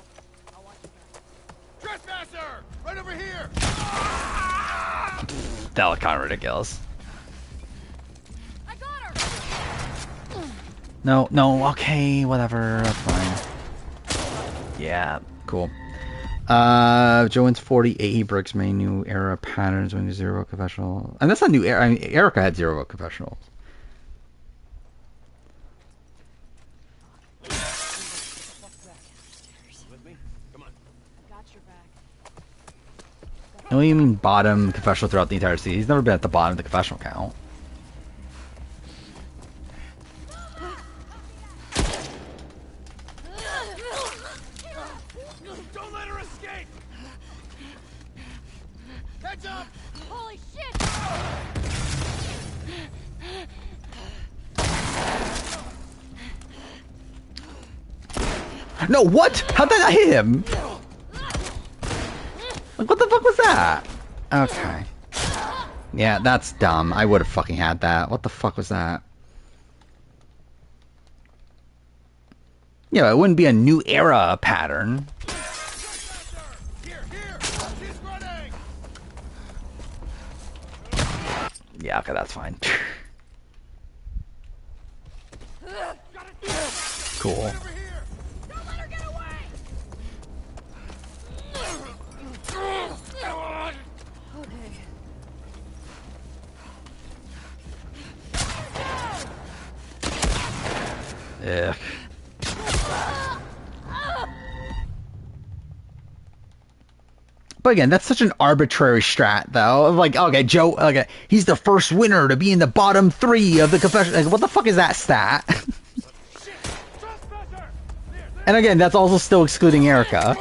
I'll watch you guys. Trespasser! Right over here! That was kind of ridiculous. I got her. No, no, okay, whatever, that's fine. Yeah, cool. Joan's 48, Brooks main new era patterns when zero vote confessional. And that's not new era. I mean, Erica had 0 vote confessionals. With me? Come on. Got your back. I don't even mean bottom confessional throughout the entire season. He's never been at the bottom of the confessional count. Don't let her escape! Heads up! Holy shit! No, what? How'd that not hit him? Like, what the fuck was that? Okay. Yeah, that's dumb. I would have fucking had that. What the fuck was that? Yeah, it wouldn't be a new era pattern. Here! She's running! Yeah, okay, that's fine. Cool. Over here! Don't let her get away! Okay. Ugh. But again, that's such an arbitrary strat, though. Of like, okay, Joe, okay, he's the first winner to be in the bottom 3 of the confession. Like, what the fuck is that stat? And again, that's also still excluding Erica.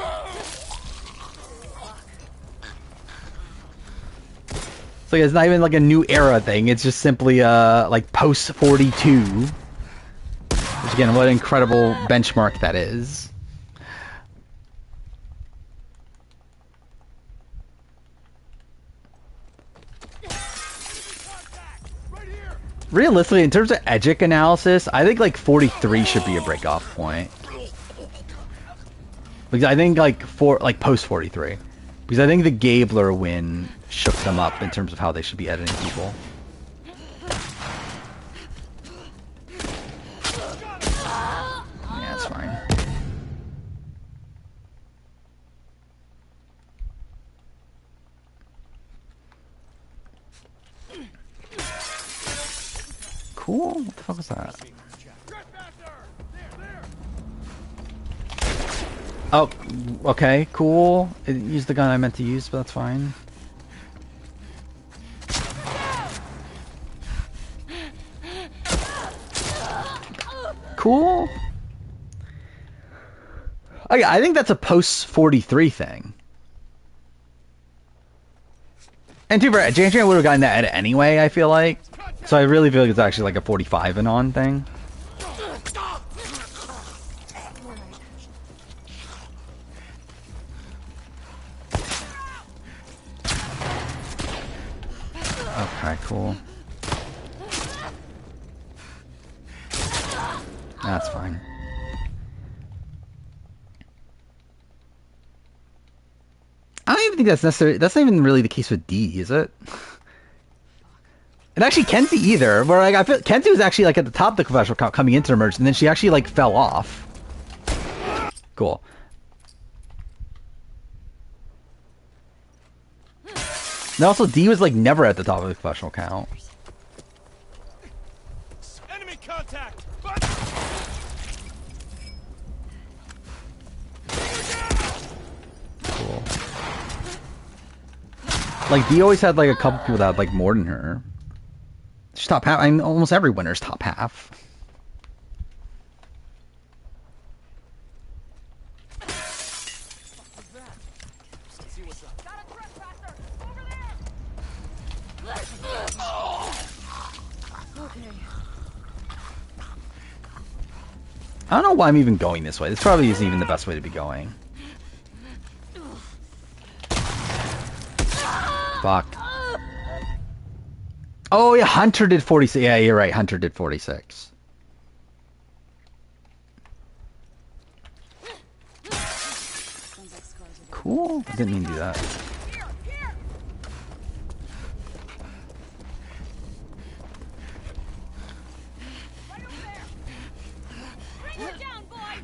So it's not even like a new era thing. It's just simply like post 42. Which again, what an incredible benchmark that is. Realistically, in terms of Edgic analysis, I think like 43 should be a break-off point. Because I think like post 43. Because I think the Gabler win shook them up in terms of how they should be editing people. Yeah, that's fine. Cool. What the fuck was that? Oh, okay, cool. It used the gun I meant to use, but that's fine. Cool. Okay, I think that's a post 43 thing. And to be fair, JJ would have gotten that edit anyway, I feel like. So I really feel like it's actually like a 45 and on thing. Okay, cool. That's fine. I don't even think that's necessary. That's not even really the case with D, is it? And actually, Kenzie either. Where like I feel Kenzie was actually like at the top of the professional count coming into the merge, and then she actually like fell off. Cool. And also, D was like never at the top of the professional count. Enemy contact. Cool. Like D always had like a couple people that had like more than her. She's top half. I mean, almost every winner's top half. I don't know why I'm even going this way. This probably isn't even the best way to be going. Fuck. Oh yeah, Hunter did 46. Yeah, you're right. Hunter did 46. Cool. I didn't mean to do that.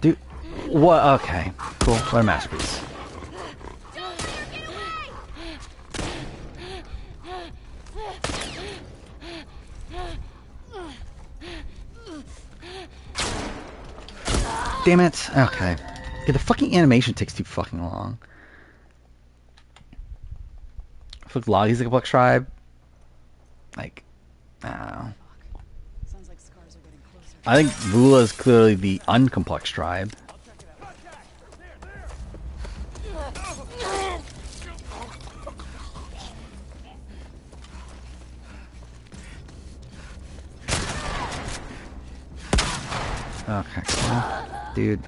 Dude, what? Okay, cool. What a masterpiece. Damn it. Okay. Yeah, the fucking animation takes too fucking long. Look, Loggie's like a Complex tribe. Like, I don't know. I think Vula is clearly the uncomplex tribe. Okay, cool. Dude.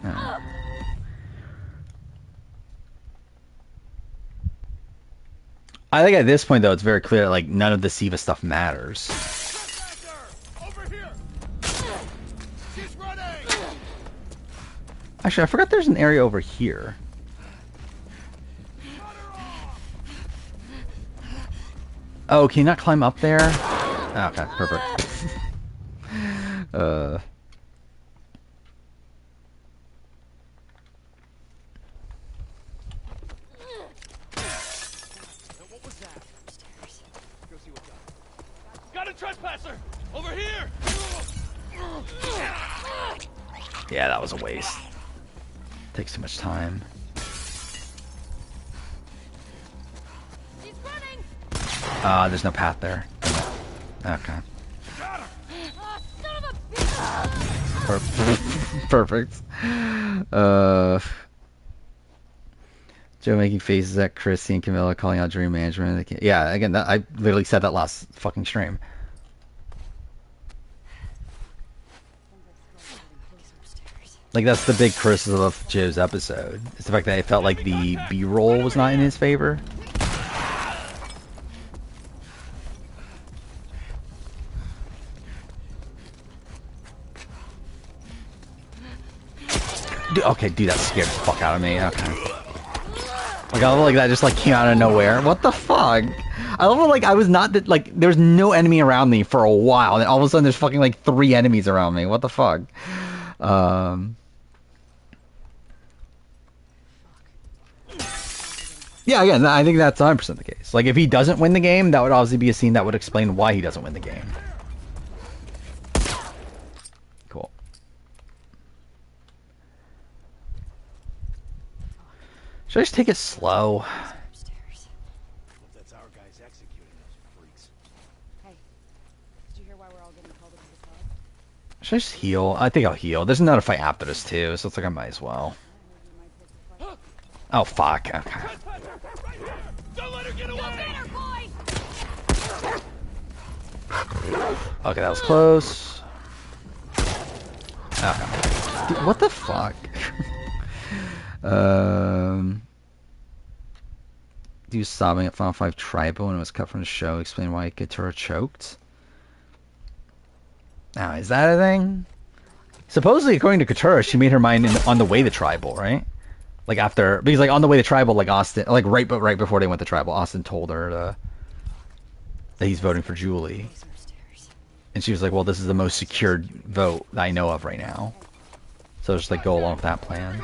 I think at this point, though, it's very clear, like, none of the Siva stuff matters. Actually, I forgot there's an area over here. Oh, can you not climb up there? Okay, perfect. Got a trespasser! Over here! Yeah, that was a waste. Takes too much time. There's no path there. Okay. Perfect. Joe making faces at Chrissy and Camilla, calling out dream management. Yeah, again, I literally said that last fucking stream. Like, that's the big criticism of Joe's episode. It's the fact that I felt like the B-roll was not in his favor. Okay, dude, that scared the fuck out of me. Okay. Like, I love like that just like came out of nowhere. What the fuck? I love like I was not that like there's no enemy around me for a while, and all of a sudden there's fucking like 3 enemies around me. What the fuck? Yeah, again, I think that's 100% the case. Like, if he doesn't win the game, that would obviously be a scene that would explain why he doesn't win the game. Cool. Should I just take it slow? That's our guys executing those freaks. Hey, did you hear why we're all getting called up to the club? Should I just heal? I think I'll heal. There's another fight after this too, so it's like I might as well. Oh fuck. Okay. Don't let her get away! Okay, that was close. Okay. Dude, what the fuck? He was sobbing at Final 5 Tribal when it was cut from the show. Explain why Katura choked. Now, is that a thing? Supposedly, according to Katura, she made her mind on the way to Tribal, right? Like after, because like on the way to Tribal, like Austin, like right before they went to Tribal, Austin told her that he's voting for Julie, and she was like, "Well, this is the most secured vote that I know of right now." So just like go along with that plan.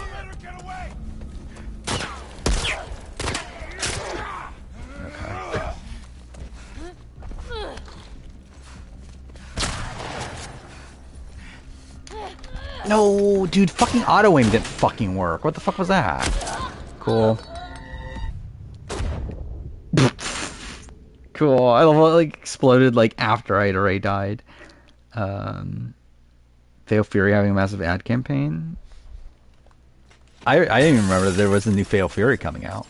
No, dude, fucking auto aim didn't fucking work. What the fuck was that? Cool. Cool. I love how it like exploded like after I'd already died. Fatal Fury having a massive ad campaign. I didn't even remember there was a new Fatal Fury coming out.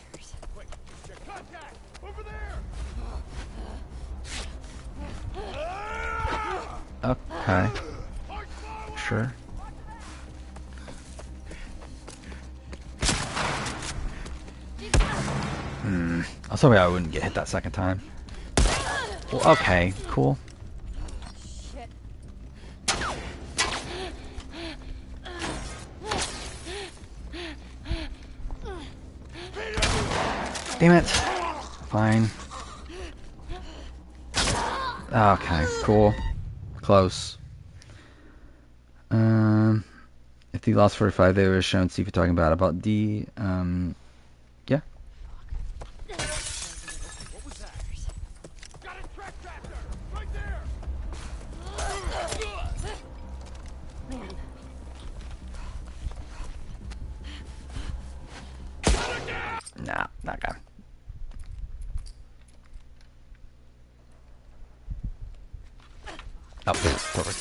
Okay. Sure. I was hoping I wouldn't get hit that second time. Well, okay, cool. Damn it. Fine. Okay, cool. Close. If the lost 45, they were shown Steve talking about D. Yeah. What was that? Got a track tractor! Right there! Nah, not guy. Oh, perfect.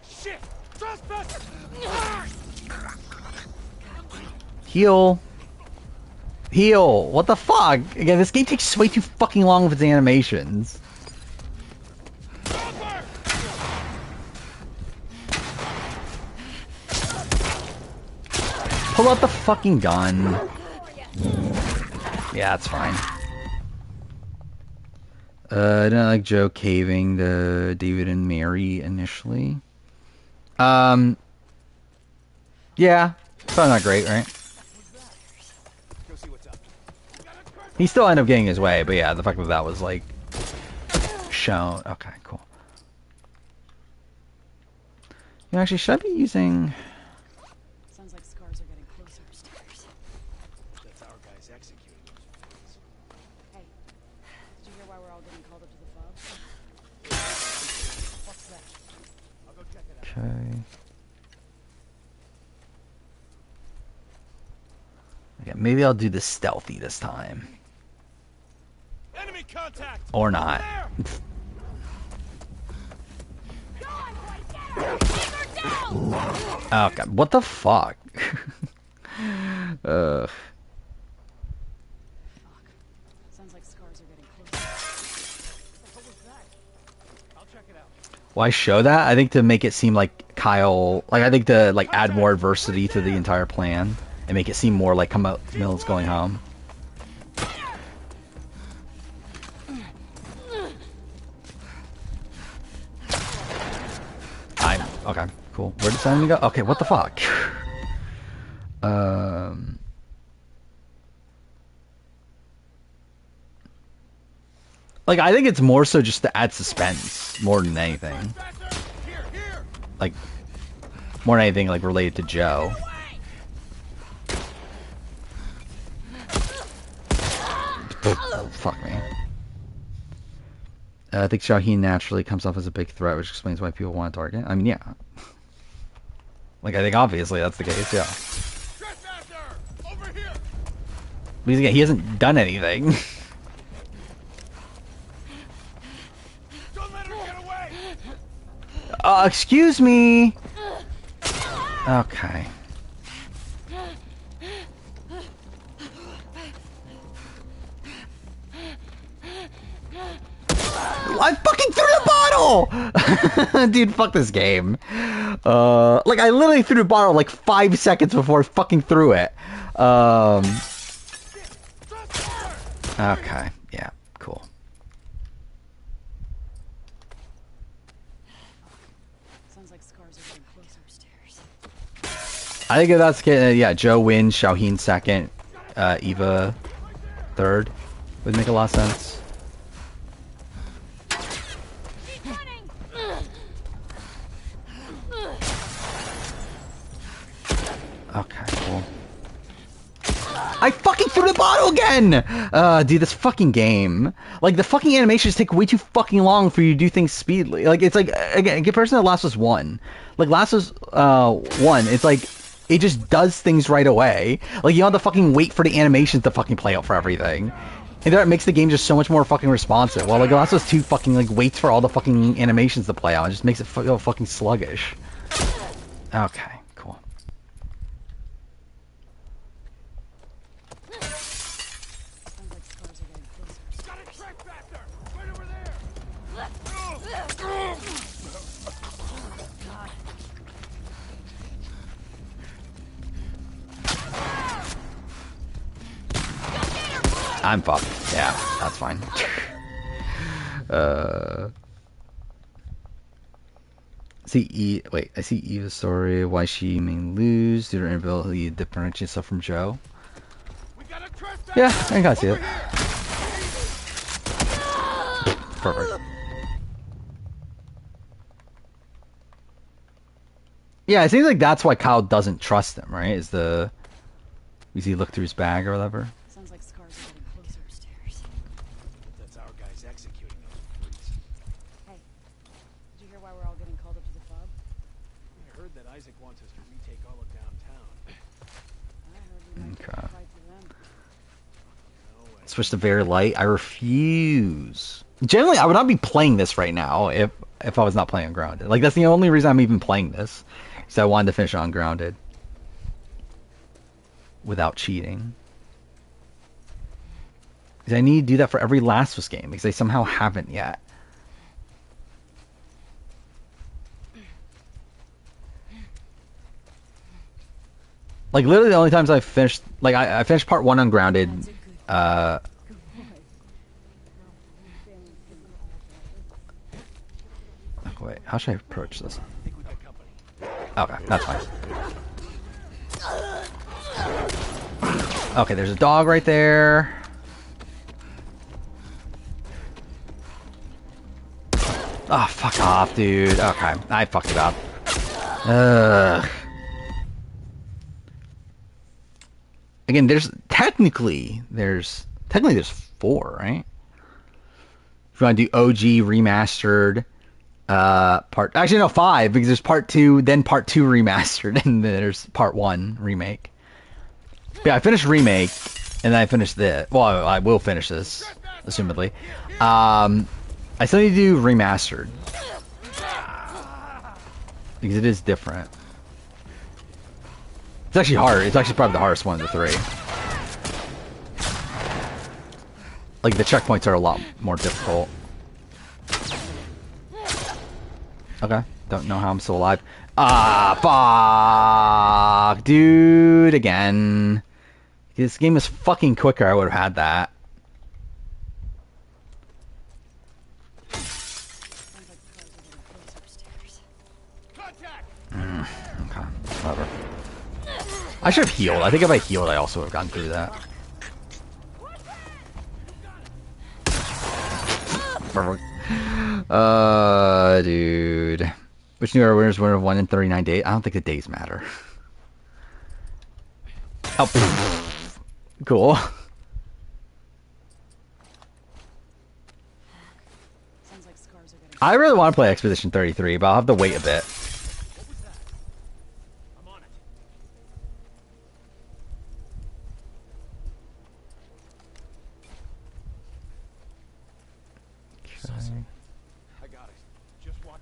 Shit! Trespass! Heal. Heal. What the fuck? Again, this game takes way too fucking long with its animations. Pull out the fucking gun. Yeah, that's fine. I didn't like Joe caving to David and Mary initially. Yeah, probably not great, right? He still ended up getting his way, but yeah, the fact that that was like shown. Okay, cool. Yeah, actually, should I be using? Sounds like scars are getting closer upstairs. That's our guys executing those freaks. Hey, did you hear why we're all getting called up to the club? What's that? I'll go check it out. Okay. Yeah, maybe I'll do this stealthy this time. Enemy contact! Or not. Oh god, what the fuck? Ugh. Sounds like scars are getting closer. What was that? I'll check it out. Why show that? I think to make it seem like Kyle, like I think to like add more adversity to the entire plan and make it seem more like Camille's going home. Okay, cool. Where did Simon go? Okay, what the fuck? Like I think it's more so just to add suspense more than anything. Like more than anything like related to Joe. Oh, fuck me. I think Shaheen naturally comes off as a big threat, which explains why people want to target. I mean, yeah. Like, I think obviously that's the case, yeah. Because again, he hasn't done anything. Don't let her get away. Excuse me. Okay. I fucking threw the bottle! Dude, fuck this game. Like, I literally threw the bottle like 5 seconds before I fucking threw it. Okay, yeah, cool. Sounds like scars are getting closer upstairs. I think if that's the case, yeah, Joe wins, Shaheen second, Eva third. Would make a lot of sense. Okay, cool. I fucking threw the bottle again! Dude, this fucking game. Like, the fucking animations take way too fucking long for you to do things speedily. Like, it's like, again, comparison to Last of Us 1. Like, Last of Us 1, it's like, it just does things right away. Like, you don't have to fucking wait for the animations to fucking play out for everything. And that makes the game just so much more fucking responsive. While, like, Last of Us 2 fucking, like, waits for all the fucking animations to play out and just makes it feel fucking sluggish. Okay. I'm fucked. Yeah, that's fine. I see Eva's story, why she may lose due to her inability to differentiate herself from Joe. Yeah, I gotta see it. Perfect. Yeah, it seems like that's why Kyle doesn't trust him, right? Is the... You see look through his bag or whatever? Sounds like scars are getting closer upstairs. That's our guys executing those freaks. Hey, did you hear why we're all getting called up to the pub? I heard that Isaac wants us to retake all of downtown. I heard we might Okay. fight to them. Switch to very light. I refuse. Generally, I would not be playing this right now if I was not playing on Grounded. Like, that's the only reason I'm even playing this. So I wanted to finish on Grounded. Without cheating. Because I need to do that for every Last of Us game. Because I somehow haven't yet. Like, literally the only times I've finished... Like, I finished part 1 on Grounded. Wait, how should I approach this? Okay, that's fine. Okay, there's a dog right there. Oh, fuck off, dude. Okay, I fucked it up. Ugh. Again, technically there's 4, right? If you want to do OG remastered, actually no, 5, because there's part 2, then part 2 remastered, and then there's part 1 remake. But yeah, I finished remake, and then I finished this. Well, I will finish this, assumedly. I still need to do remastered. Because it is different. It's actually hard. It's actually probably the hardest one of the three. Like, the checkpoints are a lot more difficult. Okay. Don't know how I'm still alive. Ah, fuck. Dude, again. This game is fucking quicker. I would have had that. Okay, whatever. I should have healed. I think if I healed, I also would have gotten through that. Dude. Which new era winners winner of 1 in 39 days? I don't think the days matter. Oh, cool. I really want to play Expedition 33, but I'll have to wait a bit. I got it. Just watch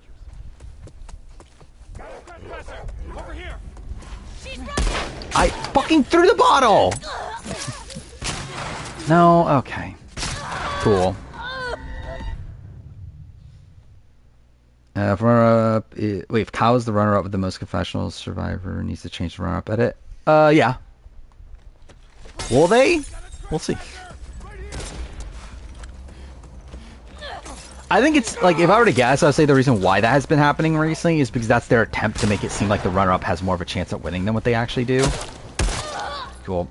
yourself. Professor, over here. She's running. I fucking threw the bottle. No, okay. Cool. If runner-up, wait, if Kyle is the runner-up with the most confessionals, Survivor needs to change the runner-up edit. Yeah. Will they? We'll see. I think it's, like, if I were to guess, I would say the reason why that has been happening recently is because that's their attempt to make it seem like the runner-up has more of a chance at winning than what they actually do. Cool.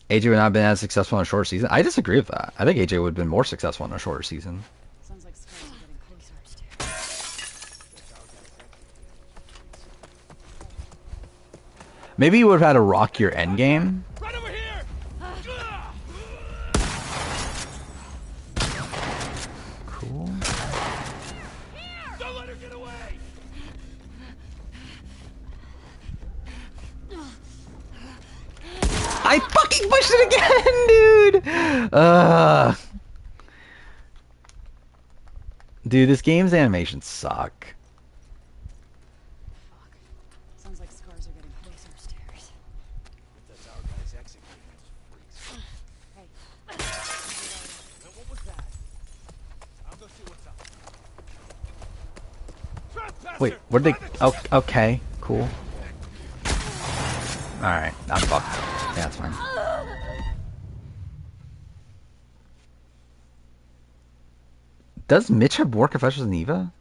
AJ would not have been as successful in a shorter season. I disagree with that. I think AJ would have been more successful in a shorter season. Sounds like scars are getting closer upstairs. Maybe you would have had a rockier endgame. Right over here. Cool. Don't let her get away. I fucking pushed it again, dude! Dude, this game's animations suck. Fuck. Sounds like scars are getting closer upstairs. That's our guys executing those freaks. Hey. Now what was that? I'll go see what's up. Trespasser! Wait, where'd they... Oh, okay, cool. Alright, I'm fucked. Yeah, that's fine. Does Mitch have more confessions than Eva?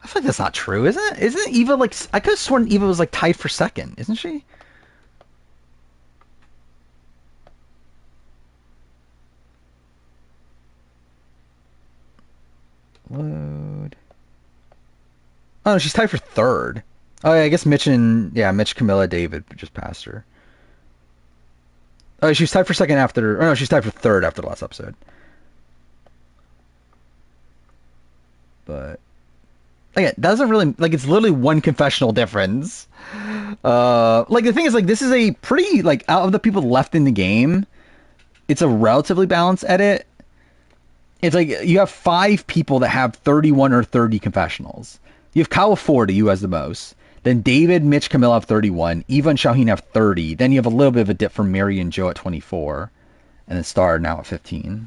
I feel like that's not true, isn't it? Isn't Eva like... I could have sworn Eva was like tied for second, isn't she? Load. Oh, no, she's tied for third. Oh, yeah, I guess Mitch and... Yeah, Mitch, Camilla, David just passed her. Oh, she's tied for second after... Oh, no, she's tied for third after the last episode. But... Again, that doesn't really... Like, it's literally one confessional difference. Like, the thing is, like, this is a pretty... Like, out of the people left in the game, it's a relatively balanced edit. It's like, you have 5 people that have 31 or 30 confessionals. You have Kyle with 40, who has the most. Then David, Mitch, Camilla have 31. Eva and Shaheen have 30. Then you have a little bit of a dip from Mary and Joe at 24. And then Star now at 15.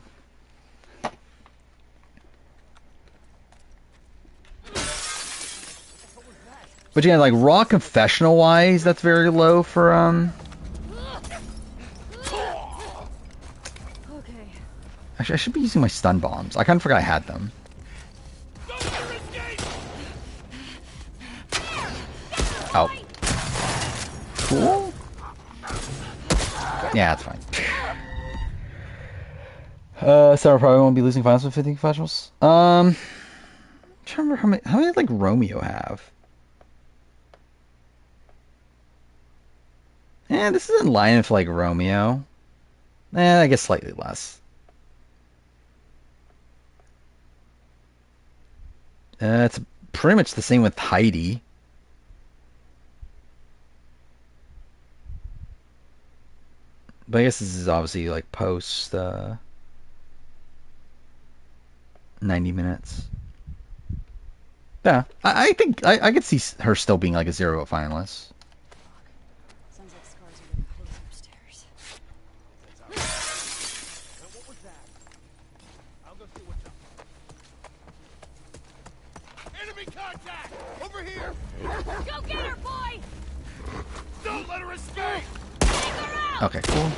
But yeah, like, raw confessional-wise, that's very low for, Okay. Actually, I should be using my stun bombs. I kind of forgot I had them. Oh. Cool. Yeah, that's fine. Sarah probably won't be losing finals with 50 confessionals. I'm trying to remember how many like Romeo have. This is in line with like Romeo. I guess slightly less. It's pretty much the same with Heidi. But I guess this is obviously like post 90 minutes. Yeah, I think I could see her still being like a 0 finalist. Sounds like scars are getting closer upstairs. What was that? I'll go see what's up. Enemy contact! Over here! Go get her, boy! Don't let her escape! Take her out! Okay, cool.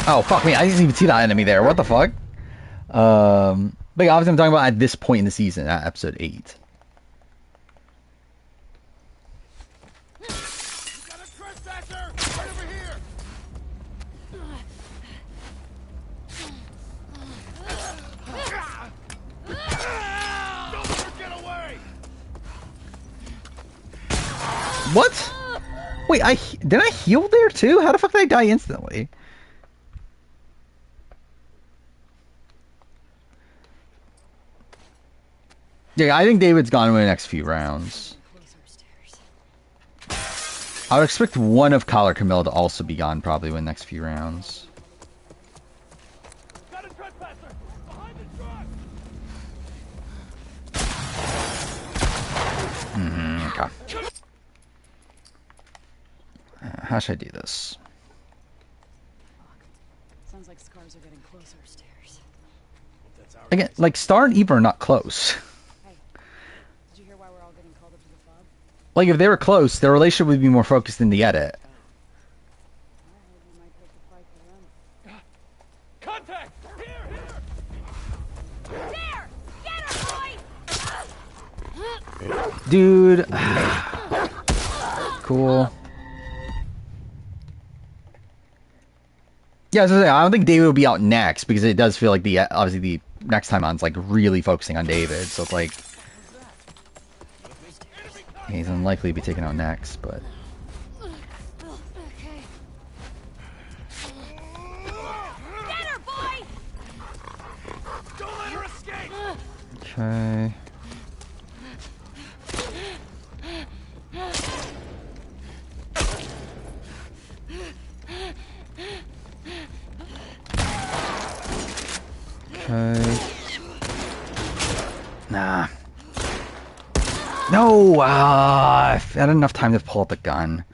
Oh fuck me! I didn't even see that enemy there. What the fuck? But yeah, obviously I'm talking about at this point in the season, at episode 8. You got a trespasser! Right over here! Don't let her get away! What? Wait, did I heal there too? How the fuck did I die instantly? Yeah, I think David's gone in the next few rounds. I would expect one of Collar Camille to also be gone probably in the next few rounds. Got a trespasser! Behind the truck! Okay. How should I do this? Sounds like scars are getting closer upstairs. Again, like Star and Eva are not close. Hey, did you hear why we're all getting called up to the fob? Like if they were close, their relationship would be more focused in the edit. We might take the fight for them. Contact! Here! There! Get her, boy! Dude. Cool. Yeah, I was gonna say, I don't think David will be out next because it does feel like obviously the next time on's like really focusing on David, so it's like he's unlikely to be taken out next, but Okay. Get her, boy! Don't let her escape! okay. Okay. Nah. No! I've had enough time to pull out the gun.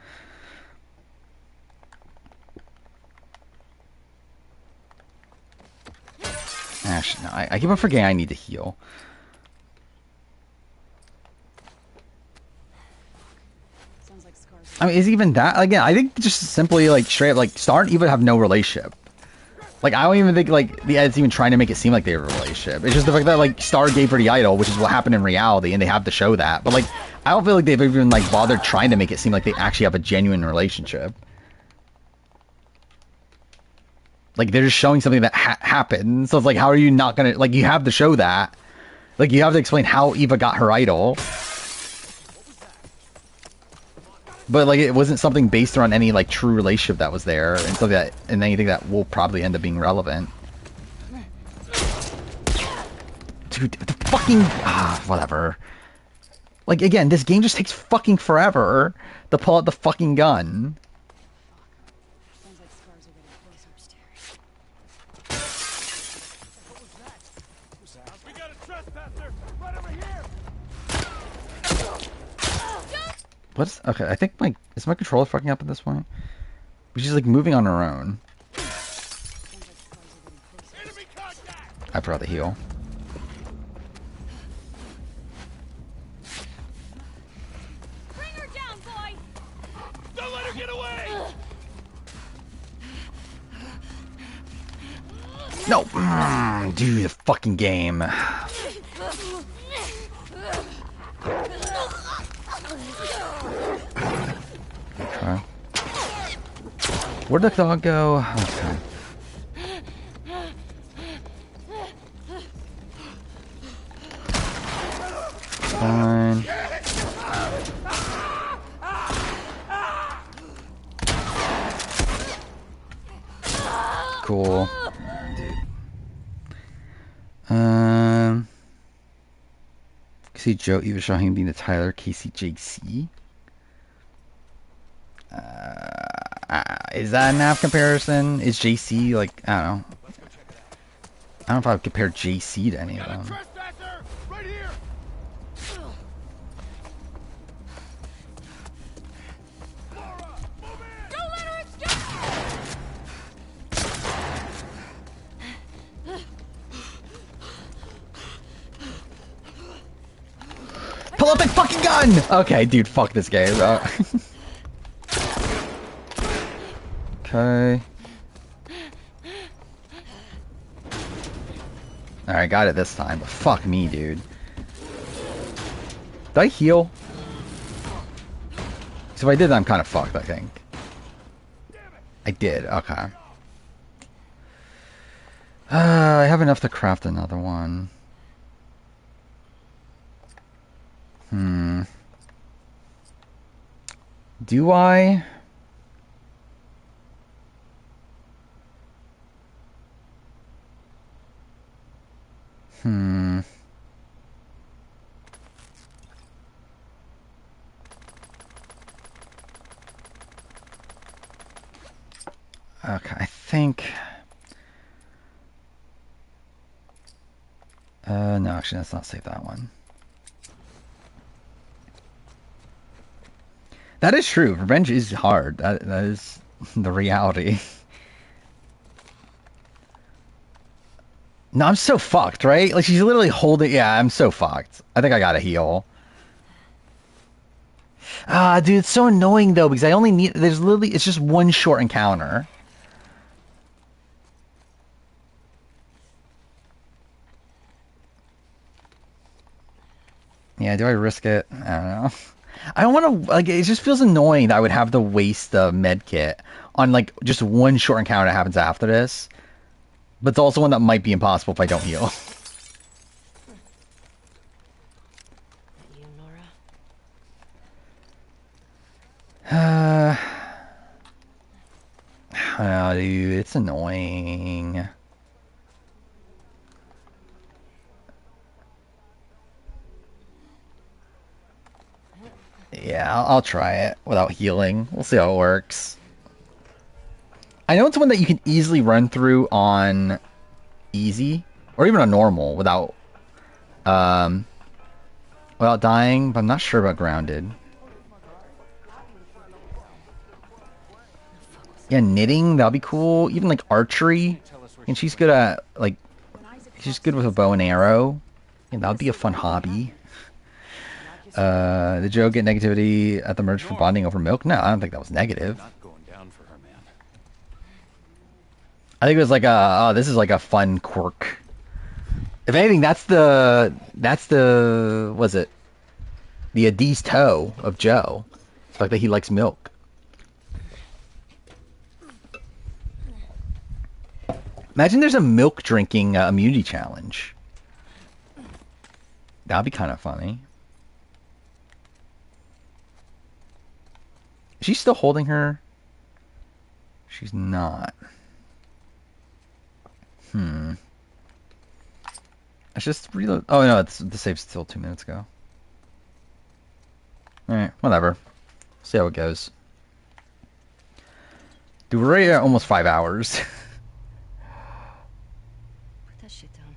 Actually, no, I keep on forgetting I need to heal. Sounds like scars. I mean, is even that, again, I think just simply, like, straight up, like, Star and Eva have no relationship. Like, I don't even think, like, the edit's even trying to make it seem like they have a relationship. It's just the fact that, like, Star gave her the idol, which is what happened in reality, and they have to show that. But, like, I don't feel like they've even, like, bothered trying to make it seem like they actually have a genuine relationship. Like, they're just showing something that happened. So it's like, how are you not gonna, like, you have to show that. Like, you have to explain how Eva got her idol. But like it wasn't something based around any like true relationship that was there, and so that and anything that will probably end up being relevant. Dude, the fucking whatever. Like again, this game just takes fucking forever to pull out the fucking gun. Sounds like scars are getting closer upstairs. What was that? We got a trespasser! Right over here! What's okay? I think is my controller fucking up at this point? She's like moving on her own. Enemy contact! I forgot to heal. Bring her down, boy! Don't let her get away! No, dude, the fucking game. Okay. Where'd the dog go? Okay. Fine. Cool. Dude. See Joe, Eva Shaheen being the Tyler, KCJC. Is that an app comparison? Is JC like, I don't know. I don't know if I would compare JC to any of them. Trespasser! Right here! Don't let her escape! Pull out the fucking gun! Okay, dude, fuck this game. Okay. Alright, got it this time, but fuck me, dude. Did I heal? So if I did, I'm kind of fucked, I think. I did, okay. I have enough to craft another one. Do I? Okay, I think... no, actually, let's not save that one. That is true. Revenge is hard. That is the reality. No, I'm so fucked, right? Like, she's literally holding... Yeah, I'm so fucked. I think I gotta heal. Ah, dude, it's so annoying, though, because I only need... There's literally... It's just one short encounter. Yeah, do I risk it? I don't know. I don't want to... Like, it just feels annoying that I would have to waste the med kit on, like, just one short encounter that happens after this. But it's also one that might be impossible if I don't heal. You, Nora? I don't know, dude. It's annoying. Yeah, I'll try it without healing. We'll see how it works. I know it's one that you can easily run through on easy, or even on normal without dying, but I'm not sure about grounded. Yeah, knitting, that'll be cool. Even like archery. And she's good at like she's good with a bow and arrow. Yeah, that would be a fun hobby. Did Joe get negativity at the merge for bonding over milk? No, I don't think that was negative. I think it was like oh, this is like a fun quirk. If anything, that's the was it? The Adiz toe of Joe. The fact that he likes milk. Imagine there's a milk drinking immunity challenge. That'd be kind of funny. Is she still holding her? She's not. Let's just reload. Oh no, the save's still 2 minutes ago. Alright, whatever. See how it goes. Dude, we're already at almost 5 hours. Put that shit down.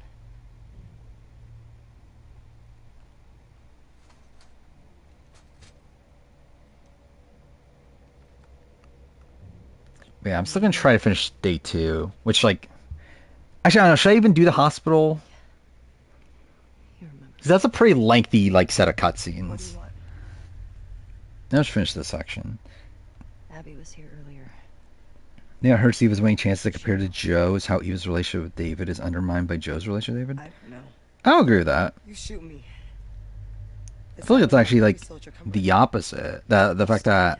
Yeah, I'm still gonna try to finish day 2, which like, actually I don't know. Should I even do the hospital? Because that's a pretty lengthy like set of cutscenes. Now let's finish this section. Abby was here earlier. Yeah, I heard Steve was weighing chances that compared to Joe's, how Eva's relationship with David is undermined by Joe's relationship with David. I don't know. I don't agree with that. You shoot me. I feel like it's actually like the opposite. The fact that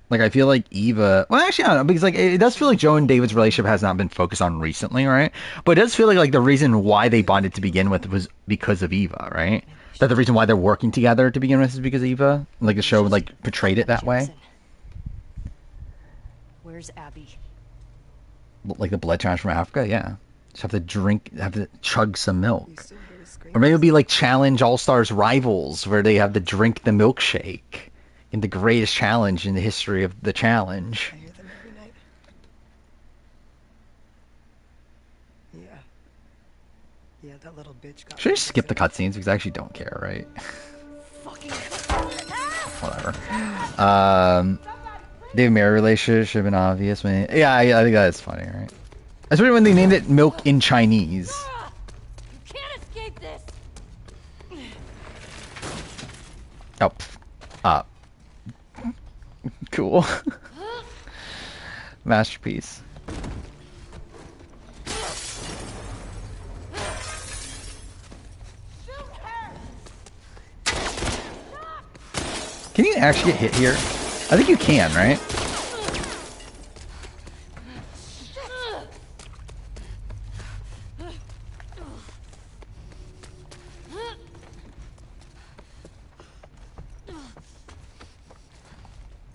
like I feel like Eva. Well, actually, I don't know, because like it does feel like Joe and David's relationship has not been focused on recently, right? But it does feel like the reason why they bonded to begin with was because of Eva, right? That the reason why they're working together to begin with is because of Eva. Like the show like portrayed it that way. Where's Abby? Like the blood transfer from Africa, yeah. Just have to chug some milk. Or maybe it'll be like Challenge All Stars Rivals, where they have to drink the milkshake. In the greatest challenge in the history of the challenge. I hear them every night. Yeah. Yeah, that little bitch got. Should I just skip the cutscenes because I actually don't care, right? Whatever. Dave Mary relationship should have been obvious. Yeah, I think that's funny, right? Especially when they named it Milk in Chinese. You can't escape this. Oh, cool. Masterpiece. Can you actually get hit here? I think you can, right?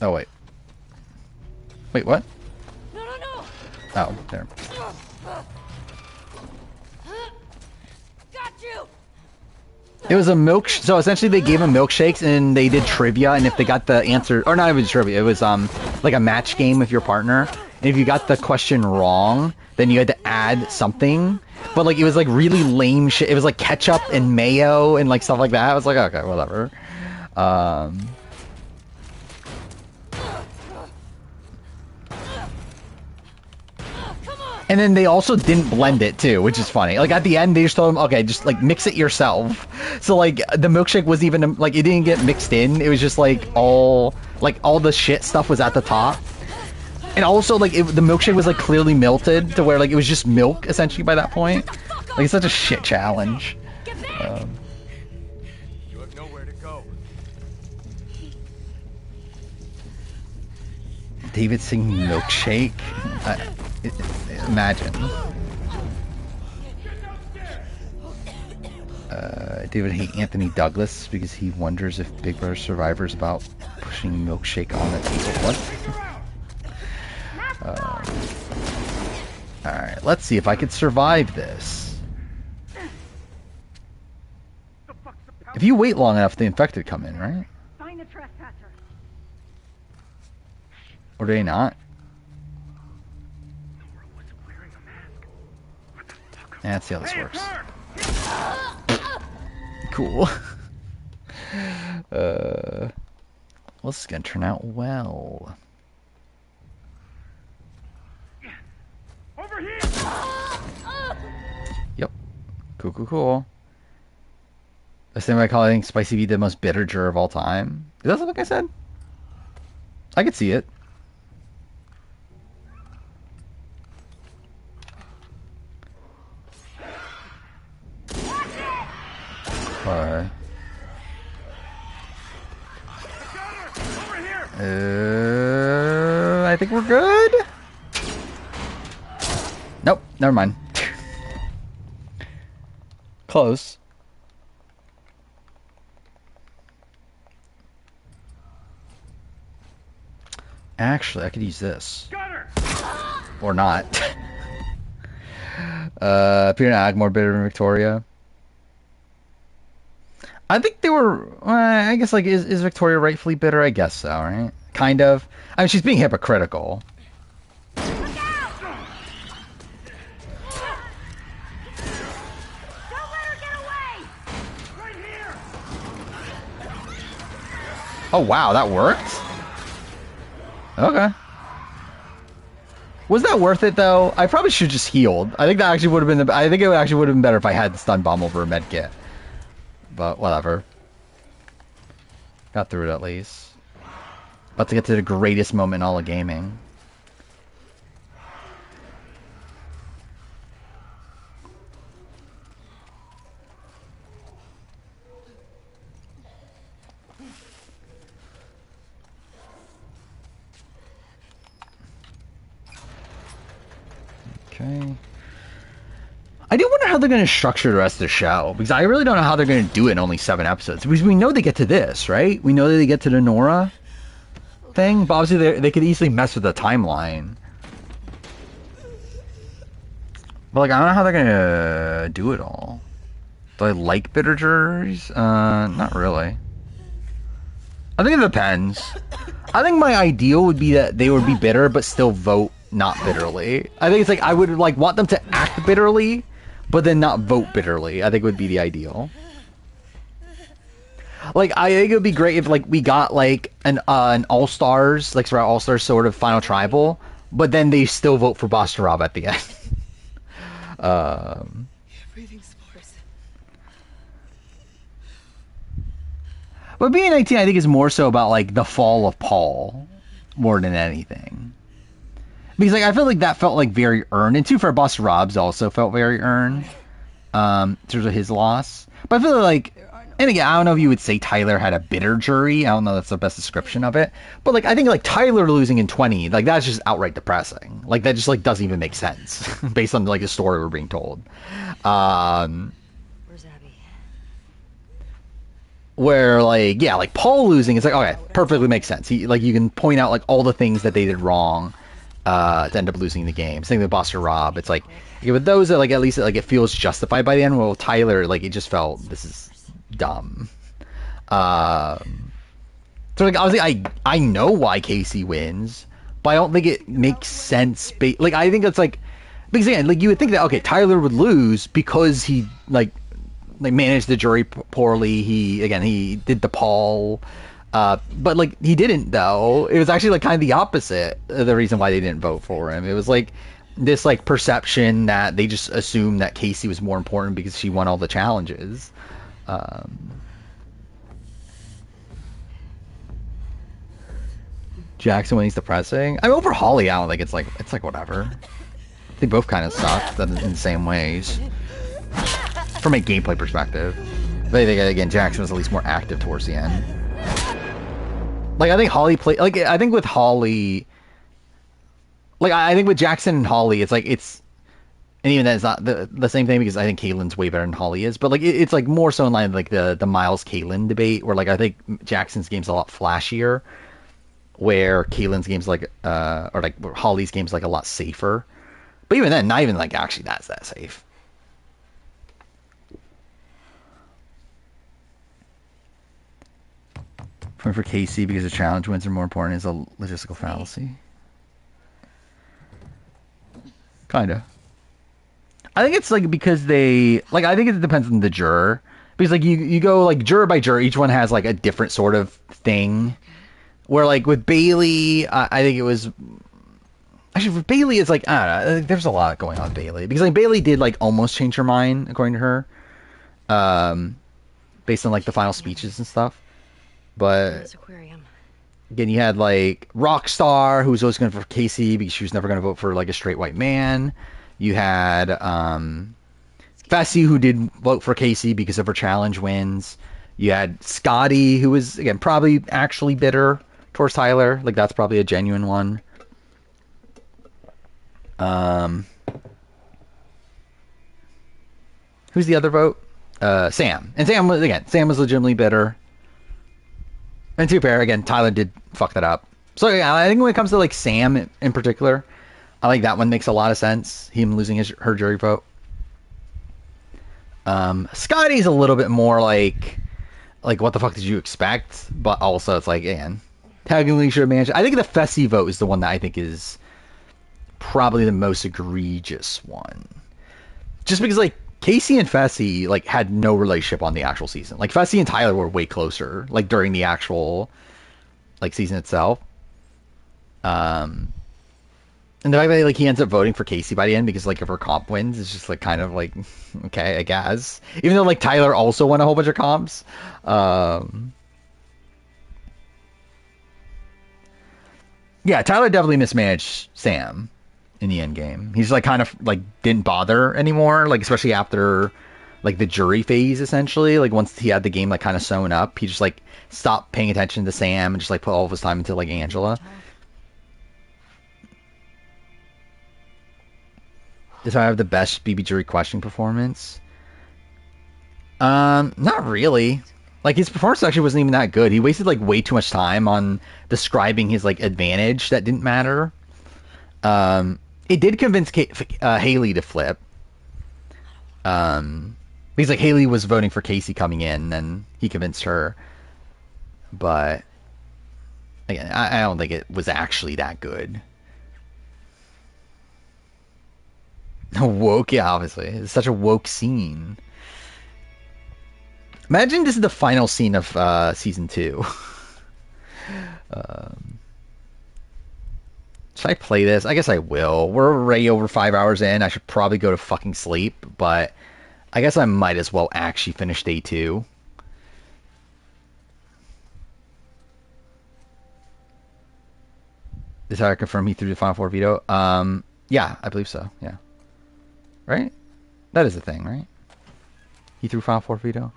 Oh, wait. Wait, what? No, no, no. Oh, there. Got you. It was a milk. So essentially, they gave them milkshakes, and they did trivia. And if they got the answer, or not even trivia, it was like a match game with your partner. And if you got the question wrong, then you had to add something. But like, it was like really lame shit. It was like ketchup and mayo and like stuff like that. I was like, okay, whatever. And then they also didn't blend it too, which is funny. Like at the end, they just told them, okay, just like mix it yourself. So like the milkshake wasn't even like it didn't get mixed in. It was just like all the shit stuff was at the top. And also like the milkshake was like clearly melted to where like it was just milk essentially by that point. Like it's such a shit challenge. You have nowhere to go. David singing milkshake. Imagine. David hate Anthony Douglas because he wonders if Big Brother Survivor's about pushing milkshake on the table. What? Alright, let's see if I could survive this. If you wait long enough, the infected come in, right? Find the trespasser. Or do they not? Yeah, let's see how this works. Cool. Well, this is gonna turn out well. Over here. Yep. Cool. That's the thing I call, I think Spicy V the most bitter juror of all time. Is that something I said? I could see it. I think we're good. Nope, never mind. Close. Actually, I could use this. Or not. Peter and Ag more bitter than Victoria. I think they were, I guess, like, is Victoria rightfully bitter? I guess so, right? Kind of. I mean, she's being hypocritical. Oh, wow, that worked? Okay. Was that worth it, though? I probably should have just healed. I think that actually would have been, I think it actually would have been better if I had the stun bomb over a med kit. But whatever. Got through it at least. About to get to the greatest moment in all of gaming. Okay. I do wonder how they're going to structure the rest of the show, because I really don't know how they're going to do it in only 7 episodes. Because we know they get to this, right? We know that they get to the Nora thing, but obviously they could easily mess with the timeline. But like, I don't know how they're going to do it all. Do I like bitter jurors? Not really. I think it depends. I think my ideal would be that they would be bitter, but still vote not bitterly. I think it's like, I would like want them to act bitterly, but then not vote bitterly. I think would be the ideal. Like, I think it would be great if, like, we got, like, an All-Stars, like, Survivor All-Stars sort of final tribal, but then they still vote for Boston Rob at the end. Breathing spores. But being 19, I think, is more so about, like, the fall of Paul more than anything. Because, like, I feel like that felt, like, very earned. And, too, for Boston Rob's also felt very earned in terms of his loss. But I feel like... And again, I don't know if you would say Tyler had a bitter jury. I don't know if that's the best description of it. But, like, I think, like, Tyler losing in 20, like, that's just outright depressing. Like, that just, like, doesn't even make sense based on, like, the story we're being told. Where's Abby? Where, like, yeah, like, Paul losing, it's like, okay, perfectly makes sense. He, like, you can point out, like, all the things that they did wrong to end up losing the game. Same with Buster Rob. It's like, okay, with those, like, at least, like, it feels justified by the end. Well, Tyler, like, it just felt, this is dumb. So, like, obviously, I know why Casey wins, but I don't think it makes sense. Like, I think it's like, because again, like, you would think that, okay, Tyler would lose because he, like managed the jury poorly. He did the Paul, but, like, he didn't, though. It was actually, like, kind of the opposite of the reason why they didn't vote for him. It was, like, this, like, perception that they just assumed that Casey was more important because she won all the challenges. Jackson when he's depressing. I mean, over Holly, I don't think it's like whatever. They both kind of suck in the same ways. From a gameplay perspective. But I think, again, Jackson was at least more active towards the end. Like, I think Holly played... Like, I think with Holly... Like, I think with Jackson and Holly, it's like, it's... And even that's not the same thing, because I think Kaylin's way better than Holly is. But, like, it's, like, more so in line with, like, the Miles-Kaylin debate, where, like, I think Jackson's game's a lot flashier, where Kaylin's game's, like, or, like, Holly's game's, like, a lot safer. But even then, not even, like, actually that's that safe. Point for Casey because the challenge wins are more important is a logistical fallacy. Kinda. I think it's, like, because they... Like, I think it depends on the juror. Because, like, you go, like, juror by juror, each one has, like, a different sort of thing. Where, like, with Bailey, I think it was... Actually, for Bailey, it's, like, I don't know. There's a lot going on with Bailey. Because, like, Bailey did, like, almost change her mind, according to her. Based on, like, the final speeches and stuff. But... Again, you had, like, Rockstar, who was always going for Casey because she was never going to vote for, like, a straight white man. You had Fessy, who did vote for Casey because of her challenge wins. You had Scotty, who was, again, probably actually bitter towards Tyler. Like, that's probably a genuine one. Who's the other vote? Sam. And Sam was legitimately bitter. And to be fair, again, Tyler did fuck that up. So, yeah, I think when it comes to, like, Sam in particular... I think that one makes a lot of sense. Him losing her jury vote. Scotty's a little bit more like what the fuck did you expect? But also it's like, again, technically should have managed. I think the Fessy vote is the one that I think is probably the most egregious one. Just because, like, Casey and Fessy, like, had no relationship on the actual season. Like, Fessy and Tyler were way closer, like, during the actual, like, season itself. And the fact that, like, he ends up voting for Casey by the end because, like, if her comp wins, it's just, like, kind of, like, okay, I guess. Even though, like, Tyler also won a whole bunch of comps. Yeah, Tyler definitely mismanaged Sam in the end game. He's, like, kind of, like, didn't bother anymore, like, especially after, like, the jury phase, essentially. Like, once he had the game, like, kind of sewn up, he just, like, stopped paying attention to Sam and just, like, put all of his time into, like, Angela. Does I have the best BB Jury questioning performance? Not really. Like, his performance actually wasn't even that good. He wasted, like, way too much time on describing his, like, advantage that didn't matter. It did convince Haley to flip. Because, like, Haley was voting for Casey coming in, and he convinced her. But, again, I don't think it was actually that good. Woke, yeah, obviously. It's such a woke scene. Imagine this is the final scene of season 2. Should I play this? I guess I will. We're already over 5 hours in. I should probably go to fucking sleep, but I guess I might as well actually finish day 2. Is how I confirm he threw the Final Four veto? Yeah, I believe so. Yeah. Right? That is the thing, right? He threw Final Four veto?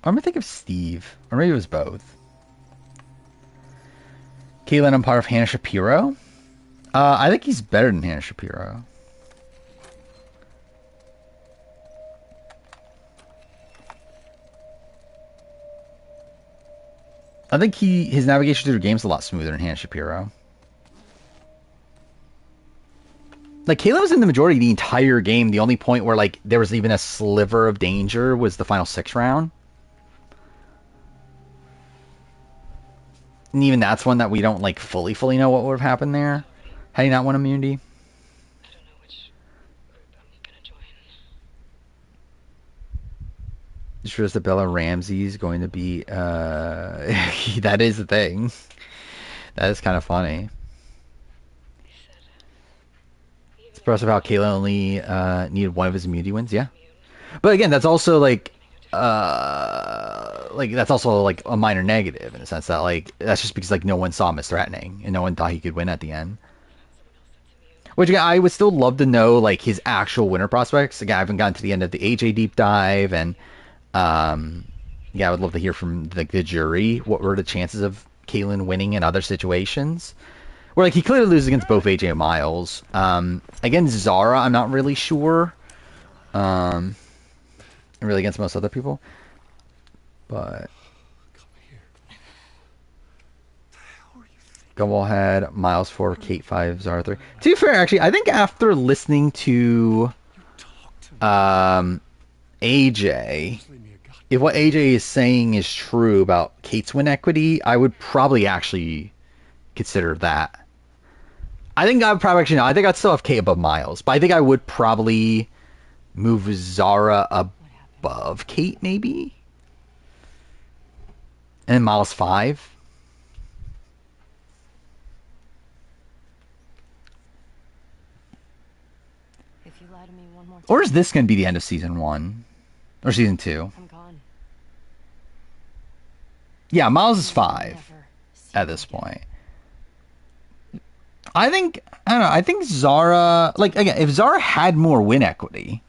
I'm gonna think of Steve. Or maybe it was both. Caitlin, I'm part of Hannah Shapiro. I think he's better than Hannah Shapiro. I think his navigation through the game is a lot smoother than Hannah Shapiro. Like, Caitlin was in the majority of the entire game. The only point where, like, there was even a sliver of danger was the final 6 round. And even that's one that we don't, like, fully know what would have happened there. Had he not won immunity? I don't know which group I'm gonna join. Sure as the Bella Ramsey's going to be, that is the thing. That is kind of funny. It's impressive how Kayla only needed one of his immunity wins, yeah. But again, that's also like that's also like a minor negative in the sense that like that's just because like no one saw him as threatening and no one thought he could win at the end. Which again, I would still love to know like his actual winner prospects. Again, I haven't gotten to the end of the AJ deep dive, and yeah, I would love to hear from like the jury. What were the chances of Kalen winning in other situations? Where like he clearly loses against both AJ and Miles. Against Zara, I'm not really sure. Really against most other people, but Gumball had Miles 4, Kate 5, Zara 3. To be fair, actually, I think after listening to AJ, if what AJ is saying is true about Kate's win equity, I would probably actually consider that. I think I would probably actually, no, I think I'd still have Kate above Miles, but I think I would probably move Zara above Kate, maybe? And then Miles 5. If you lie to me one more time, Or is this going to be the end of season 1? Or season 2? I'm gone. Yeah, Miles is 5 at this point. I don't know, I think Zara, like, again, if Zara had more win equity.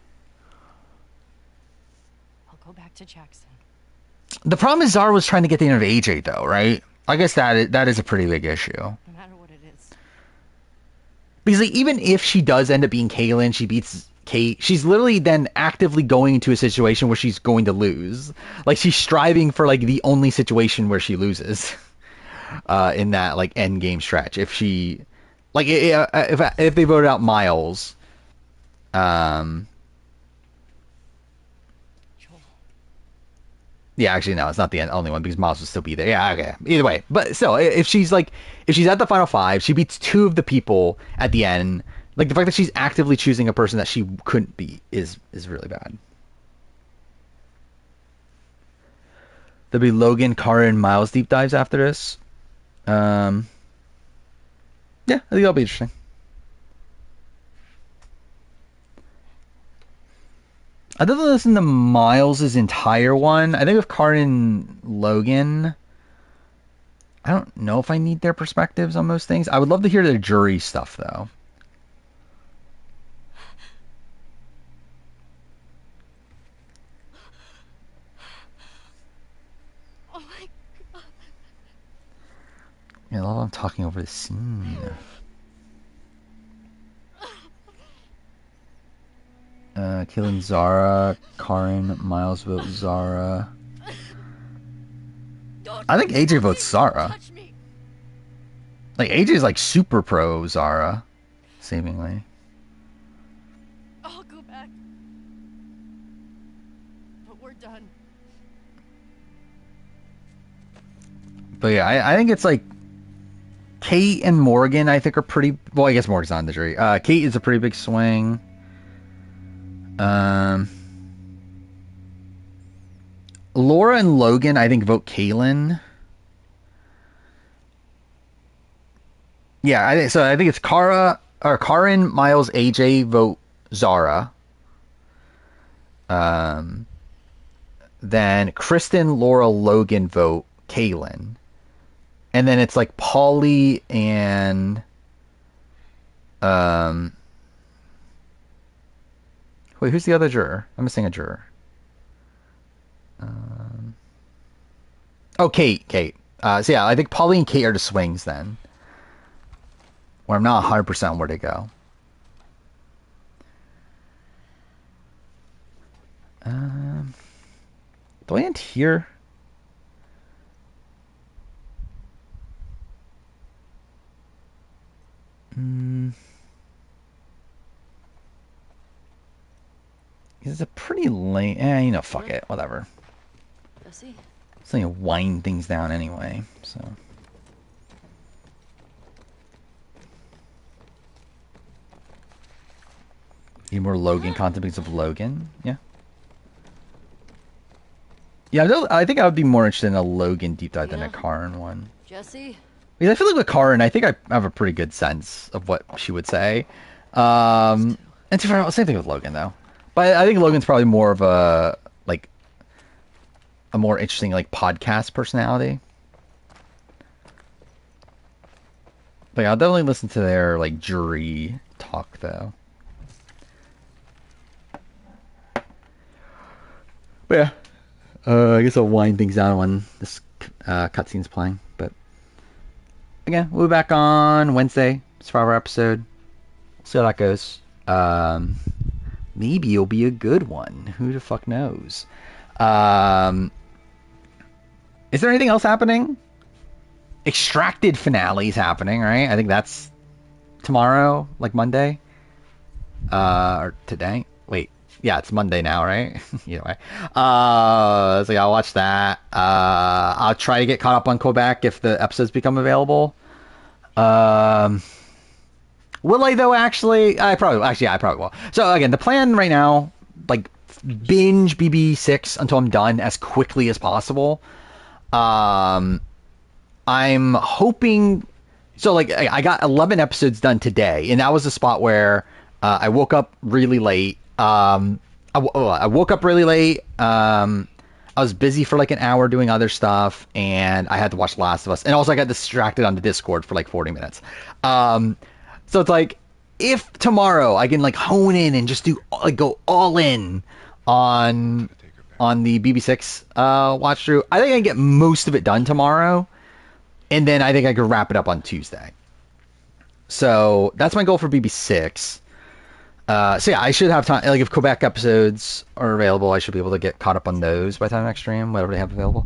I'll go back to Jackson. The problem is Zara was trying to get the end of AJ, though, right? I guess that is a pretty big issue. No matter what it is. Because like, even if she does end up being Kaylin, she beats Kate, she's literally then actively going into a situation where she's going to lose. Like, she's striving for, like, the only situation where she loses in that, like, end game stretch. If she... Like, if they voted out Miles... Yeah, actually, no, it's not the only one because Miles will still be there. Yeah, okay. Either way. But still, if she's at the final 5, she beats 2 of the people at the end. Like, the fact that she's actively choosing a person that she couldn't beat is really bad. There'll be Logan, Kara, and Miles deep dives after this. Yeah, I think that'll be interesting. I didn't listen to Miles' entire one. I think with Karen and Logan, I don't know if I need their perspectives on most things. I would love to hear their jury stuff, though. Oh my god. Yeah, I love I'm talking over the scene. Killing Zara, Karen, Miles vote Zara. I think AJ votes Zara. Like, AJ's like super pro Zara, seemingly. I'll go back. But we're done. But yeah, I think it's like Kate and Morgan, I think, are pretty... Well, I guess Morgan's not in the jury. Kate is a pretty big swing. Laura and Logan, I think, vote Kaylin. Yeah, I think it's Karin, Miles, AJ vote Zara. Then Kristen, Laura, Logan vote Kaylin. And then it's like Paulie and wait, who's the other juror? I'm missing a juror. Oh, Kate. So yeah, I think Paulie and Kate are the swings then. Where I'm not 100% where to go. Do I end here? It's a pretty lame... fuck it. Whatever. Jesse? It's going to wind things down anyway, so... Need more Logan content because of Logan? Yeah. Yeah, I think I would be more interested in a Logan deep dive than a Karin one. Jesse? Because I feel like with Karin, I think I have a pretty good sense of what she would say. And same thing with Logan, though. But I think Logan's probably more of a more interesting podcast personality. But yeah, I'll definitely listen to their jury talk though. But yeah, I guess I'll wind things down when this cutscene's playing. But again, we'll be back on Wednesday. Survivor episode. See how that goes. Maybe it'll be a good one. Who the fuck knows? Is there anything else happening? Extracted finale's happening, right? I think that's tomorrow, Monday. Or today. Wait. Yeah, it's Monday now, right? Either way. So yeah, I'll watch that. I'll try to get caught up on Quebec if the episodes become available. Will I though? Actually, I probably will. So again, the plan right now, binge BB6 until I'm done as quickly as possible. I'm hoping. So I got 11 episodes done today, and that was the spot where I woke up really late. I woke up really late. I was busy for an hour doing other stuff, and I had to watch Last of Us, and also I got distracted on the Discord for 40 minutes. So it's if tomorrow I can hone in and just do go all in on the BB6 watch through, I think I can get most of it done tomorrow, and then I think I could wrap it up on Tuesday. So that's my goal for BB6. So yeah, I should have time. If Quebec episodes are available, I should be able to get caught up on those by the time next stream, whatever they have available.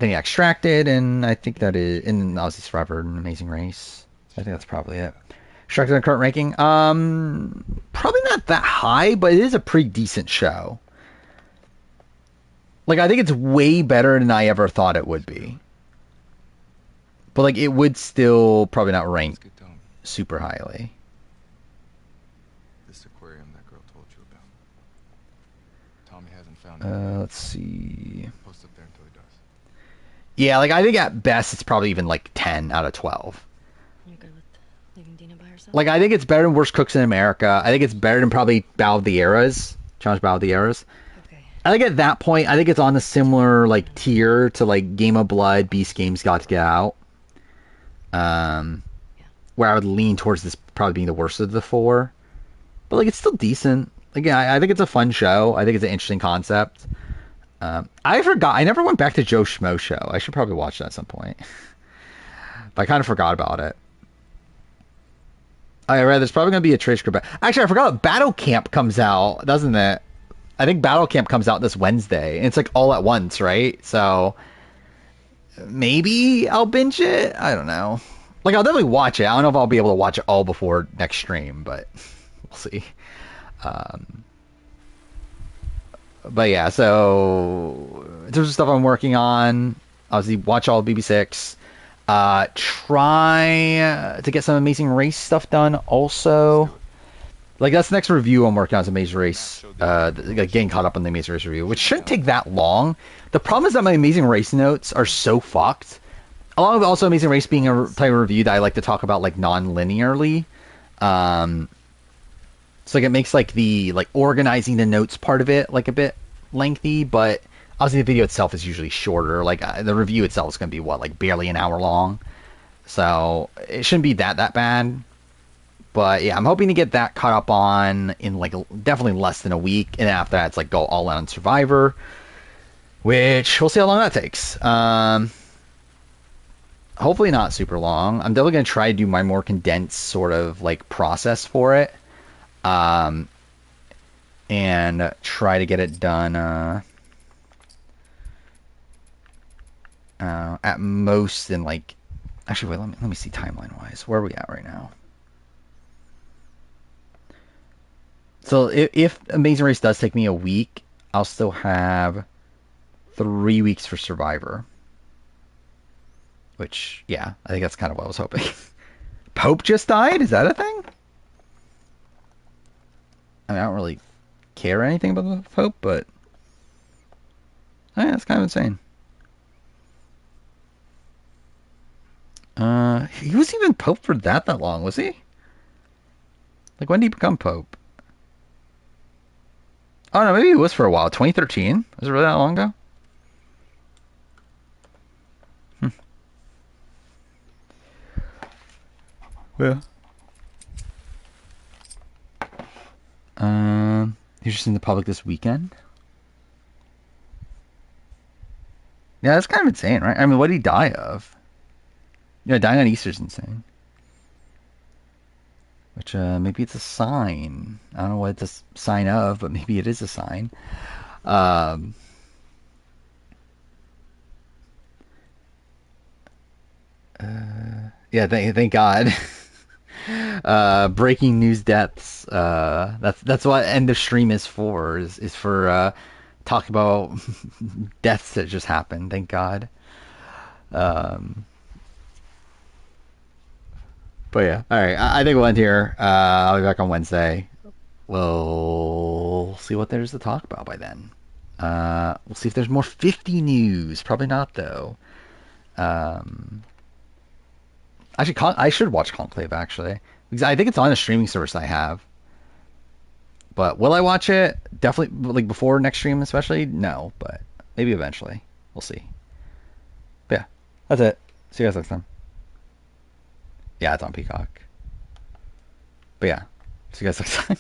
Then yeah, Extracted, and I think that is, and obviously Survivor and Amazing Race. I think that's probably it. Extracted on current ranking, probably not that high, but it is a pretty decent show. I think it's way better than I ever thought it would be. But it would still probably not rank super highly. This aquarium that girl told you about. Tommy hasn't found it. Let's see. Post up there until he does. Yeah, I think at best it's probably even 10 out of 12. You're good with leaving Dina by herself? I think it's better than Worst Cooks in America. I think it's better than probably Battle of the Eras. Challenge Battle of the Eras. Okay. I think at that point, I think it's on a similar tier to Game of Blood, Beast Games, Got to Get Out. Where I would lean towards this probably being the worst of the four. But it's still decent. Again, I think it's a fun show. I think it's an interesting concept. I forgot. I never went back to Joe Schmo show. I should probably watch that at some point. But I kind of forgot about it. I read there's probably going to be a Trace Group. Actually, I forgot Battle Camp comes out, doesn't it? I think Battle Camp comes out this Wednesday. And it's all at once, right? So maybe I'll binge it. I don't know. I'll definitely watch it. I don't know if I'll be able to watch it all before next stream, but we'll see. But yeah, so in terms of stuff I'm working on, obviously watch all of BB6. Try to get some Amazing Race stuff done also. Like, that's the next review I'm working on is Amazing Race. Getting caught up on the Amazing Race review, which shouldn't take that long. The problem is that my Amazing Race notes are so fucked. Along with also Amazing Race being a type of review that I like to talk about, like, non-linearly. So, like, it makes, like, the, like, organizing the notes part of it, like, a bit lengthy, but obviously the video itself is usually shorter. Like, the review itself is going to be, what, like, barely an hour long? So, it shouldn't be that bad. But, yeah, I'm hoping to get that caught up on in, like, definitely less than a week. And after that, it's, like, go all in on Survivor. Which, we'll see how long that takes. Hopefully not super long. I'm definitely going to try to do my more condensed sort of, like, process for it. And try to get it done at most in, like... Actually, wait, let me see timeline-wise. Where are we at right now? So if Amazing Race does take me a week, I'll still have 3 weeks for Survivor. Which, yeah, I think that's kind of what I was hoping. Pope just died? Is that a thing? I mean, I don't really care anything about the Pope, but... yeah, that's kind of insane. He was even Pope for that long, was he? Like, when did he become Pope? Oh, no, maybe he was for a while. 2013? Was it really that long ago? Yeah. He's just in the public this weekend. Yeah, that's kind of insane, right? I mean, what did he die of? Yeah, dying on Easter's insane. Which, maybe it's a sign. I don't know what it's a sign of, but maybe it is a sign. Yeah, thank God. Breaking news deaths. That's what end of stream is for. Is for talk about deaths that just happened. Thank God. But yeah, all right. I think we'll end here. I'll be back on Wednesday. We'll see what there's to talk about by then. We'll see if there's more 50 news. Probably not though. Actually, I should watch Conclave actually because I think it's on a streaming service I have. But will I watch it? Definitely, like before next stream, especially. No, but maybe eventually. We'll see. But yeah, that's it. See you guys next time. Yeah, it's on Peacock. But yeah, see you guys next time.